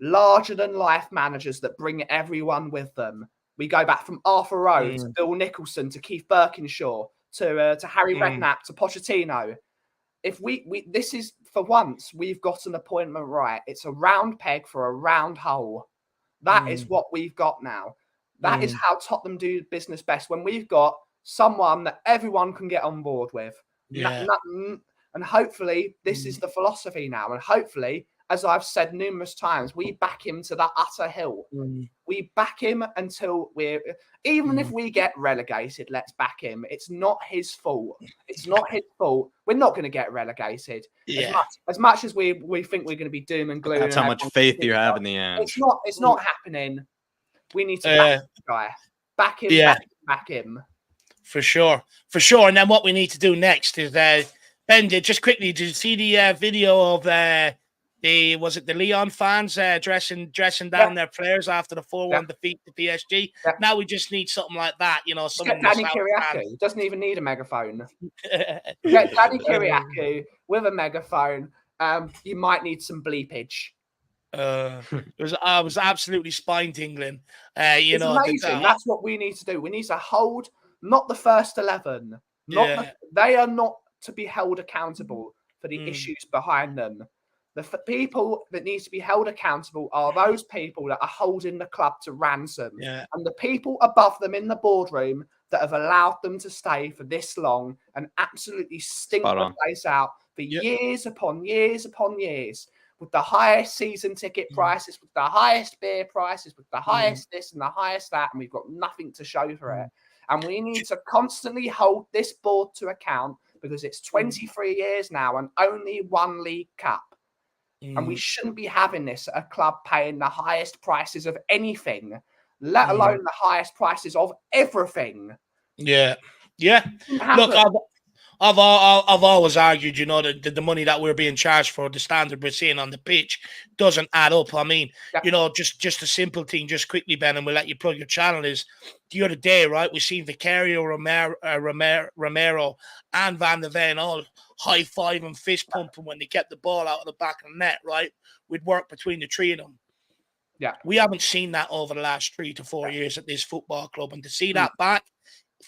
[SPEAKER 10] larger than life managers that bring everyone with them. We go back from Arthur Rowe to Bill Nicholson to Keith Birkinshaw to Harry Redknapp to Pochettino. If we this is for once we've got an appointment right. It's a round peg for a round hole. That is what we've got now. That is how Tottenham do business best, when we've got someone that everyone can get on board with. Yeah. And hopefully this is the philosophy now. And hopefully, as I've said numerous times, we back him to that utter hill. We back him until even if we get relegated, let's back him. It's not his fault. It's not his fault. We're not going to get relegated. Yeah. As much as we think we're going to be doom and gloom.
[SPEAKER 2] That's how much faith you have in the end.
[SPEAKER 10] It's not happening. We need to back the guy. Back him, back him.
[SPEAKER 1] For sure. And then what we need to do next is, Ben, just quickly, did you see the video of the Lyon fans dressing down their players after the 4-1 defeat to PSG? Yeah. Now we just need something like that, you know.
[SPEAKER 10] Danny Kyriakou doesn't even need a megaphone. Get Danny Kyriakou with a megaphone. You might need some bleepage.
[SPEAKER 1] I was absolutely spine tingling.
[SPEAKER 10] It's amazing. That's what we need to do. We need to hold not the first 11. They are not to be held accountable for the issues behind them. The people that need to be held accountable are those people that are holding the club to ransom, and the people above them in the boardroom that have allowed them to stay for this long and absolutely stink the place out for years upon years upon years. With the highest season ticket prices, with the highest beer prices, with the highest this and the highest that, and we've got nothing to show for it. And we need to constantly hold this board to account because it's 23 years now and only 1 League Cup. And we shouldn't be having this at a club paying the highest prices of anything, let alone the highest prices of everything.
[SPEAKER 1] Yeah. Look, I've always argued, you know, that the money that we're being charged for, the standard we're seeing on the pitch, doesn't add up. I mean, you know, just a simple thing, just quickly, Ben, and we'll let you plug your channel, is the other day, right, we seen Vicario, Romero, and Van der Ven all high-five and fist-pumping when they kept the ball out of the back of the net, right? We'd work between the 3 of them.
[SPEAKER 10] Yeah.
[SPEAKER 1] We haven't seen that over the last 3 to 4 years at this football club, and to see that back,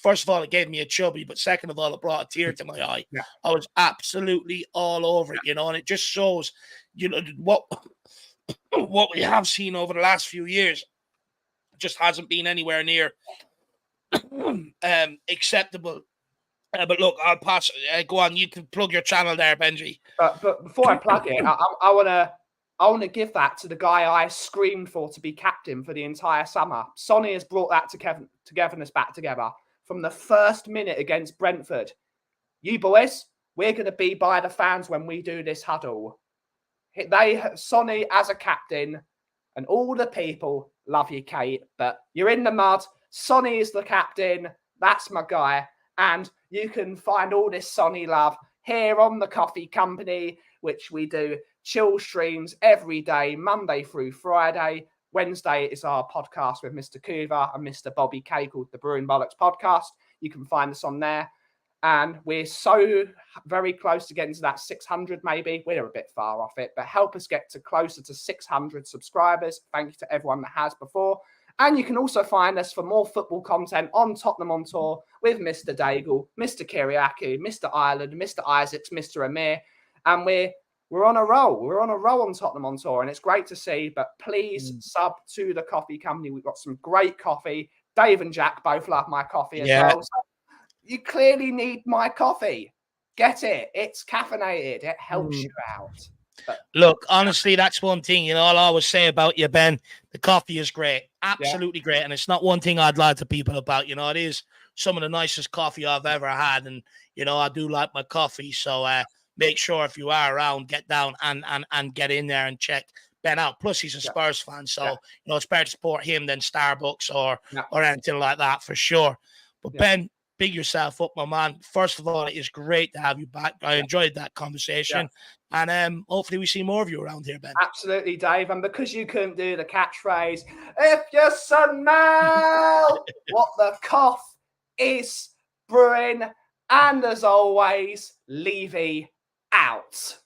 [SPEAKER 1] first of all, it gave me a chubby, but second of all, it brought a tear to my eye. Yeah. I was absolutely all over it, you know, and it just shows, you know, what we have seen over the last few years just hasn't been anywhere near acceptable. But look, I'll pass. Go on, you can plug your channel there, Benji.
[SPEAKER 10] But before I plug it, I want to give that to the guy I screamed for to be captain for the entire summer. Sonny has brought that togetherness back together. From the first minute against Brentford, you boys, we're going to be by the fans when we do this huddle. Sonny as a captain and all the people Love you, Kate. But you're in the mud. Sonny is the captain. That's my guy. And you can find all this Sonny love here on the Coffee Company, which we do chill streams every day, Monday through Friday. Wednesday is our podcast with Mr. Coover and Mr. Bobby K called the Brewing Bollocks Podcast. You can find us on there. And we're so very close to getting to that 600 maybe. We're a bit far off it, but help us get to closer to 600 subscribers. Thank you to everyone that has before. And you can also find us for more football content on Tottenham on Tour with Mr. Daigle, Mr. Kiriakou, Mr. Ireland, Mr. Isaacs, Mr. Amir. And we're on a roll. We're on a roll on Tottenham on Tour, and it's great to see. But please sub to the Coffee Company. We've got some great coffee. Dave and Jack both love my coffee as well. So you clearly need my coffee. Get it. It's caffeinated. It helps you out. But,
[SPEAKER 1] look, honestly, that's one thing, I'll always say about you, Ben. The coffee is great. Absolutely great. And it's not one thing I'd lie to people about. It is some of the nicest coffee I've ever had. And, I do like my coffee. So make sure if you are around, get down and get in there and check Ben out. Plus, he's a Spurs fan. So, it's better to support him than Starbucks or anything like that for sure. But Ben, big yourself up, my man. First of all, it is great to have you back. I enjoyed that conversation. And hopefully we see more of you around here, Ben.
[SPEAKER 10] Absolutely, Dave. And because you couldn't do the catchphrase, if you smell what the cough is brewing, and as always, Levy out.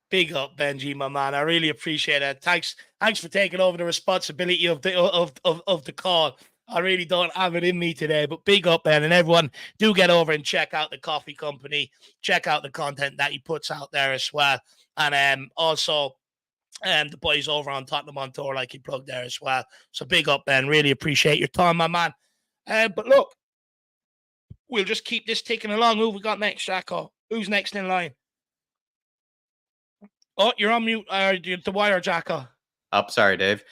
[SPEAKER 1] Big up, Benji, my man. I really appreciate it. Thanks for taking over the responsibility of the call. I really don't have it in me today, but big up, Ben, and everyone do get over and check out the Coffee Company. Check out the content that he puts out there as well. And also the boys over on Tottenham on Tour, like he plugged there as well. So big up, Ben. Really appreciate your time, my man. But look, we'll just keep this ticking along. Who we got next, Jacko? Who's next in line? Oh, you're on mute. The wire, Jacko.
[SPEAKER 2] Oh, sorry, Dave.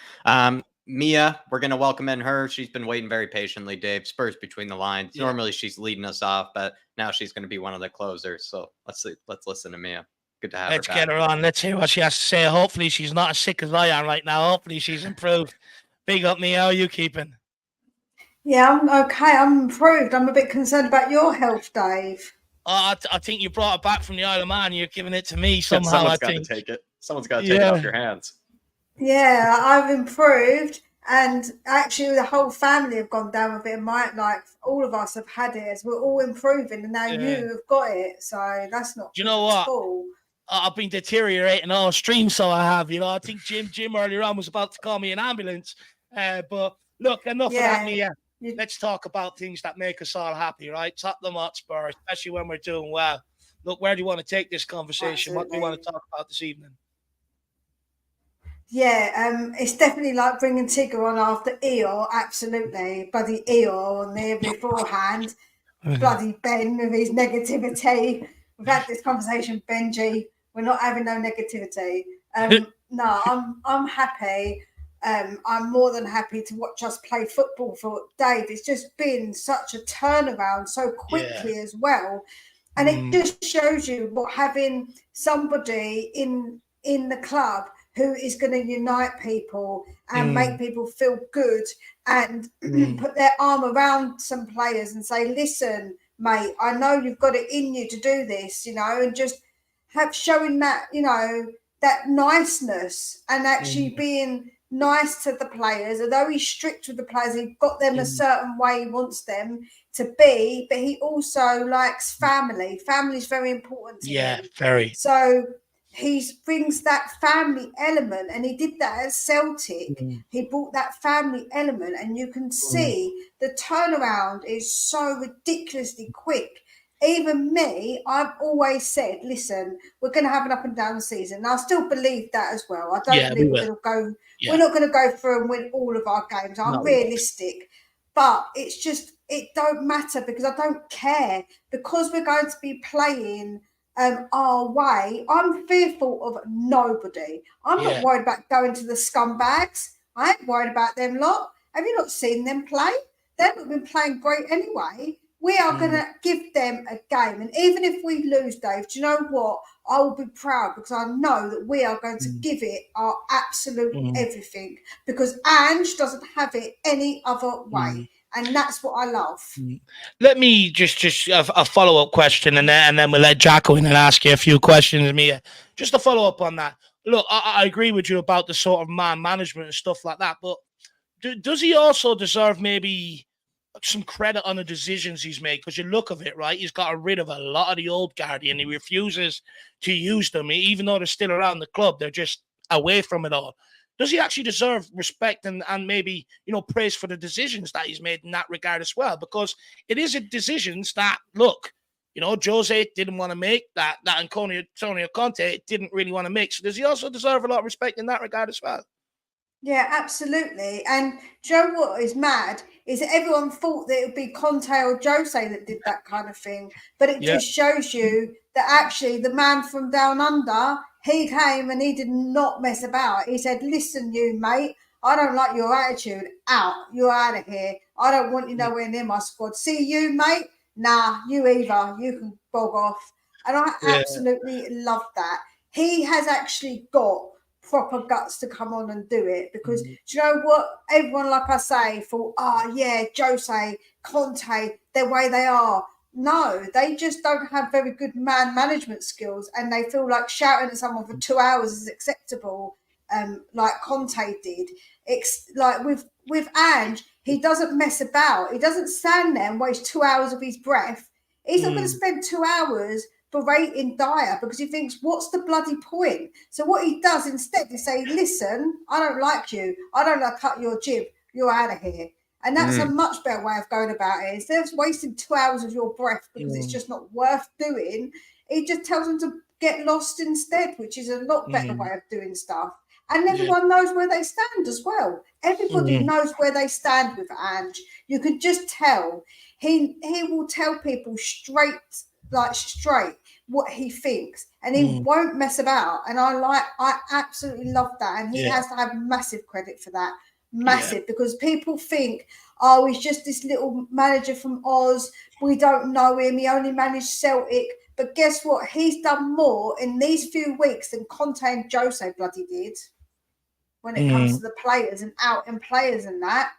[SPEAKER 2] Mia, we're going to welcome in her. She's been waiting very patiently, Dave. Spurs between the lines. Yeah. Normally she's leading us off, but now she's going to be one of the closers. So let's listen to Mia. Good to have her.
[SPEAKER 1] Let's get her on. Let's hear what she has to say. Hopefully she's not as sick as I am right now. Hopefully she's improved. Big up, Mia. How are you keeping?
[SPEAKER 11] Yeah, I'm okay. I'm improved. I'm a bit concerned about your health, Dave.
[SPEAKER 1] I think you brought it back from the Isle of Man. You're giving it to me somehow.
[SPEAKER 2] Someone's got to take it. Someone's got to take it off your hands.
[SPEAKER 11] Yeah, I've improved, and actually the whole family have gone down with it. All of us have had it, as we're all improving, and now you have got it. So that's not.
[SPEAKER 1] Do you know what? Cool. I've been deteriorating all stream, so I have. I think Jim earlier on was about to call me an ambulance. But look, enough of that, Mia. Let's talk about things that make us all happy, right? Tottenham Hotspur, especially when we're doing well. Look, where do you want to take this conversation? Absolutely. What do you want to talk about this evening?
[SPEAKER 11] Yeah, it's definitely like bringing Tigger on after Eeyore, absolutely. Bloody Eeyore on there beforehand. Bloody Ben with his negativity. We've had this conversation, Benji. We're not having no negativity. No, I'm happy. I'm more than happy to watch us play football for Dave. It's just been such a turnaround so quickly as well. And it just shows you what having somebody in the club who is going to unite people and make people feel good and put their arm around some players and say, listen, mate, I know you've got it in you to do this, and just showing that, that niceness and actually being nice to the players. Although he's strict with the players, he's got them a certain way he wants them to be, but he also likes family. Family is very important to him.
[SPEAKER 1] Yeah, very.
[SPEAKER 11] So he brings that family element, and he did that at Celtic. He brought that family element, and you can see the turnaround is so ridiculously quick. Even me, I've always said, listen, we're going to have an up and down season. And I still believe that as well. I don't believe we're going to go. We're not going to go through and win all of our games. I'm realistic, but it's just it don't matter because I don't care because we're going to be playing our way. I'm fearful of nobody. I'm not worried about going to the scumbags. I ain't worried about them lot. Have you not seen them play? They've not been playing great anyway. We are going to give them a game. And even if we lose, Dave, do you know what? I will be proud because I know that we are going to give it our absolute everything, because Ange doesn't have it any other way. And that's what I love.
[SPEAKER 1] Let me just a follow-up question, and then we'll let Jacko in and ask you a few questions, Mia. Just to follow up on that. Look, I agree with you about the sort of man management and stuff like that, but does he also deserve maybe some credit on the decisions he's made? Because you look of it, right, he's got rid of a lot of the old guard, and he refuses to use them, even though they're still around the club. They're just away from it all. Does he actually deserve respect and maybe, praise for the decisions that he's made in that regard as well? Because it is decisions that, look, Jose didn't want to make, that Antonio Conte didn't really want to make. So does he also deserve a lot of respect in that regard as well?
[SPEAKER 11] Yeah, absolutely. And Joe, what is mad is that everyone thought that it would be Conte or Jose that did that kind of thing. But it just shows you that actually the man from down under, he came and he did not mess about. He said, listen, you mate, I don't like your attitude. Out. You're out of here. I don't want you nowhere near my squad. See you, mate? Nah, you either. You can bog off. And I absolutely love that. He has actually got proper guts to come on and do it, because do you know what, everyone, like I say, thought, Jose, Conte, the way they are. No, they just don't have very good man management skills, and they feel like shouting at someone for 2 hours is acceptable, like Conte did. It's like with Ange, he doesn't mess about. He doesn't stand there and waste 2 hours of his breath. He's not going to spend 2 hours berating Dyer because he thinks, what's the bloody point? So what he does instead is say, listen, I don't like you. I don't like cut your jib. You're out of here. And that's a much better way of going about it. Instead of wasting 2 hours of your breath because it's just not worth doing, he just tells them to get lost instead, which is a lot better way of doing stuff. And everyone knows where they stand as well. Everybody knows where they stand with Ange. You can just tell. He will tell people straight what he thinks, and he won't mess about. And I absolutely love that. And he has to have massive credit for that. Massive, because people think, oh, he's just this little manager from Oz. We don't know him. He only managed Celtic. But guess what? He's done more in these few weeks than Conte and Jose bloody did when it comes to the players and out and players and that.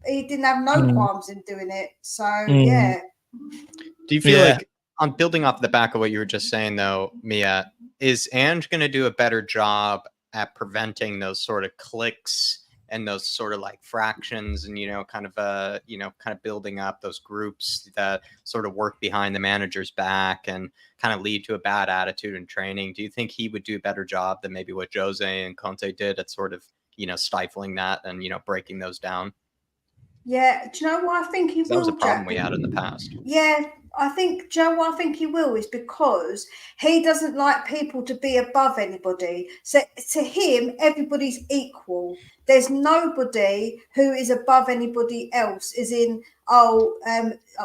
[SPEAKER 11] He didn't have no qualms in doing it. So, yeah.
[SPEAKER 2] Do you feel like, I'm building off the back of what you were just saying, though, Mia, is Ange going to do a better job at preventing those sort of cliques and those sort of like fractions and, kind of building up those groups that sort of work behind the manager's back and kind of lead to a bad attitude in training? Do you think he would do a better job than maybe what Jose and Conte did at sort of, stifling that and, breaking those down?
[SPEAKER 11] Yeah, do you know what I think he will?
[SPEAKER 2] That was a problem we had in the past.
[SPEAKER 11] Yeah, I think, Joe, what I think he will is because he doesn't like people to be above anybody. So to him, everybody's equal. There's nobody who is above anybody else, as in,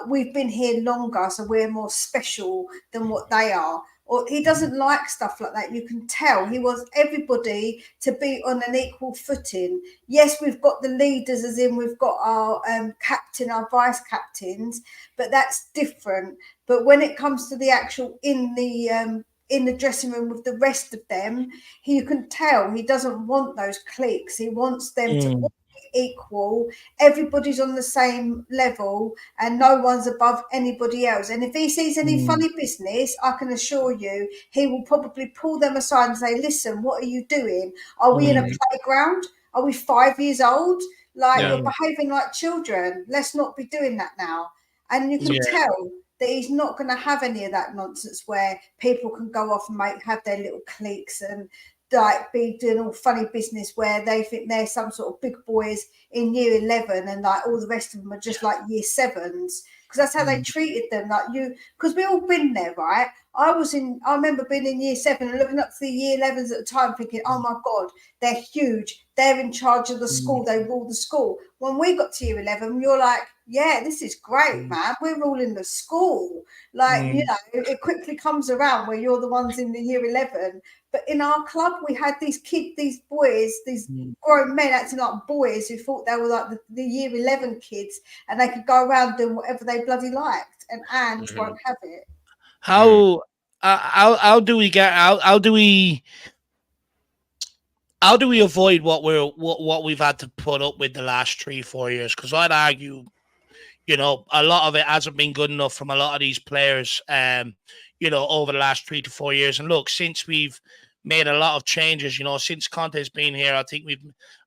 [SPEAKER 11] we've been here longer, so we're more special than what they are. Or he doesn't like stuff like that. You can tell he wants everybody to be on an equal footing. Yes, we've got the leaders, as in we've got our captain, our vice captains, but that's different. But when it comes to the actual in the dressing room with the rest of them, you can tell he doesn't want those cliques. He wants them to all be equal. Everybody's on the same level and no one's above anybody else. And if he sees any funny business, I can assure you he will probably pull them aside and say, listen, what are you doing? Are we in a playground? Are we 5 years old? You're behaving like children. Let's not be doing that now. And you can tell that he's not going to have any of that nonsense where people can go off and have their little cliques and be doing all funny business where they think they're some sort of big boys in year 11 and all the rest of them are just like year 7s, because that's how they treated them. Because we all been there, right? I remember being in year 7 and looking up to the year 11s at the time thinking, oh my God, they're huge. They're in charge of the school. They rule the school. When we got to year 11, you're like, yeah, this is great, man. We're ruling the school. It quickly comes around where you're the ones in the year 11. But in our club, we had these boys, these grown men acting like boys who thought they were like the year 11 kids and they could go around doing whatever they bloody liked. And Ange won't have it.
[SPEAKER 1] How how do we avoid what we've had to put up with the last 3-4 years? Because I'd argue, a lot of it hasn't been good enough from a lot of these players, over the last 3 to 4 years. And look, since we've made a lot of changes, since Conte's been here, I think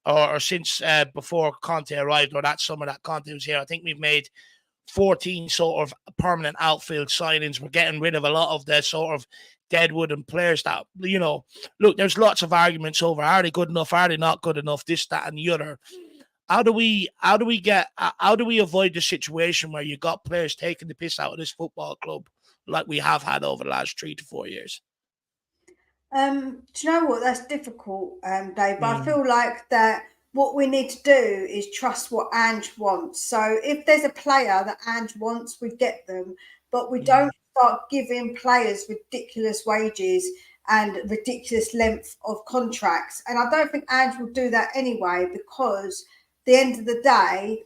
[SPEAKER 1] or since before Conte arrived, or that summer that Conte was here, I think we've made 14 sort of permanent outfield signings. We're getting rid of a lot of the sort of deadwood and players that, look, there's lots of arguments over, are they good enough? Are they not good enough? This, that, and the other. How do we avoid the situation where you got players taking the piss out of this football club like we have had over the last 3 to 4 years?
[SPEAKER 11] Do you know what? That's difficult, Dave. But I feel like that what we need to do is trust what Ange wants. So if there's a player that Ange wants, we get them. But we don't start giving players ridiculous wages and ridiculous length of contracts. And I don't think Ange will do that anyway, because at the end of the day,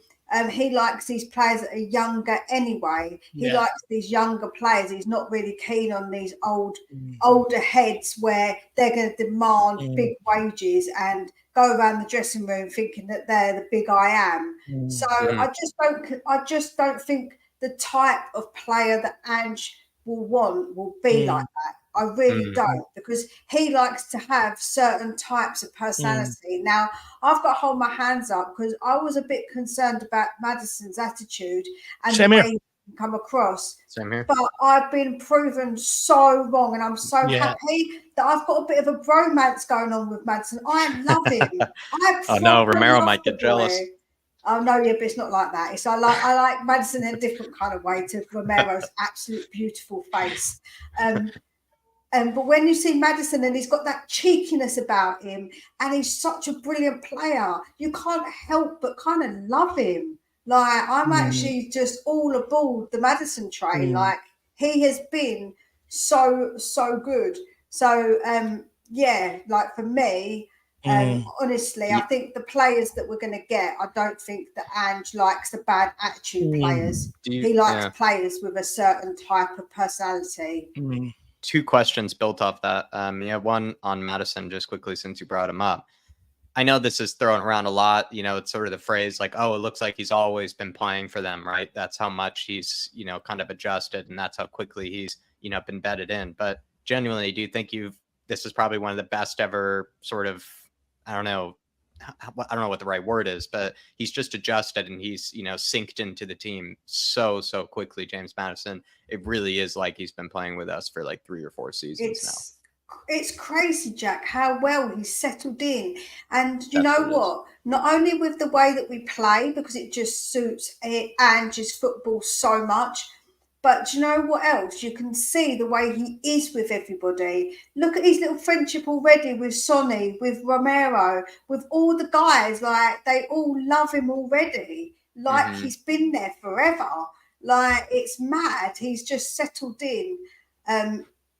[SPEAKER 11] he likes these players that are younger anyway. He likes these younger players. He's not really keen on these older heads where they're going to demand big wages and go around the dressing room thinking that they're the big I am. So I just don't think the type of player that Ange will want will be like that. I really don't, because he likes to have certain types of personality. Now, I've got to hold my hands up because I was a bit concerned about Maddison's attitude and the way he can come across.
[SPEAKER 2] Same here.
[SPEAKER 11] But I've been proven so wrong, and I'm so happy that I've got a bit of a bromance going on with Maddison. I love him.
[SPEAKER 2] Oh no, Romero might get jealous.
[SPEAKER 11] Oh no, yeah, but it's not like that. It's I like Maddison in a different kind of way to Romero's absolute beautiful face. But when you see Maddison and he's got that cheekiness about him and he's such a brilliant player, you can't help but kind of love him. Like, I'm actually just all aboard the Maddison train. Like, he has been so good. So, like for me, honestly, I think the players that we're going to get, I don't think that Ange likes the bad attitude players. He likes players with a certain type of personality.
[SPEAKER 2] Two questions built off that. One on Maddison, just quickly, since you brought him up. I know this is thrown around a lot. It's sort of the phrase like, oh, it looks like he's always been playing for them, right? That's how much he's, kind of adjusted, and that's how quickly he's, been bedded in. But genuinely, do you think this is probably one of the best ever sort of, I don't know what the right word is, but he's just adjusted and he's, synced into the team so quickly, James Maddison. It really is like he's been playing with us for like 3 or 4 seasons now.
[SPEAKER 11] It's crazy, Jack, how well he's settled in. And you know what? Not only with the way that we play, because it just suits Ange's football so much, but you know what else? You can see the way he is with everybody. Look at his little friendship already with Sonny, with Romero, with all the guys. Like, they all love him already. Like, he's been there forever. Like, it's mad. He's just settled in.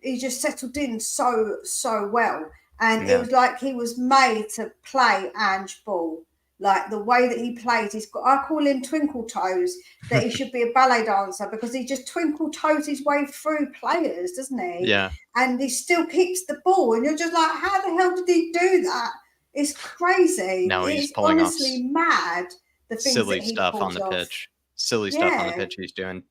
[SPEAKER 11] He just settled in so well. And it was like he was made to play Ange ball. Like, the way that he plays, I call him Twinkle Toes, that he should be a ballet dancer, because he just twinkle toes his way through players, doesn't he?
[SPEAKER 2] Yeah.
[SPEAKER 11] And he still keeps the ball. And you're just like, how the hell did he do that? It's crazy.
[SPEAKER 2] No, he's
[SPEAKER 11] it's
[SPEAKER 2] pulling
[SPEAKER 11] honestly mad. The things
[SPEAKER 2] silly
[SPEAKER 11] that he
[SPEAKER 2] stuff on the
[SPEAKER 11] off.
[SPEAKER 2] pitch. Silly stuff on the pitch he's doing.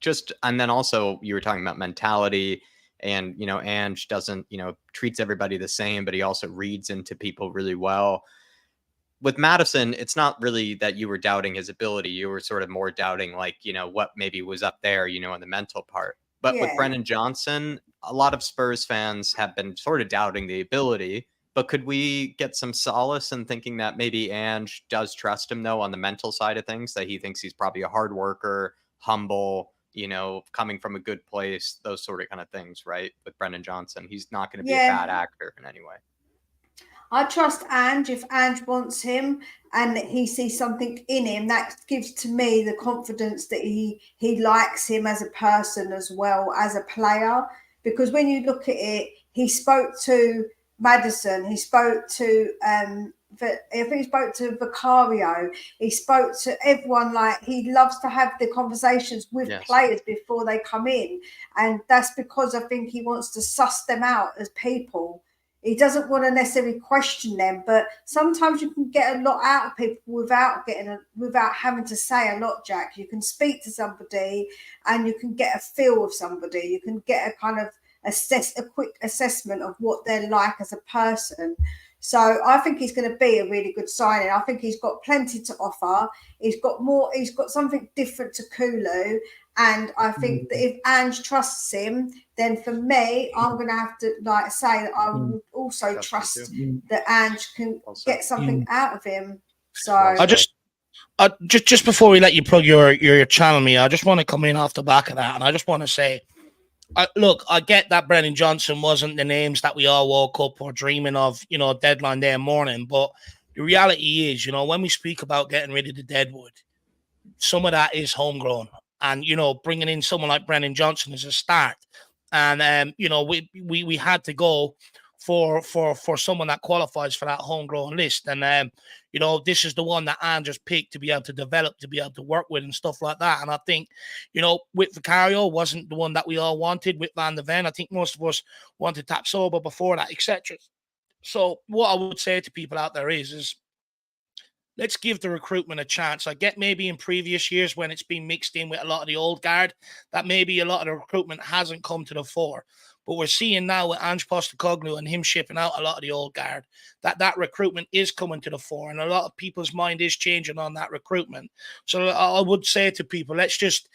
[SPEAKER 2] And then also you were talking about mentality, and Ange doesn't, treats everybody the same, but he also reads into people really well. With Maddison, it's not really that you were doubting his ability. You were sort of more doubting, like, what maybe was up there, in the mental part. But with Brennan Johnson, a lot of Spurs fans have been sort of doubting the ability. But could we get some solace in thinking that maybe Ange does trust him, though, on the mental side of things, that he thinks he's probably a hard worker, humble, coming from a good place, those sort of kind of things, right? With Brennan Johnson, he's not going to be a bad actor in any way.
[SPEAKER 11] I trust Ange. If Ange wants him and he sees something in him, that gives to me the confidence that he likes him as a person as well as a player. Because when you look at it, he spoke to Maddison, he spoke to he spoke to Vicario. He spoke to everyone. Like, he loves to have the conversations with players before they come in, and that's because I think he wants to suss them out as people. He doesn't want to necessarily question them, but sometimes you can get a lot out of people without having to say a lot, Jack. You can speak to somebody and you can get a feel of somebody. You can get a kind of a quick assessment of what they're like as a person. So I think he's going to be a really good signing. I think he's got plenty to offer. He's got something different to Kulu. And I think that if Ange trusts him, then for me, I'm going to have to say that I would also trust that Ange can get something out of him. So
[SPEAKER 1] just before we let you plug your channel, Mia, I just want to come in off the back of that, and I just want to say, look, I get that Brennan Johnson wasn't the names that we all woke up or dreaming of, deadline day morning. But the reality is, when we speak about getting rid of the deadwood, some of that is homegrown. And, bringing in someone like Brennan Johnson is a start. And, we had to go for someone that qualifies for that homegrown list. And, this is the one that Ange just picked to be able to develop, to be able to work with and stuff like that. And I think, with Vicario wasn't the one that we all wanted. With Van de Ven, I think most of us wanted Tapsoba before that, etc. So what I would say to people out there is let's give the recruitment a chance. I get maybe in previous years when it's been mixed in with a lot of the old guard, that maybe a lot of the recruitment hasn't come to the fore. But we're seeing now with Ange Postecoglou and him shipping out a lot of the old guard, that recruitment is coming to the fore. And a lot of people's mind is changing on that recruitment. So I would say to people, let's just...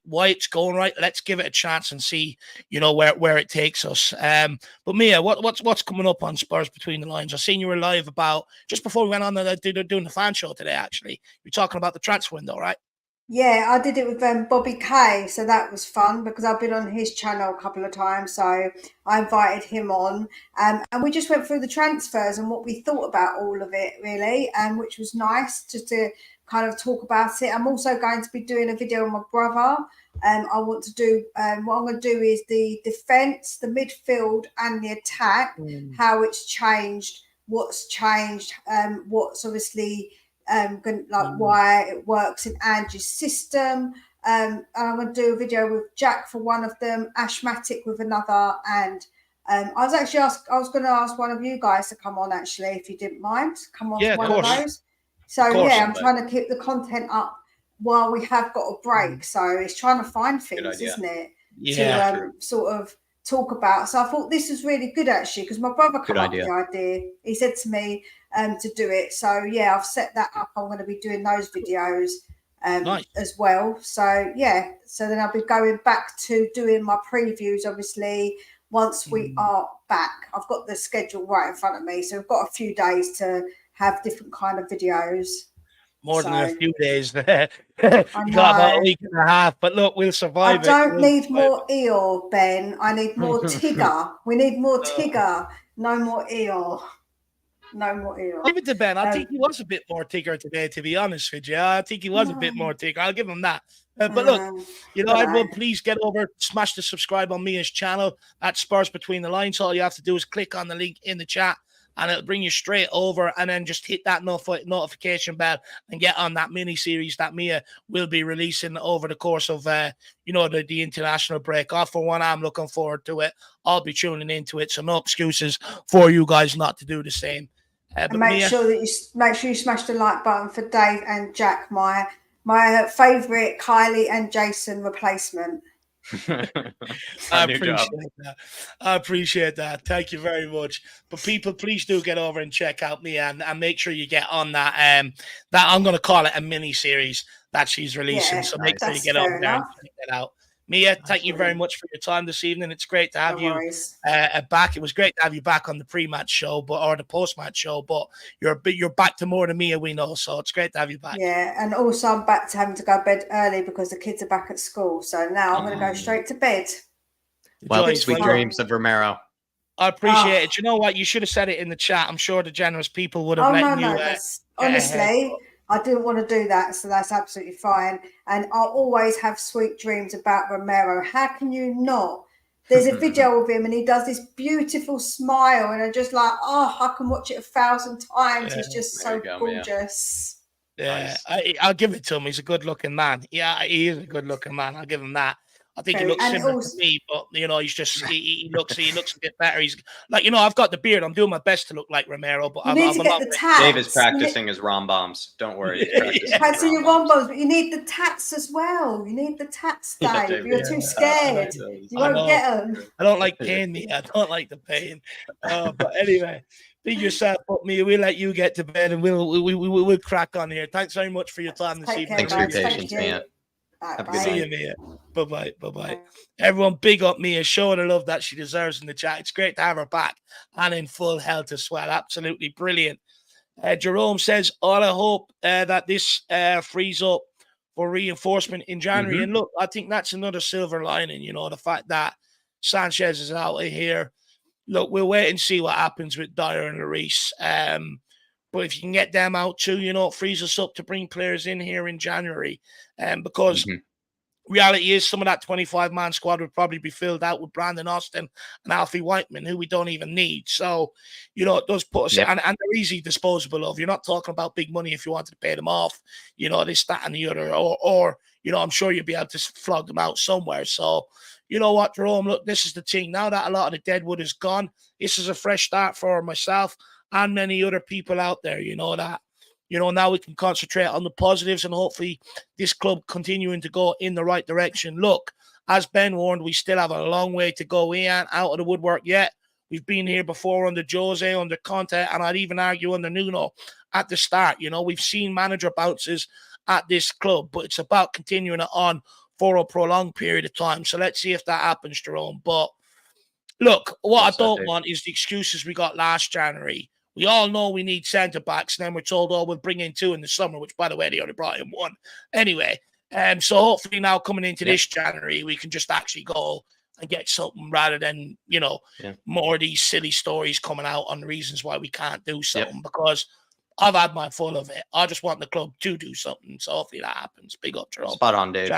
[SPEAKER 1] why it's going right, let's give it a chance and see where it takes us. But Mia, what's coming up on Spurs Between the Lines? I seen you were live about just before we went on doing the fan show today. Actually, you're talking about the transfer window, right?
[SPEAKER 11] Yeah, I did it with Bobby Kay, so that was fun because I've been on his channel a couple of times, so I invited him on, and we just went through the transfers and what we thought about all of it, really, which was nice just to kind of talk about it. I'm also going to be doing a video on my brother. I want to do what I'm going to do is the defense, the midfield, and the attack. How it's changed, what's changed, what's obviously why it works in Ange's system. I'm going to do a video with Jack for one of them, Ashmatic with another, and I was going to ask one of you guys to come on, actually, if you didn't mind, come on one of those. So I'm trying to keep the content up while we have got a break. So it's trying to find things, isn't it?
[SPEAKER 1] Yeah.
[SPEAKER 11] To sort of talk about. So I thought this was really good, actually, because my brother came up with the idea. He said to me to do it. So yeah, I've set that up. I'm going to be doing those videos as well. So yeah, so then I'll be going back to doing my previews, obviously, once we are back. I've got the schedule right in front of me, so we've got a few days to have different kind of videos.
[SPEAKER 1] More than a few days. You got about a week and a half, but look, we'll survive.
[SPEAKER 11] I don't need more Eeyore, Ben. I need more Tigger. We need more Tigger. No more Eeyore. No more Eeyore.
[SPEAKER 1] Give it to Ben. I think he was a bit more Tigger today, to be honest with you. I think he was a bit more Tigger. I'll give him that. But look, everyone, please get over, smash the subscribe on Mia's channel at Spurs Between the Lines. All you have to do is click on the link in the chat, and it'll bring you straight over, and then just hit that notification bell and get on that mini series that Mia will be releasing over the course of the international break. For one, I'm looking forward to it. I'll be tuning into it, so no excuses for you guys not to do the same.
[SPEAKER 11] And make sure you smash the like button for Dave and Jack, my favourite Kylie and Jason replacement.
[SPEAKER 1] I appreciate that. Thank you very much. But people, please do get over and check out Mia and make sure you get on that. That I'm going to call it a mini series that she's releasing. Yeah, so make sure you get over there and check that out. Mia, thank you very much for your time this evening. It's great to have you back. It was great to have you back on the pre-match show, or the post-match show. But you're back to more than Mia, we know. So it's great to have you back.
[SPEAKER 11] Yeah, and also I'm back to having to go to bed early because the kids are back at school. So now I'm going to go straight to bed.
[SPEAKER 2] Well, sweet dreams of Romero.
[SPEAKER 1] I appreciate it. You know what? You should have said it in the chat. I'm sure the generous people would have let you.
[SPEAKER 11] Honestly, I didn't want to do that, so that's absolutely fine. And I'll always have sweet dreams about Romero. How can you not There's a video of him and he does this beautiful smile, and I'm just like, oh, I can watch it 1,000 times. He's just so gorgeous.
[SPEAKER 1] Yeah, I'll give it to him. He's a good-looking man. Yeah, he is a good-looking man. I'll give him that. I think he looks similar to me, but he's just he looks a bit better. He's like, I've got the beard. I'm doing my best to look like Romero, but
[SPEAKER 11] you need to get the tats.
[SPEAKER 2] Dave is practicing his rom-bombs. Don't worry.
[SPEAKER 11] Practicing your rom-bombs, but you need the tats as well. You need the tats, Dave. You're too scared. You won't get them.
[SPEAKER 1] I don't like pain, me. I don't like the pain. But anyway, be yourself, but me. We'll let you get to bed, and we'll crack on here. Thanks very much for your time this evening.
[SPEAKER 2] Thanks for your patience, Mia.
[SPEAKER 1] Have a good night. See you, Mia. Bye-bye. Everyone, big up Mia. Show her the love that she deserves in the chat. It's great to have her back and in full health as well. Absolutely brilliant. Jerome says, all I hope that this frees up for reinforcement in January. And look, I think that's another silver lining, the fact that Sanchez is out of here. Look, we'll wait and see what happens with Dyer and Lloris. But if you can get them out too, it frees us up to bring players in here in January. Because reality is some of that 25-man squad would probably be filled out with Brandon Austin and Alfie Whiteman, who we don't even need. So, it does put us, and they're easy disposable of. You're not talking about big money if you wanted to pay them off, this, that, and the other. Or I'm sure you'll be able to flog them out somewhere. So, you know what, Jerome, look, this is the thing. Now that a lot of the deadwood is gone, this is a fresh start for myself and many other people out there, that, now we can concentrate on the positives and hopefully this club continuing to go in the right direction. Look, as Ben warned, we still have a long way to go. We ain't out of the woodwork yet. We've been here before under Jose, under Conte, and I'd even argue under Nuno at the start. We've seen manager bounces at this club, but it's about continuing it on for a prolonged period of time. So let's see if that happens, Jerome. But look, what I don't want is the excuses we got last January. We all know we need centre-backs, and then we're told, we'll bring in 2 in the summer, which, by the way, they only brought in 1. Anyway, so hopefully now coming into this January, we can just actually go and get something rather than, more of these silly stories coming out on the reasons why we can't do something, because I've had my full of it. I just want the club to do something, so hopefully that happens. Big up, Jerome.
[SPEAKER 2] Spot on, Dave.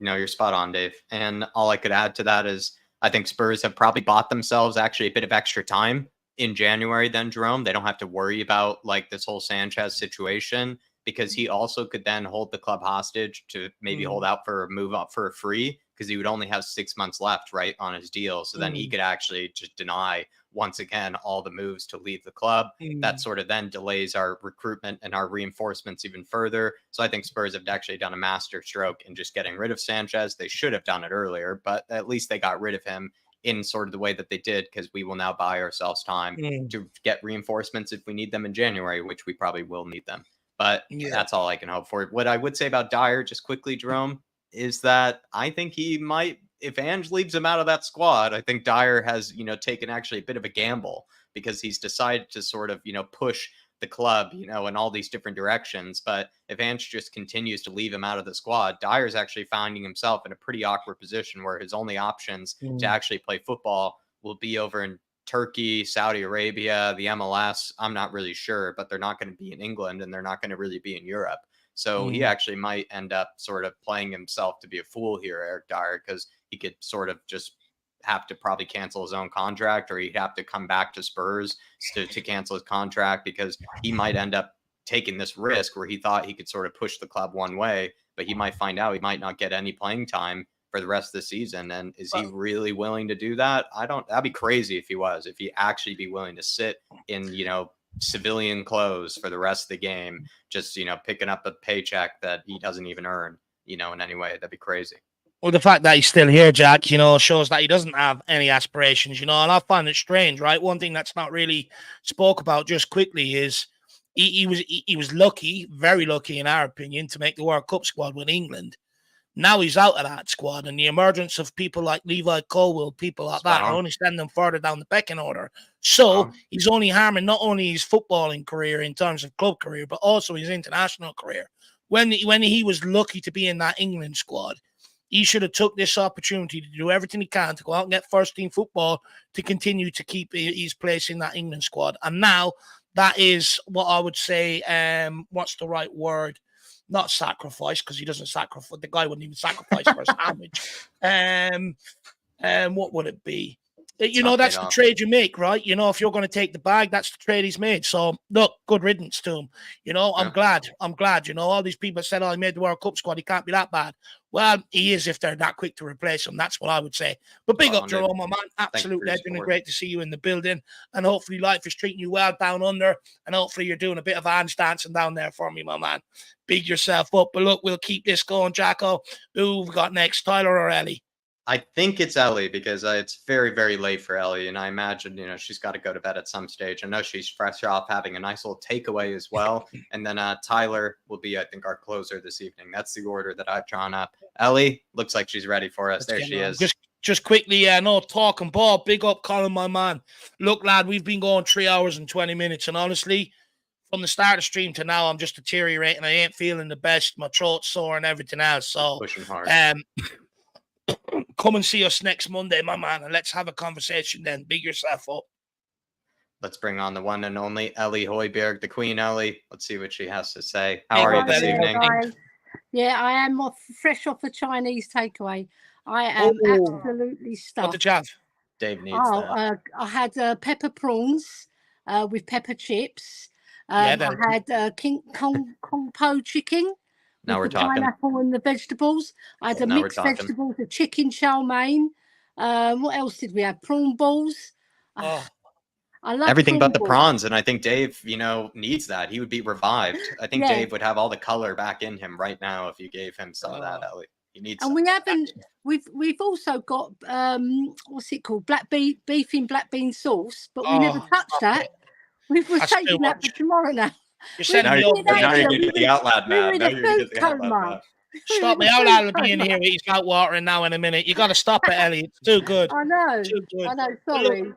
[SPEAKER 2] You're spot on, Dave. And all I could add to that is I think Spurs have probably bought themselves actually a bit of extra time in January then, Jerome. They don't have to worry about this whole Sanchez situation, because he also could then hold the club hostage to maybe hold out for a move up for a free, because he would only have 6 months left, right, on his deal. So then he could actually just deny once again all the moves to leave the club. That sort of then delays our recruitment and our reinforcements even further. So I think Spurs have actually done a master stroke in just getting rid of Sanchez. They should have done it earlier, but at least they got rid of him in sort of the way that they did, because we will now buy ourselves time to get reinforcements if we need them in January, which we probably will need them. But that's all I can hope for. What I would say about Dyer, just quickly, Jerome, is that I think he might, if Ange leaves him out of that squad, I think Dyer has, taken actually a bit of a gamble, because he's decided to sort of, push the club, in all these different directions. But if Ange just continues to leave him out of the squad, Dyer's actually finding himself in a pretty awkward position where his only options to actually play football will be over in Turkey, Saudi Arabia, the MLS. I'm not really sure, but they're not going to be in England, and they're not going to really be in Europe. So he actually might end up sort of playing himself to be a fool here, Eric Dyer, because he could sort of just have to probably cancel his own contract, or he'd have to come back to Spurs to cancel his contract, because he might end up taking this risk where he thought he could sort of push the club one way, but he might find out he might not get any playing time for the rest of the season. And is he really willing to do that? That'd be crazy if he was, if he actually be willing to sit in, civilian clothes for the rest of the game, just, picking up a paycheck that he doesn't even earn, in any way. That'd be crazy.
[SPEAKER 1] Well, the fact that he's still here, Jack, shows that he doesn't have any aspirations, and I find it strange, right? One thing that's not really spoke about just quickly is he was lucky, very lucky in our opinion, to make the World Cup squad with England. Now he's out of that squad, and the emergence of people like Levi Colwill, people like that, are only sending them further down the pecking order. So he's only harming not only his footballing career in terms of club career, but also his international career. When he was lucky to be in that England squad, he should have took this opportunity to do everything he can to go out and get first-team football to continue to keep his place in that England squad. And now that is what I would say, what's the right word? Not sacrifice, because he doesn't sacrifice. The guy wouldn't even sacrifice for a sandwich. What would it be? You know, that's the trade you make, right? You know, if you're going to take the bag, that's the trade he's made. So, look, good riddance to him. You know, I'm glad. You know, all these people said, oh, he made the World Cup squad. He can't be that bad. Well, he is if they're that quick to replace him. That's what I would say. But big up, Jerome, my man. Absolute legend. And great to see you in the building. And hopefully life is treating you well down under. And hopefully you're doing a bit of Ange dancing down there for me, my man. Big yourself up. But look, we'll keep this going, Jacko. Who we got next, Tyler or Ellie?
[SPEAKER 2] I think it's Ellie because it's very, very late for Ellie. And I imagine, you know, she's got to go to bed at some stage. I know she's fresh off having a nice little takeaway as well. And then Tyler will be, I think, our closer this evening. That's the order that I've drawn up. Ellie looks like she's ready for us. There she is.
[SPEAKER 1] Just quickly, no talking ball. Big up, Colin, my man. Look, lad, we've been going 3 hours and 20 minutes. And honestly, from the start of the stream to now, I'm just deteriorating. I ain't feeling the best. My throat's sore and everything else. So,
[SPEAKER 2] pushing hard.
[SPEAKER 1] Come and see us next Monday, my man, and let's have a conversation then. Big yourself up.
[SPEAKER 2] Let's bring on the one and only Ellie Hoiberg, the Queen Ellie. Let's see what she has to say. How are you this evening?
[SPEAKER 12] Yeah, I am fresh off a Chinese takeaway. I am absolutely stuffed.
[SPEAKER 1] What did you have?
[SPEAKER 2] Dave needs that.
[SPEAKER 12] I had pepper prawns with pepper chips. I had King Kong Po chicken.
[SPEAKER 2] Now we're talking.
[SPEAKER 12] Pineapple and the vegetables. I had a mixed vegetables, a chicken chow mein. What else did we have? Prawn balls. I love
[SPEAKER 2] everything but the prawns, and I think Dave, you know, needs that. He would be revived. I think Dave would have all the color back in him right now if you gave him some of that, Ellie. He needs.
[SPEAKER 12] And we haven't. We've also got what's it called? Black beef in black bean sauce, but we never touched that. We're saving that for tomorrow now.
[SPEAKER 1] You're sending me over.
[SPEAKER 2] Now you're going to get the out loud now.
[SPEAKER 1] Stop me. Out loud will be in here with his mouth watering now in a minute. You got to stop it, Ellie. It's too good.
[SPEAKER 12] I know.
[SPEAKER 1] Too good.
[SPEAKER 12] I know. Sorry.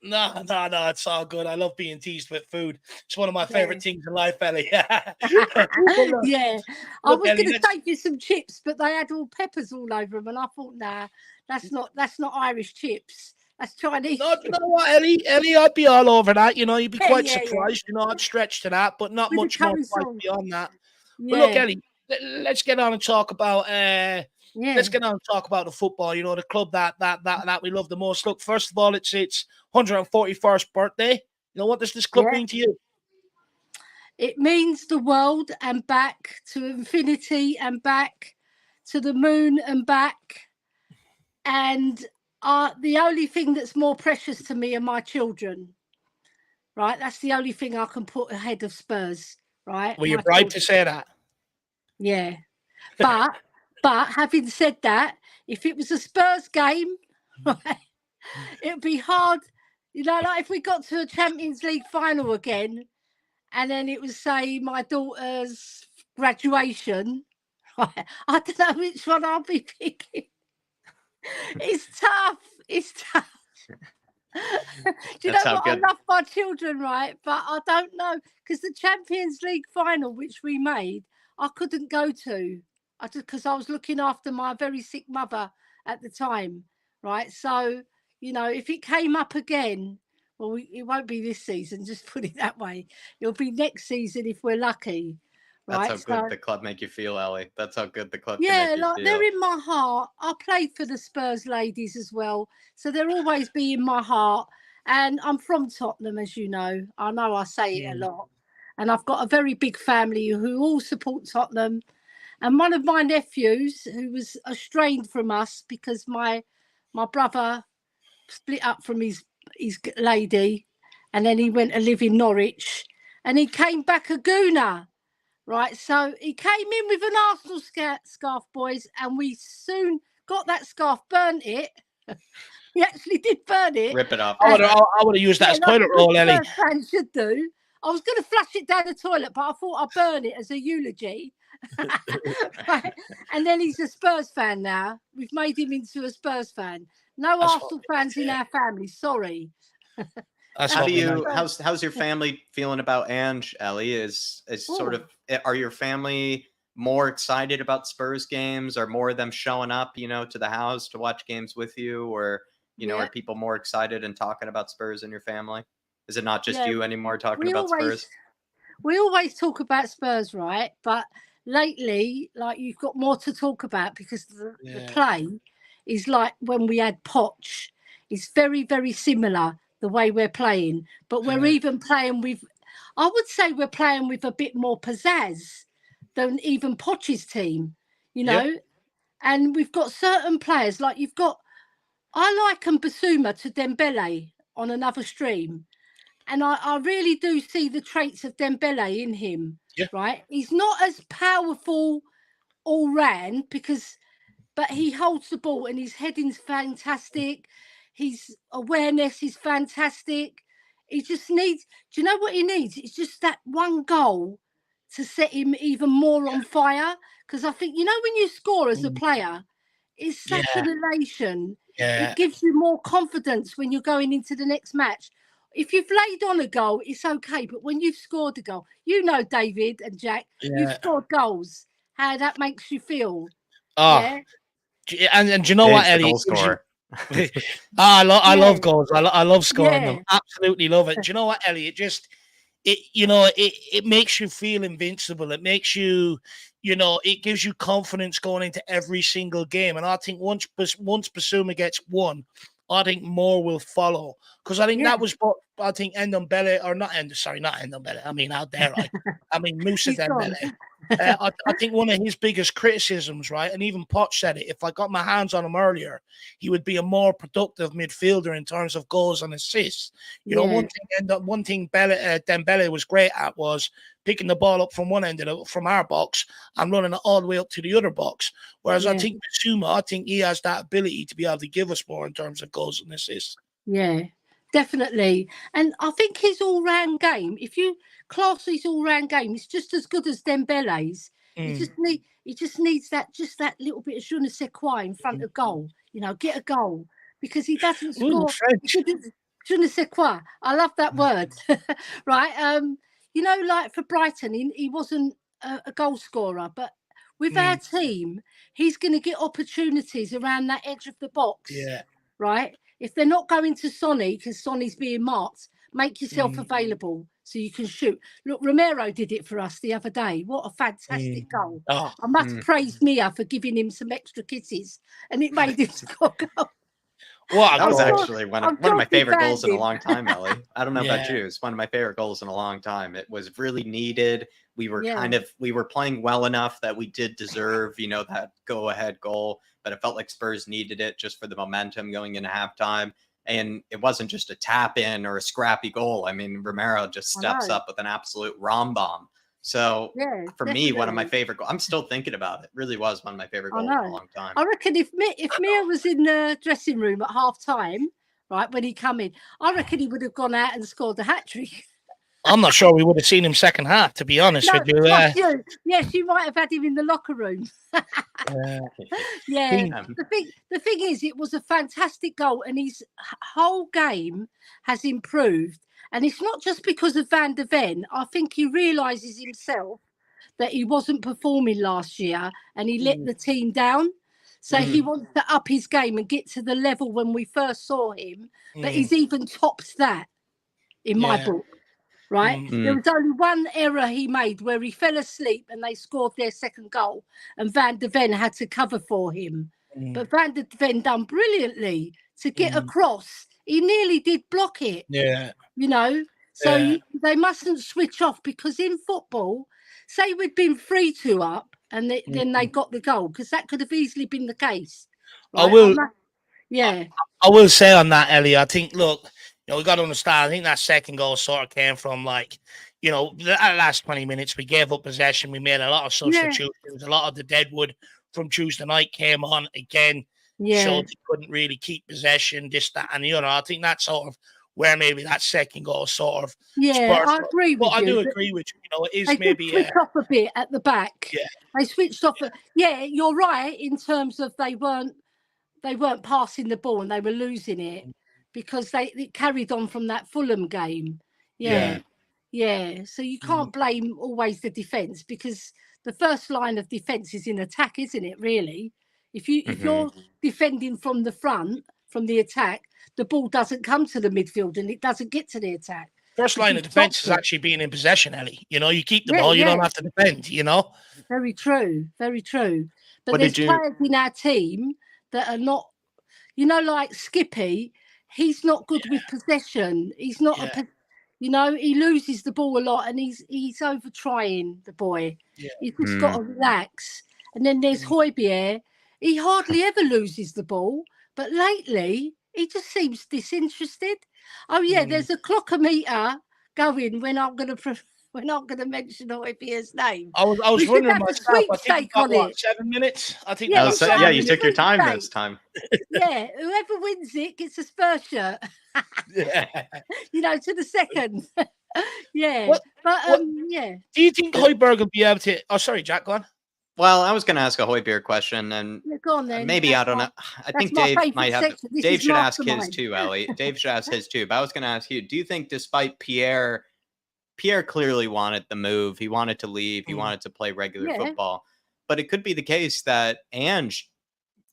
[SPEAKER 1] No. It's all good. I love being teased with food. It's one of my favorite things in life, Ellie.
[SPEAKER 12] Yeah. I was going to take you some chips, but they had all peppers all over them, and I thought, nah, that's not Irish chips. That's Chinese.
[SPEAKER 1] No, you know what, Ellie, I'd be all over that. You know, you'd be quite surprised. You know, I'd stretch to that, but not much more beyond that. But look, Ellie, let's get on and talk about. Let's get on and talk about the football. You know, the club that we love the most. Look, first of all, it's 141st birthday. You know, what does this club mean to you?
[SPEAKER 12] It means the world and back to infinity and back to the moon and back, and. The only thing that's more precious to me are my children, right? That's the only thing I can put ahead of Spurs, right?
[SPEAKER 1] Well, you're right to say that.
[SPEAKER 12] Yeah. But having said that, if it was a Spurs game, right, it'd be hard. You know, like if we got to a Champions League final again, and then it was, say, my daughter's graduation, right, I don't know which one I'll be picking. It's tough. Do you know what? I love my children, right? But I don't know, because the Champions League final, which we made, I couldn't go to. Because I was looking after my very sick mother at the time, right? So, you know, if it came up again, well, it won't be this season, just put it that way. It'll be next season if we're lucky. Right,
[SPEAKER 2] that's how good the club make you feel, Ellie. That's how good the club can make you feel.
[SPEAKER 12] They're in my heart. I played for the Spurs ladies as well, so they'll always be in my heart. And I'm from Tottenham, as you know. I know I say it a lot. And I've got a very big family who all support Tottenham. And one of my nephews, who was estranged from us because my brother split up from his lady, and then he went to live in Norwich, and he came back a Gooner. Right, so he came in with an Arsenal scarf, boys, and we soon got that scarf, burnt it. We actually did burn it.
[SPEAKER 2] Rip it up.
[SPEAKER 1] I would have used that as toilet roll, Ellie.
[SPEAKER 12] Fans should do. I was going to flush it down the toilet, but I thought I'd burn it as a eulogy. Right. And then he's a Spurs fan now. We've made him into a Spurs fan. No Arsenal fans in our family. Sorry.
[SPEAKER 2] How's your family feeling about Ange, Ellie? Is sort of, are your family more excited about Spurs games? Are more of them showing up, you know, to the house to watch games with you? Or, you know, are people more excited and talking about Spurs in your family? Is it not just you anymore talking about Spurs?
[SPEAKER 12] We always talk about Spurs, right? But lately, like, you've got more to talk about because the play is like when we had Poch. It's very, very similar the way we're playing, but we're even playing with, I would say we're playing with a bit more pizzazz than even Poch's team, you know, and we've got certain players like you've got, I liken Basuma to Dembele on another stream. And I really do see the traits of Dembele in him, right? He's not as powerful all round but he holds the ball and his heading's fantastic. His awareness is fantastic. He just needs, do you know what he needs? It's just that one goal to set him even more on fire. Because I think, you know, when you score as a player, it's such an elation. It gives you more confidence when you're going into the next match. If you've laid on a goal, it's okay. But when you've scored a goal, you know, David and Jack, you've scored goals, how that makes you feel.
[SPEAKER 1] Oh, and do you know what, Ellie?
[SPEAKER 2] Goal scorer.
[SPEAKER 1] I love goals. I love scoring them. Absolutely love it. Do you know what, Ellie? It makes you feel invincible. It makes you, it gives you confidence going into every single game. And I think once Basuma gets one, I think more will follow. Because I think that was what I think Ndombele, or not Ndombele. I mean, how dare I? I mean, Musa Dembele. I think one of his biggest criticisms, right, and even Poch said it, if I got my hands on him earlier, he would be a more productive midfielder in terms of goals and assists. One thing Dembele was great at was picking the ball up from one end from our box and running it all the way up to the other box. Whereas I think Basuma, he has that ability to be able to give us more in terms of goals and assists.
[SPEAKER 12] Yeah, definitely. And I think his all-round game, if you class his all-round game, it's just as good as Dembele's. He just needs that little bit of je ne sais quoi in front of goal. Get a goal, because he doesn't score. Je ne sais quoi. I love that word, right? Like for Brighton, he wasn't a goal scorer, but with our team, he's going to get opportunities around that edge of the box. Yeah. Right? If they're not going to Sonny because Sonny's being marked, make yourself available so you can shoot. Look, Romero did it for us the other day. What a fantastic goal. I must praise Mia for giving him some extra kisses, and it made him score a goal.
[SPEAKER 2] Well, that was actually one of my favorite goals in a long time, Ellie. I don't know about you. It's one of my favorite goals in a long time. It was really needed. We were we were playing well enough that we did deserve, that go-ahead goal, but it felt like Spurs needed it just for the momentum going into halftime. And it wasn't just a tap in or a scrappy goal. I mean, Romero just steps up with an absolute rom-bomb. So for me, one of my favorite goals, I'm still thinking about it. Really was one of my favorite goals in a long time.
[SPEAKER 12] I reckon if Mia was in the dressing room at half time, right, when he come in, I reckon he would have gone out and scored a hat-trick.
[SPEAKER 1] I'm not sure we would have seen him second half, to be honest with you.
[SPEAKER 12] Yes, you might have had him in the locker room. The thing is, it was a fantastic goal, and his whole game has improved. And it's not just because of Van der Ven. I think he realises himself that he wasn't performing last year and he let the team down. So he wants to up his game and get to the level when we first saw him, that he's even topped that in my book. Right? There was only one error he made where he fell asleep and they scored their second goal and Van der Ven had to cover for him. But Van der Ven done brilliantly to get across. He nearly did block it. Yeah. So they mustn't switch off, because in football, say we'd been 3-2 up and then they got the goal, because that could have easily been the case. Right?
[SPEAKER 1] I will say on that, Ellie, I think, look, we got to understand, I think that second goal sort of came from the last 20 minutes, we gave up possession. We made a lot of substitutions. A lot of the deadwood from Tuesday night came on again. So they couldn't really keep possession, this, that, and the other. I think that's sort of where maybe that second goal sort of.
[SPEAKER 12] I agree with you.
[SPEAKER 1] I do agree with you. It is
[SPEAKER 12] they
[SPEAKER 1] maybe
[SPEAKER 12] switched off a bit at the back. Yeah, they switched off. You're right in terms of they weren't passing the ball and they were losing it because it carried on from that Fulham game. Yeah. So you can't blame always the defence, because the first line of defence is in attack, isn't it? Really. If you're defending from the front, from the attack, the ball doesn't come to the midfield and it doesn't get to the attack.
[SPEAKER 1] First line of defence is actually being in possession, Ellie. You keep the ball, you don't have to defend,
[SPEAKER 12] Very true, very true. But there's players in our team that are not you know, like Skippy, he's not good with possession. He's not you know, he loses the ball a lot, and he's over trying, the boy. He's just got to relax. And then there's Højbjerg. He hardly ever loses the ball, but lately he just seems disinterested. Oh yeah, there's a clockometer going when I'm gonna mention Højbjerg's name.
[SPEAKER 1] I was wondering myself. I think
[SPEAKER 12] Sweepstake on it.
[SPEAKER 1] 7 minutes. I think.
[SPEAKER 12] Yeah,
[SPEAKER 2] yeah, you took your time this time.
[SPEAKER 12] Yeah, whoever wins it gets a Spurs shirt. You know, to the second. Yeah, yeah.
[SPEAKER 1] Do you think Højbjerg will be able to? Oh, sorry, Jack. Go on.
[SPEAKER 2] Well, I was going to ask a Højbjerg question, and
[SPEAKER 12] go on, then.
[SPEAKER 2] maybe I don't know. I think Dave might have. Dave should ask his too, Ellie. Dave should ask his too. But I was going to ask you: do you think, despite Pierre clearly wanted the move, he wanted to leave, he wanted to play regular football, but it could be the case that Ange,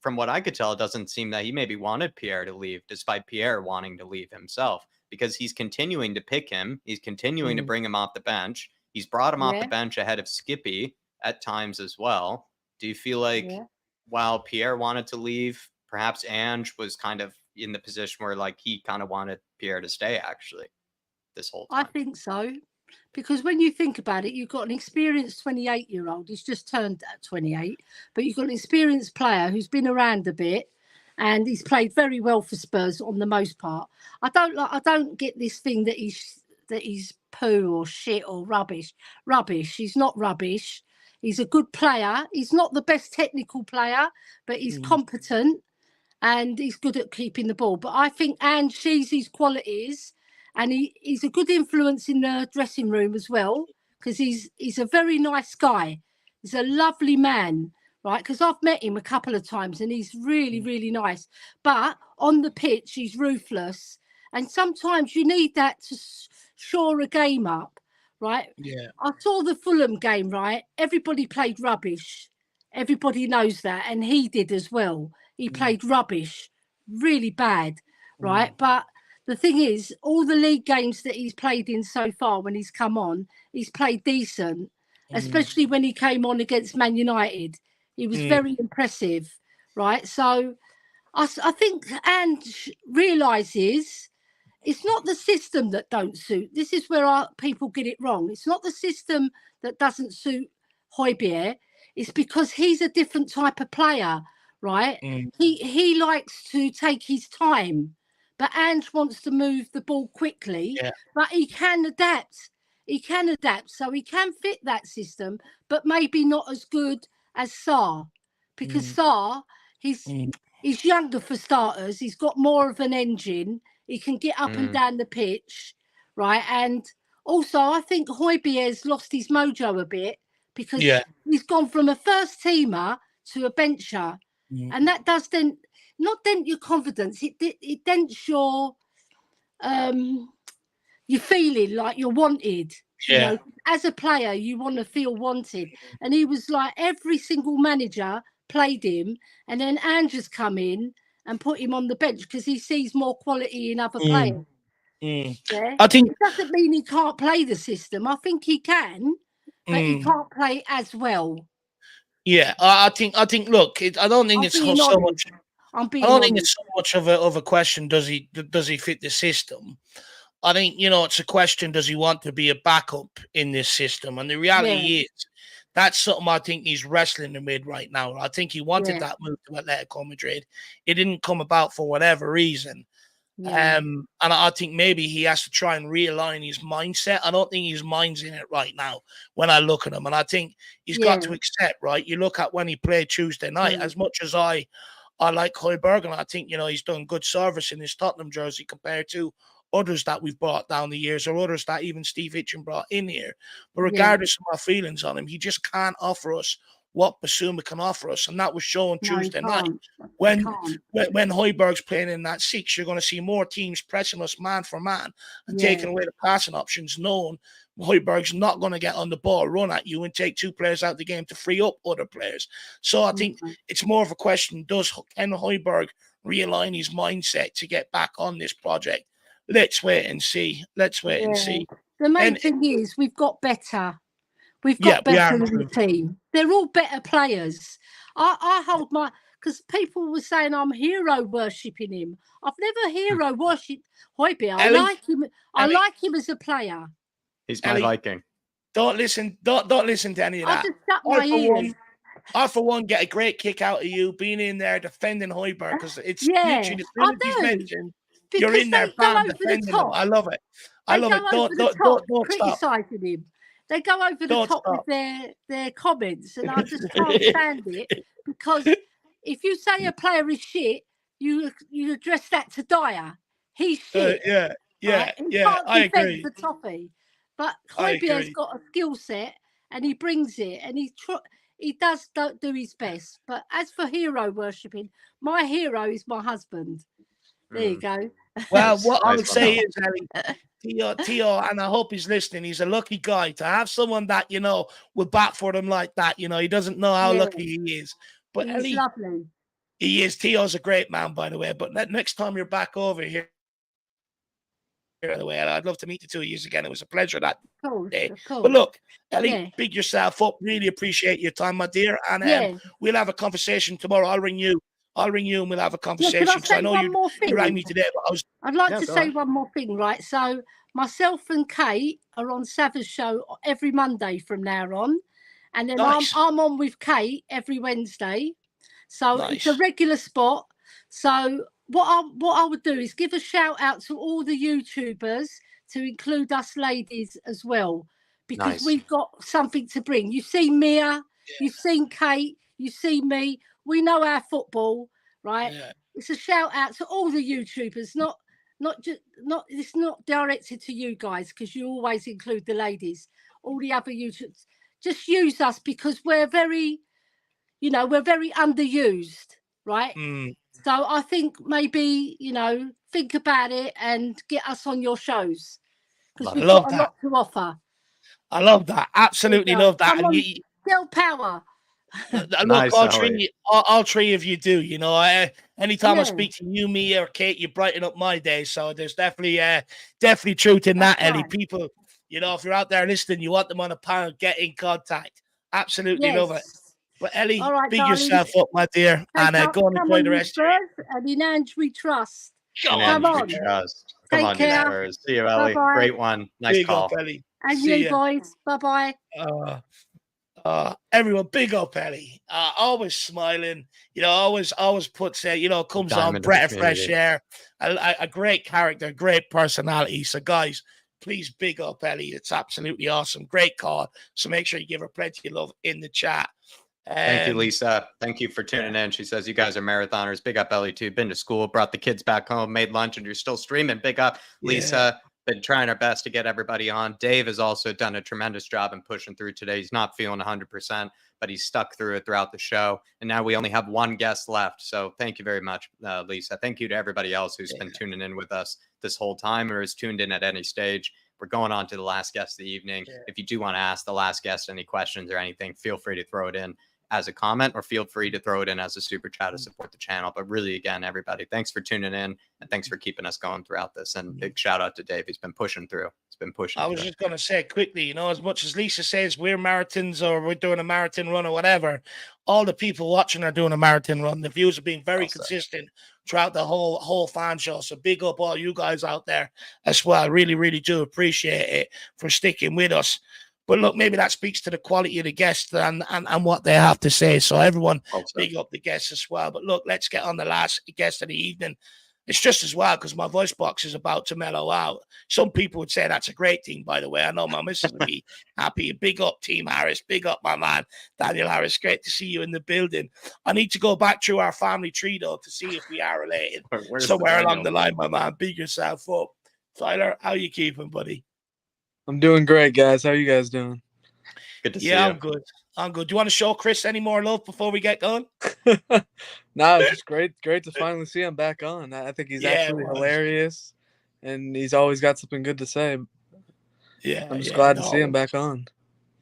[SPEAKER 2] from what I could tell, it doesn't seem that he maybe wanted Pierre to leave, despite Pierre wanting to leave himself, because he's continuing to pick him. He's continuing to bring him off the bench. He's brought him off the bench ahead of Skippy at times as well. Do you feel like while Pierre wanted to leave, perhaps Ange was kind of in the position where like he kind of wanted Pierre to stay actually this whole time?
[SPEAKER 12] I think so. Because when you think about it, you've got an experienced 28-year-old. He's just turned 28, but you've got an experienced player who's been around a bit, and he's played very well for Spurs on the most part. I don't get this thing that he's poo or shit or rubbish. Rubbish. He's not rubbish. He's a good player. He's not the best technical player, but he's competent and he's good at keeping the ball. But I think Ange sees his qualities. And he's a good influence in the dressing room as well, because he's a very nice guy. He's a lovely man, right? Because I've met him a couple of times and he's really, really nice. But on the pitch, he's ruthless. And sometimes you need that to shore a game up, right?
[SPEAKER 1] Yeah.
[SPEAKER 12] I saw the Fulham game, right? Everybody played rubbish. Everybody knows that. And he did as well. He played rubbish, really bad, right? But the thing is, all the league games that he's played in so far, when he's come on, he's played decent, especially when he came on against Man United. He was very impressive, right? So I think Ange realises it's not the system that don't suit. This is where people get it wrong. It's not the system that doesn't suit Højbjerg. It's because he's a different type of player, right? He likes to take his time. But Ange wants to move the ball quickly, but he can adapt. He can adapt, so he can fit that system, but maybe not as good as Sarr, because Sarr, he's younger for starters. He's got more of an engine. He can get up and down the pitch, right? And also, I think Højbjerg's lost his mojo a bit because he's gone from a first teamer to a bencher, and that does then. Not dent your confidence. It dents your feeling like you're wanted. You know, as a player, you want to feel wanted. And he was like, every single manager played him, and then Ange has come in and put him on the bench because he sees more quality in other players. Yeah?
[SPEAKER 1] I think
[SPEAKER 12] it doesn't mean he can't play the system. I think he can, but he can't play as well.
[SPEAKER 1] Yeah, I think. Look, I don't think it's so much. I don't think it's so much of a question. Does he fit the system? I think, you know, it's a question. Does he want to be a backup in this system? And the reality is, that's something I think he's wrestling with right now. I think he wanted that move to Atletico Madrid. It didn't come about for whatever reason. And I think maybe he has to try and realign his mindset. I don't think his mind's in it right now when I look at him. And I think he's got to accept, right? You look at when he played Tuesday night, as much as I like Højbjerg, and I think, you know, he's done good service in his Tottenham jersey compared to others that we've brought down the years, or others that even Steve Hitchen brought in here. But regardless of my feelings on him, he just can't offer us what Basuma can offer us, and that was shown Tuesday night. When Højbjerg's playing in that 6, you're going to see more teams pressing us man for man and taking away the passing options, knowing Højbjerg's not going to get on the ball, run at you, and take 2 players out of the game to free up other players. So I think it's more of a question, can Højbjerg realign his mindset to get back on this project? Let's wait and see. The
[SPEAKER 12] main thing is we've got better. We've got better in the team. They're all better players. I hold because people were saying I'm hero worshipping him. I've never hero worshipped Højbjerg. I
[SPEAKER 1] Ellie?
[SPEAKER 12] like him. I
[SPEAKER 1] Ellie?
[SPEAKER 12] like him as a player.
[SPEAKER 2] He's my
[SPEAKER 1] Ellie,
[SPEAKER 2] Viking.
[SPEAKER 1] Don't listen to any of
[SPEAKER 12] I
[SPEAKER 1] that.
[SPEAKER 12] just shut my ears.
[SPEAKER 1] I, for one, get a great kick out of you being in there defending Højbjerg, because it's
[SPEAKER 12] Yeah,
[SPEAKER 1] literally the
[SPEAKER 12] I
[SPEAKER 1] soon as he's
[SPEAKER 12] do.
[SPEAKER 1] mentioned,
[SPEAKER 12] Because
[SPEAKER 1] you're in there,
[SPEAKER 12] they go
[SPEAKER 1] bam,
[SPEAKER 12] over the
[SPEAKER 1] defending him.
[SPEAKER 12] top.
[SPEAKER 1] I love it. I
[SPEAKER 12] They
[SPEAKER 1] love
[SPEAKER 12] go
[SPEAKER 1] it.
[SPEAKER 12] over the top,
[SPEAKER 1] Don't stop.
[SPEAKER 12] criticising him. They go over the
[SPEAKER 1] Don't
[SPEAKER 12] top
[SPEAKER 1] stop.
[SPEAKER 12] with their comments, and I just can't stand it, because if you say a player is shit, you address that to Dyer. He's shit.
[SPEAKER 1] Yeah.
[SPEAKER 12] Right? He
[SPEAKER 1] Yeah.
[SPEAKER 12] can't
[SPEAKER 1] I
[SPEAKER 12] defend
[SPEAKER 1] agree.
[SPEAKER 12] the toffee. But
[SPEAKER 1] I
[SPEAKER 12] Højbjerg's
[SPEAKER 1] agree.
[SPEAKER 12] got a skill set, and he brings it, and he does do his best. But as for hero worshipping, my hero is my husband. There you go.
[SPEAKER 1] Well,
[SPEAKER 2] Nice.
[SPEAKER 1] what I
[SPEAKER 2] Nice
[SPEAKER 1] would
[SPEAKER 2] one,
[SPEAKER 1] say
[SPEAKER 2] Mel.
[SPEAKER 1] is, Ellie, Tio, and I hope he's listening. He's a lucky guy to have someone that, will bat for him like that. He doesn't know how
[SPEAKER 12] Yeah.
[SPEAKER 1] lucky he is. But
[SPEAKER 12] He's
[SPEAKER 1] Ellie,
[SPEAKER 12] lovely.
[SPEAKER 1] he is. Tio's a great man, by the way. But next time you're back over here, by the way, I'd love to meet the two of you again. It was a pleasure that day.
[SPEAKER 12] Of course.
[SPEAKER 1] But look, Ellie,
[SPEAKER 12] Yeah.
[SPEAKER 1] big yourself up. Really appreciate your time, my dear. And
[SPEAKER 12] Yeah.
[SPEAKER 1] we'll have a conversation tomorrow. I'll ring you and we'll have a
[SPEAKER 12] Yeah,
[SPEAKER 1] conversation.
[SPEAKER 12] can I
[SPEAKER 1] Because I
[SPEAKER 12] say
[SPEAKER 1] know
[SPEAKER 12] one more
[SPEAKER 1] you rang
[SPEAKER 12] thing?
[SPEAKER 1] me today, but I was.
[SPEAKER 12] I'd like
[SPEAKER 2] Yeah,
[SPEAKER 12] to
[SPEAKER 2] go
[SPEAKER 12] say
[SPEAKER 2] on.
[SPEAKER 12] one more thing, right? So myself and Kate are on Sav's show every Monday from now on. And then
[SPEAKER 1] Nice.
[SPEAKER 12] I'm on with Kate every Wednesday. So it's a
[SPEAKER 1] Nice.
[SPEAKER 12] regular spot. So what I would do is give a shout out to all the YouTubers, to include us ladies as well, because
[SPEAKER 2] Nice.
[SPEAKER 12] we've got something to bring. You've seen Mia, you've seen Kate, you've seen me. We know our football, right?
[SPEAKER 1] Yeah.
[SPEAKER 12] It's a shout out to all the YouTubers, it's not directed to you guys, because you always include the ladies. All the other YouTubers, just use us, because we're very underused, right? So I think maybe, think about it and get us on your shows, because we've
[SPEAKER 1] Love
[SPEAKER 12] got a
[SPEAKER 1] that.
[SPEAKER 12] lot to offer.
[SPEAKER 1] I love that. Absolutely love that.
[SPEAKER 12] Come
[SPEAKER 1] And
[SPEAKER 12] on, girl power.
[SPEAKER 1] look,
[SPEAKER 2] Nice,
[SPEAKER 1] all three of you do. Anytime I
[SPEAKER 12] Yeah.
[SPEAKER 1] speak to you, me, or Kate, you brighten up my day. So there's definitely truth in that,
[SPEAKER 12] That's
[SPEAKER 1] Ellie.
[SPEAKER 12] right.
[SPEAKER 1] People, if you're out there listening, you want them on a panel, get in contact. Absolutely love it.
[SPEAKER 12] Yes.
[SPEAKER 1] But Ellie,
[SPEAKER 12] All right,
[SPEAKER 1] big
[SPEAKER 12] darling.
[SPEAKER 1] yourself up, my dear, and go and
[SPEAKER 12] Come
[SPEAKER 1] enjoy
[SPEAKER 12] on,
[SPEAKER 1] the
[SPEAKER 12] you
[SPEAKER 1] rest of your
[SPEAKER 12] Spurs, and in Ange we trust.
[SPEAKER 1] Go
[SPEAKER 2] And
[SPEAKER 1] on.
[SPEAKER 2] Ange, we trust. Come
[SPEAKER 12] Take
[SPEAKER 2] on, you
[SPEAKER 12] care.
[SPEAKER 2] Spurs. See you, Ellie.
[SPEAKER 12] Bye-bye.
[SPEAKER 2] Great one. Nice
[SPEAKER 1] Big
[SPEAKER 2] call.
[SPEAKER 1] up, Ellie.
[SPEAKER 12] And
[SPEAKER 1] See
[SPEAKER 12] you
[SPEAKER 1] ya.
[SPEAKER 12] boys. Bye-bye.
[SPEAKER 1] Everyone, big up Ellie. Always smiling. Always puts comes on
[SPEAKER 2] Diamond of
[SPEAKER 1] breath
[SPEAKER 2] the
[SPEAKER 1] of fresh
[SPEAKER 2] community.
[SPEAKER 1] air. A great character, great personality. So guys, please big up Ellie. It's absolutely awesome. Great call. So make sure you give her plenty of love in the chat.
[SPEAKER 2] Thank you, Lisa. Thank you for tuning in. She says, you guys are marathoners. Big up, Ellie, too. Been to school, brought the kids back home, made lunch, and you're still streaming. Big up, Lisa. Been trying our best to get everybody on. Dave has also done a tremendous job in pushing through today. He's not feeling 100%, but he's stuck through it throughout the show. And now we only have one guest left. So thank you very much, Lisa. Thank you to everybody else who's been tuning in with us this whole time or has tuned in at any stage. We're going on to the last guest of the evening. If you do want to ask the last guest any questions or anything, feel free to throw it in as a comment, or feel free to throw it in as a super chat to support the channel. But really, again, everybody, thanks for tuning in and thanks for keeping us going throughout this. And big shout out to Dave. He's been pushing through. I
[SPEAKER 1] was just going to say quickly, as much as Lisa says we're marathons or we're doing a marathon run or whatever, all the people watching are doing a marathon run. The views have been very consistent throughout the whole fan show. So big up all you guys out there as well. Really, really do appreciate it for sticking with us. But look, maybe that speaks to the quality of the guests and what they have to say. So everyone, big up the guests as well. But look, let's get on the last guest of the evening. It's just as well because my voice box is about to mellow out. Some people would say that's a great thing, by the way. I know my missus would be happy. Big up, Team Harris. Big up, my man, Daniel Harris. Great to see you in the building. I need to go back through our family tree, though, to see if we are related. Somewhere along the line, my man. Big yourself up. Tyler, how you keeping, buddy?
[SPEAKER 13] I'm doing great, guys. How you guys doing?
[SPEAKER 2] Good to see you.
[SPEAKER 1] Yeah, I'm good. Do you want to show Chris any more love before we get going?
[SPEAKER 13] No, it's just great to finally see him back on. I think he's absolutely hilarious, and he's always got something good to say.
[SPEAKER 1] Yeah,
[SPEAKER 13] I'm just glad to see him back on.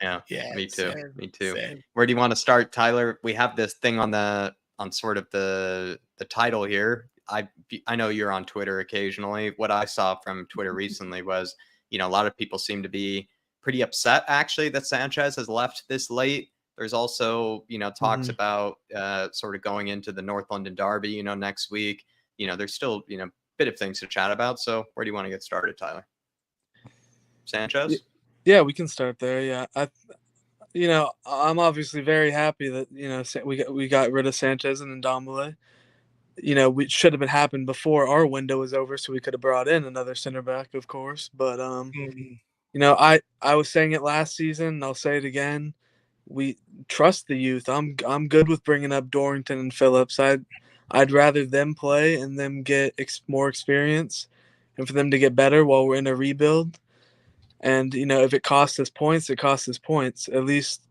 [SPEAKER 2] Yeah, me too.
[SPEAKER 1] Same,
[SPEAKER 2] me too.
[SPEAKER 1] same.
[SPEAKER 2] Where do you want to start, Tyler? We have this thing on sort of the title here. I know you're on Twitter occasionally. What I saw from Twitter recently was, a lot of people seem to be pretty upset actually that Sanchez has left this late. There's also, talks about sort of going into the North London Derby, next week. There's still, a bit of things to chat about. So where do you want to get started, Tyler? Sanchez?
[SPEAKER 13] Yeah, we can start there. Yeah, I'm obviously very happy that we got rid of Sanchez and Ndombele. We should have been happened before our window was over, so we could have brought in another center back, of course. But I was saying it last season, and I'll say it again. We trust the youth. I'm good with bringing up Dorrington and Phillips. I'd rather them play and them get more experience, and for them to get better while we're in a rebuild. And if it costs us points, it costs us points. At least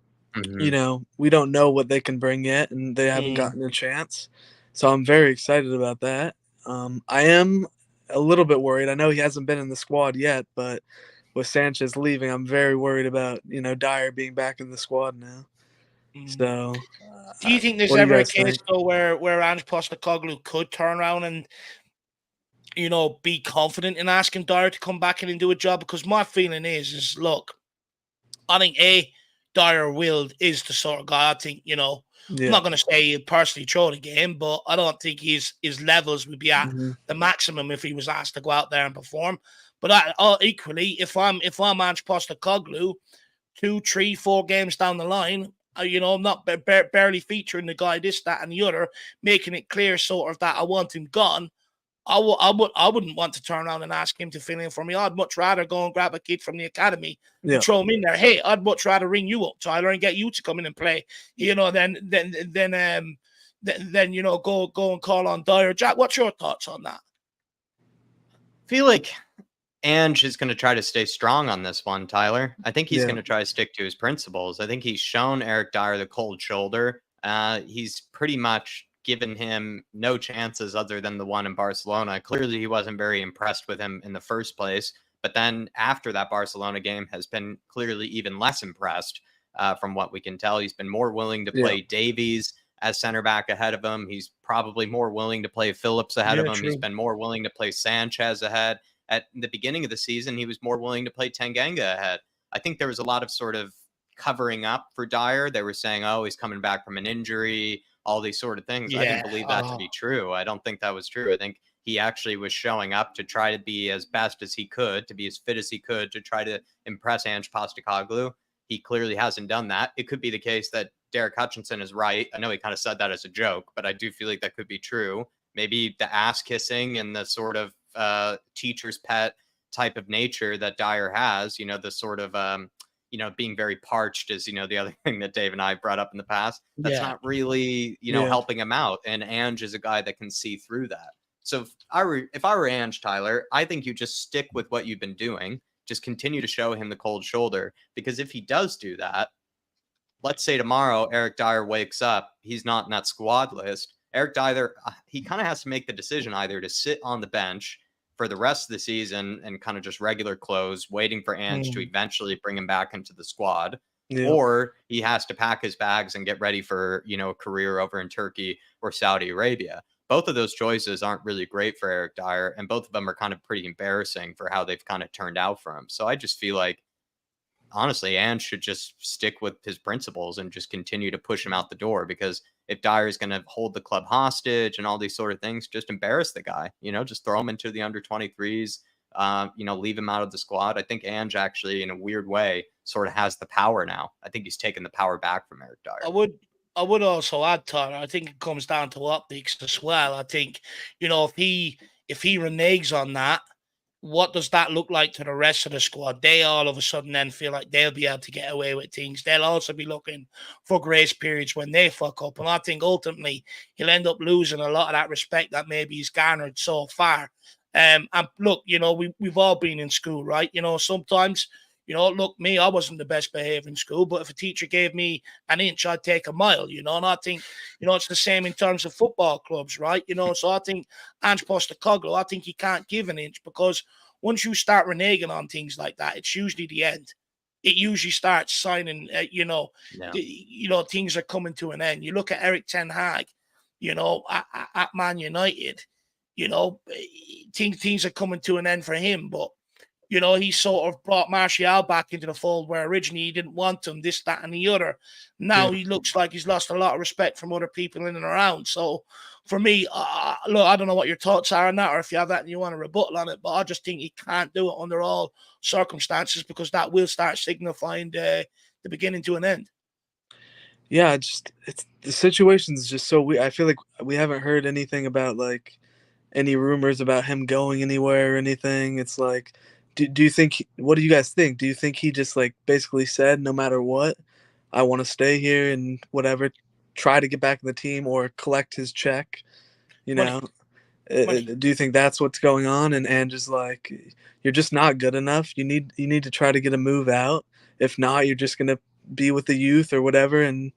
[SPEAKER 13] we don't know what they can bring yet, and they haven't gotten a chance. So I'm very excited about that. I am a little bit worried. I know he hasn't been in the squad yet, but with Sanchez leaving, I'm very worried about Dyer being back in the squad now. So,
[SPEAKER 1] do you think there's ever a case though where Ange Postecoglou could turn around and be confident in asking Dyer to come back in and do a job? Because my feeling is look, I think Dyer is the sort of guy. I think I'm not going to say he'd personally throw the game, but I don't think his levels would be at the maximum if he was asked to go out there and perform. But equally, if I'm Ange Postecoglou, 2, 3, 4 games down the line, I'm not barely featuring the guy, this, that, and the other, making it clear sort of that I want him gone. I wouldn't want to turn around and ask him to fill in for me. I'd much rather go and grab a kid from the academy and throw him in there. Hey, I'd much rather ring you up, Tyler, and get you to come in and play. Then go and call on Dyer. Jack, what's your thoughts on that?
[SPEAKER 2] I feel like Ange is going to try to stay strong on this one, Tyler. I think he's going to try to stick to his principles. I think he's shown Eric Dyer the cold shoulder. He's pretty much given him no chances other than the one in Barcelona. Clearly, he wasn't very impressed with him in the first place. But then after that Barcelona game has been clearly even less impressed from what we can tell. He's been more willing to play Davies as center back ahead of him. He's probably more willing to play Phillips ahead of him. True. He's been more willing to play Sanchez ahead. At the beginning of the season, he was more willing to play Tanganga ahead. I think there was a lot of sort of covering up for Dyer. They were saying, oh, he's coming back from an injury, all these sort of things. I didn't believe that to be true. I don't think that was true. I think he actually was showing up to try to be as best as he could, to be as fit as he could, to try to impress Ange Postecoglou. He clearly hasn't done that. It could be the case that Derek Hutchinson is right. I know he kind of said that as a joke, but I do feel like that could be true. Maybe the ass kissing and the sort of teacher's pet type of nature that Dyer has, the sort of, being very parched is, the other thing that Dave and I brought up in the past. That's not really, helping him out. And Ange is a guy that can see through that. So if I were Ange, Tyler, I think you just stick with what you've been doing. Just continue to show him the cold shoulder, because if he does do that, let's say tomorrow Eric Dyer wakes up, he's not in that squad list. Eric Dyer, he kind of has to make the decision either to sit on the bench for the rest of the season and kind of just regular clothes, waiting for Ange to eventually bring him back into the squad, or he has to pack his bags and get ready for, a career over in Turkey or Saudi Arabia. Both of those choices aren't really great for Eric Dyer, and both of them are kind of pretty embarrassing for how they've kind of turned out for him. So I just feel like, honestly, Ange should just stick with his principles and just continue to push him out the door, because if Dyer is going to hold the club hostage and all these sort of things, just embarrass the guy, just throw him into the under 23s, leave him out of the squad. I think Ange actually, in a weird way, sort of has the power now. I think he's taken the power back from Eric Dyer.
[SPEAKER 1] I would also add, Tyler, I think it comes down to optics as well. I think, if he reneges on that, what does that look like to the rest of the squad? They all of a sudden then feel like they'll be able to get away with things. They'll also be looking for grace periods when they fuck up. And I think ultimately he'll end up losing a lot of that respect that maybe he's garnered so far. And look, we've all been in school, right? Sometimes, look, me, I wasn't the best behaved in school, but if a teacher gave me an inch, I'd take a mile, and I think, it's the same in terms of football clubs, right? So I think Ange Postecoglou, I think he can't give an inch, because once you start reneging on things like that, it's usually the end. It usually starts signing, things are coming to an end. You look at Eric Ten Hag, at Man United, things are coming to an end for him, but You know, he sort of brought Martial back into the fold where originally he didn't want him, this, that, and the other. Now he looks like he's lost a lot of respect from other people in and around. So for me, look, I don't know what your thoughts are on that, or if you have that and you want to rebuttal on it, but I just think he can't do it under all circumstances, because that will start signifying the beginning to an end.
[SPEAKER 13] Yeah, it's the situation's just so weird. I feel like we haven't heard anything about like any rumors about him going anywhere or anything. It's like, do you think? What do you guys think? Do you think he just like basically said, no matter what, I want to stay here and whatever, try to get back in the team or collect his check? You know, do you think that's what's going on? And Ange is like, you're just not good enough. You need to try to get a move out. If not, you're just gonna be with the youth or whatever, and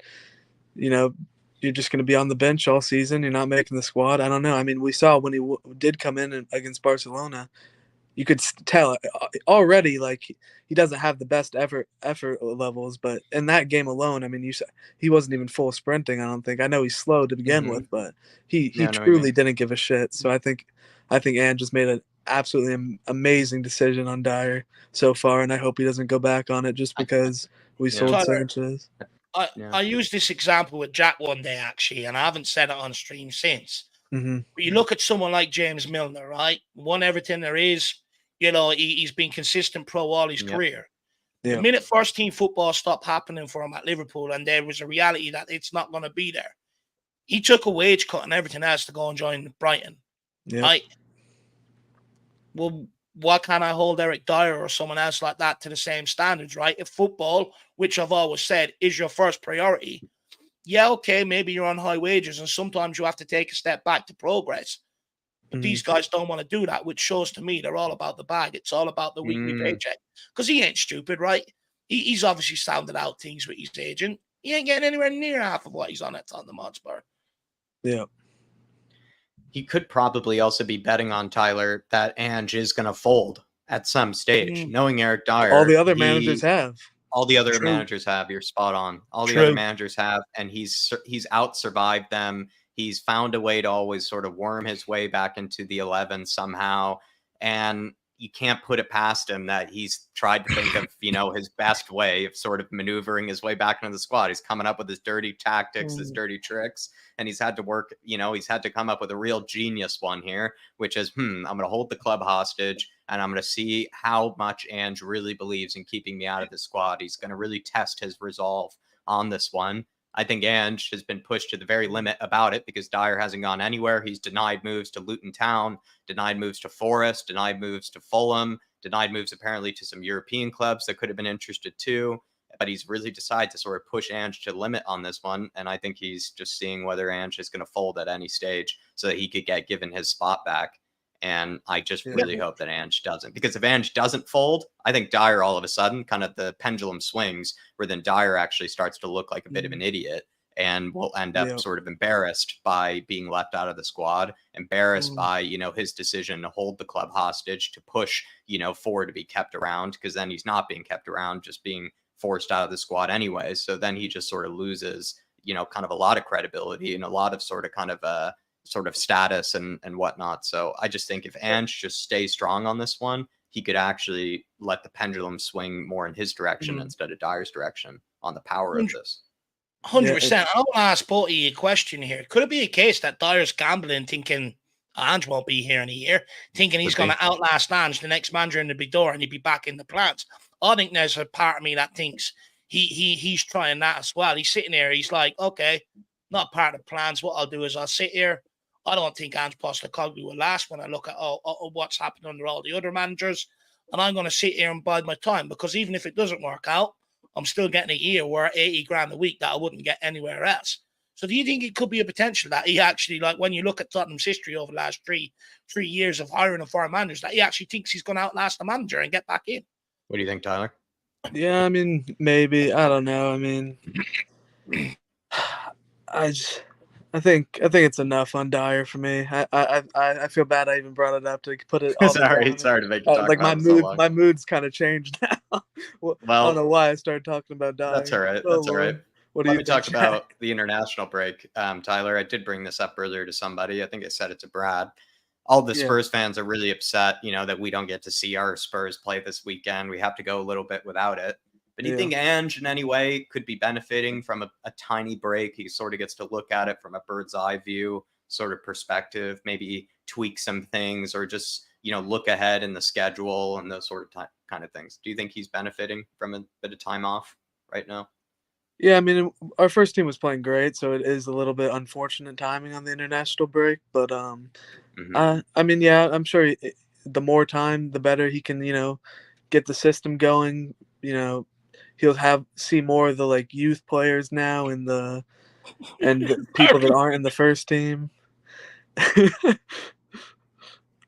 [SPEAKER 13] you know, you're just going to be on the bench all season. You're not making the squad. I don't know. I mean, we saw when he did come in against Barcelona, you could tell already like he doesn't have the best effort levels. But in that game alone, I mean, he wasn't even full sprinting. I don't think. I know he's slow to begin with, but he truly didn't give a shit. So I think Ange just made an absolutely amazing decision on Dyer so far, and I hope he doesn't go back on it just because we sold Sanchez.
[SPEAKER 1] I used this example with Jack one day, actually, and I haven't said it on stream since.
[SPEAKER 13] Mm-hmm.
[SPEAKER 1] But you look at someone like James Milner, right? Won everything there is. You know, he's been consistent pro all his career. The minute first team football stopped happening for him at Liverpool, and there was a reality that it's not going to be there, he took a wage cut and everything else to go and join Brighton. Right? Well, why can't I hold Eric Dyer or someone else like that to the same standards, right? If football, which I've always said, is your first priority, yeah, okay, maybe you're on high wages and sometimes you have to take a step back to progress. But these guys don't want to do that, which shows to me they're all about the bag. It's all about the weekly paycheck. Because he ain't stupid, right? He's obviously sounded out things with his agent. He ain't getting anywhere near half of what he's on at Tottenham Hotspur.
[SPEAKER 13] Yeah.
[SPEAKER 2] He could probably also be betting on, Tyler, that Ange is going to fold at some stage. Knowing Eric Dyer.
[SPEAKER 13] All the other managers have.
[SPEAKER 2] All the other managers have. You're spot on. All the other managers have. And he's out-survived them. He's found a way to always sort of worm his way back into the 11 somehow. And you can't put it past him that he's tried to think of, you know, his best way of sort of maneuvering his way back into the squad. He's coming up with his dirty tactics, his dirty tricks, and he's had to work, you know, he's had to come up with a real genius one here, which is, I'm going to hold the club hostage and I'm going to see how much Ange really believes in keeping me out of the squad. He's going to really test his resolve on this one. I think Ange has been pushed to the very limit about it because Dyer hasn't gone anywhere. He's denied moves to Luton Town, denied moves to Forest, denied moves to Fulham, denied moves apparently to some European clubs that could have been interested too. But he's really decided to sort of push Ange to the limit on this one. And I think he's just seeing whether Ange is going to fold at any stage so that he could get given his spot back. And I just really hope that Ange doesn't. Because if Ange doesn't fold, I think Dyer all of a sudden, kind of the pendulum swings, where then Dyer actually starts to look like a bit of an idiot and will end up sort of embarrassed by being left out of the squad, embarrassed by, you know, his decision to hold the club hostage, to push, you know, Ford to be kept around, because then he's not being kept around, just being forced out of the squad anyway. So then he just sort of loses, you know, kind of a lot of credibility and a lot of sort of kind of sort of status and whatnot. So I just think if Ange just stays strong on this one, he could actually let the pendulum swing more in his direction instead of Dyer's direction on the power of this.
[SPEAKER 1] 100%. I want to ask both of you a question here. Could it be a case that Dyer's gambling, thinking Ange won't be here in a year, thinking he's going to outlast Ange, the next manager in the big door, and he'd be back in the plans? I think there's a part of me that thinks he's trying that as well. He's sitting there. He's like, okay, not part of the plans. What I'll do is I'll sit here. I don't think Ange Postecoglou will last when I look at what's happened under all the other managers. And I'm going to sit here and bide my time, because even if it doesn't work out, I'm still getting a year worth 80 grand a week that I wouldn't get anywhere else. So do you think it could be a potential that he actually, like when you look at Tottenham's history over the last three years of hiring and firing managers, that he actually thinks he's going to outlast the manager and get back in?
[SPEAKER 2] What do you think, Tyler?
[SPEAKER 13] Yeah, I mean, maybe. I don't know. I mean, I think it's enough on Dyer for me. I feel bad I even brought it up to put it.
[SPEAKER 2] Sorry to make you talk
[SPEAKER 13] like
[SPEAKER 2] about
[SPEAKER 13] my mood's kind of changed now. Well, I don't know why I started talking about Dyer.
[SPEAKER 2] That's all right. That's all right.
[SPEAKER 13] What do
[SPEAKER 2] Let
[SPEAKER 13] you
[SPEAKER 2] me talk about the international break, Tyler. I did bring this up earlier to somebody. I think I said it to Brad. all the Spurs fans are really upset, that we don't get to see our Spurs play this weekend. We have to go a little bit without it. But do you think Ange in any way could be benefiting from a tiny break? He sort of gets to look at it from a bird's eye view sort of perspective, maybe tweak some things or just, look ahead in the schedule and those sort of kind of things. Do you think he's benefiting from a bit of time off right now?
[SPEAKER 13] Yeah, I mean, our first team was playing great, so it is a little bit unfortunate timing on the international break. But I mean, yeah, I'm sure the more time, the better he can, get the system going. He'll see more of the youth players now and the people that aren't in the first team.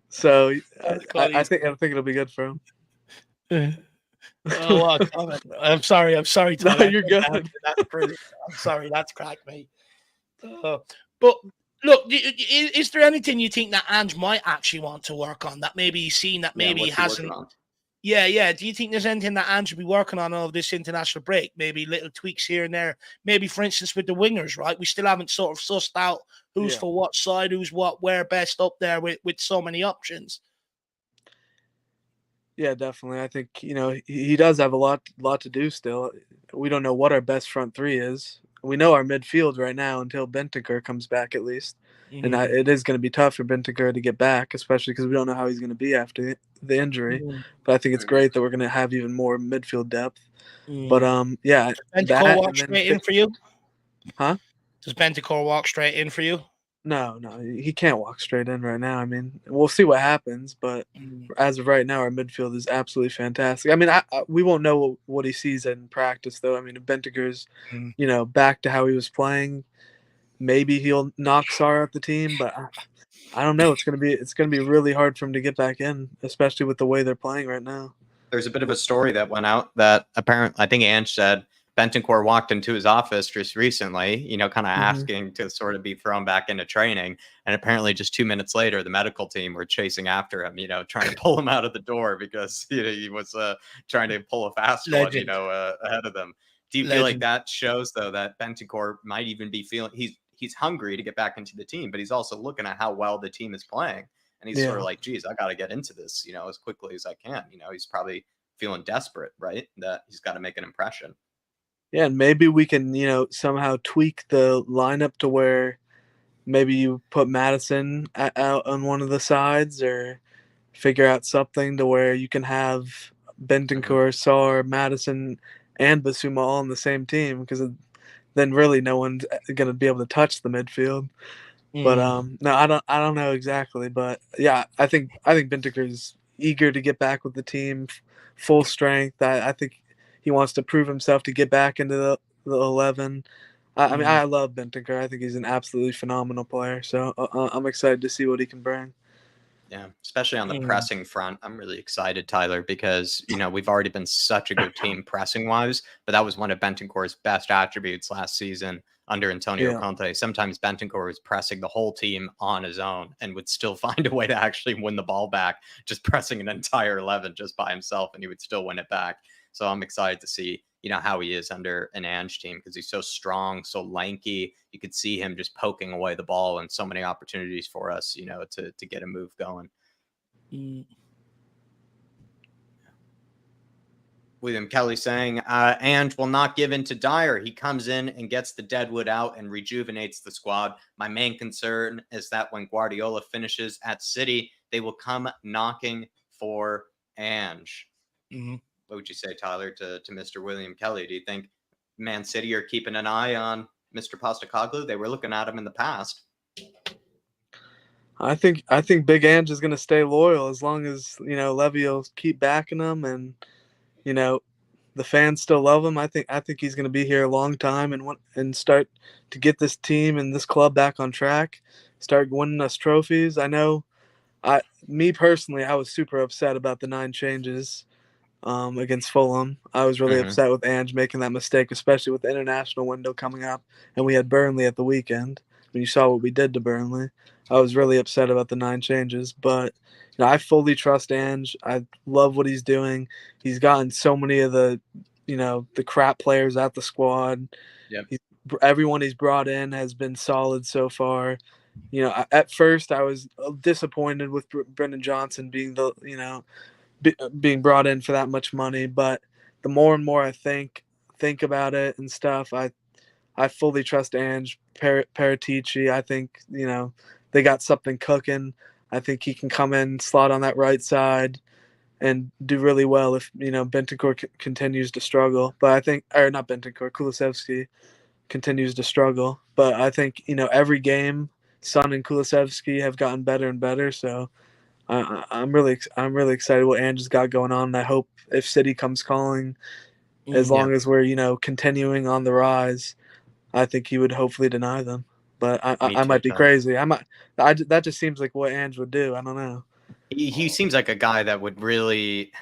[SPEAKER 13] So I think it'll be good for him.
[SPEAKER 1] Oh, I'm sorry, Tyler.
[SPEAKER 13] No, you're good.
[SPEAKER 1] That's brilliant. I'm sorry, that's crack, mate. But look, is there anything you think that Ange might actually want to work on that maybe he's seen that maybe he hasn't? Yeah. Do you think there's anything that Ange will be working on over this international break? Maybe little tweaks here and there. Maybe, for instance, with the wingers, right? We still haven't sort of sussed out who's for what side, who's where best up there with so many options.
[SPEAKER 13] Yeah, definitely. I think, he does have a lot to do still. We don't know what our best front three is. We know our midfield right now until Bentancur comes back at least. And it is going to be tough for Bentancur to get back, especially because we don't know how he's going to be after the injury. But I think it's great that we're going to have even more midfield depth. But, yeah.
[SPEAKER 1] Bentancur walk straight in for you?
[SPEAKER 13] Huh?
[SPEAKER 1] Does Bentancur walk straight in for you?
[SPEAKER 13] No, he can't walk straight in right now. I mean, we'll see what happens, but as of right now, our midfield is absolutely fantastic. I mean, we won't know what he sees in practice, though. I mean, if Bentancur's, back to how he was playing, maybe he'll knock Sarr out the team, but I don't know. It's gonna be really hard for him to get back in, especially with the way they're playing right now.
[SPEAKER 2] There's a bit of a story that went out that apparently, I think Ange said, Bentancur walked into his office just recently, kind of asking to sort of be thrown back into training. And apparently just 2 minutes later, the medical team were chasing after him, trying to pull him out of the door because he was trying to pull a fast one, ahead of them. Do you feel like that shows, though, that Bentancur might even be feeling he's hungry to get back into the team, but he's also looking at how well the team is playing. And he's sort of like, geez, I got to get into this, as quickly as I can. He's probably feeling desperate, right? That he's got to make an impression.
[SPEAKER 13] Yeah, and maybe we can, somehow tweak the lineup to where maybe you put Madison out on one of the sides or figure out something to where you can have Bentancur, Sarr, Madison, and Basuma all on the same team, because then really no one's going to be able to touch the midfield. But no, I don't know exactly, but yeah, I think Bentancur's eager to get back with the team, full strength. I think he wants to prove himself to get back into the 11. I mean, I love Bentancur. I think he's an absolutely phenomenal player. So I'm excited to see what he can bring.
[SPEAKER 2] Yeah, especially on the pressing front. I'm really excited, Tyler, because, we've already been such a good team pressing wise, but that was one of Bentancur's best attributes last season under Antonio Conte. Sometimes Bentancur was pressing the whole team on his own and would still find a way to actually win the ball back, just pressing an entire 11 just by himself, and he would still win it back. So I'm excited to see, how he is under an Ange team, because he's so strong, so lanky. You could see him just poking away the ball and so many opportunities for us, to get a move going. William Kelly saying, Ange will not give in to Dyer. He comes in and gets the deadwood out and rejuvenates the squad. My main concern is that when Guardiola finishes at City, they will come knocking for Ange. What would you say, Tyler, to Mr. William Kelly? Do you think Man City are keeping an eye on Mr. Postecoglou? They were looking at him in the past.
[SPEAKER 13] I think Big Ange is going to stay loyal as long as, Levy will keep backing him and, the fans still love him. I think he's going to be here a long time and start to get this team and this club back on track, start winning us trophies. I know, me personally, I was super upset about the 9 changes against Fulham. I was really upset with Ange making that mistake, especially with the international window coming up, and we had Burnley at the weekend. When you saw what we did to Burnley, I was really upset about the 9 changes. But I fully trust Ange. I love what he's doing. He's gotten so many of the, the crap players out the squad. Everyone he's brought in has been solid so far. At first I was disappointed with Brennan Johnson being being brought in for that much money, but the more and more I think about it and stuff, I fully trust Ange Paratici. I think they got something cooking. I think he can come in, slot on that right side, and do really well if Bentancur continues to struggle. But I think, or not Bentancur, Kulusevski continues to struggle. But I think every game, Son and Kulusevski have gotten better and better. So I'm really excited what Ange has got going on. And I hope if City comes calling, as long as we're continuing on the rise, I think he would hopefully deny them. But I might be crazy. That just seems like what Ange would do. I don't know.
[SPEAKER 2] He seems like a guy that would really,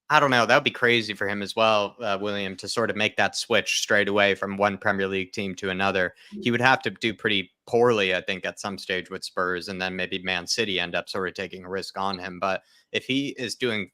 [SPEAKER 2] I don't know, that would be crazy for him as well, William, to sort of make that switch straight away from one Premier League team to another. He would have to do pretty poorly, I think, at some stage with Spurs, and then maybe Man City end up sort of taking a risk on him. But if he is doing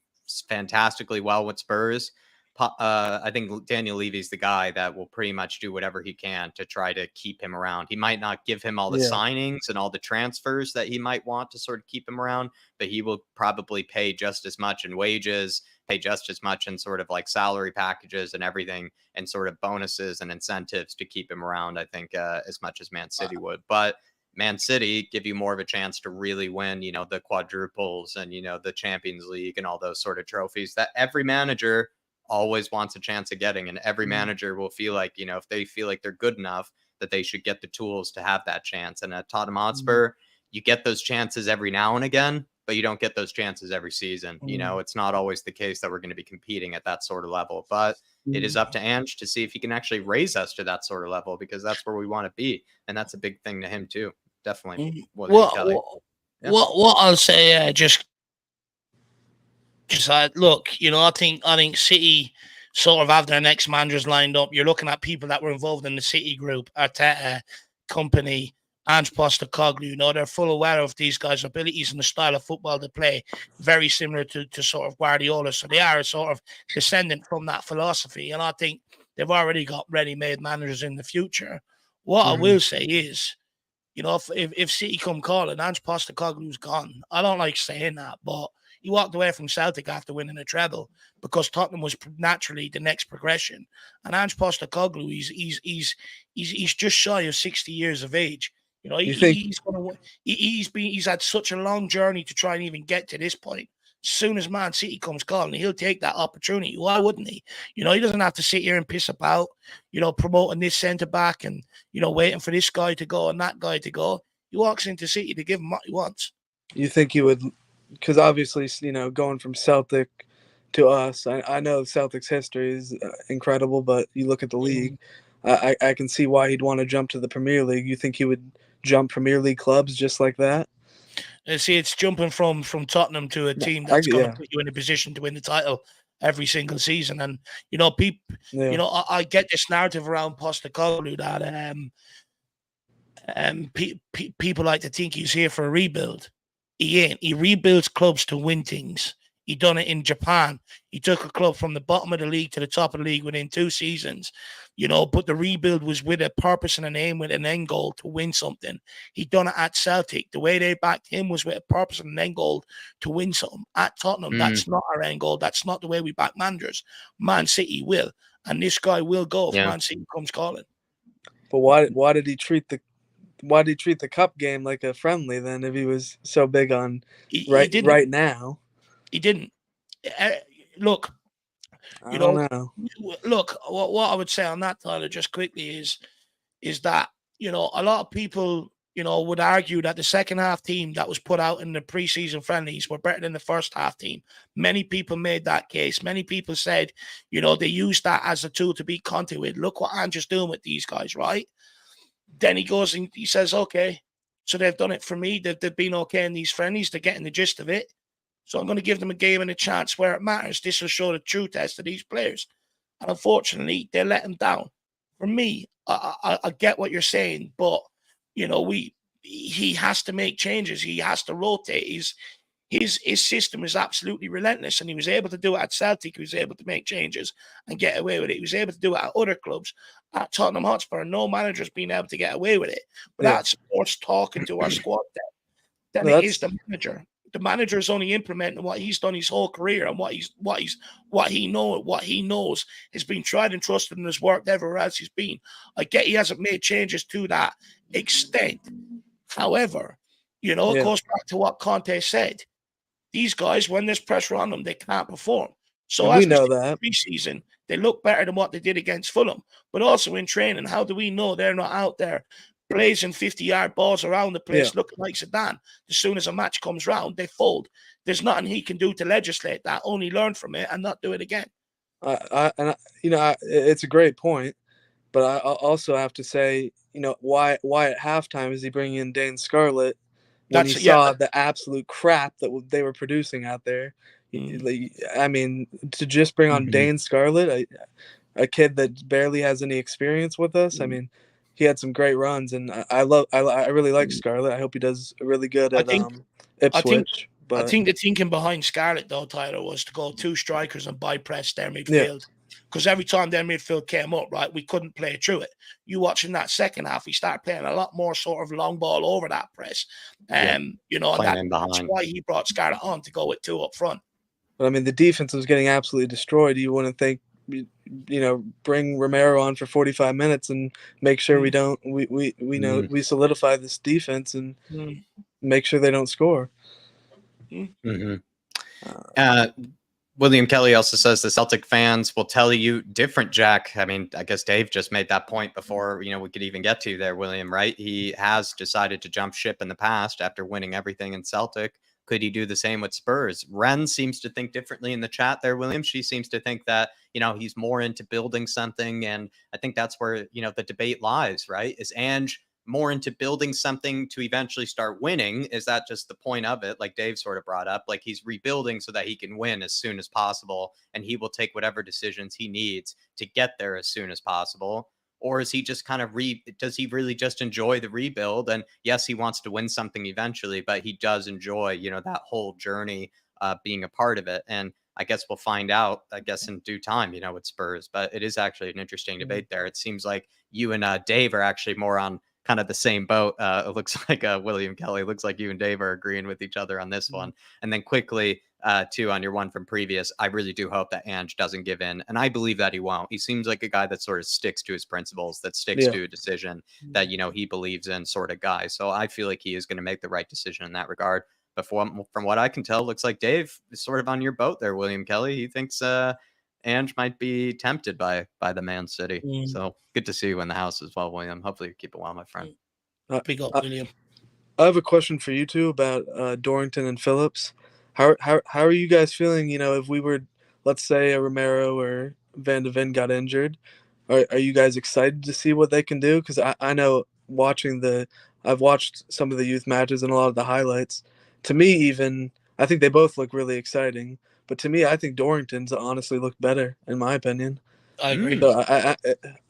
[SPEAKER 2] fantastically well with Spurs, I think Daniel Levy's the guy that will pretty much do whatever he can to try to keep him around. He might not give him all the signings and all the transfers that he might want to sort of keep him around, but he will probably pay just as much in wages, pay just as much in sort of like salary packages and everything, and sort of bonuses and incentives to keep him around, I think, as much as Man City would. But Man City give you more of a chance to really win, the quadruples and, the Champions League and all those sort of trophies that every manager always wants a chance of getting, and every manager will feel like, if they feel like they're good enough, that they should get the tools to have that chance. And at Tottenham Hotspur, you get those chances every now and again, but you don't get those chances every season. It's not always the case that we're going to be competing at that sort of level, but it is up to Ange to see if he can actually raise us to that sort of level, because that's where we want to be. And that's a big thing to him too. Definitely.
[SPEAKER 1] What I'll say, look, I think City sort of have their next managers lined up. You're looking at people that were involved in the City group, Arteta, company, Ange Postecoglou. They're full aware of these guys' abilities and the style of football they play, very similar to sort of Guardiola. So they are sort of descendant from that philosophy. And I think they've already got ready-made managers in the future. What I will say is, if City come calling, Ange Postecoglou's gone. I don't like saying that, but he walked away from Celtic after winning a treble because Tottenham was naturally the next progression. And Ange Postecoglou, he's just shy of 60 years of age. He's had such a long journey to try and even get to this point. As soon as Man City comes calling, he'll take that opportunity. Why wouldn't he? He doesn't have to sit here and piss about, promoting this centre back and, waiting for this guy to go and that guy to go. He walks into City to give him what he wants.
[SPEAKER 13] You think he would? Because obviously, going from Celtic to us, I know Celtic's history is incredible, but you look at the league, I can see why he'd want to jump to the Premier League. You think he would jump Premier League clubs just like that?
[SPEAKER 1] See, it's jumping from Tottenham to a team that's going to put you in a position to win the title every single season. And, people, I get this narrative around Postecoglou that people like to think he's here for a rebuild. He ain't. He rebuilds clubs to win things. He done it in Japan. He took a club from the bottom of the league to the top of the league within 2 seasons. But the rebuild was with a purpose and an aim, with an end goal to win something. He done it at Celtic. The way they backed him was with a purpose and an end goal to win something. At Tottenham, that's not our end goal. That's not the way we back managers. Man City will. And this guy will go if Man City comes calling.
[SPEAKER 13] But why did he treat the cup game like a friendly then, if he was so big on right now?
[SPEAKER 1] He didn't. Look,
[SPEAKER 13] I don't know.
[SPEAKER 1] Look, what I would say on that, Tyler, just quickly is that, a lot of people, would argue that the second half team that was put out in the preseason friendlies were better than the first half team. Many people made that case. Many people said, they used that as a tool to beat Conte with. Look what Ange is doing with these guys, right? Then he goes and he says, okay, so they've done it for me. They've been okay in these friendlies. They're getting the gist of it. So I'm going to give them a game and a chance where it matters. This will show the true test of these players. And unfortunately, they let him down. For me, I get what you're saying, but, he has to make changes. He has to rotate. his system is absolutely relentless, and he was able to do it at Celtic. He was able to make changes and get away with it. He was able to do it at other clubs. At Tottenham Hotspur, no manager's been able to get away with it. But that's sports talking to our squad then it is the manager. The manager is only implementing what he's done his whole career, and what he knows has been tried and trusted and has worked everywhere else he's been. I get he hasn't made changes to that extent. However, it goes back to what Conte said. These guys, when there's pressure on them, they can't perform. So
[SPEAKER 13] we know that
[SPEAKER 1] preseason, they look better than what they did against Fulham. But also in training, how do we know they're not out there blazing 50-yard balls around the place, looking like Zidane? As soon as a match comes round, they fold. There's nothing he can do to legislate that. Only learn from it and not do it again.
[SPEAKER 13] It's a great point, but I also have to say, why at halftime is he bringing in Dane Scarlett when he saw the absolute crap that they were producing out there? I mean, to just bring on Dane Scarlett, a kid that barely has any experience with us. I mean, he had some great runs, and I really like Scarlett. I hope he does really good at Ipswich.
[SPEAKER 1] I think the thinking behind Scarlett, though, Tyler, was to go 2 strikers and bypass their midfield. Because every time their midfield came up, right, we couldn't play through it. You watching that second half, we started playing a lot more sort of long ball over that press. And that's why he brought Scarlett on, to go with 2 up front.
[SPEAKER 13] But I mean, the defense was getting absolutely destroyed. You wouldn't think, bring Romero on for 45 minutes and make sure we solidify this defense and make sure they don't score.
[SPEAKER 2] William Kelly also says the Celtic fans will tell you different, Jack. I mean, I guess Dave just made that point before, we could even get to there, William, right? He has decided to jump ship in the past after winning everything in Celtic. Could he do the same with Spurs? Ren seems to think differently in the chat there, William. She seems to think that, he's more into building something. And I think that's where, the debate lies, right? Is Ange more into building something to eventually start winning? Is that just the point of it? Like Dave sort of brought up, like he's rebuilding so that he can win as soon as possible, and he will take whatever decisions he needs to get there as soon as possible. Or is he just kind of does he really just enjoy the rebuild? And yes, he wants to win something eventually, but he does enjoy, that whole journey, being a part of it. And I guess we'll find out, in due time, with Spurs. But it is actually an interesting debate there. It seems like you and Dave are actually more on kind of the same boat. It looks like William Kelly, looks like you and Dave are agreeing with each other on this one. And then quickly, too, on your one from previous, I really do hope that Ange doesn't give in. And I believe that he won't. He seems like a guy that sort of sticks to his principles, that sticks to a decision that, he believes in, sort of guy. So I feel like he is going to make the right decision in that regard. But from what I can tell, looks like Dave is sort of on your boat there, William Kelly. He thinks Ange might be tempted by the Man City. So good to see you in the house as well, William. Hopefully you keep it well, my friend.
[SPEAKER 1] Big up, William.
[SPEAKER 13] I have a question for you two about Dorrington and Phillips. How are you guys feeling? If we were, let's say, a Romero or Van de Ven got injured, are you guys excited to see what they can do? Because I know I've watched some of the youth matches and a lot of the highlights. To me, even I think they both look really exciting. But to me, I think Dorrington's honestly looked better, in my opinion.
[SPEAKER 1] I agree.
[SPEAKER 13] So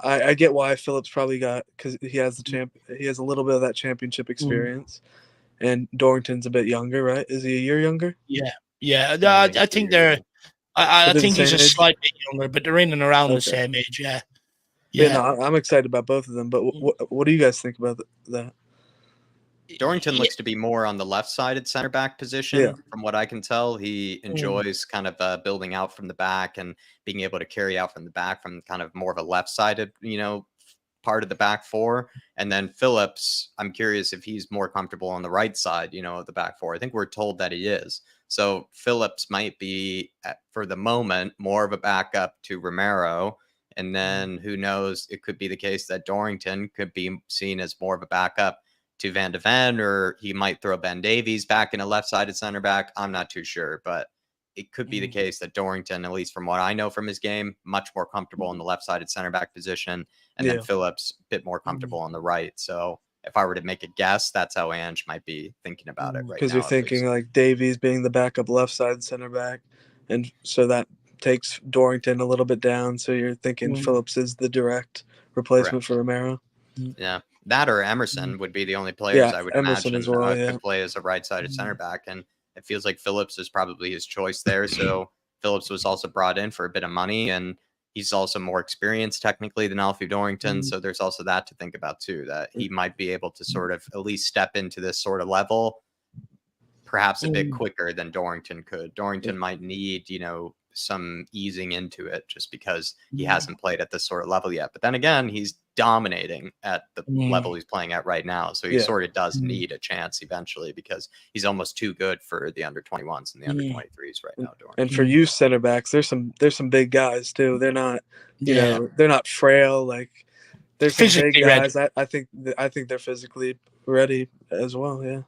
[SPEAKER 13] I get why Phillips probably got, because he has he has a little bit of that championship experience, and Dorrington's a bit younger, right? Is he a year younger?
[SPEAKER 1] Yeah. I think they're. I think he's a slight bit younger, but they're in and around the same age. Yeah.
[SPEAKER 13] No, I'm excited about both of them. But what do you guys think about that?
[SPEAKER 2] Dorrington looks to be more on the left-sided center back position. From what I can tell, he enjoys kind of building out from the back and being able to carry out from the back from kind of more of a left-sided, part of the back four. And then Phillips, I'm curious if he's more comfortable on the right side, of the back four. I think we're told that he is. So Phillips might be, for the moment, more of a backup to Romero. And then who knows, it could be the case that Dorrington could be seen as more of a backup to Van de Ven, or he might throw Ben Davies back in a left-sided center back. I'm not too sure, but it could be the case that Dorrington, at least from what I know from his game, much more comfortable in the left-sided center back position, and then Phillips a bit more comfortable on the right. So if I were to make a guess, that's how Ange might be thinking about it right now.
[SPEAKER 13] Because you're thinking like Davies being the backup left-sided center back, and so that takes Dorrington a little bit down. So you're thinking Phillips is the direct replacement for Romero.
[SPEAKER 2] Yeah. That or Emerson would be the only players I would imagine could play as a right-sided center back. And it feels like Phillips is probably his choice there. So Phillips was also brought in for a bit of money, and he's also more experienced technically than Alfie Dorrington. So there's also that to think about too, that he might be able to sort of at least step into this sort of level perhaps a bit quicker than Dorrington could. Dorrington might need, some easing into it just because he hasn't played at this sort of level yet. But then again, he's dominating at the level he's playing at right now. So he sort of does need a chance eventually because he's almost too good for the under 21s and the under 23s right now. Dorrington.
[SPEAKER 13] And for youth center backs, there's some big guys too. They're not, they're not frail. Like there's some big guys. I think they're physically ready as well. Yeah.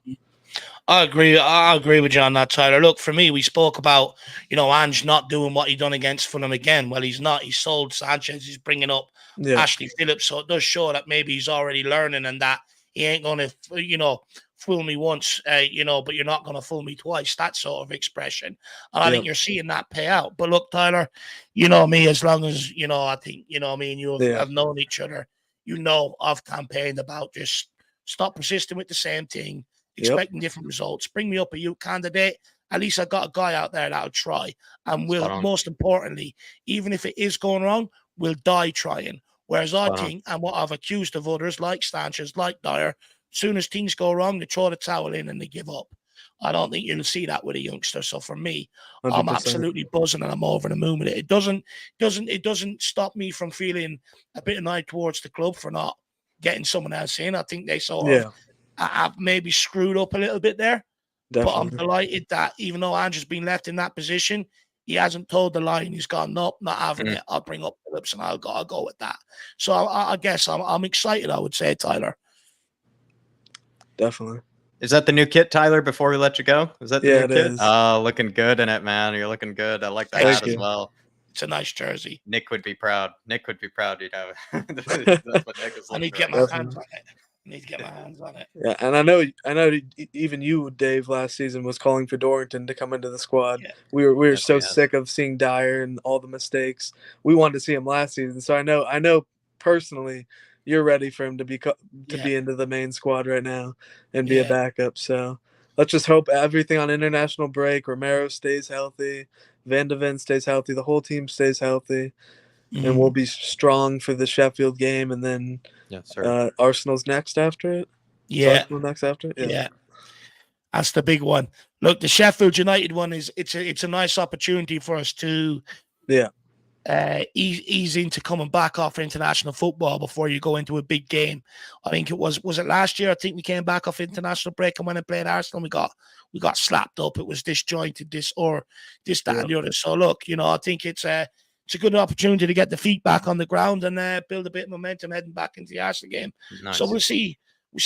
[SPEAKER 1] I agree with you on that, Tyler. Look, for me, we spoke about, Ange not doing what he done against Fulham again. Well, he's not. He sold Sanchez. He's bringing up Ashley Phillips. So it does show that maybe he's already learning and that he ain't going to, fool me once, but you're not going to fool me twice. That sort of expression. And I think you're seeing that pay out. But look, Tyler, me, as long as, I think, me and you have known each other, I've campaigned about just stop persisting with the same thing. Expecting different results. Bring me up a youth candidate. At least I got a guy out there that'll try. And will, most importantly, even if it is going wrong, we'll die trying. Whereas I think, and what I've accused of others, like Sanchez, like Dyer, as soon as things go wrong, they throw the towel in and they give up. I don't think you'll see that with a youngster. So for me, 100%. I'm absolutely buzzing and I'm over the moon with it. It doesn't stop me from feeling a bit annoyed towards the club for not getting someone else in. I think they sort of I've maybe screwed up a little bit there. Definitely. But I'm delighted that even though Ange has been left in that position, he hasn't told the line. He's gone, nope, not having it. I'll bring up Phillips and I'll go with that. So I guess I'm excited, I would say, Tyler.
[SPEAKER 13] Definitely.
[SPEAKER 2] Is that the new kit, Tyler, before we let you go? Is that the new kit?
[SPEAKER 13] Is.
[SPEAKER 2] Oh, looking good in it, man. You're looking good. I like that hat as well.
[SPEAKER 1] It's a nice jersey.
[SPEAKER 2] Nick would be proud. That's what Nick is.
[SPEAKER 1] I need to get my hands on it. Need to get my hands on it.
[SPEAKER 13] Yeah, and I know even you, Dave, last season was calling for Dorrington to come into the squad. Yeah. We were so sick of seeing Dyer and all the mistakes. We wanted to see him last season. So I know personally you're ready for him to be into the main squad right now and be a backup. So let's just hope everything on international break, Romero stays healthy, Van de Ven stays healthy, the whole team stays healthy. And we'll be strong for the Sheffield game, and then Arsenal's next after it.
[SPEAKER 1] Yeah,
[SPEAKER 13] Arsenal next after it.
[SPEAKER 1] Yeah, that's the big one. Look, the Sheffield United one it's a nice opportunity for us to ease into coming back off international football before you go into a big game. I think it was it last year? I think we came back off international break and went and played Arsenal. We got slapped up. It was disjointed, that, and the other. So look, I think it's a good opportunity to get the feet back on the ground and build a bit of momentum heading back into the Arsenal game. Nice. So we'll see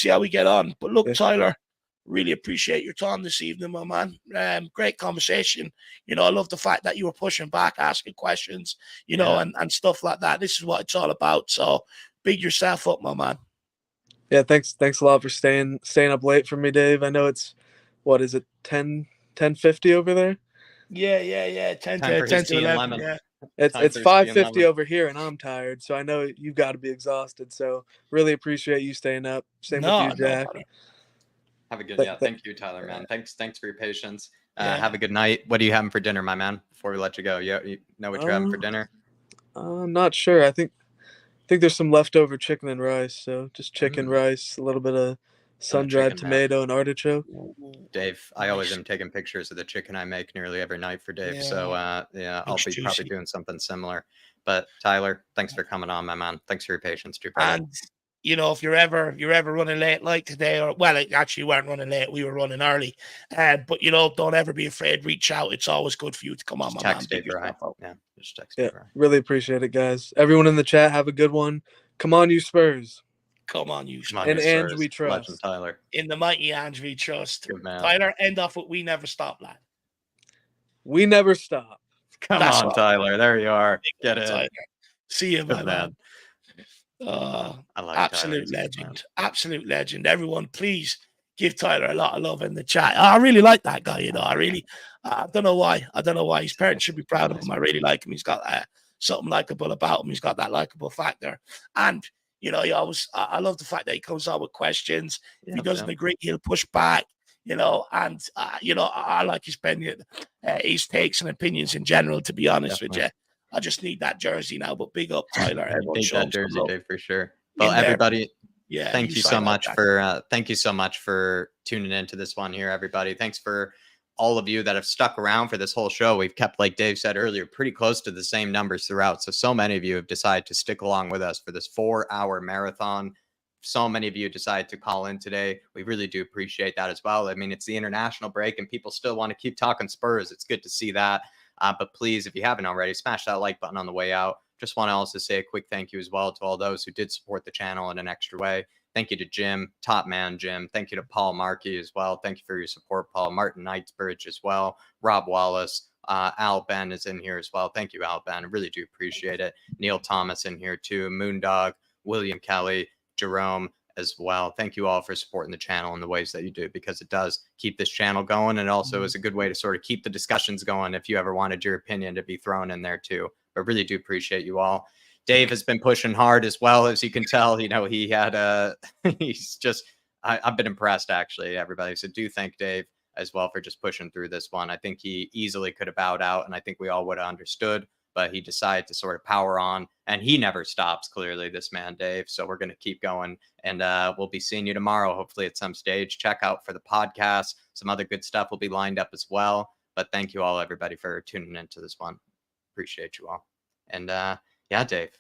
[SPEAKER 1] how we get on. But look, Tyler, really appreciate your time this evening, my man. Great conversation. I love the fact that you were pushing back, asking questions, and stuff like that. This is what it's all about. So big yourself up, my man.
[SPEAKER 13] Yeah, thanks a lot for staying up late for me, Dave. I know it's, what is it, 10:50 over there?
[SPEAKER 1] Yeah. 10 to 11. Yeah.
[SPEAKER 13] It's 5:50 over here, and I'm tired, so I know you've got to be exhausted. So really appreciate you staying up. Same with you, Jack.
[SPEAKER 2] Have a good thank you, Tyler, man. Thanks for your patience. Have a good night. What are you having for dinner, my man? Before we let you go, you know what you're having for dinner?
[SPEAKER 13] I'm not sure. I think there's some leftover chicken and rice. So just chicken, rice, a little bit of sun-dried tomato and artichoke.
[SPEAKER 2] Dave, I always am taking pictures of the chicken I make nearly every night for Dave. So I'll be probably doing something similar. But Tyler, thanks for coming on, my man. Thanks for your patience too, brother.
[SPEAKER 1] And if you're ever running late like today, actually, we weren't running late, we were running early. But don't ever be afraid. Reach out. It's always good for you to come on, my man.
[SPEAKER 2] Just text
[SPEAKER 13] me. Really appreciate it, guys. Everyone in the chat, have a good one. Come on, you Spurs.
[SPEAKER 1] Come on, you Spurs.
[SPEAKER 13] And Ange we trust.
[SPEAKER 2] Legend, Tyler.
[SPEAKER 1] In the mighty Ange we trust.
[SPEAKER 2] Good man.
[SPEAKER 1] Tyler, end off with "We never stop, lad."
[SPEAKER 13] We never stop.
[SPEAKER 2] Come on, Tyler. There you are. Get it.
[SPEAKER 1] Tyler. See you, my man.
[SPEAKER 2] I like
[SPEAKER 1] absolute
[SPEAKER 2] Tyler,
[SPEAKER 1] legend.
[SPEAKER 2] man.
[SPEAKER 1] Absolute legend. Everyone, please give Tyler a lot of love in the chat. I really like that guy. I don't know why. His parents should be proud of him. I really like him. He's got something likable about him. He's got that likable factor. And I love the fact that he comes on with questions. If he doesn't agree, he'll push back. you know, and you know, I like his takes and opinions in general. To be honest with you, I just need that jersey now. But big up, Tyler.
[SPEAKER 2] You need that jersey, Dave, for sure.
[SPEAKER 1] In
[SPEAKER 2] Well,
[SPEAKER 1] there.
[SPEAKER 2] everybody,
[SPEAKER 1] Yeah,
[SPEAKER 2] thank
[SPEAKER 1] you
[SPEAKER 2] you so
[SPEAKER 1] sign
[SPEAKER 2] much
[SPEAKER 1] that.
[SPEAKER 2] for tuning into this one here, everybody. Thanks for all of you that have stuck around for this whole show. We've kept, like Dave said earlier, pretty close to the same numbers throughout. So many of you have decided to stick along with us for this 4-hour marathon. So many of you decided to call in today. We really do appreciate that as well. I mean, it's the international break and people still want to keep talking Spurs. It's good to see that. But please, if you haven't already, smash that like button on the way out. Just want to also say a quick thank you as well to all those who did support the channel in an extra way. Thank you to Jim, top man Jim. Thank you to Paul Markey as well. Thank you for your support, Paul. Martin Knightsbridge as well. Rob Wallace. Al Ben is in here as well. Thank you, Al Ben. I really do appreciate it. Neil Thomas in here too. Moondog, William Kelly, Jerome as well. Thank you all for supporting the channel in the ways that you do, because it does keep this channel going, and also is a good way to sort of keep the discussions going if you ever wanted your opinion to be thrown in there too. But really do appreciate you all. Dave has been pushing hard as well, as you can tell. You know, he had he's just, I've been impressed actually, everybody. So do thank Dave as well for just pushing through this one. I think he easily could have bowed out, and I think we all would have understood, but he decided to sort of power on, and he never stops, clearly, this man, Dave. So we're going to keep going, and we'll be seeing you tomorrow, hopefully at some stage. Check out for the podcast. Some other good stuff will be lined up as well. But thank you all, everybody, for tuning into this one. Appreciate you all. And yeah, Dave,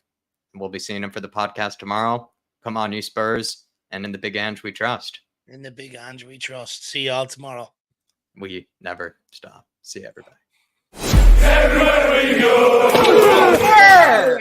[SPEAKER 2] we'll be seeing him for the podcast tomorrow. Come on, you Spurs. And in the big Ange we trust.
[SPEAKER 1] In the big Ange we trust. See y'all tomorrow.
[SPEAKER 2] We never stop. See everybody.
[SPEAKER 14] Everywhere we go.